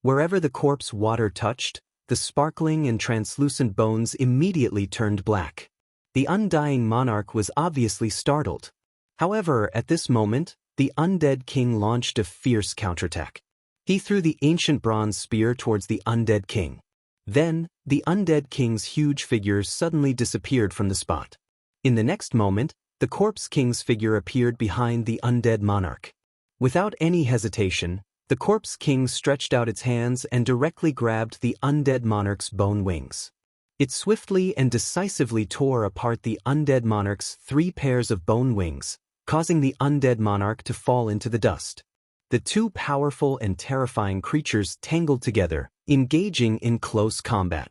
Wherever the corpse water touched, the sparkling and translucent bones immediately turned black. The undying monarch was obviously startled. However, at this moment, the undead king launched a fierce counterattack. He threw the ancient bronze spear towards the undead king. Then, the undead king's huge figure suddenly disappeared from the spot. In the next moment, the corpse king's figure appeared behind the undead monarch. Without any hesitation, the corpse king stretched out its hands and directly grabbed the undead monarch's bone wings. It swiftly and decisively tore apart the undead monarch's 3 pairs of bone wings, causing the undead monarch to fall into the dust. The two powerful and terrifying creatures tangled together, engaging in close combat.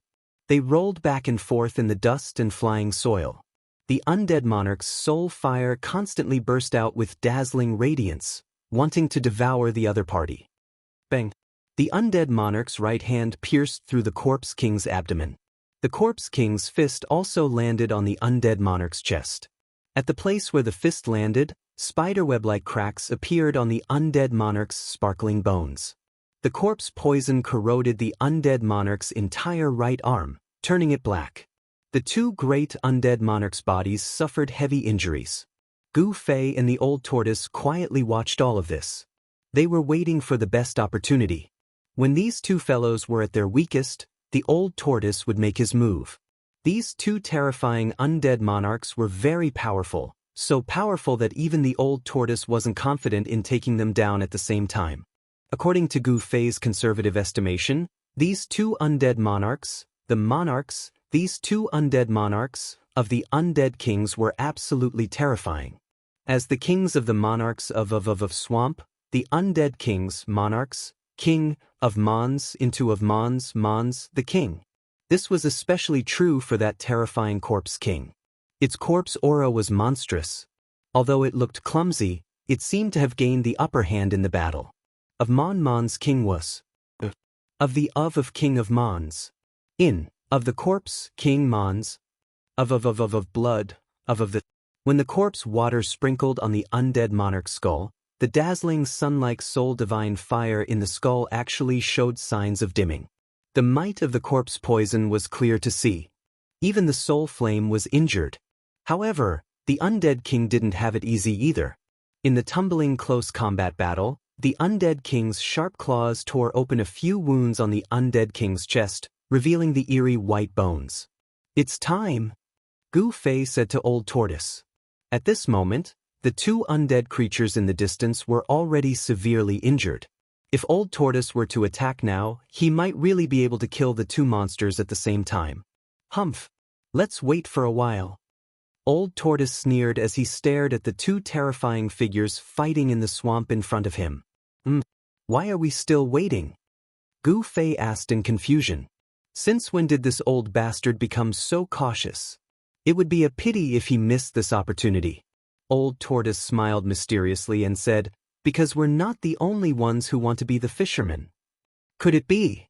They rolled back and forth in the dust and flying soil. The undead monarch's soul fire constantly burst out with dazzling radiance, wanting to devour the other party. Bang! The undead monarch's right hand pierced through the corpse king's abdomen. The corpse king's fist also landed on the undead monarch's chest. At the place where the fist landed, spiderweb-like cracks appeared on the undead monarch's sparkling bones. The corpse poison corroded the undead monarch's entire right arm, turning it black. The two great undead monarchs' bodies suffered heavy injuries. Gu Fei and the old tortoise quietly watched all of this. They were waiting for the best opportunity. When these two fellows were at their weakest, the old tortoise would make his move. These two terrifying undead monarchs were very powerful, so powerful that even the old tortoise wasn't confident in taking them down at the same time. According to Gu Fei's conservative estimation, these two undead monarchs, these two undead monarchs of the undead kings were absolutely terrifying. As the kings of the monarchs of Swamp, the undead kings, monarchs, king of Mons into of Mons, the king. This was especially true for that terrifying corpse king. Its corpse aura was monstrous. Although it looked clumsy, it seemed to have gained the upper hand in the battle. Of Mons king was. Of the of king of Mons. Of the corpse, king Mons. Of blood, of the. When the corpse water sprinkled on the undead monarch's skull, the dazzling sun-like soul divine fire in the skull actually showed signs of dimming. The might of the corpse poison was clear to see. Even the soul flame was injured. However, the undead king didn't have it easy either. In the tumbling close combat battle, the undead king's sharp claws tore open a few wounds on the undead king's chest, revealing the eerie white bones. "It's time," Gu Fei said to Old Tortoise. At this moment, the two undead creatures in the distance were already severely injured. If Old Tortoise were to attack now, he might really be able to kill the two monsters at the same time. Humph. Let's wait for a while. Old Tortoise sneered as he stared at the two terrifying figures fighting in the swamp in front of him. Why are we still waiting? Gu Fei asked in confusion. Since when did this old bastard become so cautious? It would be a pity if he missed this opportunity. Old Tortoise smiled mysteriously and said, because we're not the only ones who want to be the fishermen. Could it be?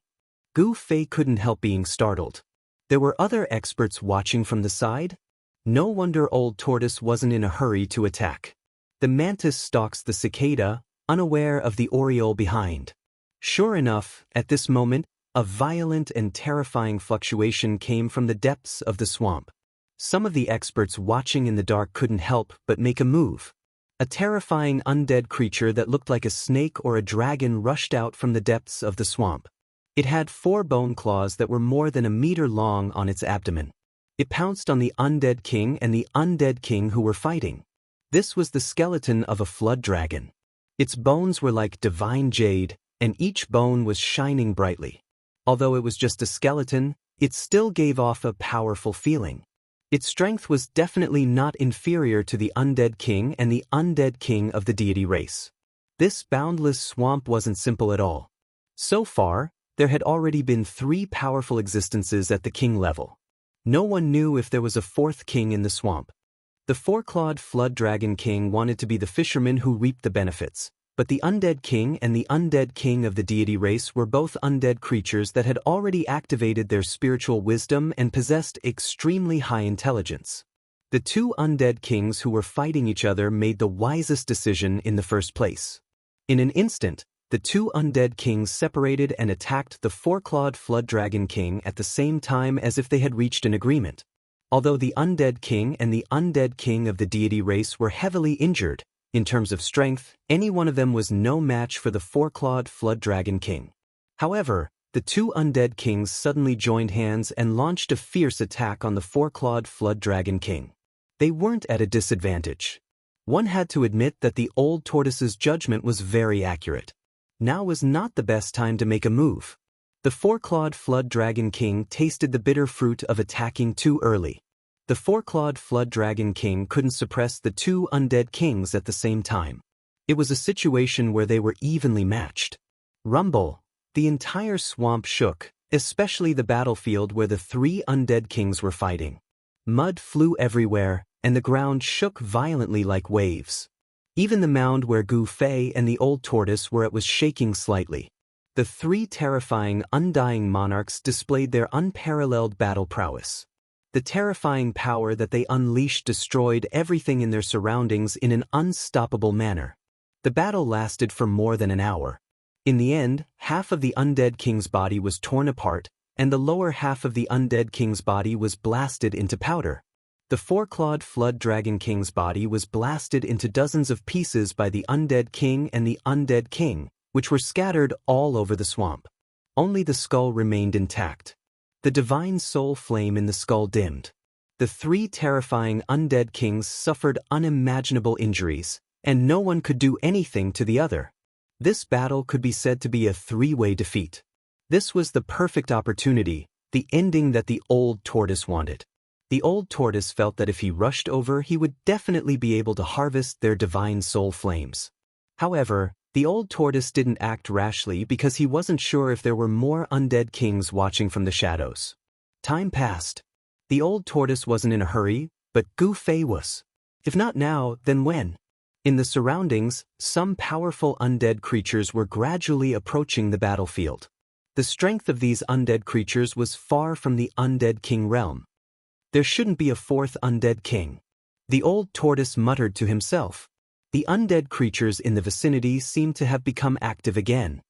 Gu Fei couldn't help being startled. There were other experts watching from the side? No wonder Old Tortoise wasn't in a hurry to attack. The mantis stalks the cicada, unaware of the oriole behind. Sure enough, at this moment, a violent and terrifying fluctuation came from the depths of the swamp. Some of the experts watching in the dark couldn't help but make a move. A terrifying undead creature that looked like a snake or a dragon rushed out from the depths of the swamp. It had 4 bone claws that were more than a meter long on its abdomen. It pounced on the undead king and the undead king who were fighting. This was the skeleton of a flood dragon. Its bones were like divine jade, and each bone was shining brightly. Although it was just a skeleton, it still gave off a powerful feeling. Its strength was definitely not inferior to the undead king and the undead king of the deity race. This boundless swamp wasn't simple at all. So far, there had already been 3 powerful existences at the king level. No one knew if there was a 4th king in the swamp. The 4-clawed flood dragon king wanted to be the fisherman who reaped the benefits, but the undead king and the undead king of the deity race were both undead creatures that had already activated their spiritual wisdom and possessed extremely high intelligence. The 2 undead kings who were fighting each other made the wisest decision in the first place. In an instant, the 2 undead kings separated and attacked the 4-clawed flood dragon king at the same time as if they had reached an agreement. Although the undead king and the undead king of the deity race were heavily injured, in terms of strength, any one of them was no match for the 4-clawed flood dragon king. However, the 2 undead kings suddenly joined hands and launched a fierce attack on the 4-clawed flood dragon king. They weren't at a disadvantage. One had to admit that the old tortoise's judgment was very accurate. Now was not the best time to make a move. The 4-clawed flood dragon king tasted the bitter fruit of attacking too early. The 4-clawed flood dragon king couldn't suppress the 2 undead kings at the same time. It was a situation where they were evenly matched. Rumble. The entire swamp shook, especially the battlefield where the 3 undead kings were fighting. Mud flew everywhere, and the ground shook violently like waves. Even the mound where Gu Fei and the old tortoise were at was shaking slightly. The 3 terrifying undying monarchs displayed their unparalleled battle prowess. The terrifying power that they unleashed destroyed everything in their surroundings in an unstoppable manner. The battle lasted for more than an hour. In the end, half of the undead king's body was torn apart, and the lower half of the undead king's body was blasted into powder. The 4-clawed flood dragon king's body was blasted into dozens of pieces by the undead king and the undead king, which were scattered all over the swamp. Only the skull remained intact. The divine soul flame in the skull dimmed. The 3 terrifying undead kings suffered unimaginable injuries, and no one could do anything to the other. This battle could be said to be a 3-way defeat. This was the perfect opportunity, the ending that the old tortoise wanted. The old tortoise felt that if he rushed over, he would definitely be able to harvest their divine soul flames. However, the old tortoise didn't act rashly because he wasn't sure if there were more undead kings watching from the shadows. Time passed. The old tortoise wasn't in a hurry, but Gu Fei was. If not now, then when? In the surroundings, some powerful undead creatures were gradually approaching the battlefield. The strength of these undead creatures was far from the undead king realm. There shouldn't be a 4th undead king. The old tortoise muttered to himself. The undead creatures in the vicinity seemed to have become active again.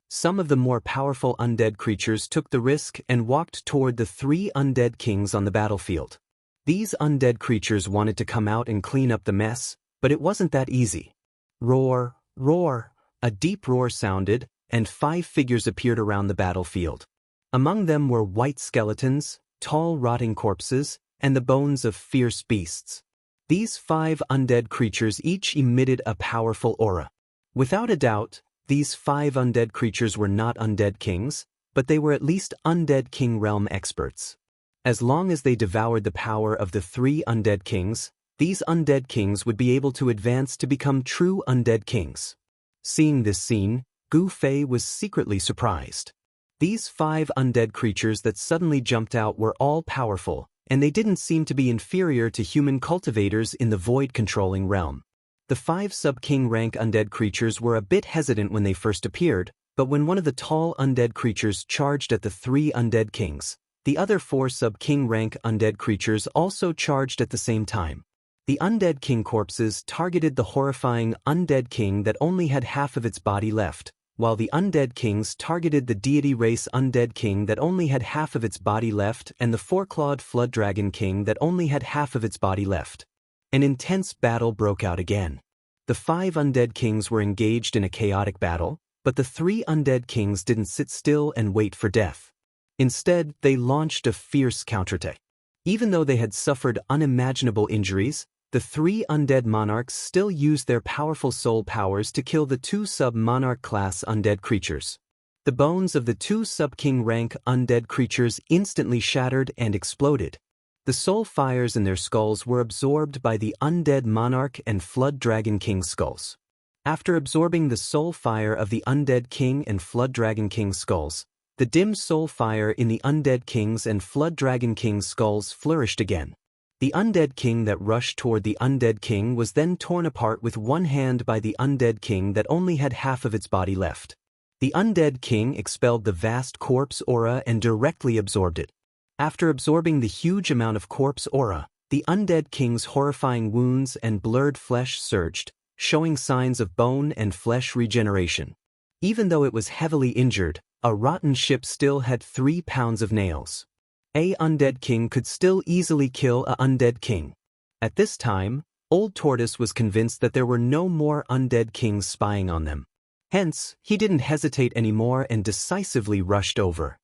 Some of the more powerful undead creatures took the risk and walked toward the 3 undead kings on the battlefield. These undead creatures wanted to come out and clean up the mess, but it wasn't that easy. Roar, roar. A deep roar sounded, and 5 figures appeared around the battlefield. Among them were white skeletons, tall rotting corpses, and the bones of fierce beasts. These 5 undead creatures each emitted a powerful aura. Without a doubt, these 5 undead creatures were not undead kings, but they were at least undead king realm experts. As long as they devoured the power of the 3 undead kings, these undead kings would be able to advance to become true undead kings. Seeing this scene, Gu Fei was secretly surprised. These 5 undead creatures that suddenly jumped out were all powerful, and they didn't seem to be inferior to human cultivators in the void-controlling realm. The 5 sub-king rank undead creatures were a bit hesitant when they first appeared, but when one of the tall undead creatures charged at the 3 undead kings, the other 4 sub-king rank undead creatures also charged at the same time. The undead king corpses targeted the horrifying undead king that only had half of its body left, while the undead kings targeted the deity race undead king that only had half of its body left and the 4-clawed flood dragon king that only had half of its body left. An intense battle broke out again. The 5 undead kings were engaged in a chaotic battle, but the 3 undead kings didn't sit still and wait for death. Instead, they launched a fierce counterattack. Even though they had suffered unimaginable injuries, the 3 undead monarchs still used their powerful soul powers to kill the 2 sub-monarch class undead creatures. The bones of the 2 sub-king rank undead creatures instantly shattered and exploded. The soul fires in their skulls were absorbed by the undead monarch and flood dragon king skulls. After absorbing the soul fire of the undead king and flood dragon king skulls, the dim soul fire in the undead kings and flood dragon king skulls flourished again. The undead king that rushed toward the undead king was then torn apart with one hand by the undead king that only had half of its body left. The undead king expelled the vast corpse aura and directly absorbed it. After absorbing the huge amount of corpse aura, the undead king's horrifying wounds and blurred flesh surged, showing signs of bone and flesh regeneration. Even though it was heavily injured, a rotten ship still had 3 pounds of nails. A undead king could still easily kill a undead king. At this time, Old Tortoise was convinced that there were no more undead kings spying on them. Hence, he didn't hesitate anymore and decisively rushed over.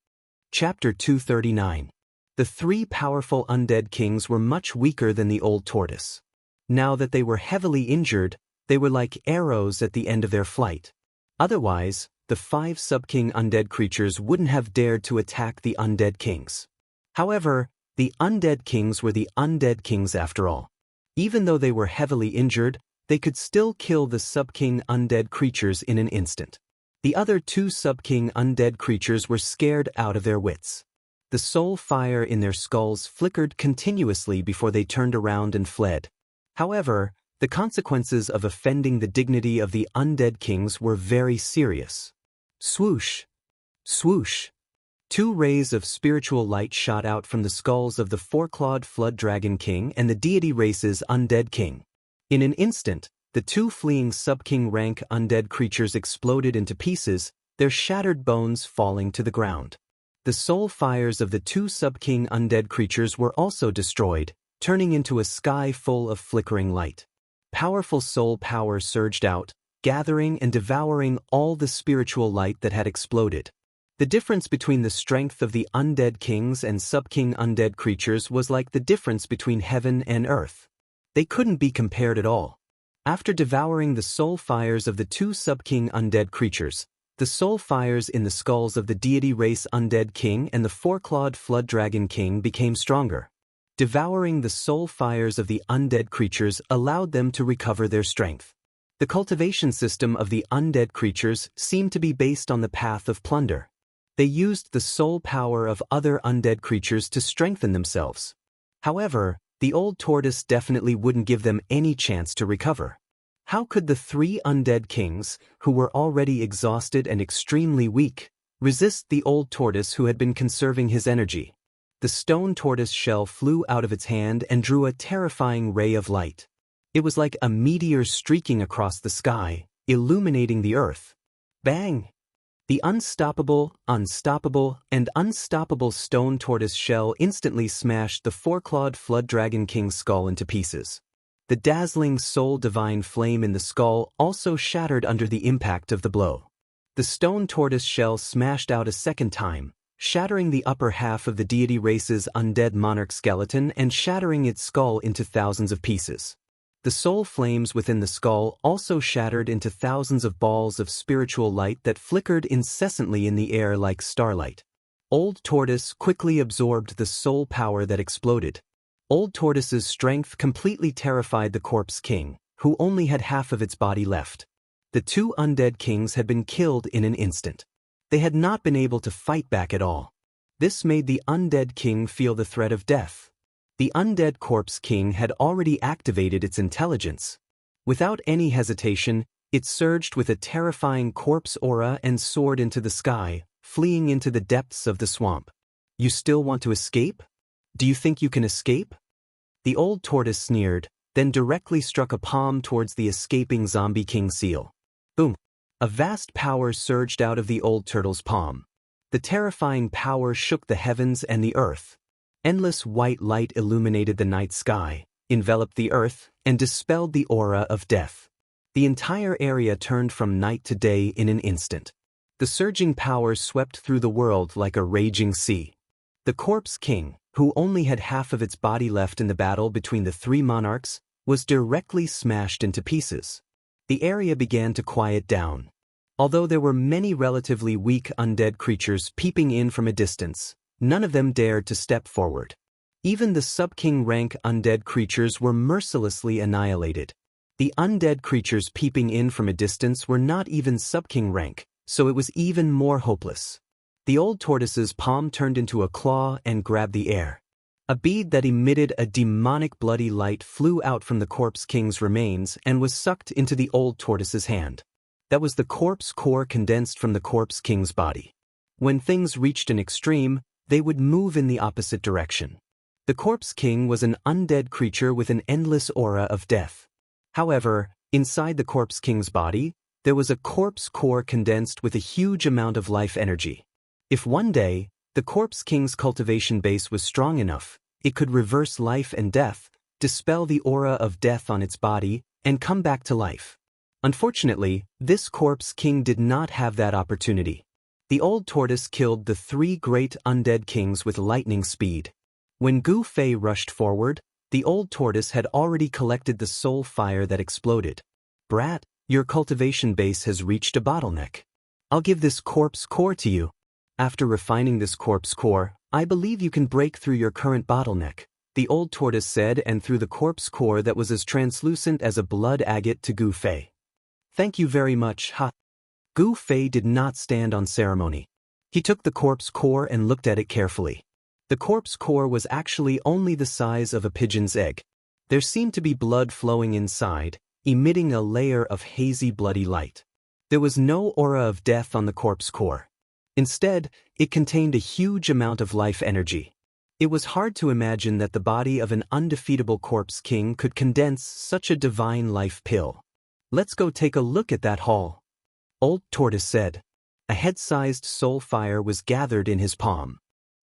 Chapter 239. The 3 powerful undead kings were much weaker than the Old Tortoise. Now that they were heavily injured, they were like arrows at the end of their flight. Otherwise, the 5 sub-king undead creatures wouldn't have dared to attack the undead kings. However, the undead kings were the undead kings after all. Even though they were heavily injured, they could still kill the sub-king undead creatures in an instant. The other 2 sub-king undead creatures were scared out of their wits. The soul fire in their skulls flickered continuously before they turned around and fled. However, the consequences of offending the dignity of the undead kings were very serious. Swoosh! Swoosh! 2 rays of spiritual light shot out from the skulls of the 4-clawed flood dragon king and the deity race's undead king. In an instant, the 2 fleeing sub-king rank undead creatures exploded into pieces, their shattered bones falling to the ground. The soul fires of the 2 sub-king undead creatures were also destroyed, turning into a sky full of flickering light. Powerful soul power surged out, gathering and devouring all the spiritual light that had exploded. The difference between the strength of the undead kings and sub-king undead creatures was like the difference between heaven and earth. They couldn't be compared at all. After devouring the soul fires of the 2 sub-king undead creatures, the soul fires in the skulls of the deity race undead king and the 4-clawed flood dragon king became stronger. Devouring the soul fires of the undead creatures allowed them to recover their strength. The cultivation system of the undead creatures seemed to be based on the path of plunder. They used the soul power of other undead creatures to strengthen themselves. However, the Old Tortoise definitely wouldn't give them any chance to recover. How could the 3 undead kings, who were already exhausted and extremely weak, resist the Old Tortoise who had been conserving his energy? The stone tortoise shell flew out of its hand and drew a terrifying ray of light. It was like a meteor streaking across the sky, illuminating the earth. Bang! The unstoppable, and unstoppable stone tortoise shell instantly smashed the 4-clawed flood dragon king's skull into pieces. The dazzling soul divine flame in the skull also shattered under the impact of the blow. The stone tortoise shell smashed out a second time, shattering the upper half of the deity race's undead monarch skeleton and shattering its skull into thousands of pieces. The soul flames within the skull also shattered into thousands of balls of spiritual light that flickered incessantly in the air like starlight. Old Tortoise quickly absorbed the soul power that exploded. Old Tortoise's strength completely terrified the Corpse King, who only had half of its body left. The two undead kings had been killed in an instant. They had not been able to fight back at all. This made the undead king feel the threat of death. The undead Corpse King had already activated its intelligence. Without any hesitation, it surged with a terrifying corpse aura and soared into the sky, fleeing into the depths of the swamp. You still want to escape? Do you think you can escape? The old tortoise sneered, then directly struck a palm towards the escaping zombie king seal. Boom! A vast power surged out of the old turtle's palm. The terrifying power shook the heavens and the earth. Endless white light illuminated the night sky, enveloped the earth, and dispelled the aura of death. The entire area turned from night to day in an instant. The surging power swept through the world like a raging sea. The Corpse King, who only had half of its body left in the battle between the three monarchs, was directly smashed into pieces. The area began to quiet down. Although there were many relatively weak undead creatures peeping in from a distance, none of them dared to step forward. Even the sub-king rank undead creatures were mercilessly annihilated. The undead creatures peeping in from a distance were not even sub-king rank, so it was even more hopeless. The old tortoise's palm turned into a claw and grabbed the air. A bead that emitted a demonic bloody light flew out from the Corpse King's remains and was sucked into the old tortoise's hand. That was the corpse core condensed from the Corpse King's body. When things reached an extreme, they would move in the opposite direction. The Corpse King was an undead creature with an endless aura of death. However, inside the Corpse King's body, there was a corpse core condensed with a huge amount of life energy. If one day, the Corpse King's cultivation base was strong enough, it could reverse life and death, dispel the aura of death on its body, and come back to life. Unfortunately, this Corpse King did not have that opportunity. The old tortoise killed the three great undead kings with lightning speed. When Gu Fei rushed forward, the old tortoise had already collected the soul fire that exploded. Brat, your cultivation base has reached a bottleneck. I'll give this corpse core to you. After refining this corpse core, I believe you can break through your current bottleneck, the old tortoise said and threw the corpse core that was as translucent as a blood agate to Gu Fei. Thank you very much, ha. Gu Fei did not stand on ceremony. He took the corpse core and looked at it carefully. The corpse core was actually only the size of a pigeon's egg. There seemed to be blood flowing inside, emitting a layer of hazy bloody light. There was no aura of death on the corpse core. Instead, it contained a huge amount of life energy. It was hard to imagine that the body of an undefeatable Corpse King could condense such a divine life pill. Let's go take a look at that haul. Old Tortoise said. A head-sized soul fire was gathered in his palm.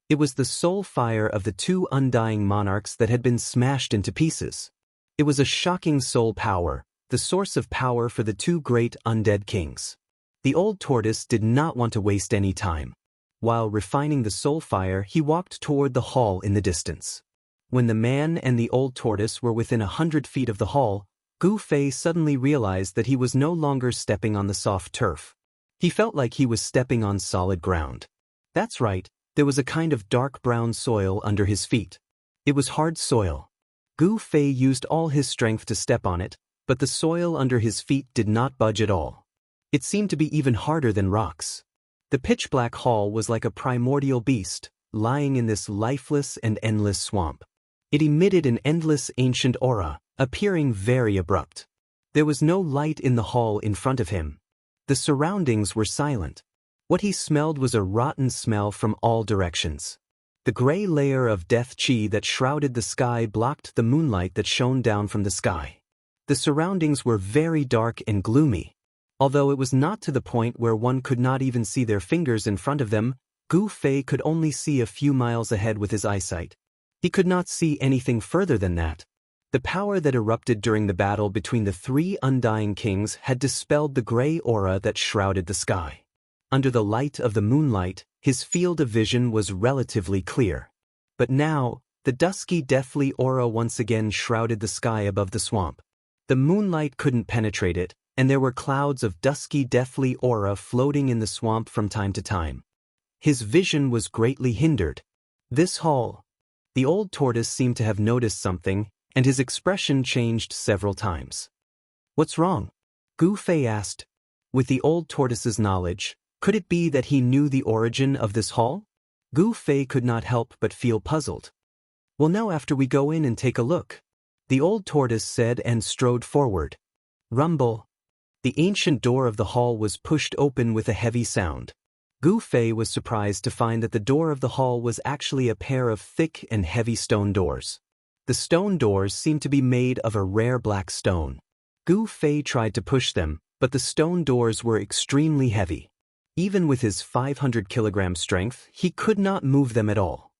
It was the soul fire of the two undying monarchs that had been smashed into pieces. It was a shocking soul power, the source of power for the two great undead kings. The old tortoise did not want to waste any time. While refining the soul fire, he walked toward the hall in the distance. When the man and the old tortoise were within 100 feet of the hall, Gu Fei suddenly realized that he was no longer stepping on the soft turf. He felt like he was stepping on solid ground. That's right, there was a kind of dark brown soil under his feet. It was hard soil. Gu Fei used all his strength to step on it, but the soil under his feet did not budge at all. It seemed to be even harder than rocks. The pitch-black hall was like a primordial beast, lying in this lifeless and endless swamp. It emitted an endless ancient aura, appearing very abrupt. There was no light in the hall in front of him. The surroundings were silent. What he smelled was a rotten smell from all directions. The gray layer of death chi that shrouded the sky blocked the moonlight that shone down from the sky. The surroundings were very dark and gloomy. Although it was not to the point where one could not even see their fingers in front of them, Gu Fei could only see a few miles ahead with his eyesight. He could not see anything further than that. The power that erupted during the battle between the three undying kings had dispelled the gray aura that shrouded the sky. Under the light of the moonlight, his field of vision was relatively clear. But now, the dusky deathly aura once again shrouded the sky above the swamp. The moonlight couldn't penetrate it, and there were clouds of dusky deathly aura floating in the swamp from time to time. His vision was greatly hindered. This hall. The old tortoise seemed to have noticed something, and his expression changed several times. "What's wrong?" Gu Fei asked. With the old tortoise's knowledge, could it be that he knew the origin of this hall? Gu Fei could not help but feel puzzled. "We'll know after we go in and take a look," the old tortoise said and strode forward. Rumble. The ancient door of the hall was pushed open with a heavy sound. Gu Fei was surprised to find that the door of the hall was actually a pair of thick and heavy stone doors. The stone doors seemed to be made of a rare black stone. Gu Fei tried to push them, but the stone doors were extremely heavy. Even with his 500-kilogram strength, he could not move them at all.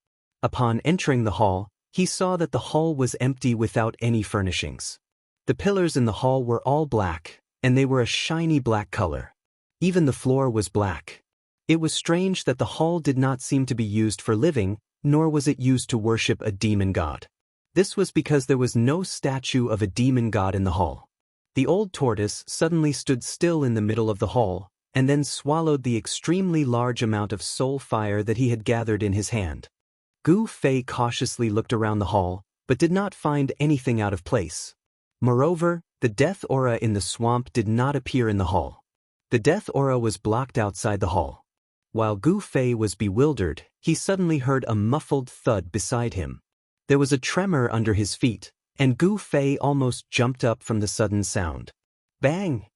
Upon entering the hall, he saw that the hall was empty without any furnishings. The pillars in the hall were all black, and they were a shiny black color. Even the floor was black. It was strange that the hall did not seem to be used for living, nor was it used to worship a demon god. This was because there was no statue of a demon god in the hall. The old tortoise suddenly stood still in the middle of the hall, and then swallowed the extremely large amount of soul fire that he had gathered in his hand. Gu Fei cautiously looked around the hall, but did not find anything out of place. Moreover, the death aura in the swamp did not appear in the hall. The death aura was blocked outside the hall. While Gu Fei was bewildered, he suddenly heard a muffled thud beside him. There was a tremor under his feet, and Gu Fei almost jumped up from the sudden sound. Bang!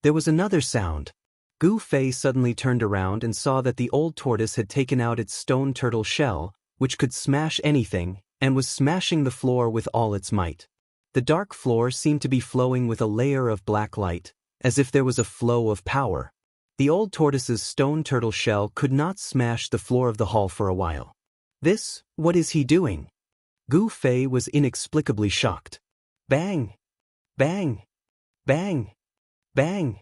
There was another sound. Gu Fei suddenly turned around and saw that the old tortoise had taken out its stone turtle shell, which could smash anything, and was smashing the floor with all its might. The dark floor seemed to be flowing with a layer of black light, as if there was a flow of power. The old tortoise's stone turtle shell could not smash the floor of the hall for a while. What is he doing? Gu Fei was inexplicably shocked. Bang! Bang! Bang! Bang!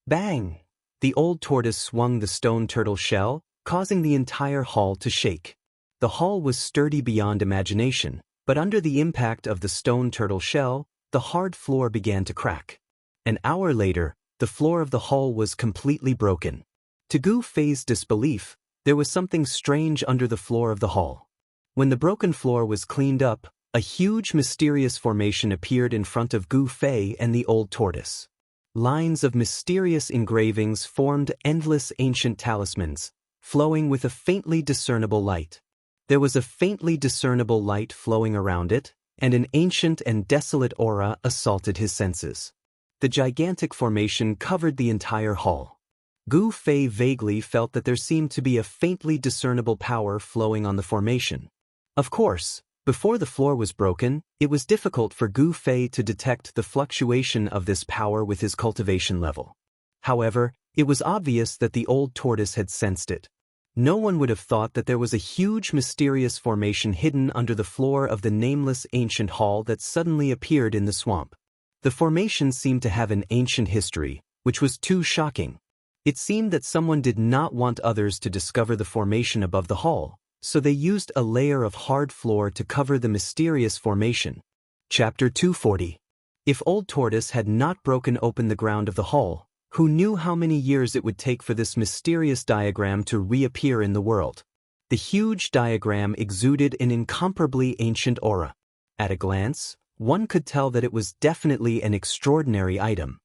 Bang! The old tortoise swung the stone turtle shell, causing the entire hall to shake. The hall was sturdy beyond imagination, but under the impact of the stone turtle shell, the hard floor began to crack. An hour later, the floor of the hall was completely broken. To Gu Fei's disbelief, there was something strange under the floor of the hall. When the broken floor was cleaned up, a huge mysterious formation appeared in front of Gu Fei and the old tortoise. Lines of mysterious engravings formed endless ancient talismans, flowing with a faintly discernible light. There was a faintly discernible light flowing around it, and an ancient and desolate aura assaulted his senses. The gigantic formation covered the entire hall. Gu Fei vaguely felt that there seemed to be a faintly discernible power flowing on the formation. Of course, before the floor was broken, it was difficult for Gu Fei to detect the fluctuation of this power with his cultivation level. However, it was obvious that the old tortoise had sensed it. No one would have thought that there was a huge mysterious formation hidden under the floor of the nameless ancient hall that suddenly appeared in the swamp. The formation seemed to have an ancient history, which was too shocking. It seemed that someone did not want others to discover the formation above the hall, so they used a layer of hard floor to cover the mysterious formation. Chapter 240. If Old Tortoise had not broken open the ground of the hall, who knew how many years it would take for this mysterious diagram to reappear in the world? The huge diagram exuded an incomparably ancient aura. At a glance, one could tell that it was definitely an extraordinary item.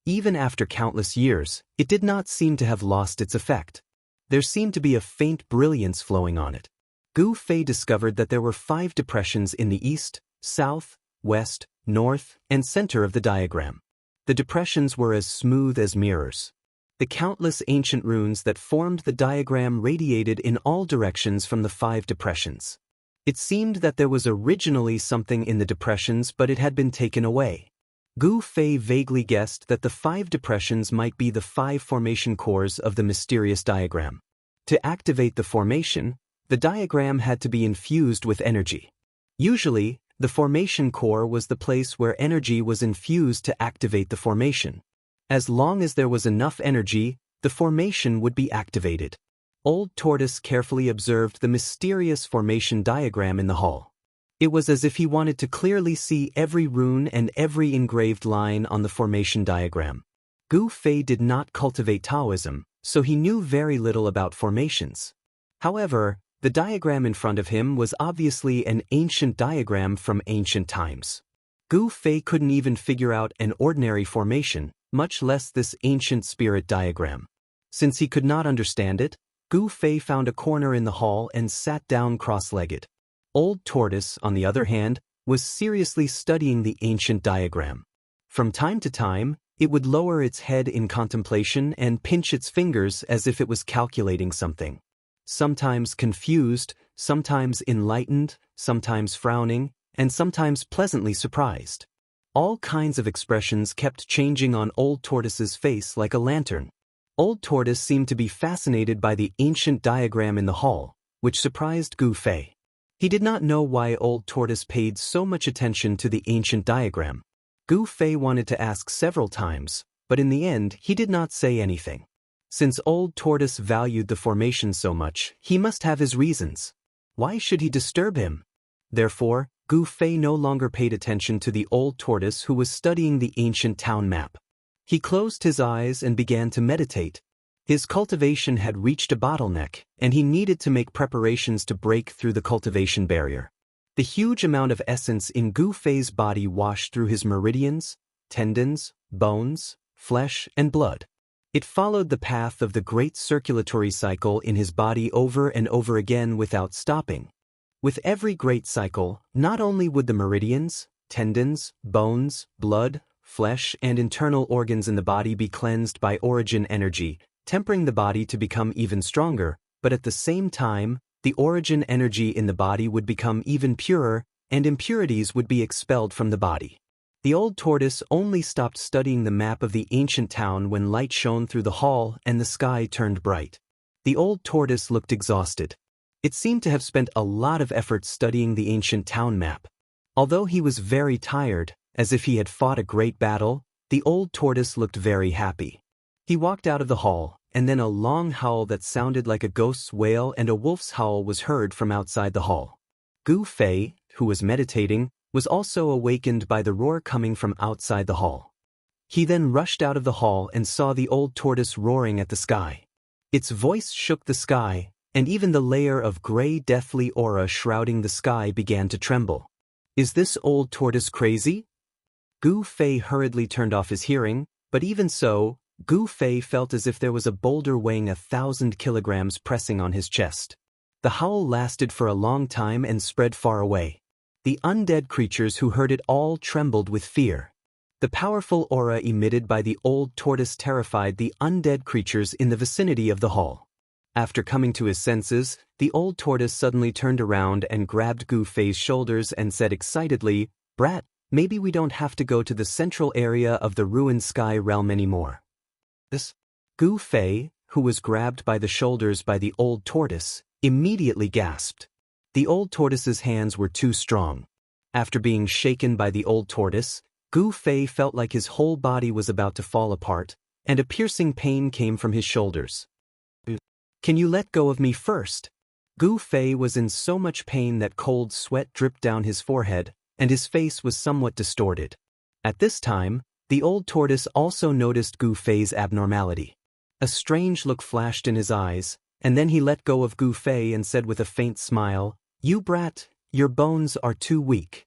Even after countless years, it did not seem to have lost its effect. There seemed to be a faint brilliance flowing on it. Gu Fei discovered that there were 5 depressions in the east, south, west, north, and center of the diagram. The depressions were as smooth as mirrors. The countless ancient runes that formed the diagram radiated in all directions from the 5 depressions. It seemed that there was originally something in the depressions, but it had been taken away. Gu Fei vaguely guessed that the 5 depressions might be the 5 formation cores of the mysterious diagram. To activate the formation, the diagram had to be infused with energy. Usually, the formation core was the place where energy was infused to activate the formation. As long as there was enough energy, the formation would be activated. Old Tortoise carefully observed the mysterious formation diagram in the hall. It was as if he wanted to clearly see every rune and every engraved line on the formation diagram. Gu Fei did not cultivate Taoism, so he knew very little about formations. However, the diagram in front of him was obviously an ancient diagram from ancient times. Gu Fei couldn't even figure out an ordinary formation, much less this ancient spirit diagram. Since he could not understand it, Gu Fei found a corner in the hall and sat down cross-legged. Old Tortoise, on the other hand, was seriously studying the ancient diagram. From time to time, it would lower its head in contemplation and pinch its fingers as if it was calculating something. Sometimes confused, sometimes enlightened, sometimes frowning, and sometimes pleasantly surprised. All kinds of expressions kept changing on Old Tortoise's face like a lantern. Old Tortoise seemed to be fascinated by the ancient diagram in the hall, which surprised Gu Fei. He did not know why Old Tortoise paid so much attention to the ancient diagram. Gu Fei wanted to ask several times, but in the end he did not say anything. Since Old Tortoise valued the formation so much, he must have his reasons. Why should he disturb him? Therefore, Gu Fei no longer paid attention to the Old Tortoise who was studying the ancient town map. He closed his eyes and began to meditate. His cultivation had reached a bottleneck, and he needed to make preparations to break through the cultivation barrier. The huge amount of essence in Gu Fei's body washed through his meridians, tendons, bones, flesh, and blood. It followed the path of the great circulatory cycle in his body over and over again without stopping. With every great cycle, not only would the meridians, tendons, bones, blood, flesh, and internal organs in the body be cleansed by origin energy, tempering the body to become even stronger, but at the same time, the origin energy in the body would become even purer, and impurities would be expelled from the body. The Old Tortoise only stopped studying the map of the ancient town when light shone through the hall and the sky turned bright. The Old Tortoise looked exhausted. It seemed to have spent a lot of effort studying the ancient town map. Although he was very tired, as if he had fought a great battle, the Old Tortoise looked very happy. He walked out of the hall, and then a long howl that sounded like a ghost's wail and a wolf's howl was heard from outside the hall. Gu Fei, who was meditating, was also awakened by the roar coming from outside the hall. He then rushed out of the hall and saw the Old Tortoise roaring at the sky. Its voice shook the sky, and even the layer of gray deathly aura shrouding the sky began to tremble. Is this Old Tortoise crazy? Gu Fei hurriedly turned off his hearing, but even so, Gu Fei felt as if there was a boulder weighing 1,000 kilograms pressing on his chest. The howl lasted for a long time and spread far away. The undead creatures who heard it all trembled with fear. The powerful aura emitted by the Old Tortoise terrified the undead creatures in the vicinity of the hall. After coming to his senses, the Old Tortoise suddenly turned around and grabbed Gu Fei's shoulders and said excitedly, "Brat, maybe we don't have to go to the central area of the ruined sky realm anymore." Gu Fei, who was grabbed by the shoulders by the Old Tortoise, immediately gasped. The Old Tortoise's hands were too strong. After being shaken by the Old Tortoise, Gu Fei felt like his whole body was about to fall apart, and a piercing pain came from his shoulders. "Can you let go of me first?" Gu Fei was in so much pain that cold sweat dripped down his forehead, and his face was somewhat distorted. At this time, the Old Tortoise also noticed Gu Fei's abnormality. A strange look flashed in his eyes, and then he let go of Gu Fei and said with a faint smile, "You brat, your bones are too weak."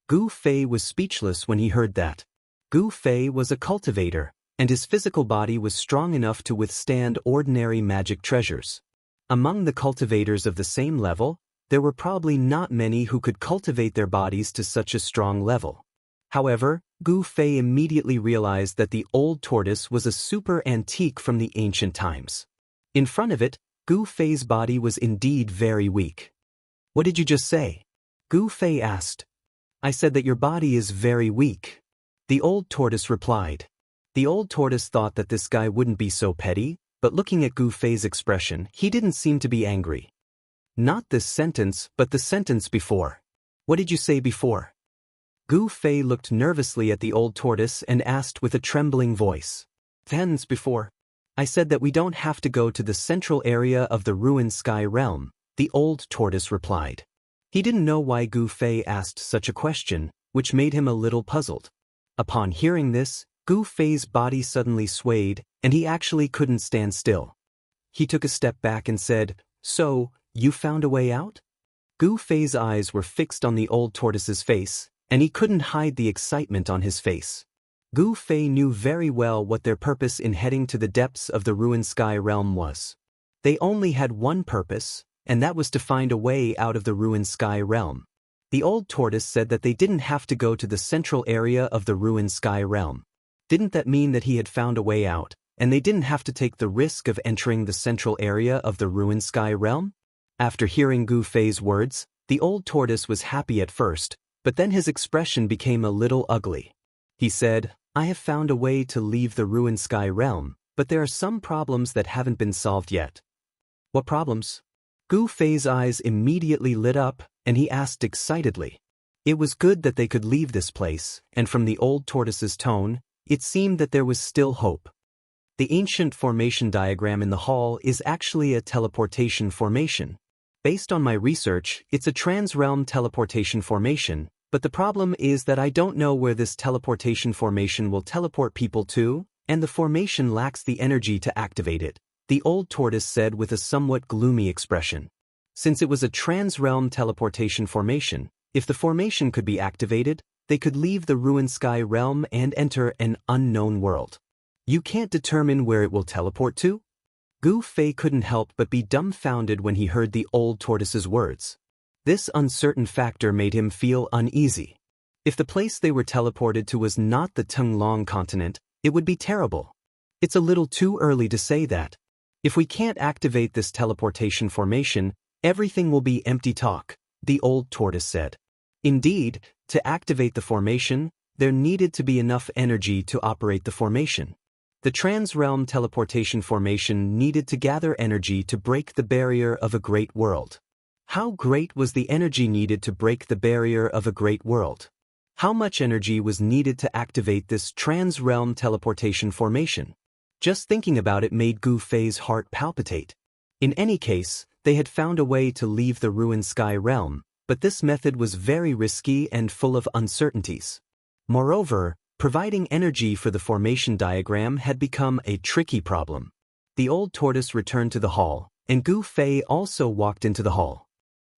Gu Fei was speechless when he heard that. Gu Fei was a cultivator, and his physical body was strong enough to withstand ordinary magic treasures. Among the cultivators of the same level, there were probably not many who could cultivate their bodies to such a strong level. However, Gu Fei immediately realized that the Old Tortoise was a super antique from the ancient times. In front of it, Gu Fei's body was indeed very weak. "What did you just say?" Gu Fei asked. "I said that your body is very weak," the Old Tortoise replied. The Old Tortoise thought that this guy wouldn't be so petty, but looking at Gu Fei's expression, he didn't seem to be angry. Not this sentence, but the sentence before. "What did you say before?" Gu Fei looked nervously at the Old Tortoise and asked with a trembling voice. "Sentence before. I said that we don't have to go to the central area of the ruined sky realm," the Old Tortoise replied. He didn't know why Gu Fei asked such a question, which made him a little puzzled. Upon hearing this, Gu Fei's body suddenly swayed, and he actually couldn't stand still. He took a step back and said, "So, you found a way out?" Gu Fei's eyes were fixed on the old tortoise's face, and he couldn't hide the excitement on his face. Gu Fei knew very well what their purpose in heading to the depths of the ruined sky realm was. They only had one purpose, and that was to find a way out of the ruined sky realm. The old tortoise said that they didn't have to go to the central area of the ruined sky realm. Didn't that mean that he had found a way out, and they didn't have to take the risk of entering the central area of the ruined sky realm? After hearing Gu Fei's words, the old tortoise was happy at first, but then his expression became a little ugly. He said, "I have found a way to leave the ruined sky realm, but there are some problems that haven't been solved yet." "What problems?" Gu Fei's eyes immediately lit up, and he asked excitedly. It was good that they could leave this place, and from the old tortoise's tone, it seemed that there was still hope. The ancient formation diagram in the hall is actually a teleportation formation. Based on my research, it's a trans-realm teleportation formation, but the problem is that I don't know where this teleportation formation will teleport people to, and the formation lacks the energy to activate it, the old tortoise said with a somewhat gloomy expression. Since it was a trans-realm teleportation formation, if the formation could be activated, they could leave the ruined sky realm and enter an unknown world. You can't determine where it will teleport to? Gu Fei couldn't help but be dumbfounded when he heard the old tortoise's words. This uncertain factor made him feel uneasy. If the place they were teleported to was not the Tenglong continent, it would be terrible. It's a little too early to say that. If we can't activate this teleportation formation, everything will be empty talk, the old tortoise said. Indeed, to activate the formation, there needed to be enough energy to operate the formation. The trans-realm teleportation formation needed to gather energy to break the barrier of a great world. How great was the energy needed to break the barrier of a great world? How much energy was needed to activate this trans-realm teleportation formation? Just thinking about it made Gu Fei's heart palpitate. In any case, they had found a way to leave the ruined sky realm, but this method was very risky and full of uncertainties. Moreover, providing energy for the formation diagram had become a tricky problem. The old tortoise returned to the hall, and Gu Fei also walked into the hall.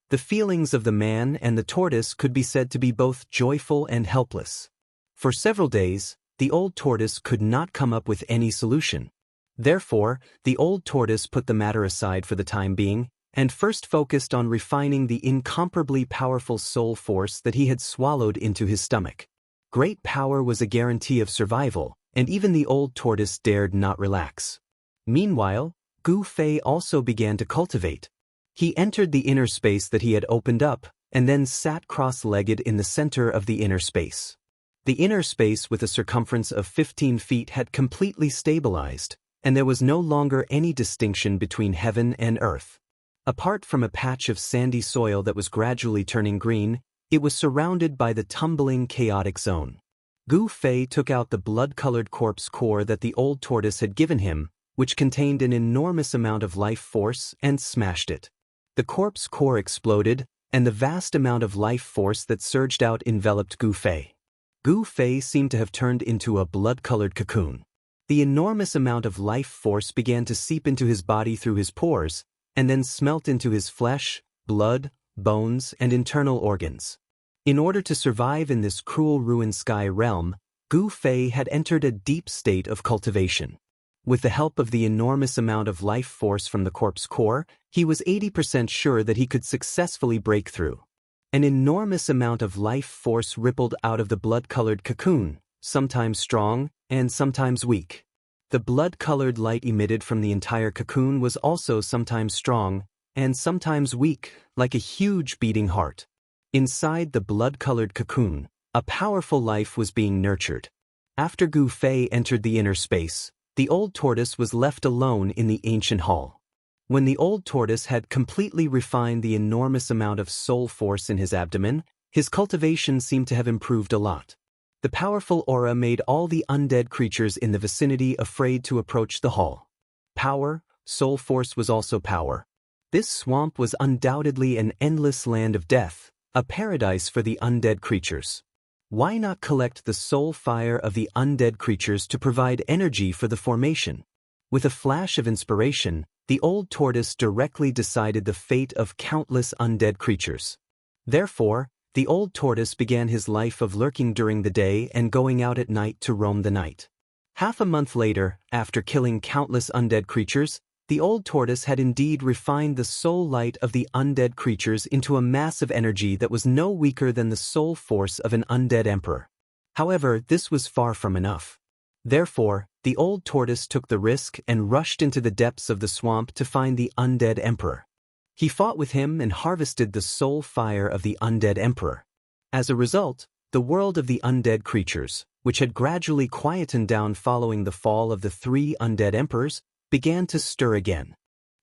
The feelings of the man and the tortoise could be said to be both joyful and helpless. For several days, the old tortoise could not come up with any solution. Therefore, the old tortoise put the matter aside for the time being, and first focused on refining the incomparably powerful soul force that he had swallowed into his stomach. Great power was a guarantee of survival, and even the old tortoise dared not relax. Meanwhile, Gu Fei also began to cultivate. He entered the inner space that he had opened up, and then sat cross-legged in the center of the inner space. The inner space with a circumference of 15 feet had completely stabilized, and there was no longer any distinction between heaven and earth. Apart from a patch of sandy soil that was gradually turning green, it was surrounded by the tumbling, chaotic zone. Gu Fei took out the blood-colored corpse core that the old tortoise had given him, which contained an enormous amount of life force, and smashed it. The corpse core exploded, and the vast amount of life force that surged out enveloped Gu Fei. Gu Fei seemed to have turned into a blood-colored cocoon. The enormous amount of life force began to seep into his body through his pores, and then smelt into his flesh, blood, bones, and internal organs. In order to survive in this cruel ruined sky realm, Gu Fei had entered a deep state of cultivation. With the help of the enormous amount of life force from the corpse core, he was 80% sure that he could successfully break through. An enormous amount of life force rippled out of the blood-colored cocoon, sometimes strong and sometimes weak. The blood-colored light emitted from the entire cocoon was also sometimes strong and sometimes weak, like a huge beating heart. Inside the blood-colored cocoon, a powerful life was being nurtured. After Gu Fei entered the inner space, the old tortoise was left alone in the ancient hall. When the old tortoise had completely refined the enormous amount of soul force in his abdomen, his cultivation seemed to have improved a lot. The powerful aura made all the undead creatures in the vicinity afraid to approach the hall. Power, soul force was also power. This swamp was undoubtedly an endless land of death, a paradise for the undead creatures. Why not collect the soul fire of the undead creatures to provide energy for the formation? With a flash of inspiration, the old tortoise directly decided the fate of countless undead creatures. Therefore, the old tortoise began his life of lurking during the day and going out at night to roam the night. Half a month later, after killing countless undead creatures, the old tortoise had indeed refined the soul light of the undead creatures into a mass of energy that was no weaker than the soul force of an undead emperor. However, this was far from enough. Therefore, the old tortoise took the risk and rushed into the depths of the swamp to find the undead emperor. He fought with him and harvested the soul fire of the undead emperor. As a result, the world of the undead creatures, which had gradually quietened down following the fall of the 3 undead emperors, began to stir again.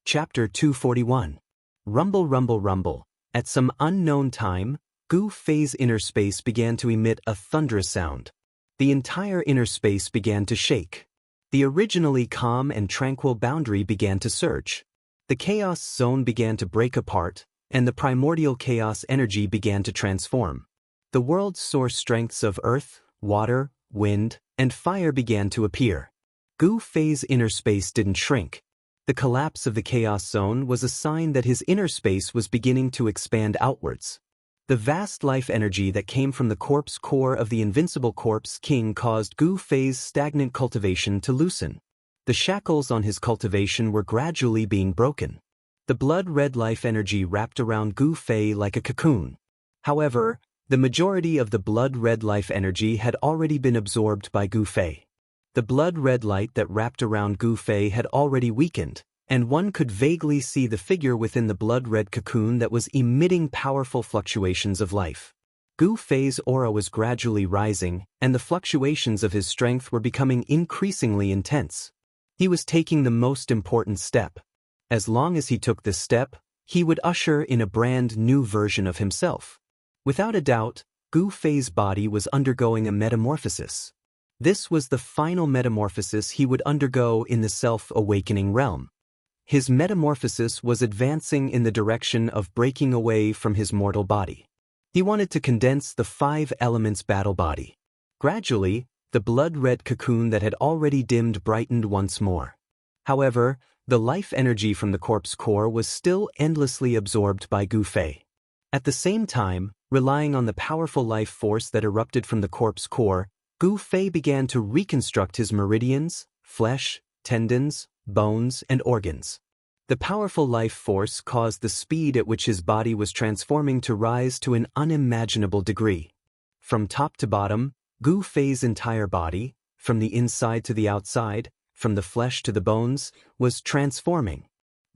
Chapter 241. Rumble, rumble, rumble. At some unknown time, Gu Fei's inner space began to emit a thunderous sound. The entire inner space began to shake. The originally calm and tranquil boundary began to surge. The chaos zone began to break apart, and the primordial chaos energy began to transform. The world's source strengths of earth, water, wind, and fire began to appear. Gu Fei's inner space didn't shrink. The collapse of the chaos zone was a sign that his inner space was beginning to expand outwards. The vast life energy that came from the corpse core of the invincible corpse king caused Gu Fei's stagnant cultivation to loosen. The shackles on his cultivation were gradually being broken. The blood-red life energy wrapped around Gu Fei like a cocoon. However, the majority of the blood-red life energy had already been absorbed by Gu Fei. The blood-red light that wrapped around Gu Fei had already weakened, and one could vaguely see the figure within the blood-red cocoon that was emitting powerful fluctuations of life. Gu Fei's aura was gradually rising, and the fluctuations of his strength were becoming increasingly intense. He was taking the most important step. As long as he took this step, he would usher in a brand new version of himself. Without a doubt, Gu Fei's body was undergoing a metamorphosis. This was the final metamorphosis he would undergo in the self-awakening realm. His metamorphosis was advancing in the direction of breaking away from his mortal body. He wanted to condense the 5 elements battle body. Gradually, the blood-red cocoon that had already dimmed brightened once more. However, the life energy from the corpse core was still endlessly absorbed by Gu Fei. At the same time, relying on the powerful life force that erupted from the corpse core, Gu Fei began to reconstruct his meridians, flesh, tendons, bones, and organs. The powerful life force caused the speed at which his body was transforming to rise to an unimaginable degree. From top to bottom, Gu Fei's entire body, from the inside to the outside, from the flesh to the bones, was transforming.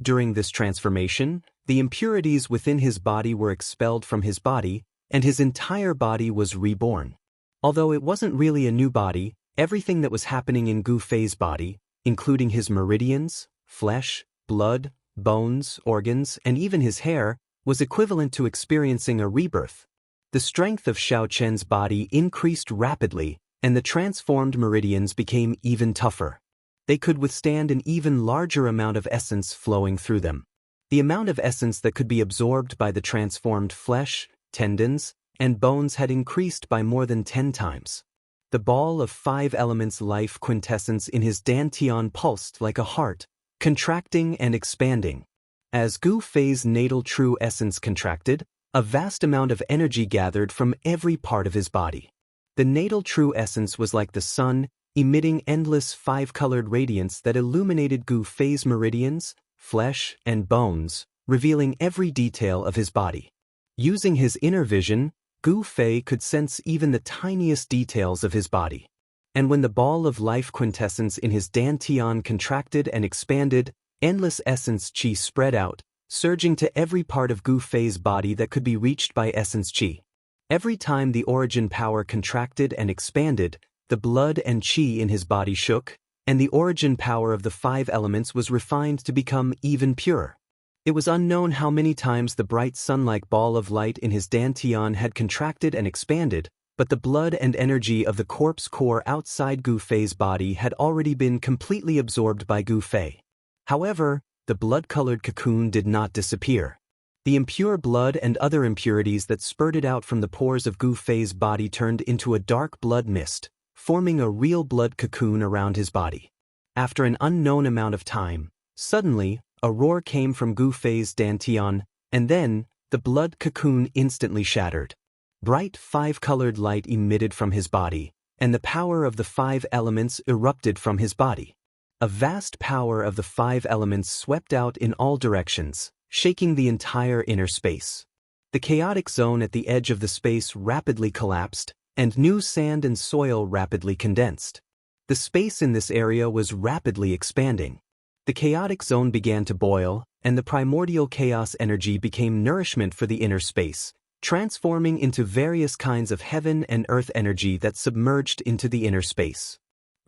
During this transformation, the impurities within his body were expelled from his body, and his entire body was reborn. Although it wasn't really a new body, everything that was happening in Gu Fei's body, including his meridians, flesh, blood, bones, organs, and even his hair, was equivalent to experiencing a rebirth. The strength of Xiao Chen's body increased rapidly, and the transformed meridians became even tougher. They could withstand an even larger amount of essence flowing through them. The amount of essence that could be absorbed by the transformed flesh, tendons, and bones had increased by more than 10 times. The ball of 5 elements life quintessence in his dantian pulsed like a heart, contracting and expanding. As Gu Fei's natal true essence contracted, a vast amount of energy gathered from every part of his body. The natal true essence was like the sun, emitting endless 5-colored radiance that illuminated Gu Fei's meridians, flesh, and bones, revealing every detail of his body. Using his inner vision, Gu Fei could sense even the tiniest details of his body. And when the ball of life quintessence in his dantian contracted and expanded, endless essence qi spread out, surging to every part of Gu Fei's body that could be reached by essence qi. Every time the origin power contracted and expanded, the blood and qi in his body shook, and the origin power of the 5 elements was refined to become even purer. It was unknown how many times the bright sun-like ball of light in his dantian had contracted and expanded, but the blood and energy of the corpse core outside Gu Fei's body had already been completely absorbed by Gu Fei. However, the blood-colored cocoon did not disappear. The impure blood and other impurities that spurted out from the pores of Gu Fei's body turned into a dark blood mist, forming a real blood cocoon around his body. After an unknown amount of time, suddenly, a roar came from Gu Fei's dantian, and then, the blood cocoon instantly shattered. Bright five-colored light emitted from his body, and the power of the five elements erupted from his body. A vast power of the five elements swept out in all directions, shaking the entire inner space. The chaotic zone at the edge of the space rapidly collapsed, and new sand and soil rapidly condensed. The space in this area was rapidly expanding. The chaotic zone began to boil, and the primordial chaos energy became nourishment for the inner space, transforming into various kinds of heaven and earth energy that submerged into the inner space.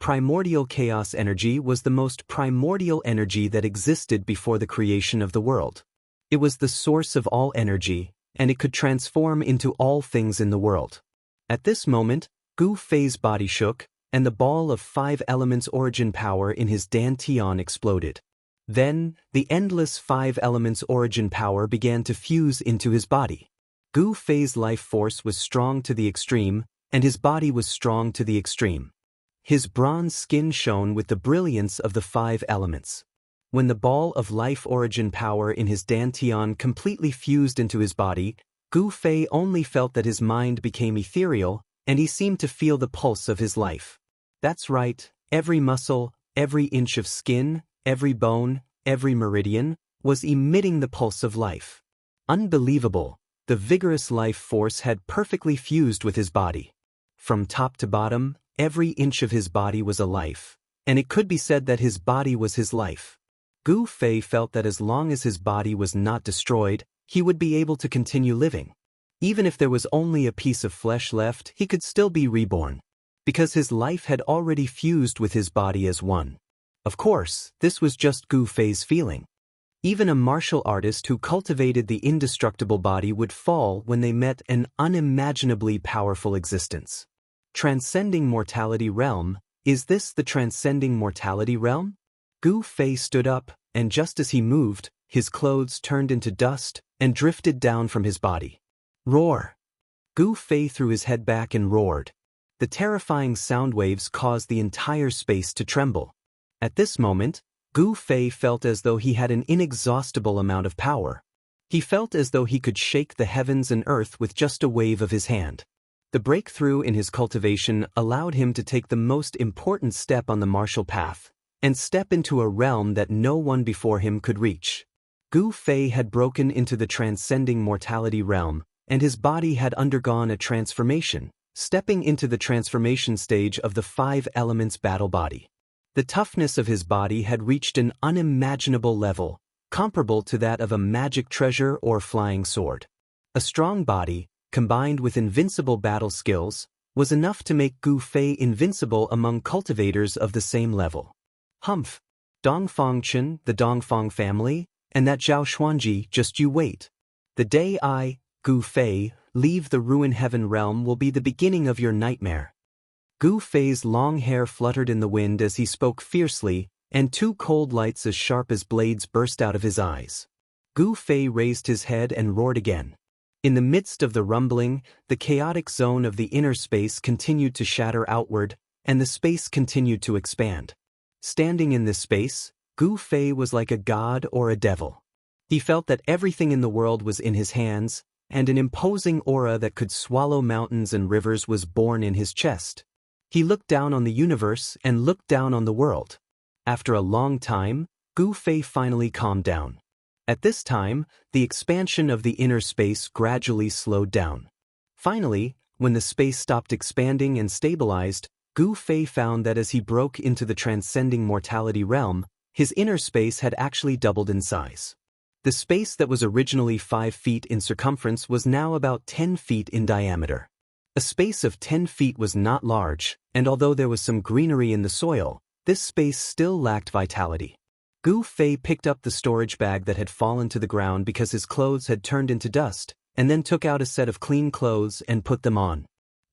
Primordial chaos energy was the most primordial energy that existed before the creation of the world. It was the source of all energy, and it could transform into all things in the world. At this moment, Gu Fei's body shook, and the ball of five elements origin power in his dantian exploded. Then, the endless five elements origin power began to fuse into his body. Gu Fei's life force was strong to the extreme, and his body was strong to the extreme. His bronze skin shone with the brilliance of the five elements. When the ball of life origin power in his dantian completely fused into his body, Gu Fei only felt that his mind became ethereal, and he seemed to feel the pulse of his life. That's right, every muscle, every inch of skin, every bone, every meridian, was emitting the pulse of life. Unbelievable, the vigorous life force had perfectly fused with his body. From top to bottom, every inch of his body was a life, and it could be said that his body was his life. Gu Fei felt that as long as his body was not destroyed, he would be able to continue living. Even if there was only a piece of flesh left, he could still be reborn, because his life had already fused with his body as one. Of course, this was just Gu Fei's feeling. Even a martial artist who cultivated the indestructible body would fall when they met an unimaginably powerful existence. Transcending mortality realm, is this the transcending mortality realm? Gu Fei stood up, and just as he moved, his clothes turned into dust and drifted down from his body. Roar! Gu Fei threw his head back and roared. The terrifying sound waves caused the entire space to tremble. At this moment, Gu Fei felt as though he had an inexhaustible amount of power. He felt as though he could shake the heavens and earth with just a wave of his hand. The breakthrough in his cultivation allowed him to take the most important step on the martial path, and step into a realm that no one before him could reach. Gu Fei had broken into the transcending mortality realm, and his body had undergone a transformation, stepping into the transformation stage of the five elements battle body. The toughness of his body had reached an unimaginable level, comparable to that of a magic treasure or flying sword. A strong body, combined with invincible battle skills, was enough to make Gu Fei invincible among cultivators of the same level. Humph! Dongfang Chen, the Dongfang family, and that Zhao Xuanji, just you wait. The day I, Gu Fei, leave the ruin heaven realm will be the beginning of your nightmare. Gu Fei's long hair fluttered in the wind as he spoke fiercely, and two cold lights as sharp as blades burst out of his eyes. Gu Fei raised his head and roared again. In the midst of the rumbling, the chaotic zone of the inner space continued to shatter outward, and the space continued to expand. Standing in this space, Gu Fei was like a god or a devil. He felt that everything in the world was in his hands, and an imposing aura that could swallow mountains and rivers was born in his chest. He looked down on the universe and looked down on the world. After a long time, Gu Fei finally calmed down. At this time, the expansion of the inner space gradually slowed down. Finally, when the space stopped expanding and stabilized, Gu Fei found that as he broke into the transcending mortality realm, his inner space had actually doubled in size. The space that was originally 5 feet in circumference was now about 10 feet in diameter. A space of 10 feet was not large, and although there was some greenery in the soil, this space still lacked vitality. Gu Fei picked up the storage bag that had fallen to the ground because his clothes had turned into dust, and then took out a set of clean clothes and put them on.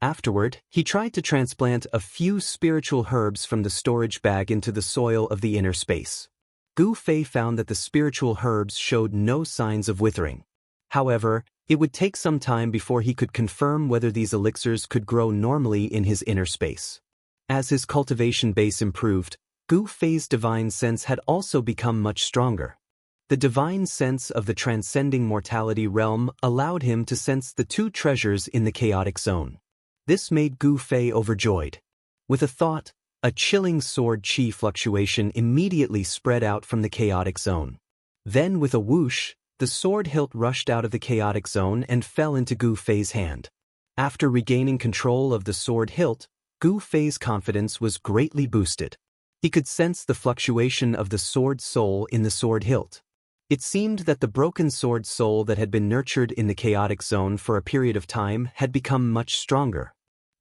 Afterward, he tried to transplant a few spiritual herbs from the storage bag into the soil of the inner space. Gu Fei found that the spiritual herbs showed no signs of withering. However, it would take some time before he could confirm whether these elixirs could grow normally in his inner space. As his cultivation base improved, Gu Fei's divine sense had also become much stronger. The divine sense of the transcending mortality realm allowed him to sense the two treasures in the chaotic zone. This made Gu Fei overjoyed. With a thought, a chilling sword chi fluctuation immediately spread out from the chaotic zone. Then with a whoosh, the sword hilt rushed out of the chaotic zone and fell into Gu Fei's hand. After regaining control of the sword hilt, Gu Fei's confidence was greatly boosted. He could sense the fluctuation of the sword soul in the sword hilt. It seemed that the broken sword soul that had been nurtured in the chaotic zone for a period of time had become much stronger.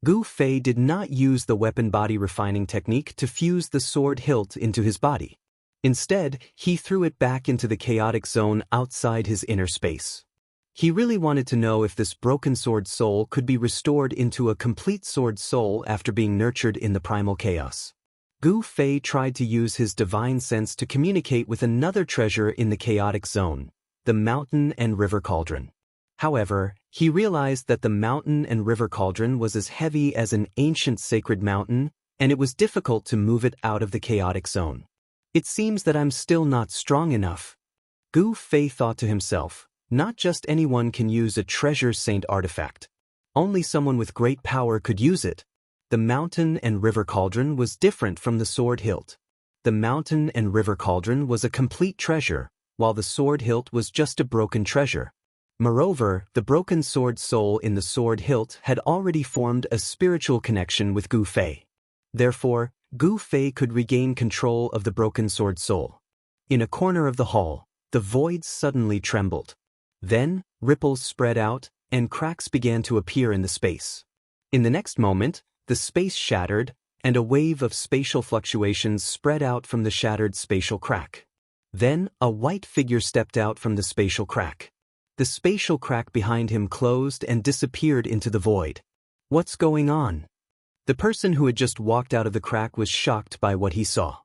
Gu Fei did not use the weapon body refining technique to fuse the sword hilt into his body. Instead, he threw it back into the chaotic zone outside his inner space. He really wanted to know if this broken sword soul could be restored into a complete sword soul after being nurtured in the primal chaos. Gu Fei tried to use his divine sense to communicate with another treasure in the chaotic zone, the mountain and river cauldron. However, he realized that the mountain and river cauldron was as heavy as an ancient sacred mountain, and it was difficult to move it out of the chaotic zone. It seems that I'm still not strong enough. Gu Fei thought to himself, not just anyone can use a treasure saint artifact. Only someone with great power could use it. The mountain and river cauldron was different from the sword hilt. The mountain and river cauldron was a complete treasure, while the sword hilt was just a broken treasure. Moreover, the broken sword soul in the sword hilt had already formed a spiritual connection with Gu Fei. Therefore, Gu Fei could regain control of the broken sword soul. In a corner of the hall, the void suddenly trembled. Then, ripples spread out, and cracks began to appear in the space. In the next moment, the space shattered, and a wave of spatial fluctuations spread out from the shattered spatial crack. Then, a white figure stepped out from the spatial crack. The spatial crack behind him closed and disappeared into the void. What's going on? The person who had just walked out of the crack was shocked by what he saw.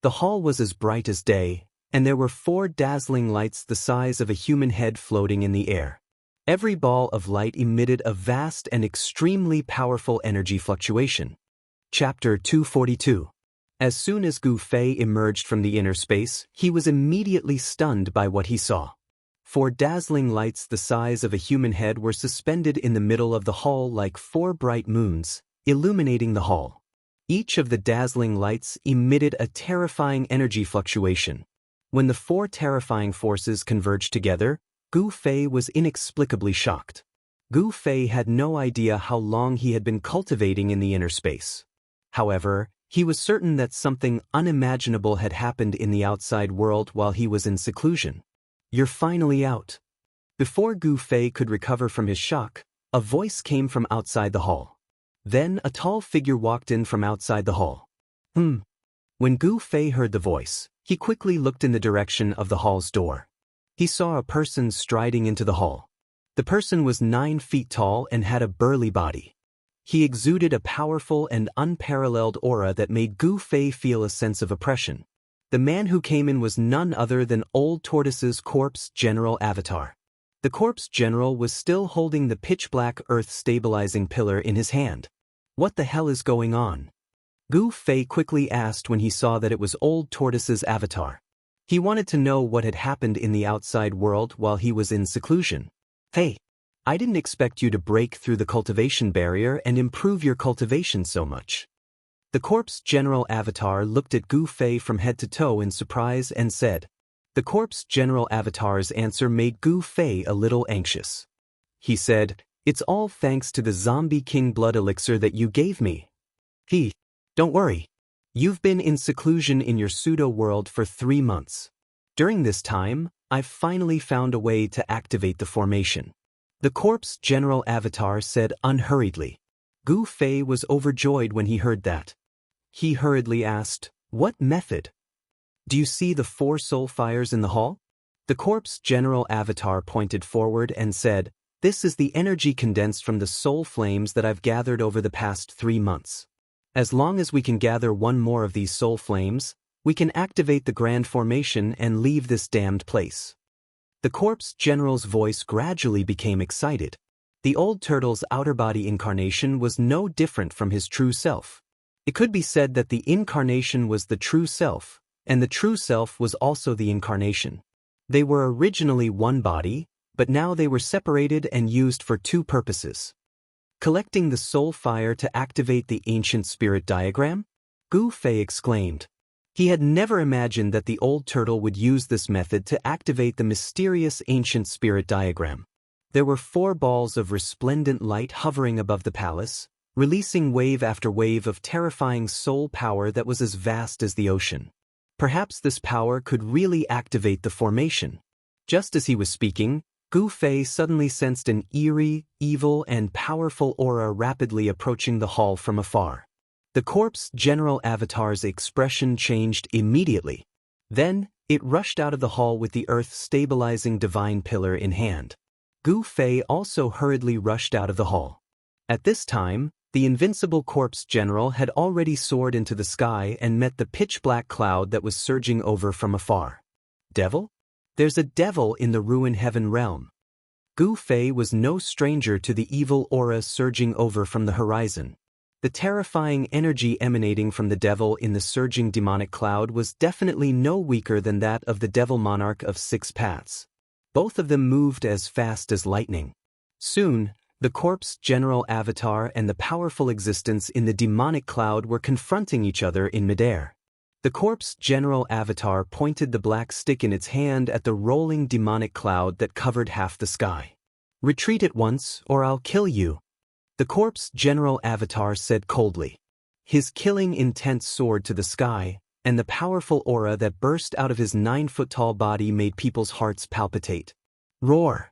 The hall was as bright as day, and there were 4 dazzling lights the size of a human head floating in the air. Every ball of light emitted a vast and extremely powerful energy fluctuation. Chapter 242. As soon as Gu Fei emerged from the inner space, he was immediately stunned by what he saw. 4 dazzling lights the size of a human head were suspended in the middle of the hall like 4 bright moons, illuminating the hall. Each of the dazzling lights emitted a terrifying energy fluctuation. When the 4 terrifying forces converged together, Gu Fei was inexplicably shocked. Gu Fei had no idea how long he had been cultivating in the inner space. However, he was certain that something unimaginable had happened in the outside world while he was in seclusion. You're finally out. Before Gu Fei could recover from his shock, a voice came from outside the hall. Then a tall figure walked in from outside the hall. When Gu Fei heard the voice, he quickly looked in the direction of the hall's door. He saw a person striding into the hall. The person was 9 feet tall and had a burly body. He exuded a powerful and unparalleled aura that made Gu Fei feel a sense of oppression. The man who came in was none other than Old Tortoise's corpse general avatar. The corpse general was still holding the pitch-black earth stabilizing pillar in his hand. What the hell is going on? Gu Fei quickly asked when he saw that it was Old Tortoise's avatar. He wanted to know what had happened in the outside world while he was in seclusion. Hey, I didn't expect you to break through the cultivation barrier and improve your cultivation so much. The corpse general avatar looked at Gu Fei from head to toe in surprise and said. The corpse general avatar's answer made Gu Fei a little anxious. He said, "It's all thanks to the zombie king blood elixir that you gave me." Don't worry. You've been in seclusion in your pseudo-world for 3 months. During this time, I've finally found a way to activate the formation. The corpse general avatar said unhurriedly. Gu Fei was overjoyed when he heard that. He hurriedly asked, "What method? Do you see the 4 soul fires in the hall?" The corpse general avatar pointed forward and said, "This is the energy condensed from the soul flames that I've gathered over the past 3 months. As long as we can gather 1 more of these soul flames, We can activate the Grand Formation and leave this damned place. The corpse general's voice gradually became excited. The old turtle's outer body incarnation was no different from his true self. It could be said that the incarnation was the true self, and the true self was also the incarnation. They were originally one body, but now they were separated and used for two purposes. Collecting the soul fire to activate the ancient spirit diagram? Gu Fei exclaimed. He had never imagined that the old turtle would use this method to activate the mysterious ancient spirit diagram. There were 4 balls of resplendent light hovering above the palace, releasing wave after wave of terrifying soul power that was as vast as the ocean. Perhaps this power could really activate the formation. Just as he was speaking, Gu Fei suddenly sensed an eerie, evil, and powerful aura rapidly approaching the hall from afar. The corpse general avatar's expression changed immediately. Then, it rushed out of the hall with the earth-stabilizing divine pillar in hand. Gu Fei also hurriedly rushed out of the hall. At this time, the invincible corpse general had already soared into the sky and met the pitch-black cloud that was surging over from afar. Devil? There's a devil in the ruin heaven realm. Gu Fei was no stranger to the evil aura surging over from the horizon. The terrifying energy emanating from the devil in the surging demonic cloud was definitely no weaker than that of the devil monarch of 6 paths. Both of them moved as fast as lightning. Soon, the corpse general avatar and the powerful existence in the demonic cloud were confronting each other in midair. The corpse general avatar pointed the black stick in its hand at the rolling demonic cloud that covered half the sky. "Retreat at once, or I'll kill you," the corpse general avatar said coldly. His killing intent soared to the sky, and the powerful aura that burst out of his 9-foot-tall body made people's hearts palpitate. Roar!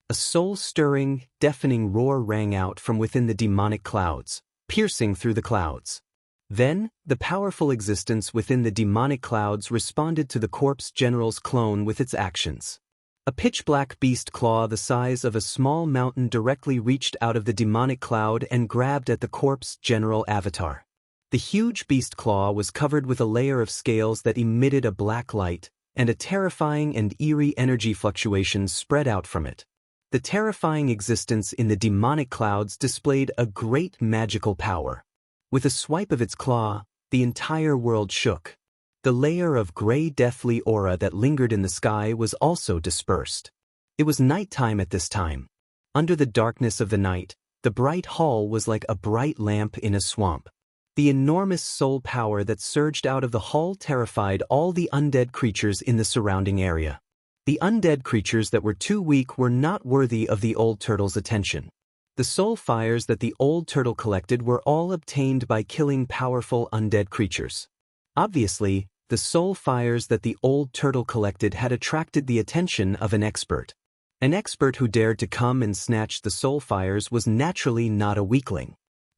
A soul-stirring, deafening roar rang out from within the demonic clouds, piercing through the clouds. Then, the powerful existence within the demonic clouds responded to the corpse general's clone with its actions. A pitch-black beast claw the size of a small mountain directly reached out of the demonic cloud and grabbed at the corpse general avatar. The huge beast claw was covered with a layer of scales that emitted a black light, and a terrifying and eerie energy fluctuation spread out from it. The terrifying existence in the demonic clouds displayed a great magical power. With a swipe of its claw, the entire world shook. The layer of gray deathly aura that lingered in the sky was also dispersed. It was nighttime at this time. Under the darkness of the night, the bright hall was like a bright lamp in a swamp. The enormous soul power that surged out of the hall terrified all the undead creatures in the surrounding area. The undead creatures that were too weak were not worthy of the old turtle's attention. The soul fires that the old turtle collected were all obtained by killing powerful undead creatures. Obviously, the soul fires that the old turtle collected had attracted the attention of an expert. An expert who dared to come and snatch the soul fires was naturally not a weakling.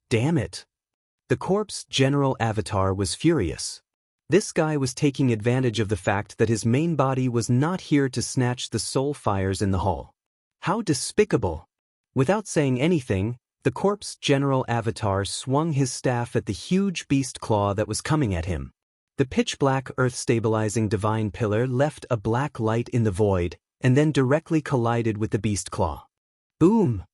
Damn it! The corpse general avatar was furious. This guy was taking advantage of the fact that his main body was not here to snatch the soul fires in the hall. How despicable! Without saying anything, the corpse general avatar swung his staff at the huge beast claw that was coming at him. The pitch-black earth-stabilizing divine pillar left a black light in the void, and then directly collided with the beast claw. Boom!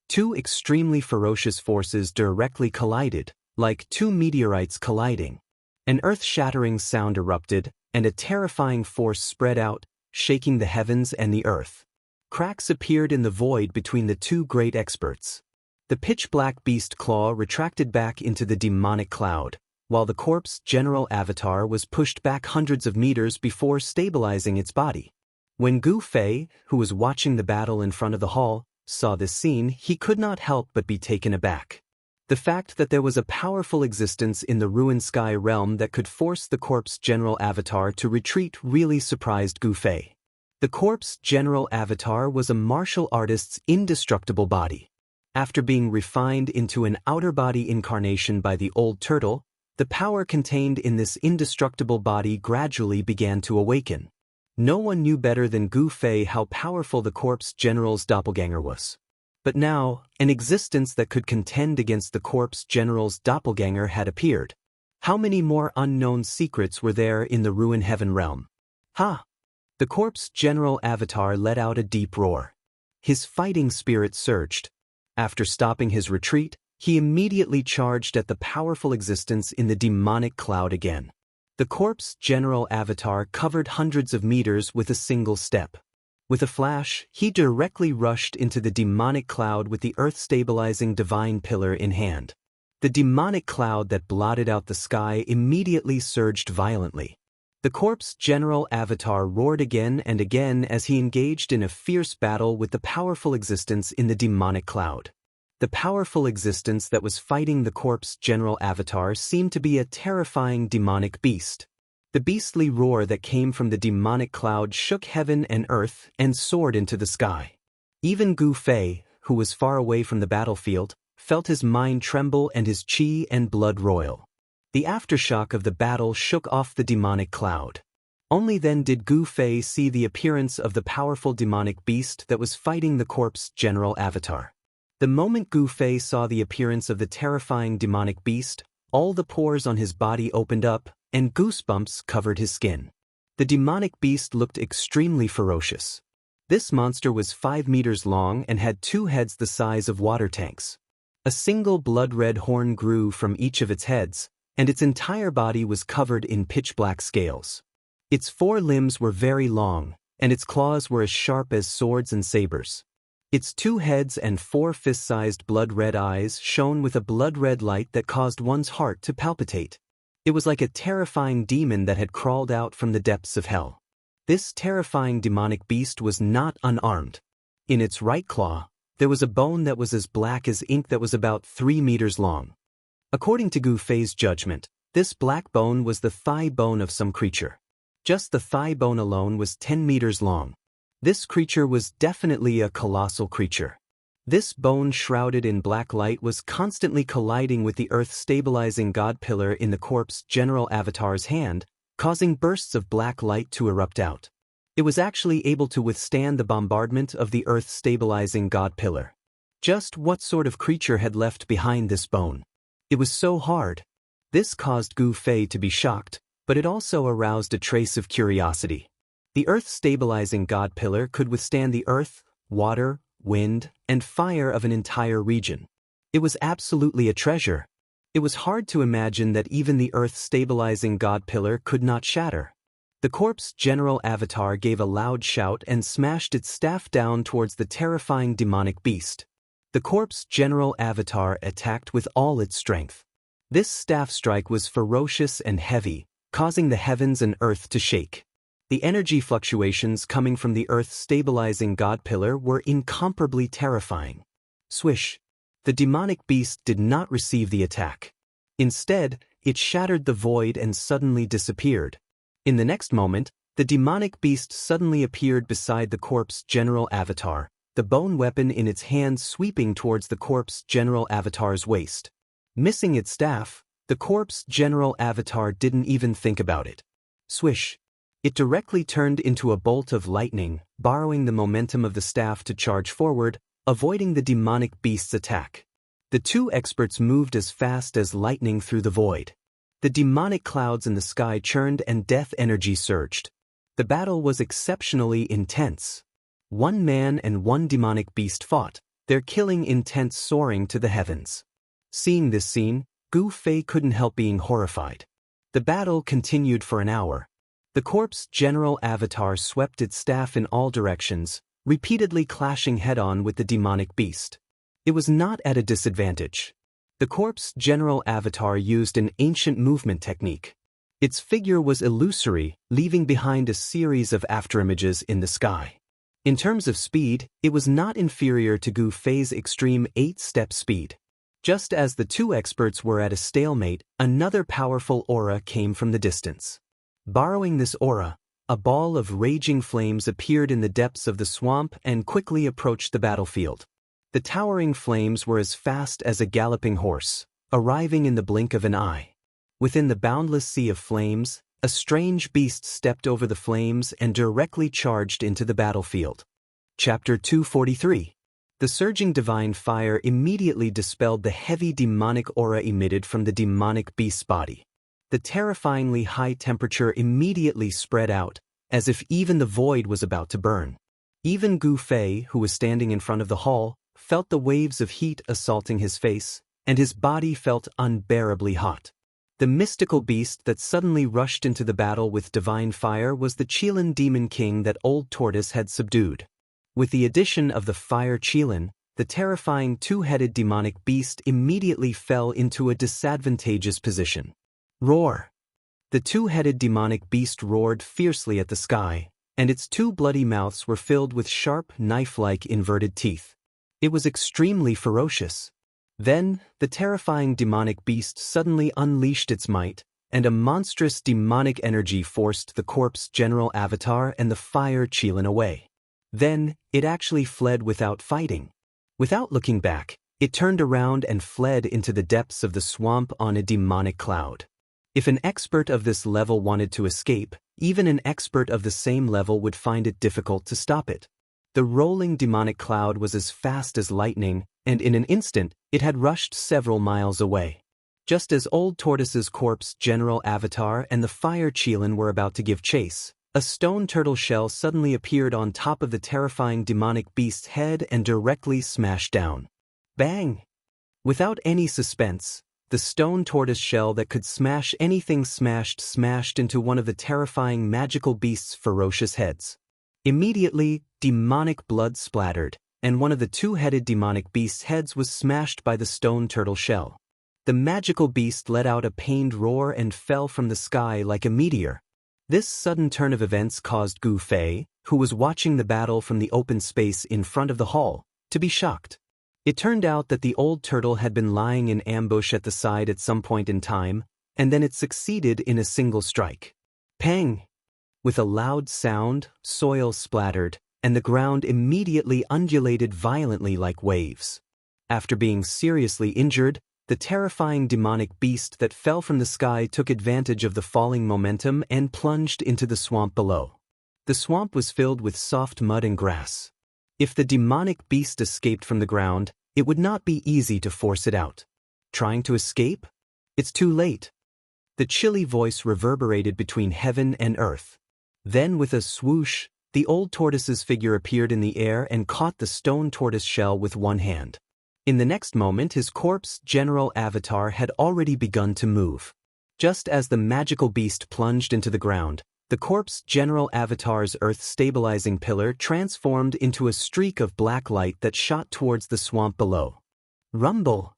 2 extremely ferocious forces directly collided, like 2 meteorites colliding. An earth-shattering sound erupted, and a terrifying force spread out, shaking the heavens and the earth. Cracks appeared in the void between the 2 great experts. The pitch-black beast claw retracted back into the demonic cloud, while the corpse general avatar was pushed back hundreds of meters before stabilizing its body. When Gu Fei, who was watching the battle in front of the hall, saw this scene, he could not help but be taken aback. The fact that there was a powerful existence in the ruined sky realm that could force the corpse general avatar to retreat really surprised Gu Fei. The corpse general avatar was a martial artist's indestructible body. After being refined into an outer body incarnation by the old turtle, the power contained in this indestructible body gradually began to awaken. No one knew better than Gu Fei how powerful the corpse general's doppelganger was. But now, an existence that could contend against the corpse general's doppelganger had appeared. How many more unknown secrets were there in the ruin heaven realm? Ha! The corpse general Avatar let out a deep roar. His fighting spirit surged. After stopping his retreat, he immediately charged at the powerful existence in the demonic cloud again. The corpse general Avatar covered hundreds of meters with a single step. With a flash, he directly rushed into the demonic cloud with the earth-stabilizing divine pillar in hand. The demonic cloud that blotted out the sky immediately surged violently. The corpse general Avatar roared again and again as he engaged in a fierce battle with the powerful existence in the demonic cloud. The powerful existence that was fighting the corpse general Avatar seemed to be a terrifying demonic beast. The beastly roar that came from the demonic cloud shook heaven and earth and soared into the sky. Even Gu Fei, who was far away from the battlefield, felt his mind tremble and his chi and blood roil. The aftershock of the battle shook off the demonic cloud. Only then did Gu Fei see the appearance of the powerful demonic beast that was fighting the corpse general Avatar. The moment Gu Fei saw the appearance of the terrifying demonic beast, all the pores on his body opened up, and goosebumps covered his skin. The demonic beast looked extremely ferocious. This monster was 5 meters long and had 2 heads the size of water tanks. A single blood-red horn grew from each of its heads, and its entire body was covered in pitch-black scales. Its 4 limbs were very long, and its claws were as sharp as swords and sabers. Its 2 heads and 4 fist-sized blood-red eyes shone with a blood-red light that caused one's heart to palpitate. It was like a terrifying demon that had crawled out from the depths of hell. This terrifying demonic beast was not unarmed. In its right claw, there was a bone that was as black as ink that was about 3 meters long. According to Gu Fei's judgment, this black bone was the thigh bone of some creature. Just the thigh bone alone was 10 meters long. This creature was definitely a colossal creature. This bone shrouded in black light was constantly colliding with the earth-stabilizing god pillar in the corpse general Avatar's hand, causing bursts of black light to erupt out. It was actually able to withstand the bombardment of the earth-stabilizing god pillar. Just what sort of creature had left behind this bone? It was so hard. This caused Gu Fei to be shocked, but it also aroused a trace of curiosity. The earth-stabilizing god pillar could withstand the earth, water, wind, and fire of an entire region. It was absolutely a treasure. It was hard to imagine that even the earth-stabilizing god pillar could not shatter. The corpse general Avatar gave a loud shout and smashed its staff down towards the terrifying demonic beast. The corpse general Avatar attacked with all its strength. This staff strike was ferocious and heavy, causing the heavens and earth to shake. The energy fluctuations coming from the earth-stabilizing god pillar were incomparably terrifying. Swish! The demonic beast did not receive the attack. Instead, it shattered the void and suddenly disappeared. In the next moment, the demonic beast suddenly appeared beside the corpse general Avatar, the bone weapon in its hand sweeping towards the corpse general Avatar's waist. Missing its staff, the corpse general Avatar didn't even think about it. Swish! It directly turned into a bolt of lightning, borrowing the momentum of the staff to charge forward, avoiding the demonic beast's attack. The 2 experts moved as fast as lightning through the void. The demonic clouds in the sky churned and death energy surged. The battle was exceptionally intense. 1 man and 1 demonic beast fought, their killing intent soaring to the heavens. Seeing this scene, Gu Fei couldn't help being horrified. The battle continued for an hour. The corpse general Avatar swept its staff in all directions, repeatedly clashing head-on with the demonic beast. It was not at a disadvantage. The corpse general Avatar used an ancient movement technique. Its figure was illusory, leaving behind a series of afterimages in the sky. In terms of speed, it was not inferior to Gu Fei's extreme 8-step speed. Just as the 2 experts were at a stalemate, another powerful aura came from the distance. Borrowing this aura, a ball of raging flames appeared in the depths of the swamp and quickly approached the battlefield. The towering flames were as fast as a galloping horse, arriving in the blink of an eye. Within the boundless sea of flames, a strange beast stepped over the flames and directly charged into the battlefield. Chapter 243. The surging divine fire immediately dispelled the heavy demonic aura emitted from the demonic beast's body. The terrifyingly high temperature immediately spread out, as if even the void was about to burn. Even Gu Fei, who was standing in front of the hall, felt the waves of heat assaulting his face, and his body felt unbearably hot. The mystical beast that suddenly rushed into the battle with divine fire was the Qilin demon king that Old Tortoise had subdued. With the addition of the fire Qilin, the terrifying two-headed demonic beast immediately fell into a disadvantageous position. Roar! The two-headed demonic beast roared fiercely at the sky, and its two bloody mouths were filled with sharp, knife-like inverted teeth. It was extremely ferocious. Then, the terrifying demonic beast suddenly unleashed its might, and a monstrous demonic energy forced the corpse general avatar and the fire Qilin away. Then, it actually fled without fighting. Without looking back, it turned around and fled into the depths of the swamp on a demonic cloud. If an expert of this level wanted to escape, even an expert of the same level would find it difficult to stop it. The rolling demonic cloud was as fast as lightning, and in an instant, it had rushed several miles away. Just as Old Tortoise's corpse general avatar and the fire Qilin were about to give chase, a stone turtle shell suddenly appeared on top of the terrifying demonic beast's head and directly smashed down. Bang! Without any suspense, the stone tortoise shell that could smash anything smashed into one of the terrifying magical beast's ferocious heads. Immediately, demonic blood splattered, and one of the two-headed demonic beast's heads was smashed by the stone turtle shell. The magical beast let out a pained roar and fell from the sky like a meteor. This sudden turn of events caused Gu Fei, who was watching the battle from the open space in front of the hall, to be shocked. It turned out that the old turtle had been lying in ambush at the side at some point in time, and then it succeeded in a single strike. Pang! With a loud sound, soil splattered, and the ground immediately undulated violently like waves. After being seriously injured, the terrifying demonic beast that fell from the sky took advantage of the falling momentum and plunged into the swamp below. The swamp was filled with soft mud and grass. If the demonic beast escaped from the ground, it would not be easy to force it out. Trying to escape? It's too late. The chilly voice reverberated between heaven and earth. Then with a swoosh, the old tortoise's figure appeared in the air and caught the stone tortoise shell with one hand. In the next moment, his corpse general avatar had already begun to move. Just as the magical beast plunged into the ground, the corpse general avatar's earth-stabilizing pillar transformed into a streak of black light that shot towards the swamp below. Rumble!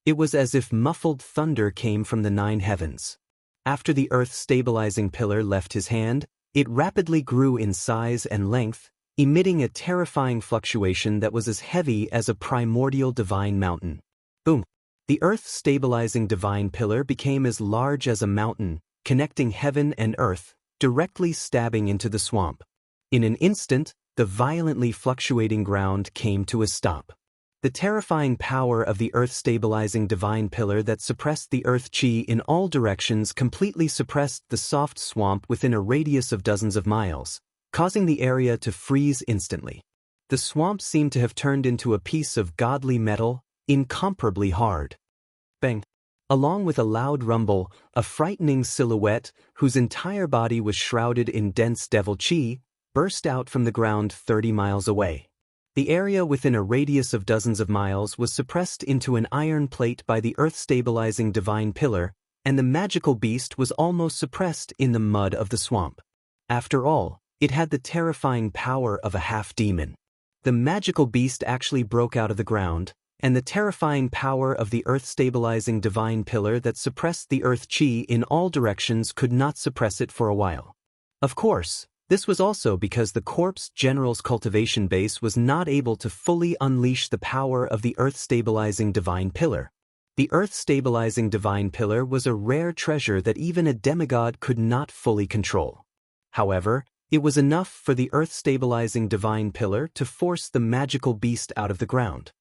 It was as if muffled thunder came from the 9 heavens. After the earth-stabilizing pillar left his hand, it rapidly grew in size and length, emitting a terrifying fluctuation that was as heavy as a primordial divine mountain. Boom! The earth-stabilizing divine pillar became as large as a mountain, connecting heaven and earth, directly stabbing into the swamp. In an instant, the violently fluctuating ground came to a stop. The terrifying power of the earth-stabilizing divine pillar that suppressed the earth chi in all directions completely suppressed the soft swamp within a radius of dozens of miles, causing the area to freeze instantly. The swamp seemed to have turned into a piece of godly metal, incomparably hard. Bang! Along with a loud rumble, a frightening silhouette, whose entire body was shrouded in dense devil chi, burst out from the ground 30 miles away. The area within a radius of dozens of miles was suppressed into an iron plate by the earth-stabilizing divine pillar, and the magical beast was almost suppressed in the mud of the swamp. After all, it had the terrifying power of a half-demon. The magical beast actually broke out of the ground, and the terrifying power of the earth-stabilizing divine pillar that suppressed the earth chi in all directions could not suppress it for a while. Of course, this was also because the corpse general's cultivation base was not able to fully unleash the power of the earth-stabilizing divine pillar. The earth-stabilizing divine pillar was a rare treasure that even a demigod could not fully control. However, it was enough for the earth-stabilizing divine pillar to force the magical beast out of the ground.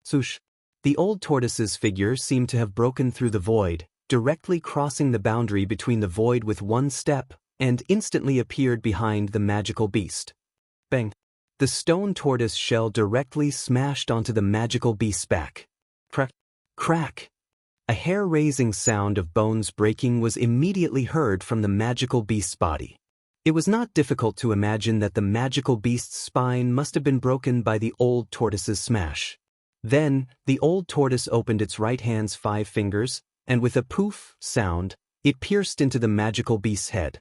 Swoosh! The old tortoise's figure seemed to have broken through the void, directly crossing the boundary between the void with one step, and instantly appeared behind the magical beast. Bang! The stone tortoise shell directly smashed onto the magical beast's back. Crack! Crack! A hair-raising sound of bones breaking was immediately heard from the magical beast's body. It was not difficult to imagine that the magical beast's spine must have been broken by the old tortoise's smash. Then, the old tortoise opened its right hand's 5 fingers, and with a poof sound, it pierced into the magical beast's head.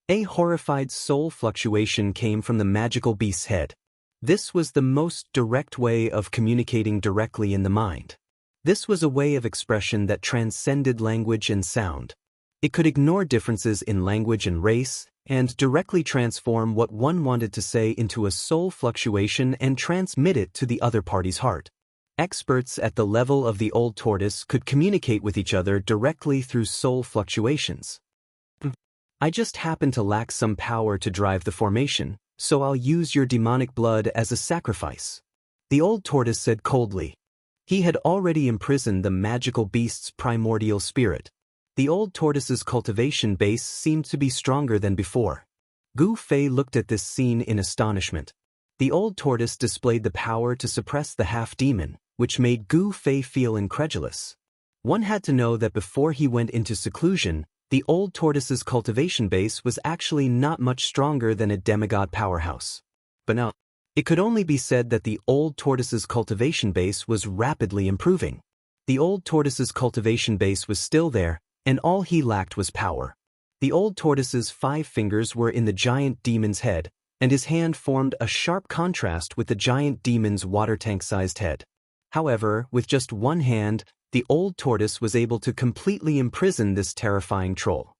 A horrified soul fluctuation came from the magical beast's head. This was the most direct way of communicating directly in the mind. This was a way of expression that transcended language and sound. It could ignore differences in language and race, and directly transform what one wanted to say into a soul fluctuation and transmit it to the other party's heart. Experts at the level of the old tortoise could communicate with each other directly through soul fluctuations. I just happen to lack some power to drive the formation, so I'll use your demonic blood as a sacrifice. The old tortoise said coldly. He had already imprisoned the magical beast's primordial spirit. The old tortoise's cultivation base seemed to be stronger than before. Gu Fei looked at this scene in astonishment. The old tortoise displayed the power to suppress the half-demon, which made Gu Fei feel incredulous. One had to know that before he went into seclusion, the old tortoise's cultivation base was actually not much stronger than a demigod powerhouse. But now, it could only be said that the old tortoise's cultivation base was rapidly improving. The old tortoise's cultivation base was still there, and all he lacked was power. The old tortoise's 5 fingers were in the giant demon's head, and his hand formed a sharp contrast with the giant demon's water tank-sized head. However, with just one hand, the old tortoise was able to completely imprison this terrifying troll.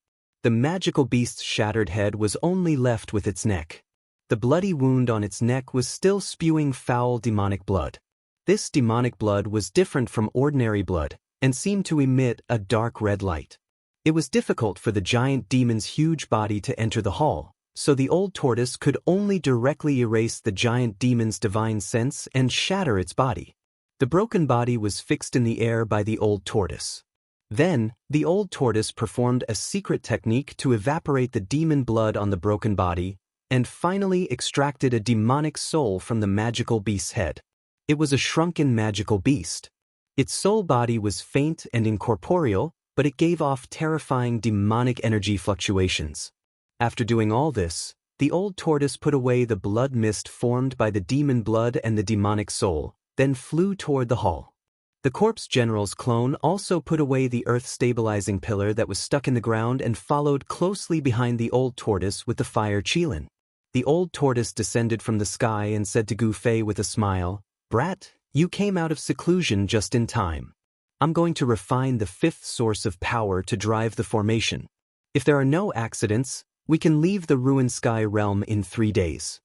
The magical beast's shattered head was only left with its neck. The bloody wound on its neck was still spewing foul demonic blood. This demonic blood was different from ordinary blood, and seemed to emit a dark red light. It was difficult for the giant demon's huge body to enter the hall, so the old tortoise could only directly erase the giant demon's divine sense and shatter its body. The broken body was fixed in the air by the old tortoise. Then, the old tortoise performed a secret technique to evaporate the demon blood on the broken body, and finally extracted a demonic soul from the magical beast's head. It was a shrunken magical beast. Its soul body was faint and incorporeal, but it gave off terrifying demonic energy fluctuations. After doing all this, the old tortoise put away the blood mist formed by the demon blood and the demonic soul, then flew toward the hall. The corpse general's clone also put away the earth-stabilizing pillar that was stuck in the ground and followed closely behind the old tortoise with the fire qilin. The old tortoise descended from the sky and said to Gu Fei with a smile, "Brat, you came out of seclusion just in time. I'm going to refine the 5th source of power to drive the formation. If there are no accidents, we can leave the ruined sky realm in 3 days."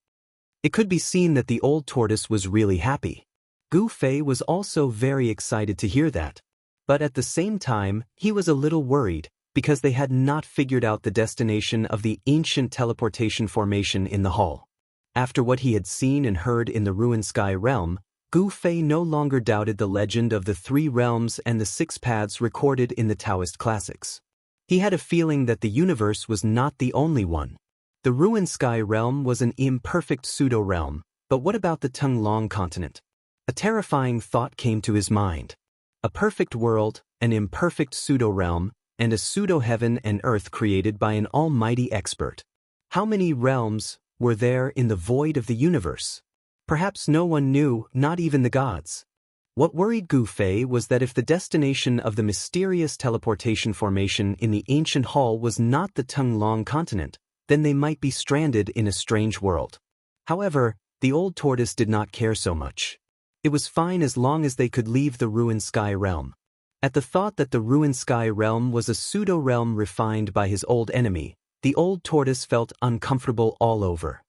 It could be seen that the old tortoise was really happy. Gu Fei was also very excited to hear that. But at the same time, he was a little worried, because they had not figured out the destination of the ancient teleportation formation in the hall. After what he had seen and heard in the ruined sky realm, Gu Fei no longer doubted the legend of the 3 realms and the 6 paths recorded in the Taoist classics. He had a feeling that the universe was not the only one. The ruined sky realm was an imperfect pseudo-realm, but what about the Tonglong continent? A terrifying thought came to his mind. A perfect world, an imperfect pseudo-realm, and a pseudo-heaven and earth created by an almighty expert. How many realms were there in the void of the universe? Perhaps no one knew, not even the gods. What worried Gu Fei was that if the destination of the mysterious teleportation formation in the ancient hall was not the Tonglong continent, then they might be stranded in a strange world. However, the old tortoise did not care so much. It was fine as long as they could leave the ruined sky realm. At the thought that the ruined sky realm was a pseudo-realm refined by his old enemy, the old tortoise felt uncomfortable all over.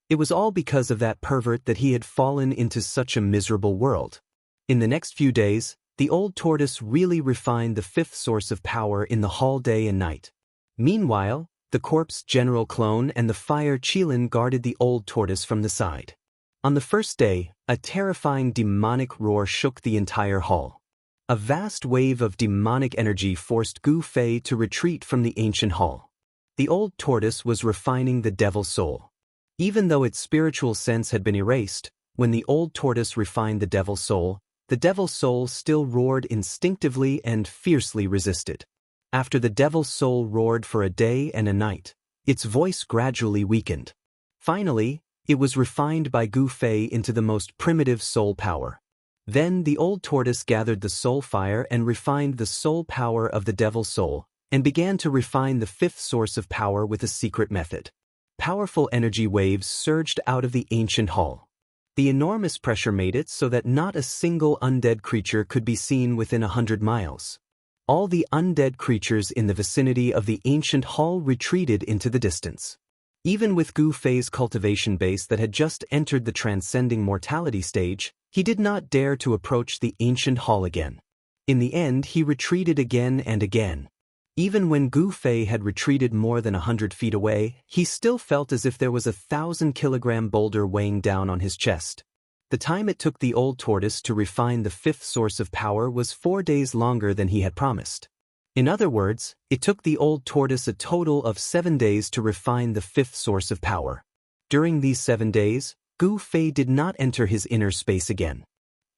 It was all because of that pervert that he had fallen into such a miserable world. In the next few days, the old tortoise really refined the 5th source of power in the hall day and night. Meanwhile, the corpse general clone and the fire qilin guarded the old tortoise from the side. On the first day, a terrifying demonic roar shook the entire hall. A vast wave of demonic energy forced Gu Fei to retreat from the ancient hall. The old tortoise was refining the devil's soul. Even though its spiritual sense had been erased, when the old tortoise refined the devil's soul, the Devil's Soul still roared instinctively and fiercely resisted. After the Devil's Soul roared for a day and a night, its voice gradually weakened. Finally, it was refined by Gu Fei into the most primitive soul power. Then the old tortoise gathered the soul fire and refined the soul power of the Devil's Soul, and began to refine the fifth source of power with a secret method. Powerful energy waves surged out of the ancient hall. The enormous pressure made it so that not a single undead creature could be seen within 100 miles. All the undead creatures in the vicinity of the ancient hall retreated into the distance. Even with Gu Fei's cultivation base that had just entered the transcending mortality stage, he did not dare to approach the ancient hall again. In the end, he retreated again and again. Even when Gu Fei had retreated more than 100 feet away, he still felt as if there was a 1,000-kilogram boulder weighing down on his chest. The time it took the old tortoise to refine the fifth source of power was 4 days longer than he had promised. In other words, it took the old tortoise a total of 7 days to refine the fifth source of power. During these 7 days, Gu Fei did not enter his inner space again.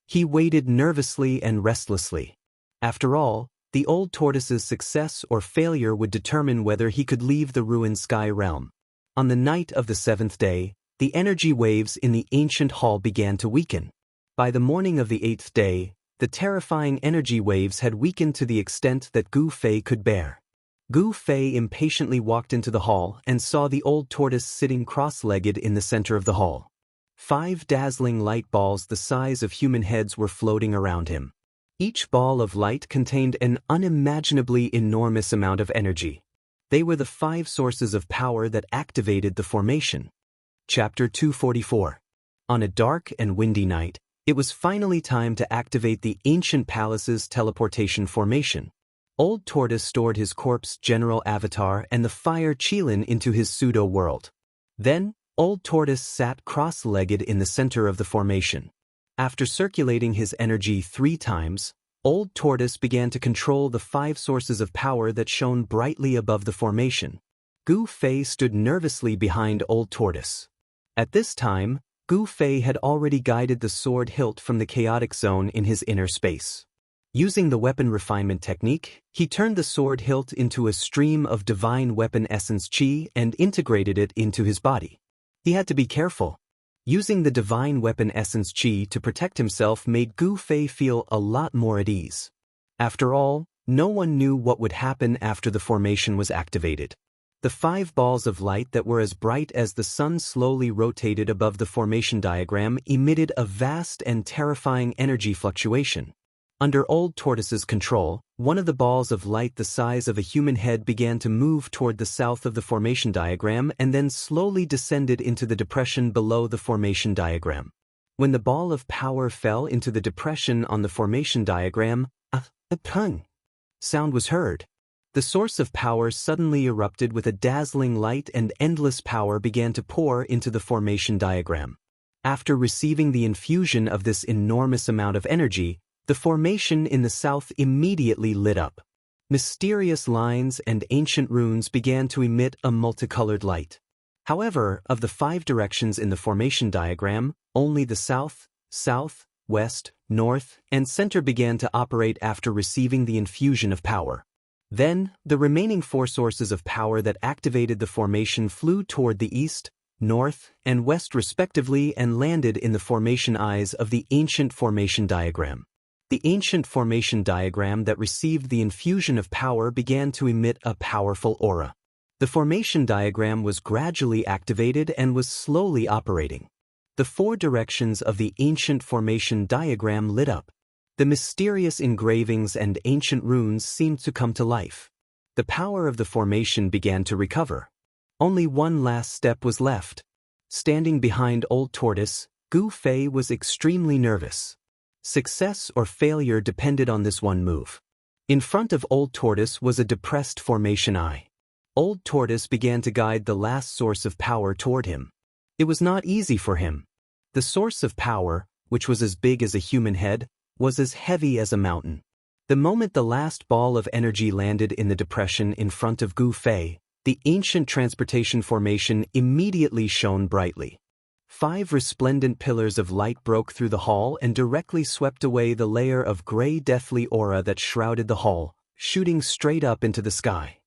He waited nervously and restlessly. After all, the old tortoise's success or failure would determine whether he could leave the ruined sky realm. On the night of the 7th day, the energy waves in the ancient hall began to weaken. By the morning of the 8th day, the terrifying energy waves had weakened to the extent that Gu Fei could bear. Gu Fei impatiently walked into the hall and saw the old tortoise sitting cross-legged in the center of the hall. 5 dazzling light balls the size of human heads were floating around him. Each ball of light contained an unimaginably enormous amount of energy. They were the 5 sources of power that activated the formation. Chapter 244. On a dark and windy night, it was finally time to activate the ancient palace's teleportation formation. Old Tortoise stored his corpse general avatar and the fire Qilin into his pseudo-world. Then, Old Tortoise sat cross-legged in the center of the formation. After circulating his energy 3 times, Old Tortoise began to control the 5 sources of power that shone brightly above the formation. Gu Fei stood nervously behind Old Tortoise. At this time, Gu Fei had already guided the sword hilt from the chaotic zone in his inner space. Using the weapon refinement technique, he turned the sword hilt into a stream of divine weapon essence qi and integrated it into his body. He had to be careful. Using the divine weapon essence qi to protect himself made Gu Fei feel a lot more at ease. After all, no one knew what would happen after the formation was activated. The 5 balls of light that were as bright as the sun slowly rotated above the formation diagram emitted a vast and terrifying energy fluctuation. Under Old Tortoise's control, one of the balls of light the size of a human head began to move toward the south of the formation diagram and then slowly descended into the depression below the formation diagram. When the ball of power fell into the depression on the formation diagram, a pung sound was heard. The source of power suddenly erupted with a dazzling light and endless power began to pour into the formation diagram. After receiving the infusion of this enormous amount of energy, the formation in the south immediately lit up. Mysterious lines and ancient runes began to emit a multicolored light. However, of the 5 directions in the formation diagram, only the south, west, north, and center began to operate after receiving the infusion of power. Then, the remaining 4 sources of power that activated the formation flew toward the east, north, and west respectively and landed in the formation eyes of the ancient formation diagram. The ancient formation diagram that received the infusion of power began to emit a powerful aura. The formation diagram was gradually activated and was slowly operating. The 4 directions of the ancient formation diagram lit up. The mysterious engravings and ancient runes seemed to come to life. The power of the formation began to recover. Only one last step was left. Standing behind Old Tortoise, Gu Fei was extremely nervous. Success or failure depended on this one move. In front of Old Tortoise was a depressed formation eye. Old Tortoise began to guide the last source of power toward him. It was not easy for him. The source of power, which was as big as a human head, was as heavy as a mountain. The moment the last ball of energy landed in the depression in front of Gu Fei, the ancient transportation formation immediately shone brightly. 5 resplendent pillars of light broke through the hall and directly swept away the layer of gray deathly aura that shrouded the hall, shooting straight up into the sky.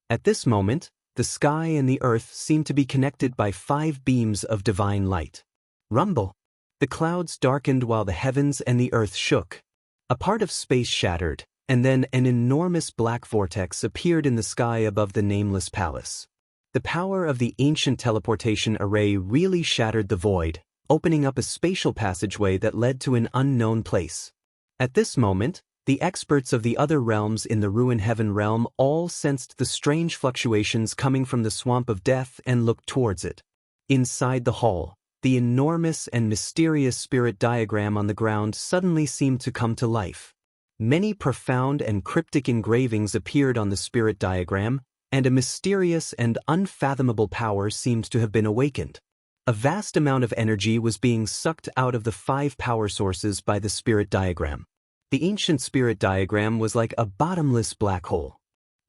At this moment, the sky and the earth seemed to be connected by 5 beams of divine light. Rumble! The clouds darkened while the heavens and the earth shook. A part of space shattered, and then an enormous black vortex appeared in the sky above the nameless palace. The power of the ancient teleportation array really shattered the void, opening up a spatial passageway that led to an unknown place. At this moment, the experts of the other realms in the Ruin Heaven realm all sensed the strange fluctuations coming from the swamp of death and looked towards it. Inside the hall, the enormous and mysterious spirit diagram on the ground suddenly seemed to come to life. Many profound and cryptic engravings appeared on the spirit diagram, and a mysterious and unfathomable power seemed to have been awakened. A vast amount of energy was being sucked out of the 5 power sources by the spirit diagram. The ancient spirit diagram was like a bottomless black hole.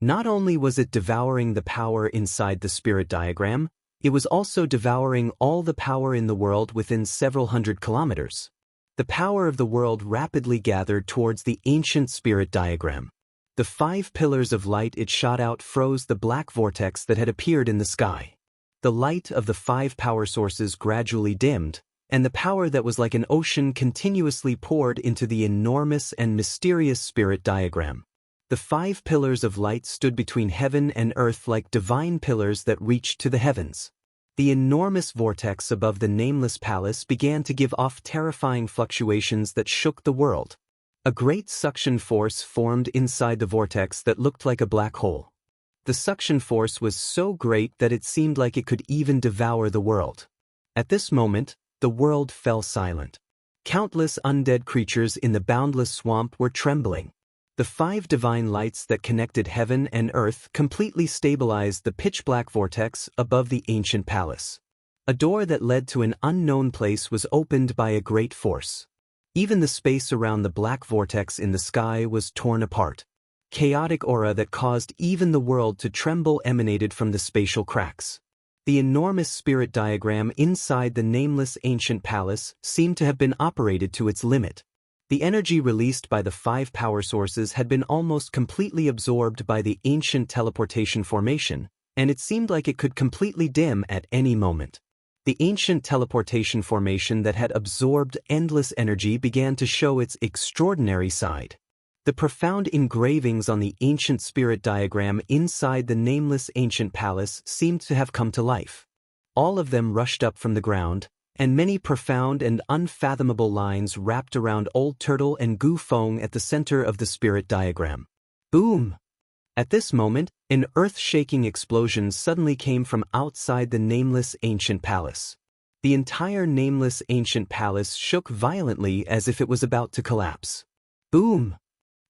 Not only was it devouring the power inside the spirit diagram, it was also devouring all the power in the world within several hundred kilometers. The power of the world rapidly gathered towards the ancient spirit diagram. The 5 pillars of light it shot out froze the black vortex that had appeared in the sky. The light of the 5 power sources gradually dimmed, and the power that was like an ocean continuously poured into the enormous and mysterious spirit diagram. The 5 pillars of light stood between heaven and earth like divine pillars that reached to the heavens. The enormous vortex above the nameless palace began to give off terrifying fluctuations that shook the world. A great suction force formed inside the vortex that looked like a black hole. The suction force was so great that it seemed like it could even devour the world. At this moment, the world fell silent. Countless undead creatures in the boundless swamp were trembling. The 5 divine lights that connected heaven and earth completely stabilized the pitch-black vortex above the ancient palace. A door that led to an unknown place was opened by a great force. Even the space around the black vortex in the sky was torn apart. Chaotic aura that caused even the world to tremble emanated from the spatial cracks. The enormous spirit diagram inside the nameless ancient palace seemed to have been operated to its limit. The energy released by the 5 power sources had been almost completely absorbed by the ancient teleportation formation, and it seemed like it could completely dim at any moment. The ancient teleportation formation that had absorbed endless energy began to show its extraordinary side. The profound engravings on the ancient spirit diagram inside the nameless ancient palace seemed to have come to life. All of them rushed up from the ground, and many profound and unfathomable lines wrapped around Old Turtle and Gu Feng at the center of the spirit diagram. Boom! At this moment, an earth-shaking explosion suddenly came from outside the nameless ancient palace. The entire nameless ancient palace shook violently as if it was about to collapse. Boom!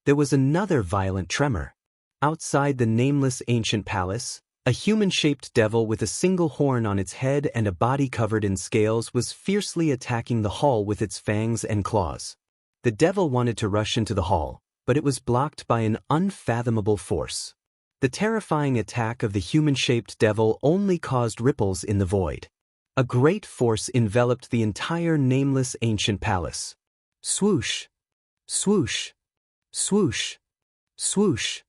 There was another violent tremor. Outside the nameless ancient palace, a human-shaped devil with a single horn on its head and a body covered in scales was fiercely attacking the hall with its fangs and claws. The devil wanted to rush into the hall, but it was blocked by an unfathomable force. The terrifying attack of the human-shaped devil only caused ripples in the void. A great force enveloped the entire nameless ancient palace. Swoosh! Swoosh! Swoosh! Swoosh!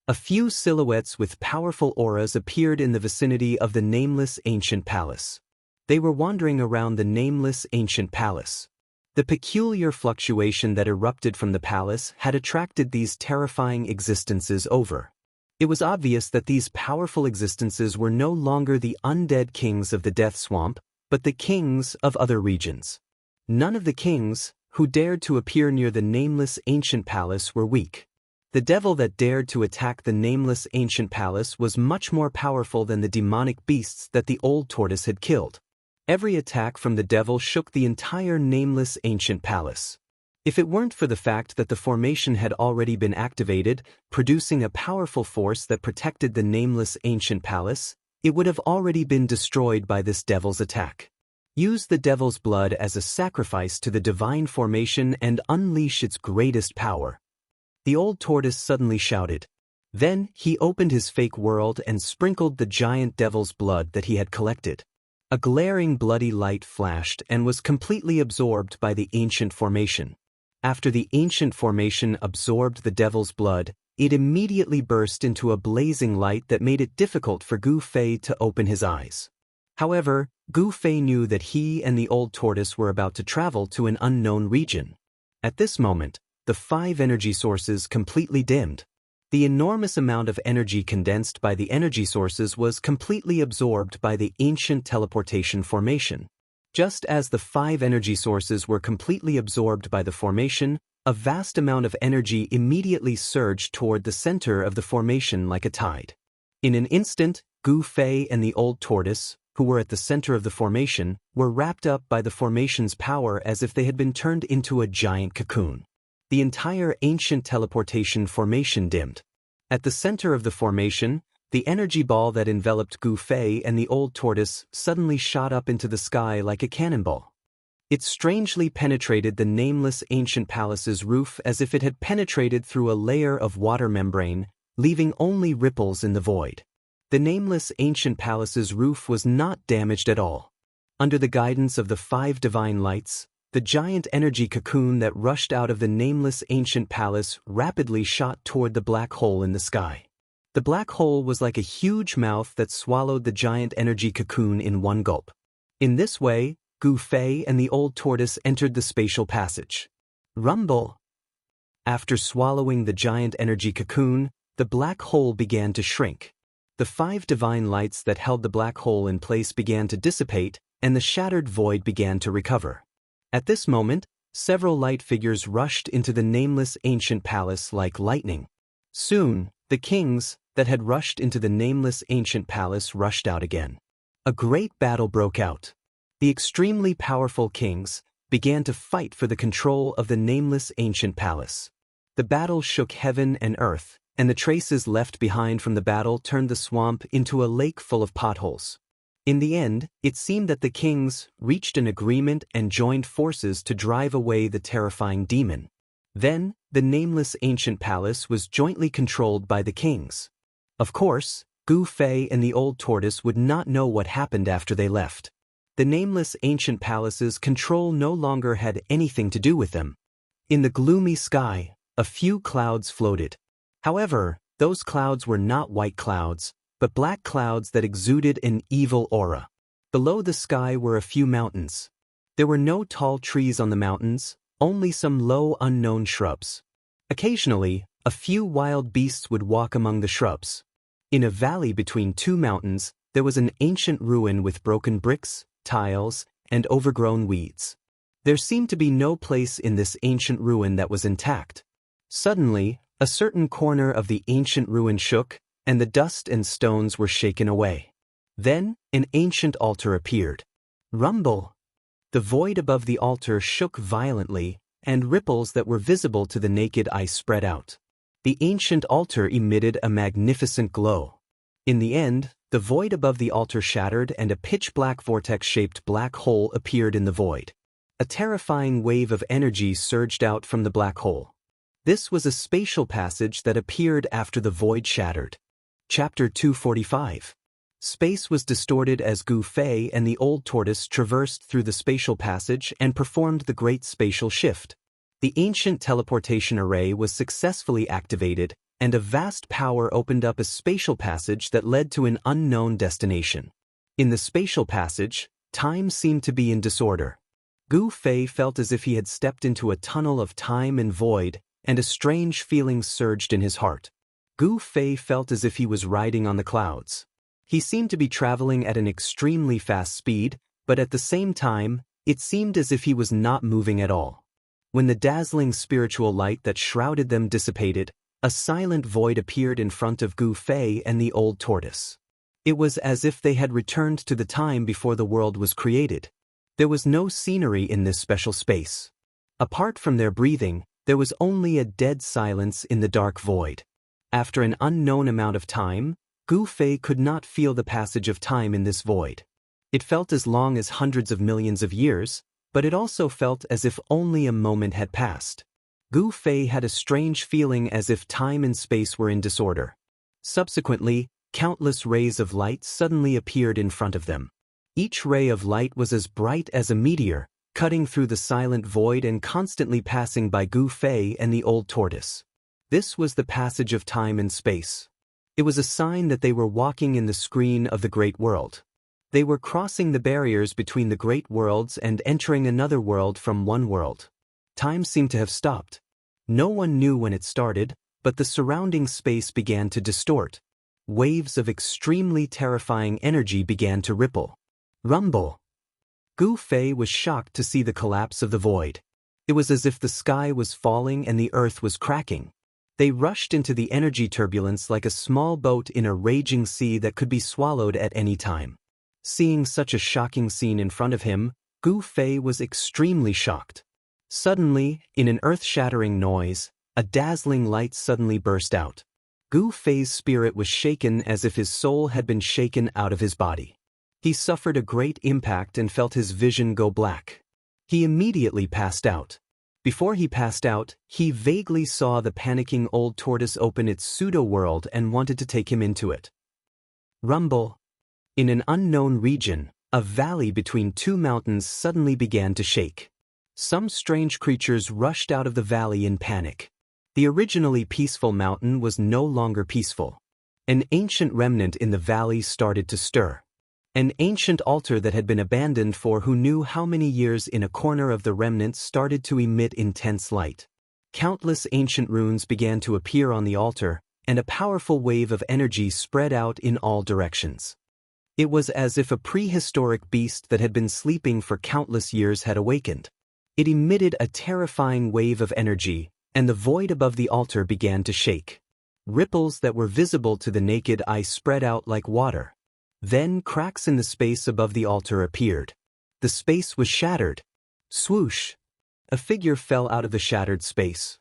A few silhouettes with powerful auras appeared in the vicinity of the nameless ancient palace. They were wandering around the nameless ancient palace. The peculiar fluctuation that erupted from the palace had attracted these terrifying existences over. It was obvious that these powerful existences were no longer the undead kings of the Death Swamp, but the kings of other regions. None of the kings who dared to appear near the nameless ancient palace were weak. The devil that dared to attack the nameless ancient palace was much more powerful than the demonic beasts that the old tortoise had killed. Every attack from the devil shook the entire nameless ancient palace. If it weren't for the fact that the formation had already been activated, producing a powerful force that protected the nameless ancient palace, it would have already been destroyed by this devil's attack. Use the devil's blood as a sacrifice to the divine formation and unleash its greatest power. The old tortoise suddenly shouted. Then he opened his fake world and sprinkled the giant devil's blood that he had collected. A glaring bloody light flashed and was completely absorbed by the ancient formation. After the ancient formation absorbed the devil's blood, it immediately burst into a blazing light that made it difficult for Gu Fei to open his eyes. However, Gu Fei knew that he and the old tortoise were about to travel to an unknown region. At this moment, the 5 energy sources completely dimmed. The enormous amount of energy condensed by the energy sources was completely absorbed by the ancient teleportation formation. Just as the 5 energy sources were completely absorbed by the formation, a vast amount of energy immediately surged toward the center of the formation like a tide. In an instant, Gu Fei and the old tortoise, who were at the center of the formation, were wrapped up by the formation's power as if they had been turned into a giant cocoon. The entire ancient teleportation formation dimmed. At the center of the formation, the energy ball that enveloped Gu Fei and the old tortoise suddenly shot up into the sky like a cannonball. It strangely penetrated the nameless ancient palace's roof as if it had penetrated through a layer of water membrane, leaving only ripples in the void. The nameless ancient palace's roof was not damaged at all. Under the guidance of the 5 divine lights, the giant energy cocoon that rushed out of the nameless ancient palace rapidly shot toward the black hole in the sky. The black hole was like a huge mouth that swallowed the giant energy cocoon in one gulp. In this way, Gu Fei and the old tortoise entered the spatial passage. Rumble! After swallowing the giant energy cocoon, the black hole began to shrink. The 5 divine lights that held the black hole in place began to dissipate, and the shattered void began to recover. At this moment, several light figures rushed into the nameless ancient palace like lightning. Soon, the kings that had rushed into the nameless ancient palace rushed out again. A great battle broke out. The extremely powerful kings began to fight for the control of the nameless ancient palace. The battle shook heaven and earth, and the traces left behind from the battle turned the swamp into a lake full of potholes. In the end, it seemed that the kings reached an agreement and joined forces to drive away the terrifying demon. Then, the nameless ancient palace was jointly controlled by the kings. Of course, Gu Fei and the old tortoise would not know what happened after they left. The nameless ancient palace's control no longer had anything to do with them. In the gloomy sky, a few clouds floated. However, those clouds were not white clouds, but black clouds that exuded an evil aura. Below the sky were a few mountains. There were no tall trees on the mountains, only some low unknown shrubs. Occasionally, a few wild beasts would walk among the shrubs. In a valley between 2 mountains, there was an ancient ruin with broken bricks, tiles, and overgrown weeds. There seemed to be no place in this ancient ruin that was intact. Suddenly, a certain corner of the ancient ruin shook, and the dust and stones were shaken away. Then, an ancient altar appeared. Rumble! The void above the altar shook violently, and ripples that were visible to the naked eye spread out. The ancient altar emitted a magnificent glow. In the end, the void above the altar shattered and a pitch-black vortex-shaped black hole appeared in the void. A terrifying wave of energy surged out from the black hole. This was a spatial passage that appeared after the void shattered. Chapter 245. Space was distorted as Gu Fei and the old tortoise traversed through the spatial passage and performed the Great Spatial Shift. The ancient teleportation array was successfully activated, and a vast power opened up a spatial passage that led to an unknown destination. In the spatial passage, time seemed to be in disorder. Gu Fei felt as if he had stepped into a tunnel of time and void, and a strange feeling surged in his heart. Gu Fei felt as if he was riding on the clouds. He seemed to be traveling at an extremely fast speed, but at the same time, it seemed as if he was not moving at all. When the dazzling spiritual light that shrouded them dissipated, a silent void appeared in front of Gu Fei and the old tortoise. It was as if they had returned to the time before the world was created. There was no scenery in this special space. Apart from their breathing, there was only a dead silence in the dark void. After an unknown amount of time, Gu Fei could not feel the passage of time in this void. It felt as long as hundreds of millions of years, but it also felt as if only a moment had passed. Gu Fei had a strange feeling as if time and space were in disorder. Subsequently, countless rays of light suddenly appeared in front of them. Each ray of light was as bright as a meteor, cutting through the silent void and constantly passing by Gu Fei and the old tortoise. This was the passage of time and space. It was a sign that they were walking in the screen of the great world. They were crossing the barriers between the great worlds and entering another world from one world. Time seemed to have stopped. No one knew when it started, but the surrounding space began to distort. Waves of extremely terrifying energy began to ripple. Rumble. Gu Fei was shocked to see the collapse of the void. It was as if the sky was falling and the earth was cracking. They rushed into the energy turbulence like a small boat in a raging sea that could be swallowed at any time. Seeing such a shocking scene in front of him, Gu Fei was extremely shocked. Suddenly, in an earth-shattering noise, a dazzling light suddenly burst out. Gu Fei's spirit was shaken as if his soul had been shaken out of his body. He suffered a great impact and felt his vision go black. He immediately passed out. Before he passed out, he vaguely saw the panicking old tortoise open its pseudo-world and wanted to take him into it. Rumble. In an unknown region, a valley between two mountains suddenly began to shake. Some strange creatures rushed out of the valley in panic. The originally peaceful mountain was no longer peaceful. An ancient remnant in the valley started to stir. An ancient altar that had been abandoned for who knew how many years in a corner of the remnant started to emit intense light. Countless ancient runes began to appear on the altar, and a powerful wave of energy spread out in all directions. It was as if a prehistoric beast that had been sleeping for countless years had awakened. It emitted a terrifying wave of energy, and the void above the altar began to shake. Ripples that were visible to the naked eye spread out like water. Then cracks in the space above the altar appeared. The space was shattered. Swoosh! A figure fell out of the shattered space.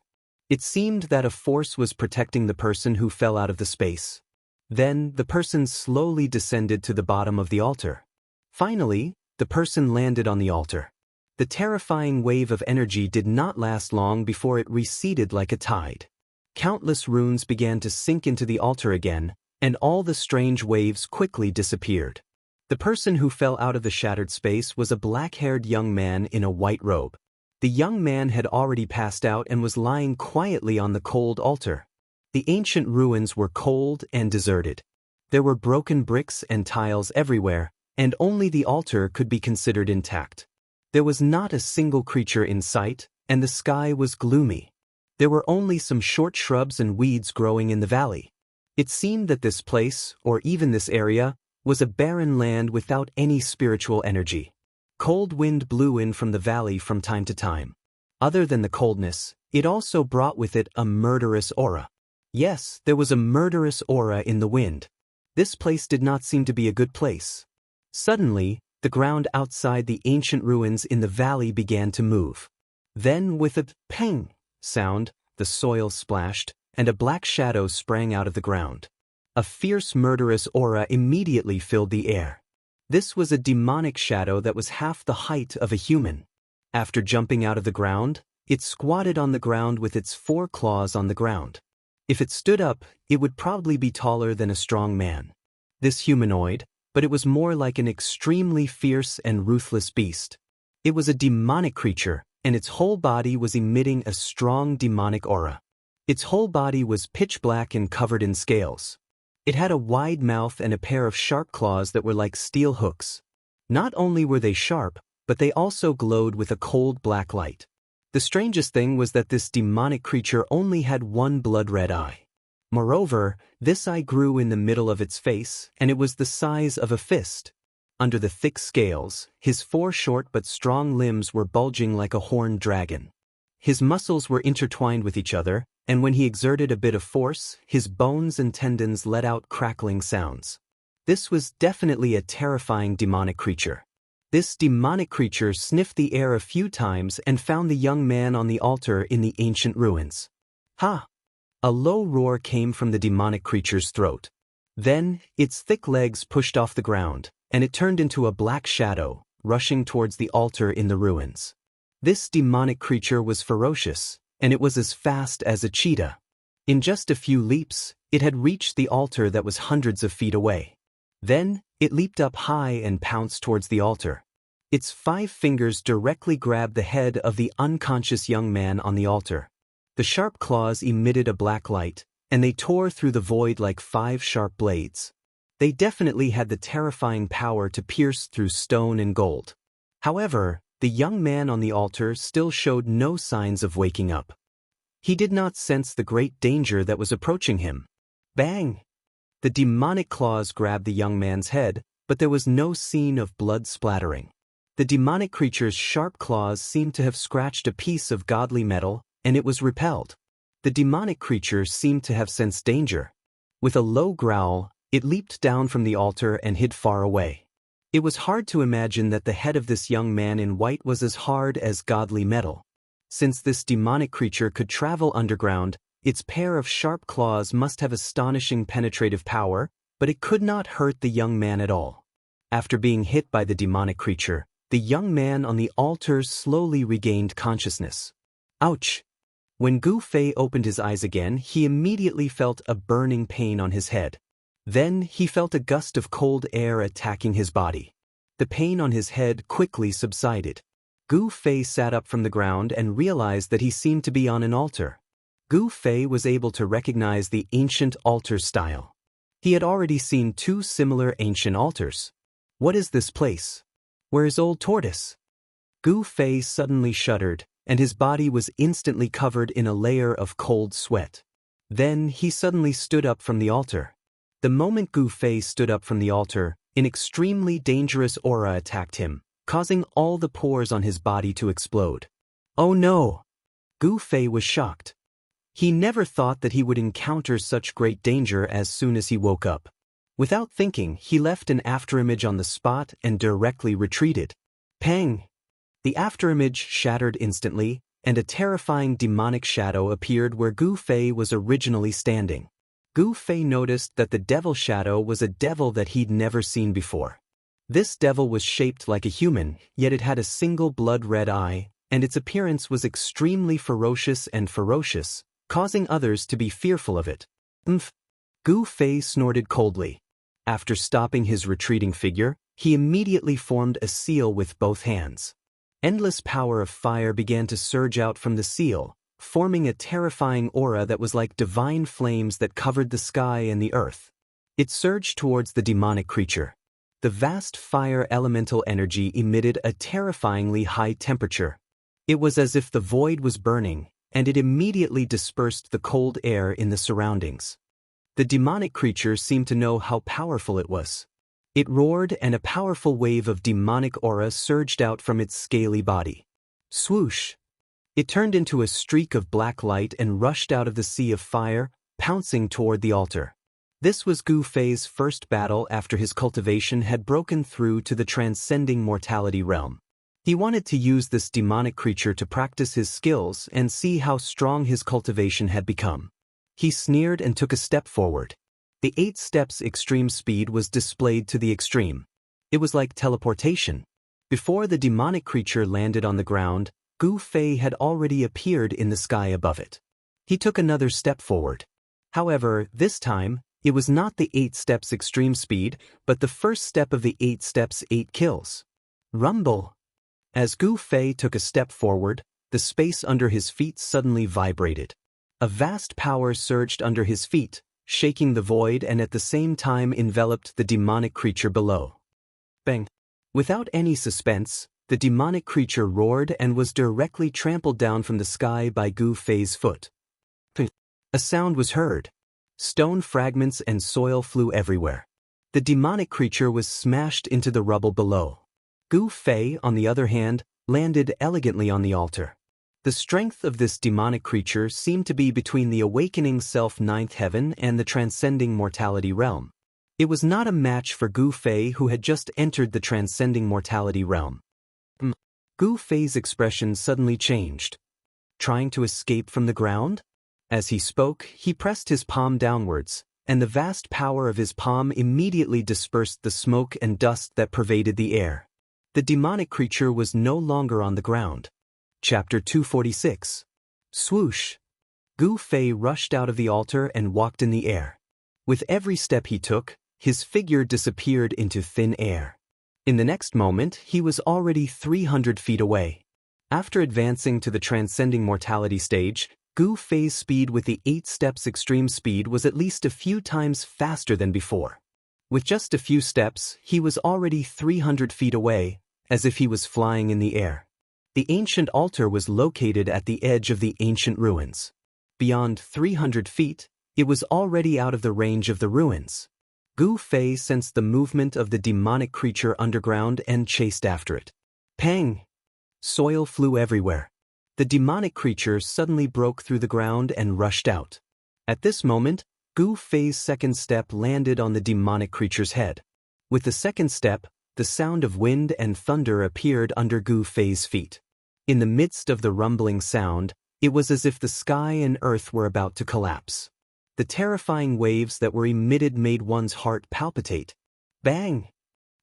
It seemed that a force was protecting the person who fell out of the space. Then the person slowly descended to the bottom of the altar. Finally, the person landed on the altar. The terrifying wave of energy did not last long before it receded like a tide. Countless runes began to sink into the altar again, and all the strange waves quickly disappeared. The person who fell out of the shattered space was a black-haired young man in a white robe. The young man had already passed out and was lying quietly on the cold altar. The ancient ruins were cold and deserted. There were broken bricks and tiles everywhere, and only the altar could be considered intact. There was not a single creature in sight, and the sky was gloomy. There were only some short shrubs and weeds growing in the valley. It seemed that this place, or even this area, was a barren land without any spiritual energy. Cold wind blew in from the valley from time to time. Other than the coldness, it also brought with it a murderous aura. Yes, there was a murderous aura in the wind. This place did not seem to be a good place. Suddenly, the ground outside the ancient ruins in the valley began to move. Then, with a pang sound, the soil splashed, and a black shadow sprang out of the ground. A fierce murderous aura immediately filled the air. This was a demonic shadow that was half the height of a human. After jumping out of the ground, it squatted on the ground with its 4 claws on the ground. If it stood up, it would probably be taller than a strong man. This humanoid, but it was more like an extremely fierce and ruthless beast. It was a demonic creature, and its whole body was emitting a strong demonic aura. Its whole body was pitch black and covered in scales. It had a wide mouth and a pair of sharp claws that were like steel hooks. Not only were they sharp, but they also glowed with a cold black light. The strangest thing was that this demonic creature only had one blood-red eye. Moreover, this eye grew in the middle of its face, and it was the size of a fist. Under the thick scales, his 4 short but strong limbs were bulging like a horned dragon. His muscles were intertwined with each other, and when he exerted a bit of force, his bones and tendons let out crackling sounds. This was definitely a terrifying demonic creature. This demonic creature sniffed the air a few times and found the young man on the altar in the ancient ruins. Ha! A low roar came from the demonic creature's throat. Then, its thick legs pushed off the ground, and it turned into a black shadow, rushing towards the altar in the ruins. This demonic creature was ferocious, and it was as fast as a cheetah. In just a few leaps, it had reached the altar that was hundreds of feet away. Then, It leaped up high and pounced towards the altar. Its 5 fingers directly grabbed the head of the unconscious young man on the altar. The sharp claws emitted a black light, and they tore through the void like 5 sharp blades. They definitely had the terrifying power to pierce through stone and gold. However, the young man on the altar still showed no signs of waking up. He did not sense the great danger that was approaching him. Bang! The demonic claws grabbed the young man's head, but there was no scene of blood splattering. The demonic creature's sharp claws seemed to have scratched a piece of godly metal, and it was repelled. The demonic creature seemed to have sensed danger. With a low growl, it leaped down from the altar and hid far away. It was hard to imagine that the head of this young man in white was as hard as godly metal. Since this demonic creature could travel underground, its pair of sharp claws must have astonishing penetrative power, but it could not hurt the young man at all. After being hit by the demonic creature, the young man on the altar slowly regained consciousness. Ouch! When Gu Fei opened his eyes again, he immediately felt a burning pain on his head. Then he felt a gust of cold air attacking his body. The pain on his head quickly subsided. Gu Fei sat up from the ground and realized that he seemed to be on an altar. Gu Fei was able to recognize the ancient altar style. He had already seen 2 similar ancient altars. What is this place? Where is Old Tortoise? Gu Fei suddenly shuddered, and his body was instantly covered in a layer of cold sweat. Then he suddenly stood up from the altar. The moment Gu Fei stood up from the altar, an extremely dangerous aura attacked him, causing all the pores on his body to explode. Oh no! Gu Fei was shocked. He never thought that he would encounter such great danger as soon as he woke up. Without thinking, he left an afterimage on the spot and directly retreated. Pang! The afterimage shattered instantly, and a terrifying demonic shadow appeared where Gu Fei was originally standing. Gu Fei noticed that the devil shadow was a devil that he'd never seen before. This devil was shaped like a human, yet it had a single blood-red eye, and its appearance was extremely ferocious, causing others to be fearful of it. Umph! Gu Fei snorted coldly. After stopping his retreating figure, he immediately formed a seal with both hands. Endless power of fire began to surge out from the seal, forming a terrifying aura that was like divine flames that covered the sky and the earth. It surged towards the demonic creature. The vast fire elemental energy emitted a terrifyingly high temperature. It was as if the void was burning, and it immediately dispersed the cold air in the surroundings. The demonic creature seemed to know how powerful it was. It roared, and a powerful wave of demonic aura surged out from its scaly body. Swoosh! It turned into a streak of black light and rushed out of the sea of fire, pouncing toward the altar. This was Gu Fei's first battle after his cultivation had broken through to the transcending mortality realm. He wanted to use this demonic creature to practice his skills and see how strong his cultivation had become. He sneered and took a step forward. The 8 steps extreme speed was displayed to the extreme. It was like teleportation. Before the demonic creature landed on the ground, Gu Fei had already appeared in the sky above it. He took another step forward. However, this time, it was not the 8 steps extreme speed, but the first step of the 8 steps 8 kills. Rumble! As Gu Fei took a step forward, the space under his feet suddenly vibrated. A vast power surged under his feet, shaking the void and at the same time enveloped the demonic creature below. Bang! Without any suspense, the demonic creature roared and was directly trampled down from the sky by Gu Fei's foot. A sound was heard. Stone fragments and soil flew everywhere. The demonic creature was smashed into the rubble below. Gu Fei, on the other hand, landed elegantly on the altar. The strength of this demonic creature seemed to be between the awakening self ninth heaven and the transcending mortality realm. It was not a match for Gu Fei, who had just entered the transcending mortality realm. Gu Fei's expression suddenly changed. Trying to escape from the ground? As he spoke, he pressed his palm downwards, and the vast power of his palm immediately dispersed the smoke and dust that pervaded the air. The demonic creature was no longer on the ground. Chapter 246. Swoosh! Gu Fei rushed out of the altar and walked in the air. With every step he took, his figure disappeared into thin air. In the next moment, he was already 300 feet away. After advancing to the transcending mortality stage, Gu Fei's speed with the 8 steps extreme speed was at least a few times faster than before. With just a few steps, he was already 300 feet away, as if he was flying in the air. The ancient altar was located at the edge of the ancient ruins. Beyond 300 feet, it was already out of the range of the ruins. Gu Fei sensed the movement of the demonic creature underground and chased after it. Pang! Soil flew everywhere. The demonic creature suddenly broke through the ground and rushed out. At this moment, Gu Fei's second step landed on the demonic creature's head. With the second step, the sound of wind and thunder appeared under Gu Fei's feet. In the midst of the rumbling sound, it was as if the sky and earth were about to collapse. The terrifying waves that were emitted made one's heart palpitate. Bang!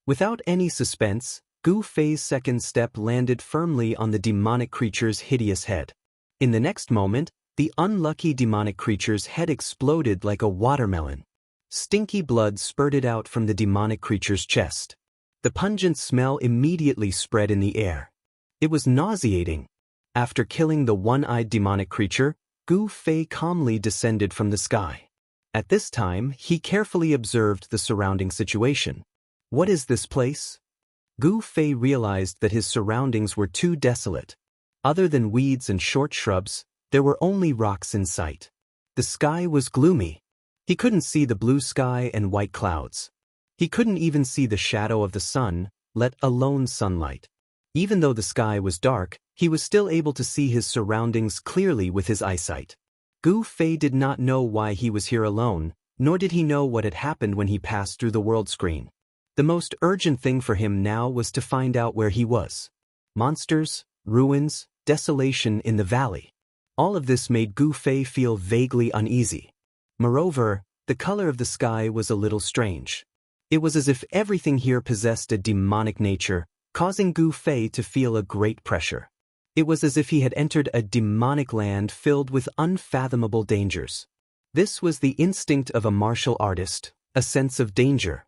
Without any suspense, Gu Fei's second step landed firmly on the demonic creature's hideous head. In the next moment, the unlucky demonic creature's head exploded like a watermelon. Stinky blood spurted out from the demonic creature's chest. The pungent smell immediately spread in the air. It was nauseating. After killing the one-eyed demonic creature, Gu Fei calmly descended from the sky. At this time, he carefully observed the surrounding situation. What is this place? Gu Fei realized that his surroundings were too desolate. Other than weeds and short shrubs, there were only rocks in sight. The sky was gloomy. He couldn't see the blue sky and white clouds. He couldn't even see the shadow of the sun, let alone sunlight. Even though the sky was dark, he was still able to see his surroundings clearly with his eyesight. Gu Fei did not know why he was here alone, nor did he know what had happened when he passed through the world screen. The most urgent thing for him now was to find out where he was. Monsters, ruins, desolation in the valley. All of this made Gu Fei feel vaguely uneasy. Moreover, the color of the sky was a little strange. It was as if everything here possessed a demonic nature, causing Gu Fei to feel a great pressure. It was as if he had entered a demonic land filled with unfathomable dangers. This was the instinct of a martial artist, a sense of danger.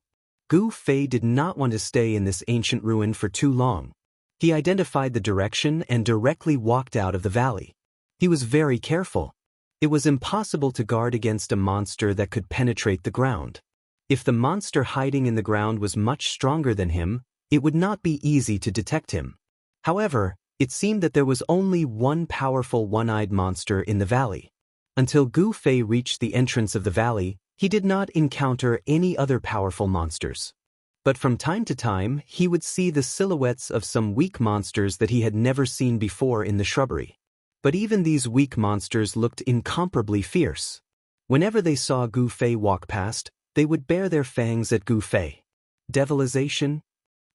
Gu Fei did not want to stay in this ancient ruin for too long. He identified the direction and directly walked out of the valley. He was very careful. It was impossible to guard against a monster that could penetrate the ground. If the monster hiding in the ground was much stronger than him, it would not be easy to detect him. However, it seemed that there was only one powerful one-eyed monster in the valley. Until Gu Fei reached the entrance of the valley, he did not encounter any other powerful monsters. But from time to time, he would see the silhouettes of some weak monsters that he had never seen before in the shrubbery. But even these weak monsters looked incomparably fierce. Whenever they saw Gu Fei walk past, they would bare their fangs at Gu Fei. Devilization?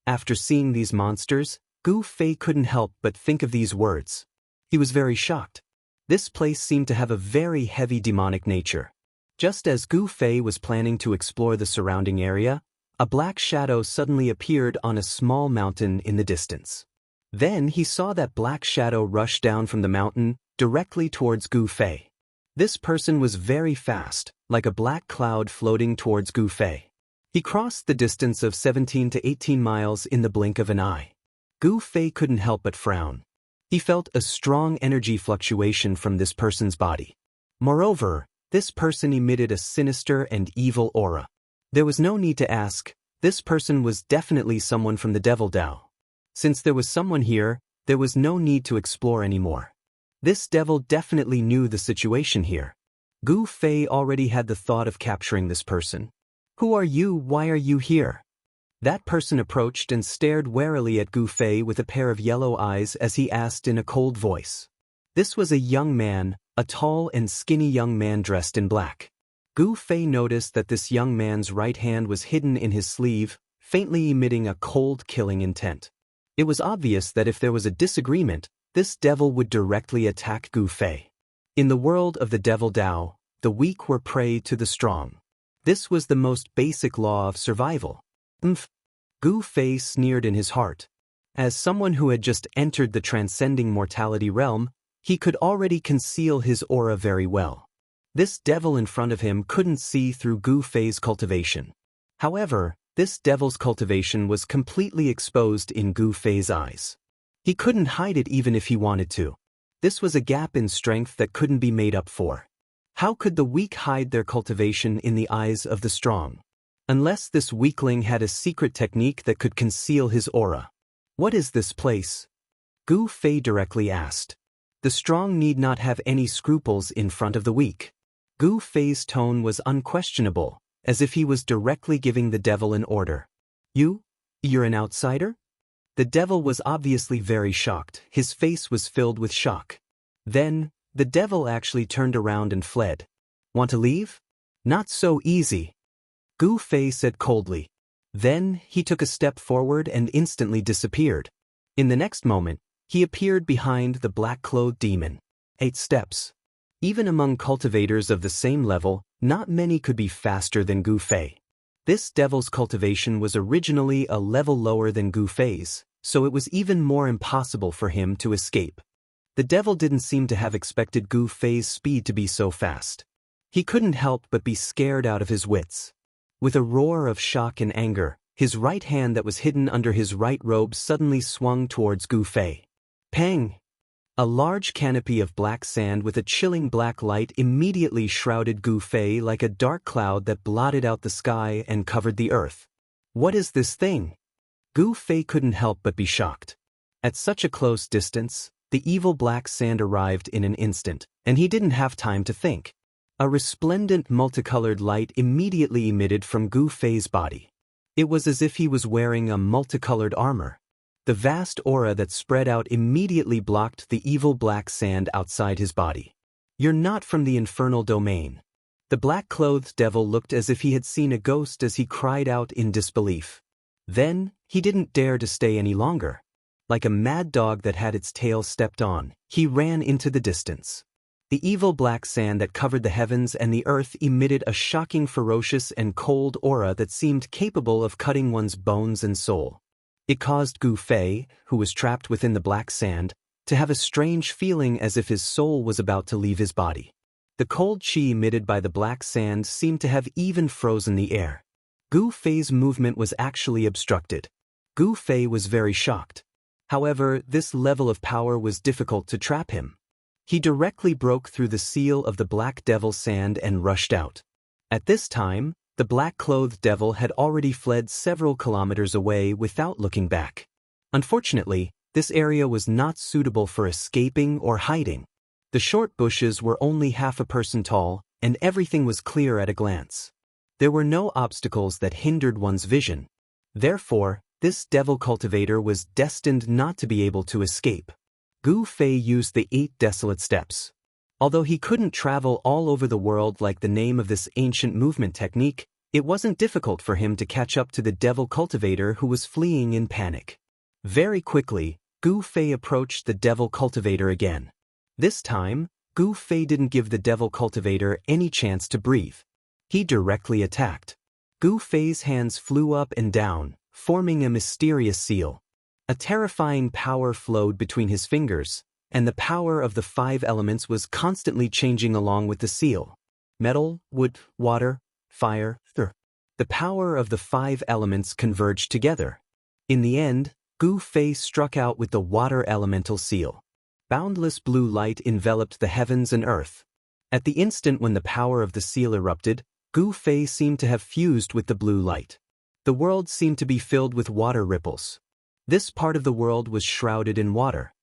After seeing these monsters, Gu Fei couldn't help but think of these words. He was very shocked. This place seemed to have a very heavy demonic nature. Just as Gu Fei was planning to explore the surrounding area, a black shadow suddenly appeared on a small mountain in the distance. Then he saw that black shadow rush down from the mountain directly towards Gu Fei. This person was very fast, like a black cloud floating towards Gu Fei. He crossed the distance of 17 to 18 miles in the blink of an eye. Gu Fei couldn't help but frown. He felt a strong energy fluctuation from this person's body. Moreover, this person emitted a sinister and evil aura. There was no need to ask, this person was definitely someone from the Devil Dao. Since there was someone here, there was no need to explore anymore. This devil definitely knew the situation here. Gu Fei already had the thought of capturing this person. Who are you? Why are you here? That person approached and stared warily at Gu Fei with a pair of yellow eyes as he asked in a cold voice. This was a young man, a tall and skinny young man dressed in black. Gu Fei noticed that this young man's right hand was hidden in his sleeve, faintly emitting a cold killing intent. It was obvious that if there was a disagreement, this devil would directly attack Gu Fei. In the world of the Devil Dao, the weak were prey to the strong. This was the most basic law of survival. Gu Fei sneered in his heart. As someone who had just entered the transcending mortality realm, he could already conceal his aura very well. This devil in front of him couldn't see through Gu Fei's cultivation. However, this devil's cultivation was completely exposed in Gu Fei's eyes. He couldn't hide it even if he wanted to. This was a gap in strength that couldn't be made up for. How could the weak hide their cultivation in the eyes of the strong? Unless this weakling had a secret technique that could conceal his aura. What is this place? Gu Fei directly asked. The strong need not have any scruples in front of the weak. Gu Fei's tone was unquestionable, as if he was directly giving the devil an order. You're an outsider? The devil was obviously very shocked. His face was filled with shock. Then, the devil actually turned around and fled. Want to leave? Not so easy. Gu Fei said coldly. Then, he took a step forward and instantly disappeared. In the next moment, he appeared behind the black-clothed demon. 8 steps. Even among cultivators of the same level, not many could be faster than Gu Fei. This devil's cultivation was originally a level lower than Gu Fei's, so it was even more impossible for him to escape. The devil didn't seem to have expected Gu Fei's speed to be so fast. He couldn't help but be scared out of his wits. With a roar of shock and anger, his right hand that was hidden under his right robe suddenly swung towards Gu Fei. Pang! A large canopy of black sand with a chilling black light immediately shrouded Gu Fei like a dark cloud that blotted out the sky and covered the earth. What is this thing? Gu Fei couldn't help but be shocked. At such a close distance, the evil black sand arrived in an instant, and he didn't have time to think. A resplendent multicolored light immediately emitted from Gu Fei's body. It was as if he was wearing a multicolored armor. The vast aura that spread out immediately blocked the evil black sand outside his body. You're not from the infernal domain. The black-clothed devil looked as if he had seen a ghost as he cried out in disbelief. Then, he didn't dare to stay any longer. Like a mad dog that had its tail stepped on, he ran into the distance. The evil black sand that covered the heavens and the earth emitted a shocking, ferocious and cold aura that seemed capable of cutting one's bones and soul. It caused Gu Fei, who was trapped within the black sand, to have a strange feeling as if his soul was about to leave his body. The cold chi emitted by the black sand seemed to have even frozen the air. Gu Fei's movement was actually obstructed. Gu Fei was very shocked. However, this level of power was difficult to trap him. He directly broke through the seal of the black devil sand and rushed out. At this time, the black-clothed devil had already fled several kilometers away without looking back. Unfortunately, this area was not suitable for escaping or hiding. The short bushes were only half a person tall, and everything was clear at a glance. There were no obstacles that hindered one's vision. Therefore, this devil cultivator was destined not to be able to escape. Gu Fei used the 8 desolate steps. Although he couldn't travel all over the world like the name of this ancient movement technique, it wasn't difficult for him to catch up to the devil cultivator who was fleeing in panic. Very quickly, Gu Fei approached the devil cultivator again. This time, Gu Fei didn't give the devil cultivator any chance to breathe. He directly attacked. Gu Fei's hands flew up and down, forming a mysterious seal. A terrifying power flowed between his fingers, and the power of the 5 elements was constantly changing along with the seal. Metal, wood, water, fire, earth. The power of the 5 elements converged together. In the end, Gu Fei struck out with the water elemental seal. Boundless blue light enveloped the heavens and earth. At the instant when the power of the seal erupted, Gu Fei seemed to have fused with the blue light. The world seemed to be filled with water ripples. This part of the world was shrouded in water.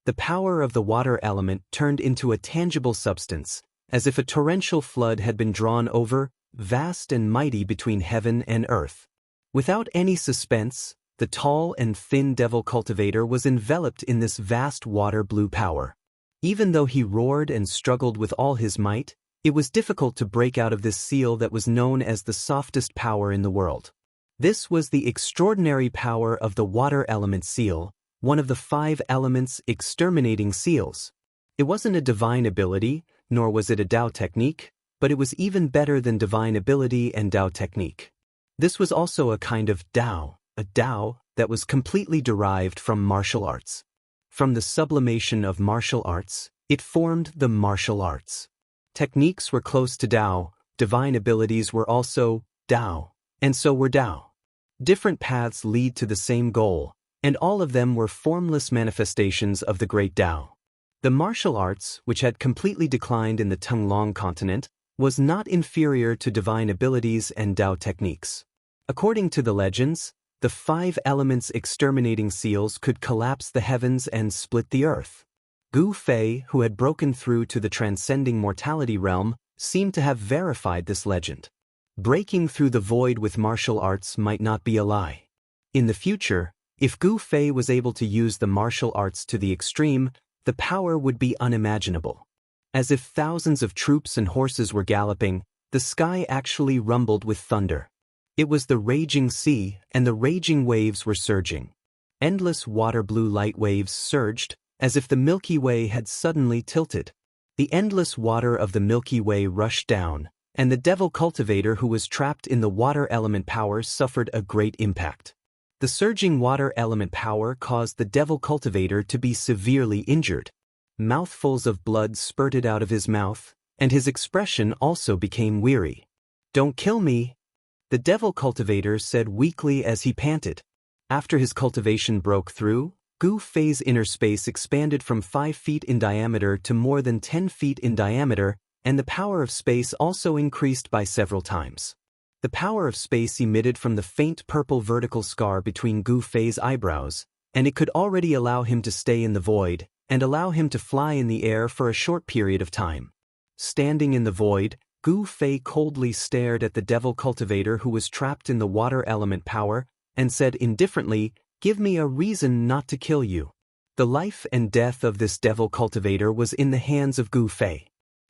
The power of the water element turned into a tangible substance, as if a torrential flood had been drawn over, vast and mighty between heaven and earth. Without any suspense, the tall and thin devil cultivator was enveloped in this vast water blue power. Even though he roared and struggled with all his might, it was difficult to break out of this seal that was known as the softest power in the world. This was the extraordinary power of the water element seal, one of the 5 elements exterminating seals. It wasn't a divine ability, nor was it a Dao technique, but it was even better than divine ability and Dao technique. This was also a kind of Dao, a Dao that was completely derived from martial arts. From the sublimation of martial arts, it formed the martial arts. Techniques were close to Dao, divine abilities were also Dao. And so were Tao. Different paths lead to the same goal, and all of them were formless manifestations of the great Tao. The martial arts, which had completely declined in the Tunglong continent, was not inferior to divine abilities and Tao techniques. According to the legends, the 5 elements exterminating seals could collapse the heavens and split the earth. Gu Fei, who had broken through to the transcending mortality realm, seemed to have verified this legend. Breaking through the void with martial arts might not be a lie. In the future, if Gu Fei was able to use the martial arts to the extreme, the power would be unimaginable. As if thousands of troops and horses were galloping, the sky actually rumbled with thunder. It was the raging sea, and the raging waves were surging. Endless water-blue light waves surged, as if the Milky Way had suddenly tilted. The endless water of the Milky Way rushed down, and the devil cultivator who was trapped in the water element power suffered a great impact. The surging water element power caused the devil cultivator to be severely injured. Mouthfuls of blood spurted out of his mouth, and his expression also became weary. "Don't kill me," the devil cultivator said weakly as he panted. After his cultivation broke through, Gu Fei's inner space expanded from 5 feet in diameter to more than 10 feet in diameter, and the power of space also increased by several times. The power of space emitted from the faint purple vertical scar between Gu Fei's eyebrows, and it could already allow him to stay in the void, and allow him to fly in the air for a short period of time. Standing in the void, Gu Fei coldly stared at the devil cultivator who was trapped in the water element power, and said indifferently, "Give me a reason not to kill you." The life and death of this devil cultivator was in the hands of Gu Fei.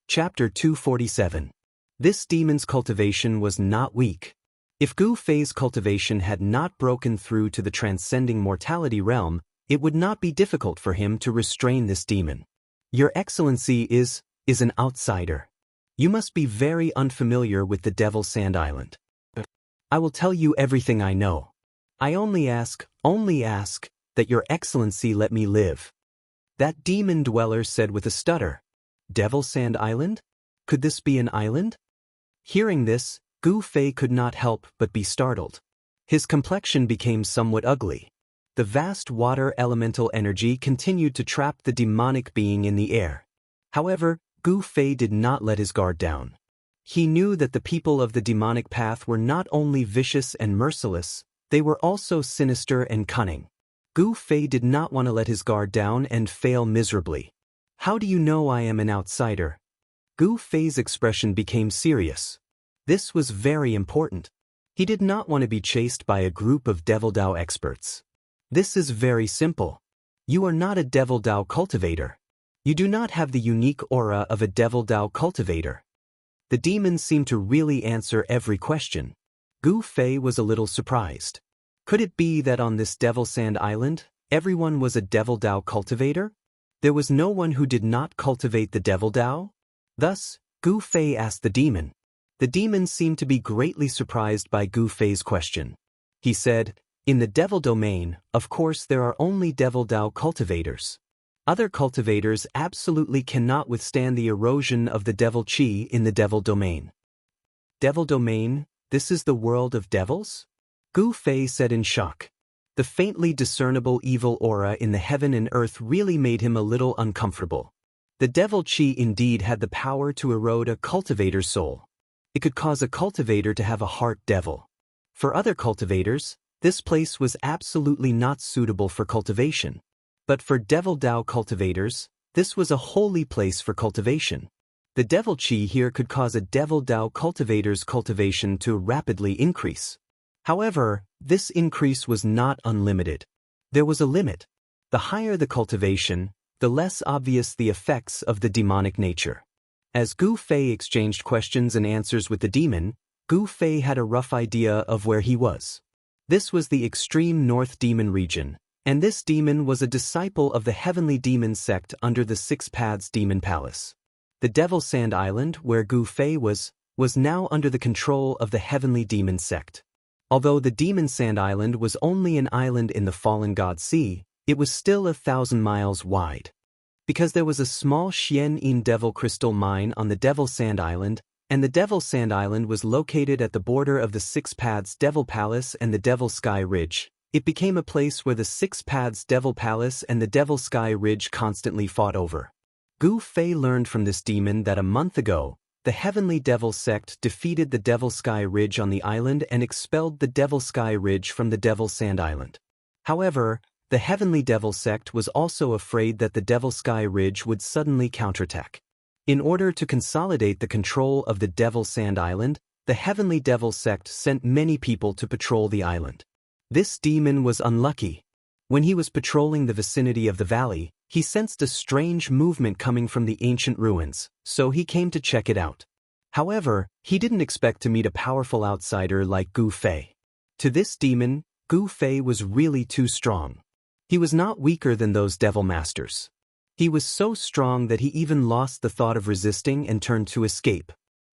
Chapter 247. This demon's cultivation was not weak. If Gu Fei's cultivation had not broken through to the transcending mortality realm, it would not be difficult for him to restrain this demon. "Your Excellency is an outsider. You must be very unfamiliar with the Devil Sand Island. I will tell you everything I know. I only ask that Your Excellency let me live." That demon dweller said with a stutter. Devil Sand Island? Could this be an island? Hearing this, Gu Fei could not help but be startled. His complexion became somewhat ugly. The vast water elemental energy continued to trap the demonic being in the air. However, Gu Fei did not let his guard down. He knew that the people of the demonic path were not only vicious and merciless, they were also sinister and cunning. Gu Fei did not want to let his guard down and fail miserably. "How do you know I am an outsider?" Gu Fei's expression became serious. This was very important. He did not want to be chased by a group of Devil Dao experts. "This is very simple. You are not a Devil Dao cultivator. You do not have the unique aura of a Devil Dao cultivator." The demon seemed to really answer every question. Gu Fei was a little surprised. Could it be that on this Devil Sand Island, everyone was a Devil Dao cultivator? There was no one who did not cultivate the Devil Dao? Thus, Gu Fei asked the demon. The demon seemed to be greatly surprised by Gu Fei's question. He said, "In the Devil domain, of course there are only Devil Dao cultivators. Other cultivators absolutely cannot withstand the erosion of the Devil Qi in the Devil domain." "Devil domain, this is the world of devils?" Gu Fei said in shock. The faintly discernible evil aura in the heaven and earth really made him a little uncomfortable. The Devil Qi indeed had the power to erode a cultivator's soul. It could cause a cultivator to have a heart devil. For other cultivators, this place was absolutely not suitable for cultivation. But for Devil Dao cultivators, this was a holy place for cultivation. The Devil Qi here could cause a Devil Dao cultivator's cultivation to rapidly increase. However, this increase was not unlimited. There was a limit. The higher the cultivation, the less obvious the effects of the demonic nature. As Gu Fei exchanged questions and answers with the demon, Gu Fei had a rough idea of where he was. This was the extreme north demon region, and this demon was a disciple of the heavenly demon sect under the Six Paths Demon Palace. The Devil Sand Island, where Gu Fei was now under the control of the heavenly demon sect. Although the Demon Sand Island was only an island in the Fallen God Sea, it was still 1,000 miles wide. Because there was a small Xian Yin Devil Crystal mine on the Devil Sand Island, and the Devil Sand Island was located at the border of the Six Paths Devil Palace and the Devil Sky Ridge. It became a place where the Six Paths Devil Palace and the Devil Sky Ridge constantly fought over. Gu Fei learned from this demon that a month ago, the Heavenly Devil sect defeated the Devil Sky Ridge on the island and expelled the Devil Sky Ridge from the Devil Sand Island. However, the Heavenly Devil sect was also afraid that the Devil Sky Ridge would suddenly counterattack. In order to consolidate the control of the Devil Sand Island, the Heavenly Devil sect sent many people to patrol the island. This demon was unlucky. When he was patrolling the vicinity of the valley, he sensed a strange movement coming from the ancient ruins, so he came to check it out. However, he didn't expect to meet a powerful outsider like Gu Fei. To this demon, Gu Fei was really too strong. He was not weaker than those devil masters. He was so strong that he even lost the thought of resisting and turned to escape.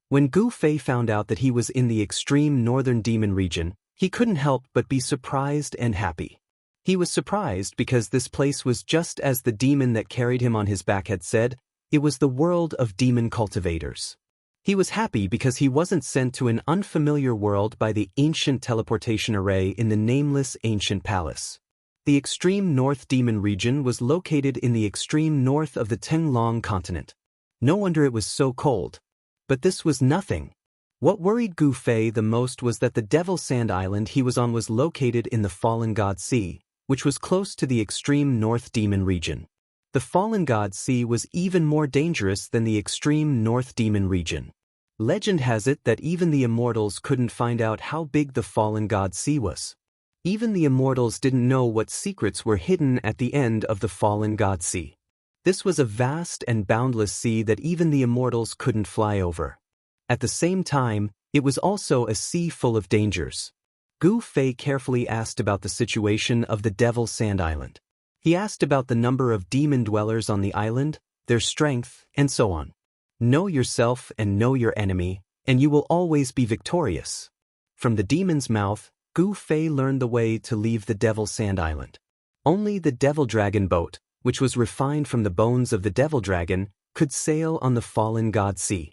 When Gu Fei found out that he was in the extreme northern demon region, he couldn't help but be surprised and happy. He was surprised because this place was just as the demon that carried him on his back had said, it was the world of demon cultivators. He was happy because he wasn't sent to an unfamiliar world by the ancient teleportation array in the nameless ancient palace. The extreme north demon region was located in the extreme north of the Tenglong continent. No wonder it was so cold. But this was nothing. What worried Gu Fei the most was that the Devil Sand Island he was on was located in the Fallen God Sea, which was close to the extreme north demon region. The Fallen God Sea was even more dangerous than the extreme north demon region. Legend has it that even the immortals couldn't find out how big the Fallen God Sea was. Even the immortals didn't know what secrets were hidden at the end of the Fallen God Sea. This was a vast and boundless sea that even the immortals couldn't fly over. At the same time, it was also a sea full of dangers. Gu Fei carefully asked about the situation of the Devil Sand Island. He asked about the number of demon dwellers on the island, their strength, and so on. Know yourself and know your enemy, and you will always be victorious. From the demon's mouth, Gu Fei learned the way to leave the Devil Sand Island. Only the Devil Dragon boat, which was refined from the bones of the Devil Dragon, could sail on the Fallen God Sea.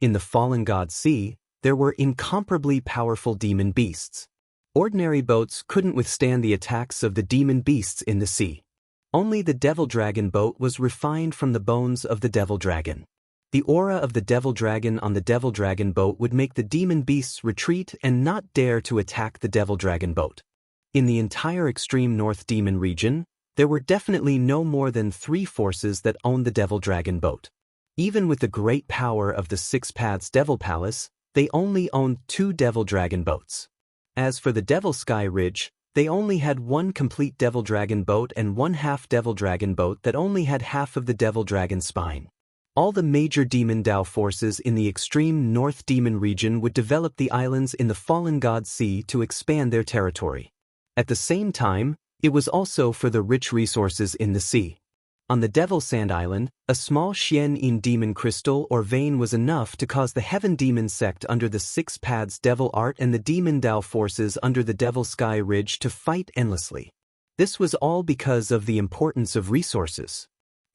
In the Fallen God Sea, there were incomparably powerful demon beasts. Ordinary boats couldn't withstand the attacks of the demon beasts in the sea. Only the Devil Dragon boat was refined from the bones of the Devil Dragon. The aura of the Devil Dragon on the Devil Dragon boat would make the demon beasts retreat and not dare to attack the Devil Dragon boat. In the entire extreme north demon region, there were definitely no more than 3 forces that owned the Devil Dragon boat. Even with the great power of the Six Paths Devil Palace, they only owned 2 Devil Dragon boats. As for the Devil Sky Ridge, they only had 1 complete Devil Dragon boat and 1/2 Devil Dragon boat that only had half of the Devil Dragon spine. All the major demon Dao forces in the extreme north demon region would develop the islands in the Fallen God Sea to expand their territory. At the same time, it was also for the rich resources in the sea. On the Devil Sand Island, a small Xian-in demon crystal or vein was enough to cause the Heaven Demon sect under the Six Paths Devil Art and the demon Dao forces under the Devil Sky Ridge to fight endlessly. This was all because of the importance of resources.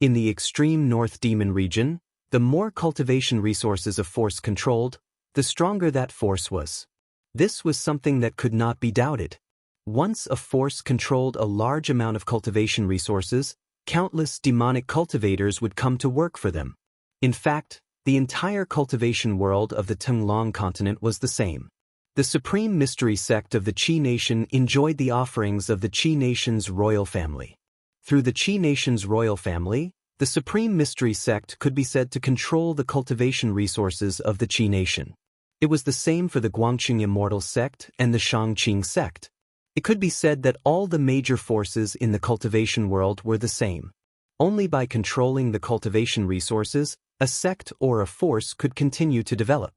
In the extreme north demon region, the more cultivation resources a force controlled, the stronger that force was. This was something that could not be doubted. Once a force controlled a large amount of cultivation resources, countless demonic cultivators would come to work for them. In fact, the entire cultivation world of the Tenglong continent was the same. The supreme mystery sect of the Qi Nation enjoyed the offerings of the Qi Nation's royal family. Through the Qi Nation's royal family, the supreme mystery sect could be said to control the cultivation resources of the Qi Nation. It was the same for the Guangqing Immortal sect and the Shangqing sect. It could be said that all the major forces in the cultivation world were the same. Only by controlling the cultivation resources, a sect or a force could continue to develop.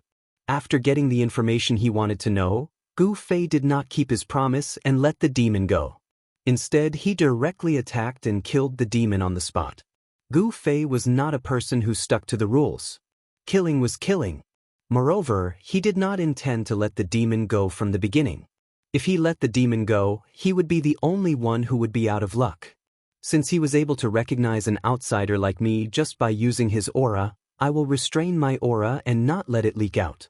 After getting the information he wanted to know, Gu Fei did not keep his promise and let the demon go. Instead, he directly attacked and killed the demon on the spot. Gu Fei was not a person who stuck to the rules. Killing was killing. Moreover, he did not intend to let the demon go from the beginning. If he let the demon go, he would be the only one who would be out of luck. Since he was able to recognize an outsider like me just by using his aura, I will restrain my aura and not let it leak out.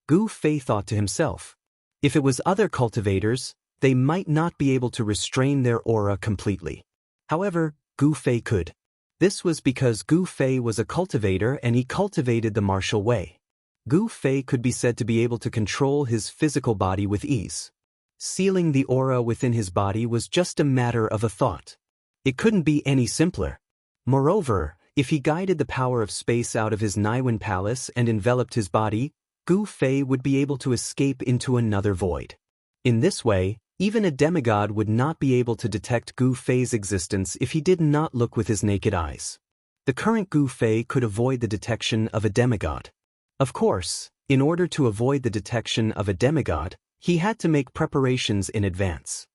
Gu Fei thought to himself. If it was other cultivators, they might not be able to restrain their aura completely. However, Gu Fei could. This was because Gu Fei was a cultivator and he cultivated the martial way. Gu Fei could be said to be able to control his physical body with ease. Sealing the aura within his body was just a matter of a thought. It couldn't be any simpler. Moreover, if he guided the power of space out of his Niwen palace and enveloped his body, Gu Fei would be able to escape into another void. In this way, even a demigod would not be able to detect Gu Fei's existence if he did not look with his naked eyes. The current Gu Fei could avoid the detection of a demigod. Of course, in order to avoid the detection of a demigod, he had to make preparations in advance.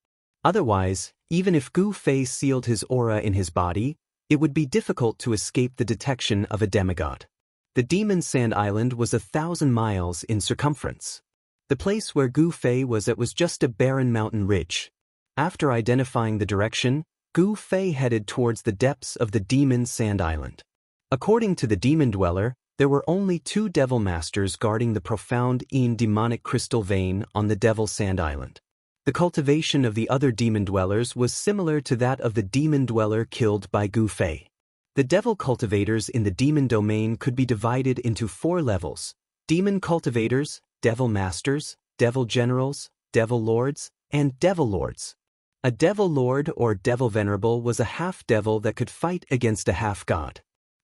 Otherwise, even if Gu Fei sealed his aura in his body, it would be difficult to escape the detection of a demigod. The Demon Sand Island was 1,000 miles in circumference. The place where Gu Fei was at was just a barren mountain ridge. After identifying the direction, Gu Fei headed towards the depths of the Demon Sand Island. According to the Demon Dweller, there were only 2 Devil Masters guarding the profound demonic crystal vein on the Devil Sand Island. The cultivation of the other Demon Dwellers was similar to that of the Demon Dweller killed by Gu Fei. The Devil cultivators in the Demon domain could be divided into 4 levels: Demon cultivators, Devil Masters, Devil Generals, Devil Lords, and Devil Lords. A Devil Lord or Devil Venerable was a half-devil that could fight against a half-god.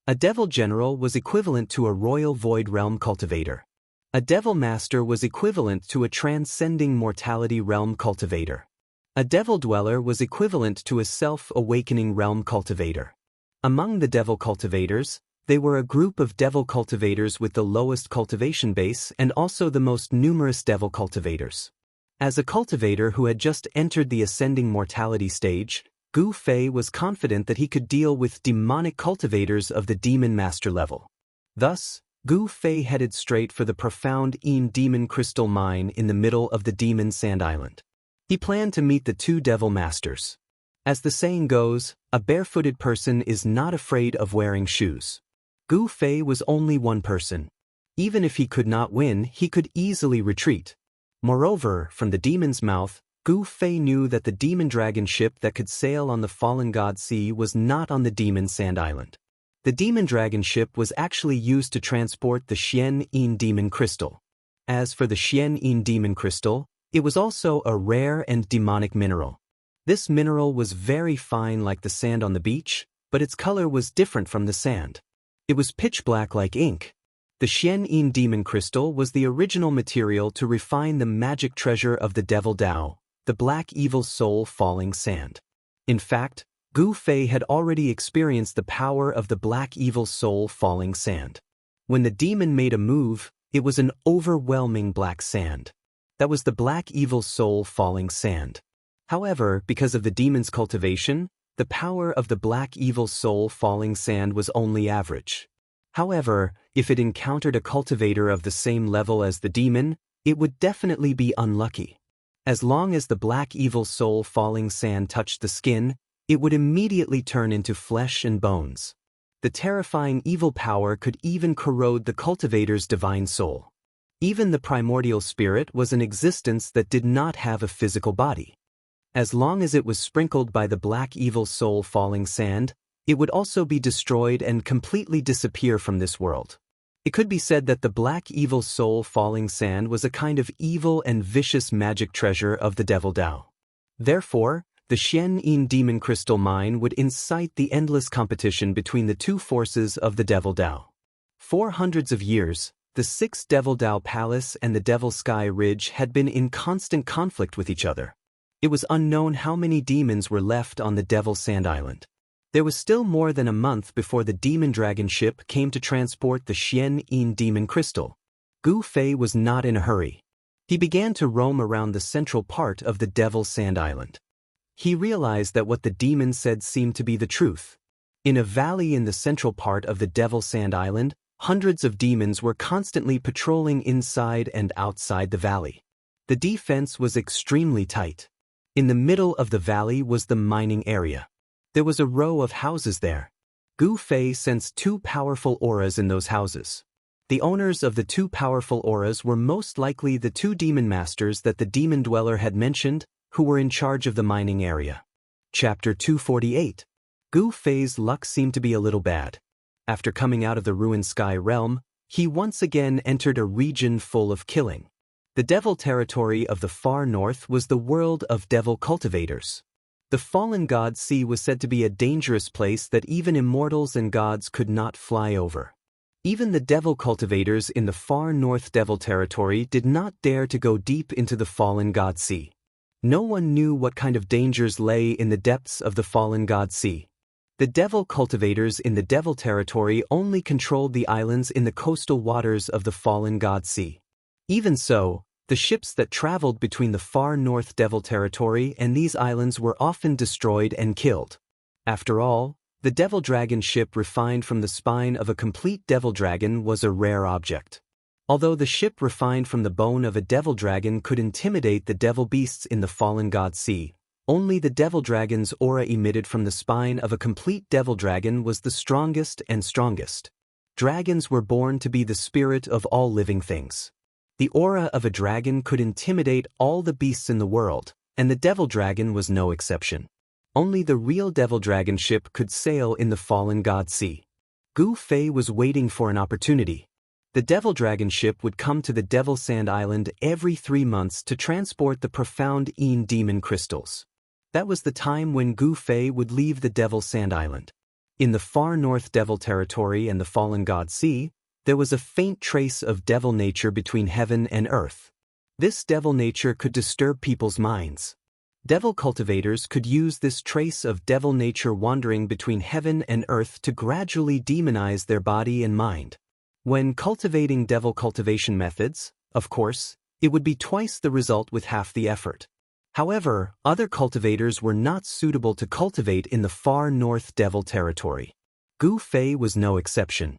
A Devil General was equivalent to a Royal Void Realm cultivator. A Devil Master was equivalent to a Transcending Mortality Realm cultivator. A Devil Dweller was equivalent to a Self-Awakening Realm cultivator. Among the Devil cultivators, they were a group of Devil cultivators with the lowest cultivation base and also the most numerous Devil cultivators. As a cultivator who had just entered the Ascending Mortality stage, Gu Fei was confident that he could deal with demonic cultivators of the Demon Master level. Thus, Gu Fei headed straight for the profound Demon Crystal Mine in the middle of the Demon Sand Island. He planned to meet the 2 Devil Masters. As the saying goes, a barefooted person is not afraid of wearing shoes. Gu Fei was only one person. Even if he could not win, he could easily retreat. Moreover, from the demon's mouth, Gu Fei knew that the demon dragon ship that could sail on the Fallen God Sea was not on the Demon Sand Island. The demon dragon ship was actually used to transport the Xian Demon Crystal. As for the Xian Demon Crystal, it was also a rare and demonic mineral. This mineral was very fine like the sand on the beach, but its color was different from the sand. It was pitch black like ink. The Xian Demon Crystal was the original material to refine the magic treasure of the Devil Dao, the black evil soul falling sand. In fact, Gu Fei had already experienced the power of the black evil soul falling sand. When the demon made a move, it was an overwhelming black sand. That was the black evil soul falling sand. However, because of the demon's cultivation, the power of the black evil soul falling sand was only average. However, if it encountered a cultivator of the same level as the demon, it would definitely be unlucky. As long as the black evil soul falling sand touched the skin, it would immediately turn into flesh and bones. The terrifying evil power could even corrode the cultivator's divine soul. Even the primordial spirit was an existence that did not have a physical body. As long as it was sprinkled by the black evil soul falling sand, it would also be destroyed and completely disappear from this world. It could be said that the black evil soul falling sand was a kind of evil and vicious magic treasure of the Devil Dao. Therefore, the Xian Demon Crystal Mine would incite the endless competition between the 2 forces of the Devil Dao. For hundreds of years, the 6 Devil Dao Palace and the Devil Sky Ridge had been in constant conflict with each other. It was unknown how many demons were left on the Devil Sand Island. There was still more than a month before the demon dragon ship came to transport the Xian Demon Crystal. Gu Fei was not in a hurry. He began to roam around the central part of the Devil Sand Island. He realized that what the demon said seemed to be the truth. In a valley in the central part of the Devil Sand Island, hundreds of demons were constantly patrolling inside and outside the valley. The defense was extremely tight. In the middle of the valley was the mining area. There was a row of houses there. Gu Fei sensed two powerful auras in those houses. The owners of the two powerful auras were most likely the two demon masters that the demon dweller had mentioned, who were in charge of the mining area. Chapter 248. Gu Fei's luck seemed to be a little bad. After coming out of the ruined sky realm, he once again entered a region full of killing. The devil territory of the far north was the world of devil cultivators. The fallen god sea was said to be a dangerous place that even immortals and gods could not fly over. Even the devil cultivators in the far north devil territory did not dare to go deep into the fallen god sea. No one knew what kind of dangers lay in the depths of the fallen god sea. The devil cultivators in the devil territory only controlled the islands in the coastal waters of the fallen god sea. Even so, the ships that traveled between the far north devil territory and these islands were often destroyed and killed. After all, the devil dragon ship refined from the spine of a complete devil dragon was a rare object. Although the ship refined from the bone of a devil dragon could intimidate the devil beasts in the fallen god sea, only the devil dragon's aura emitted from the spine of a complete devil dragon was the strongest and strongest. Dragons were born to be the spirit of all living things. The aura of a dragon could intimidate all the beasts in the world, and the devil dragon was no exception. Only the real devil dragon ship could sail in the fallen god sea. Gu Fei was waiting for an opportunity. The devil dragon ship would come to the Devil Sand Island every 3 months to transport the profound Een demon crystals. That was the time when Gu Fei would leave the Devil Sand Island. In the far north devil territory and the fallen god sea, there was a faint trace of devil nature between heaven and earth. This devil nature could disturb people's minds. Devil cultivators could use this trace of devil nature wandering between heaven and earth to gradually demonize their body and mind. When cultivating devil cultivation methods, of course, it would be twice the result with half the effort. However, other cultivators were not suitable to cultivate in the far north devil territory. Gu Fei was no exception.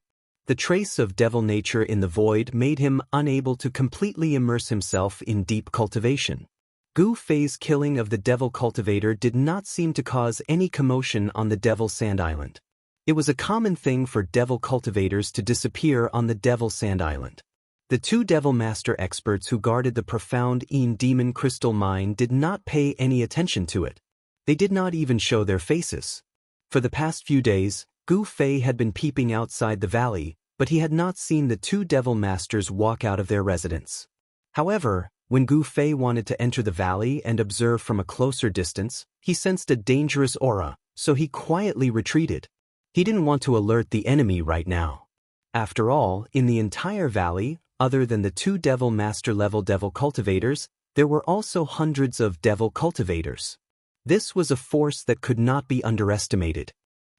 The trace of devil nature in the void made him unable to completely immerse himself in deep cultivation. Gu Fei's killing of the devil cultivator did not seem to cause any commotion on the Devil Sand Island. It was a common thing for devil cultivators to disappear on the Devil Sand Island. The two devil master experts who guarded the profound Een demon crystal mine did not pay any attention to it. They did not even show their faces. For the past few days, Gu Fei had been peeping outside the valley, but he had not seen the two devil masters walk out of their residence. However, when Gu Fei wanted to enter the valley and observe from a closer distance, he sensed a dangerous aura, so he quietly retreated. He didn't want to alert the enemy right now. After all, in the entire valley, other than the two devil master level devil cultivators, there were also hundreds of devil cultivators. This was a force that could not be underestimated.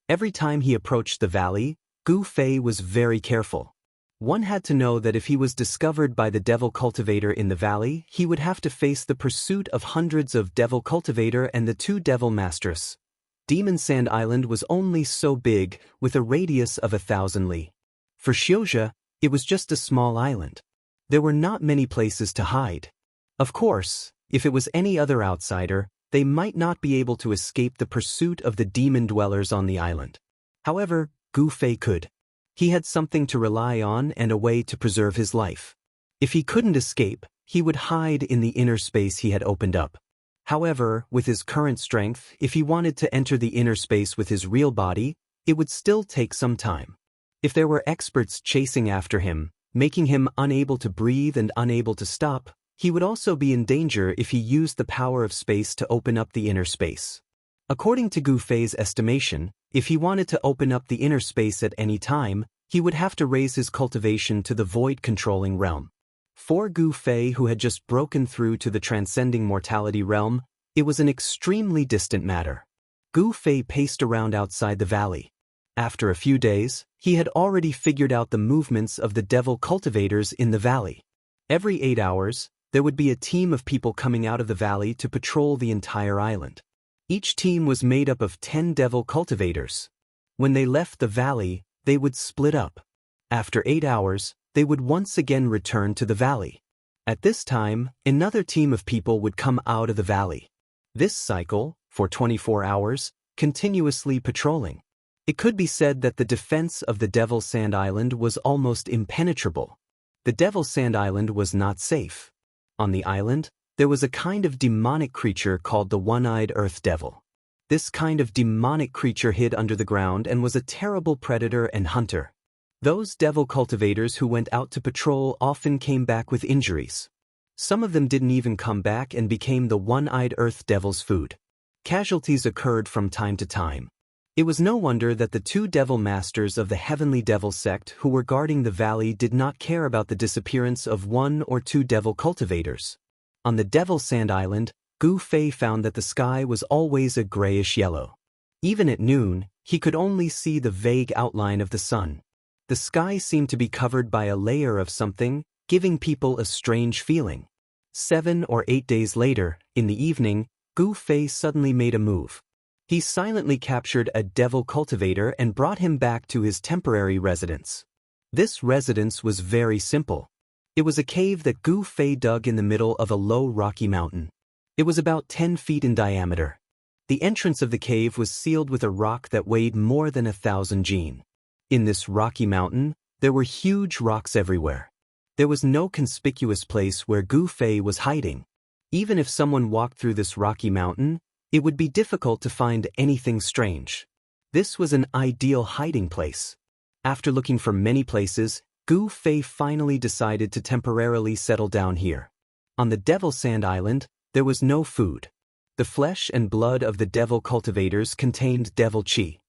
Every time he approached the valley, Gu Fei was very careful. One had to know that if he was discovered by the devil cultivator in the valley, he would have to face the pursuit of hundreds of devil cultivator and the two devil masters. Demon Sand Island was only so big, with a radius of 1,000 li. For Xiuzhe, it was just a small island. There were not many places to hide. Of course, if it was any other outsider, they might not be able to escape the pursuit of the demon dwellers on the island. However, Gu Fei could. He had something to rely on and a way to preserve his life. If he couldn't escape, he would hide in the inner space he had opened up. However, with his current strength, if he wanted to enter the inner space with his real body, it would still take some time. If there were experts chasing after him, making him unable to breathe and unable to stop, he would also be in danger if he used the power of space to open up the inner space. According to Gu Fei's estimation, if he wanted to open up the inner space at any time, he would have to raise his cultivation to the void-controlling realm. For Gu Fei, who had just broken through to the transcending mortality realm, it was an extremely distant matter. Gu Fei paced around outside the valley. After a few days, he had already figured out the movements of the devil cultivators in the valley. Every 8 hours, there would be a team of people coming out of the valley to patrol the entire island. Each team was made up of 10 devil cultivators. When they left the valley, they would split up. After 8 hours, they would once again return to the valley. At this time, another team of people would come out of the valley. This cycle, for 24 hours, continuously patrolling. It could be said that the defense of the Devil's Sand Island was almost impenetrable. The Devil's Sand Island was not safe. On the island, there was a kind of demonic creature called the One-Eyed Earth Devil. This kind of demonic creature hid under the ground and was a terrible predator and hunter. Those devil cultivators who went out to patrol often came back with injuries. Some of them didn't even come back and became the One-Eyed Earth Devil's food. Casualties occurred from time to time. It was no wonder that the two devil masters of the Heavenly Devil sect who were guarding the valley did not care about the disappearance of one or two devil cultivators. On the Devil's Sand Island, Gu Fei found that the sky was always a grayish yellow. Even at noon, he could only see the vague outline of the sun. The sky seemed to be covered by a layer of something, giving people a strange feeling. 7 or 8 days later, in the evening, Gu Fei suddenly made a move. He silently captured a devil cultivator and brought him back to his temporary residence. This residence was very simple. It was a cave that Gu Fei dug in the middle of a low rocky mountain. It was about 10 feet in diameter. The entrance of the cave was sealed with a rock that weighed more than 1,000 jin. In this rocky mountain, there were huge rocks everywhere. There was no conspicuous place where Gu Fei was hiding. Even if someone walked through this rocky mountain, it would be difficult to find anything strange. This was an ideal hiding place. After looking for many places, Gu Fei finally decided to temporarily settle down here. On the Devil's Sand Island, there was no food. The flesh and blood of the devil cultivators contained devil qi.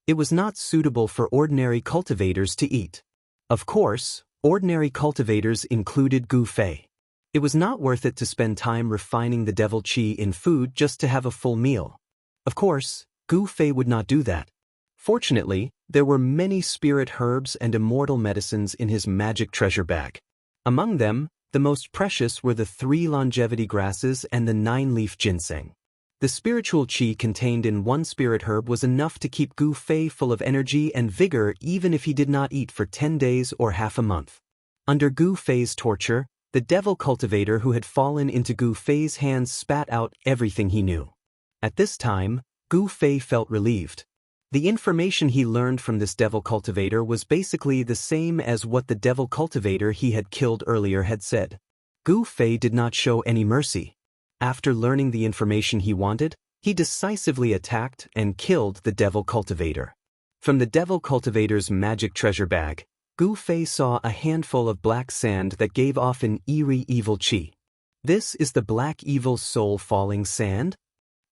It was not suitable for ordinary cultivators to eat. Of course, ordinary cultivators included Gu Fei. It was not worth it to spend time refining the devil qi in food just to have a full meal. Of course, Gu Fei would not do that. Fortunately, there were many spirit herbs and immortal medicines in his magic treasure bag. Among them, the most precious were the 3 longevity grasses and the 9-leaf ginseng. The spiritual qi contained in one spirit herb was enough to keep Gu Fei full of energy and vigor even if he did not eat for 10 days or half a month. Under Gu Fei's torture, the devil cultivator who had fallen into Gu Fei's hands spat out everything he knew. At this time, Gu Fei felt relieved. The information he learned from this devil cultivator was basically the same as what the devil cultivator he had killed earlier had said. Gu Fei did not show any mercy. After learning the information he wanted, he decisively attacked and killed the devil cultivator. From the devil cultivator's magic treasure bag, Gu Fei saw a handful of black sand that gave off an eerie evil qi. This is the black evil soul falling sand?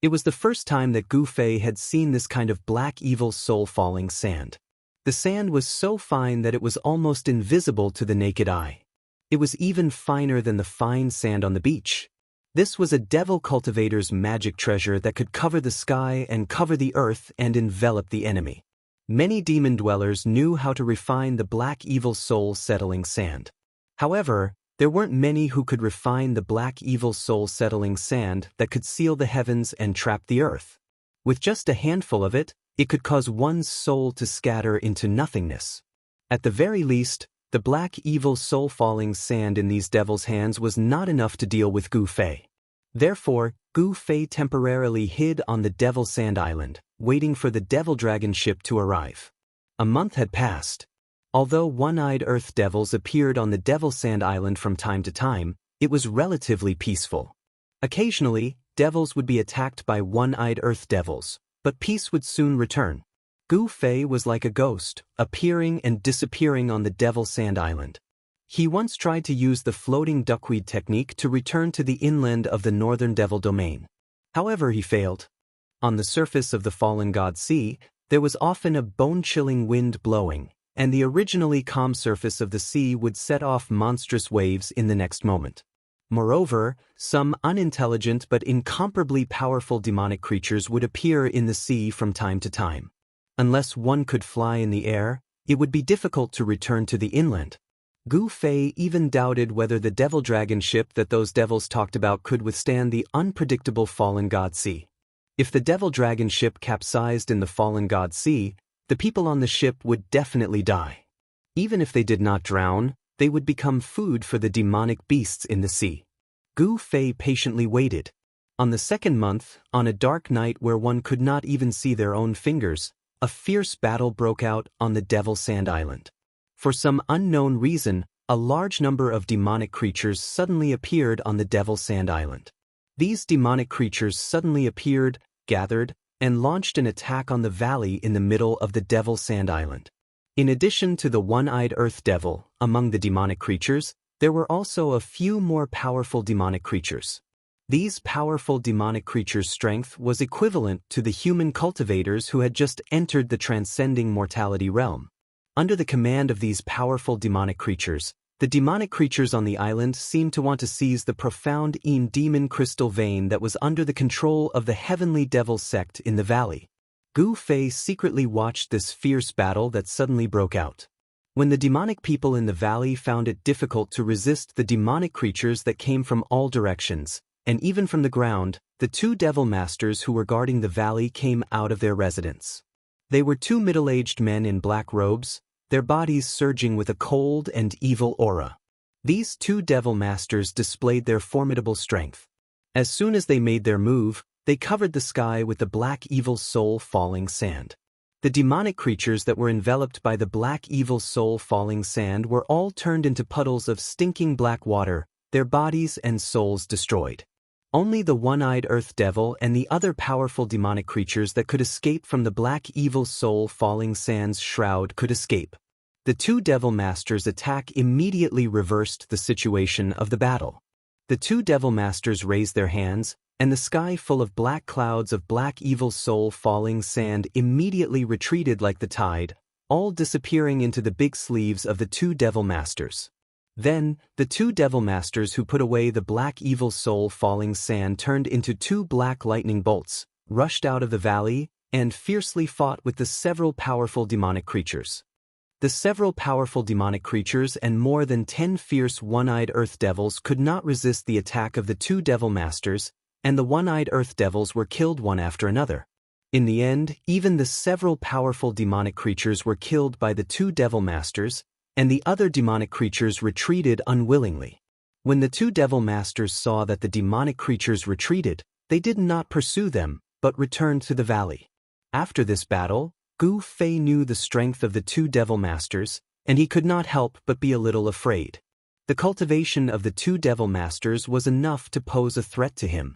It was the first time that Gu Fei had seen this kind of black evil soul falling sand. The sand was so fine that it was almost invisible to the naked eye. It was even finer than the fine sand on the beach. This was a devil cultivator's magic treasure that could cover the sky and cover the earth and envelop the enemy. Many demon dwellers knew how to refine the black evil soul settling sand. However, there weren't many who could refine the black evil soul settling sand that could seal the heavens and trap the earth. With just a handful of it, it could cause one's soul to scatter into nothingness. At the very least, the black evil soul falling sand in these devils' hands was not enough to deal with Gu Fei. Therefore, Gu Fei temporarily hid on the Devil's Sand Island, waiting for the Devil Dragon ship to arrive. A month had passed. Although one-eyed earth devils appeared on the Devil's Sand Island from time to time, it was relatively peaceful. Occasionally, devils would be attacked by one-eyed earth devils, but peace would soon return. Gu Fei was like a ghost, appearing and disappearing on the Devil's Sand Island. He once tried to use the floating duckweed technique to return to the inland of the northern Devil Domain. However, he failed. On the surface of the fallen god sea, there was often a bone-chilling wind blowing, and the originally calm surface of the sea would set off monstrous waves in the next moment. Moreover, some unintelligent but incomparably powerful demonic creatures would appear in the sea from time to time. Unless one could fly in the air, it would be difficult to return to the inland. Gu Fei even doubted whether the devil dragon ship that those devils talked about could withstand the unpredictable fallen god sea. If the devil dragon ship capsized in the fallen god sea, the people on the ship would definitely die. Even if they did not drown, they would become food for the demonic beasts in the sea. Gu Fei patiently waited. On the second month, on a dark night where one could not even see their own fingers, a fierce battle broke out on the Devil Sand Island. For some unknown reason, a large number of demonic creatures suddenly appeared on the Devil Sand Island. These demonic creatures suddenly appeared, gathered, and launched an attack on the valley in the middle of the Devil Sand Island. In addition to the one-eyed Earth Devil, among the demonic creatures, there were also a few more powerful demonic creatures. These powerful demonic creatures' strength was equivalent to the human cultivators who had just entered the transcending mortality realm. Under the command of these powerful demonic creatures, the demonic creatures on the island seemed to want to seize the profound demon crystal vein that was under the control of the heavenly devil sect in the valley. Gu Fei secretly watched this fierce battle that suddenly broke out. When the demonic people in the valley found it difficult to resist the demonic creatures that came from all directions, and even from the ground, the two devil masters who were guarding the valley came out of their residence. They were two middle-aged men in black robes, their bodies surging with a cold and evil aura. These two devil masters displayed their formidable strength. As soon as they made their move, they covered the sky with the black evil soul falling sand. The demonic creatures that were enveloped by the black evil soul falling sand were all turned into puddles of stinking black water, their bodies and souls destroyed. Only the one-eyed Earth Devil and the other powerful demonic creatures that could escape from the black evil soul falling sand's shroud could escape. The two devil masters' attack immediately reversed the situation of the battle. The two devil masters raised their hands, and the sky full of black clouds of black evil soul falling sand immediately retreated like the tide, all disappearing into the big sleeves of the two devil masters. Then, the two devil masters who put away the black evil soul falling sand turned into two black lightning bolts, rushed out of the valley, and fiercely fought with the several powerful demonic creatures. The several powerful demonic creatures and more than 10 fierce one-eyed Earth Devils could not resist the attack of the two devil masters, and the one-eyed Earth Devils were killed one after another. In the end, even the several powerful demonic creatures were killed by the two devil masters, and the other demonic creatures retreated unwillingly. When the two devil masters saw that the demonic creatures retreated, they did not pursue them, but returned to the valley. After this battle, Gu Fei knew the strength of the two devil masters, and he could not help but be a little afraid. The cultivation of the two devil masters was enough to pose a threat to him.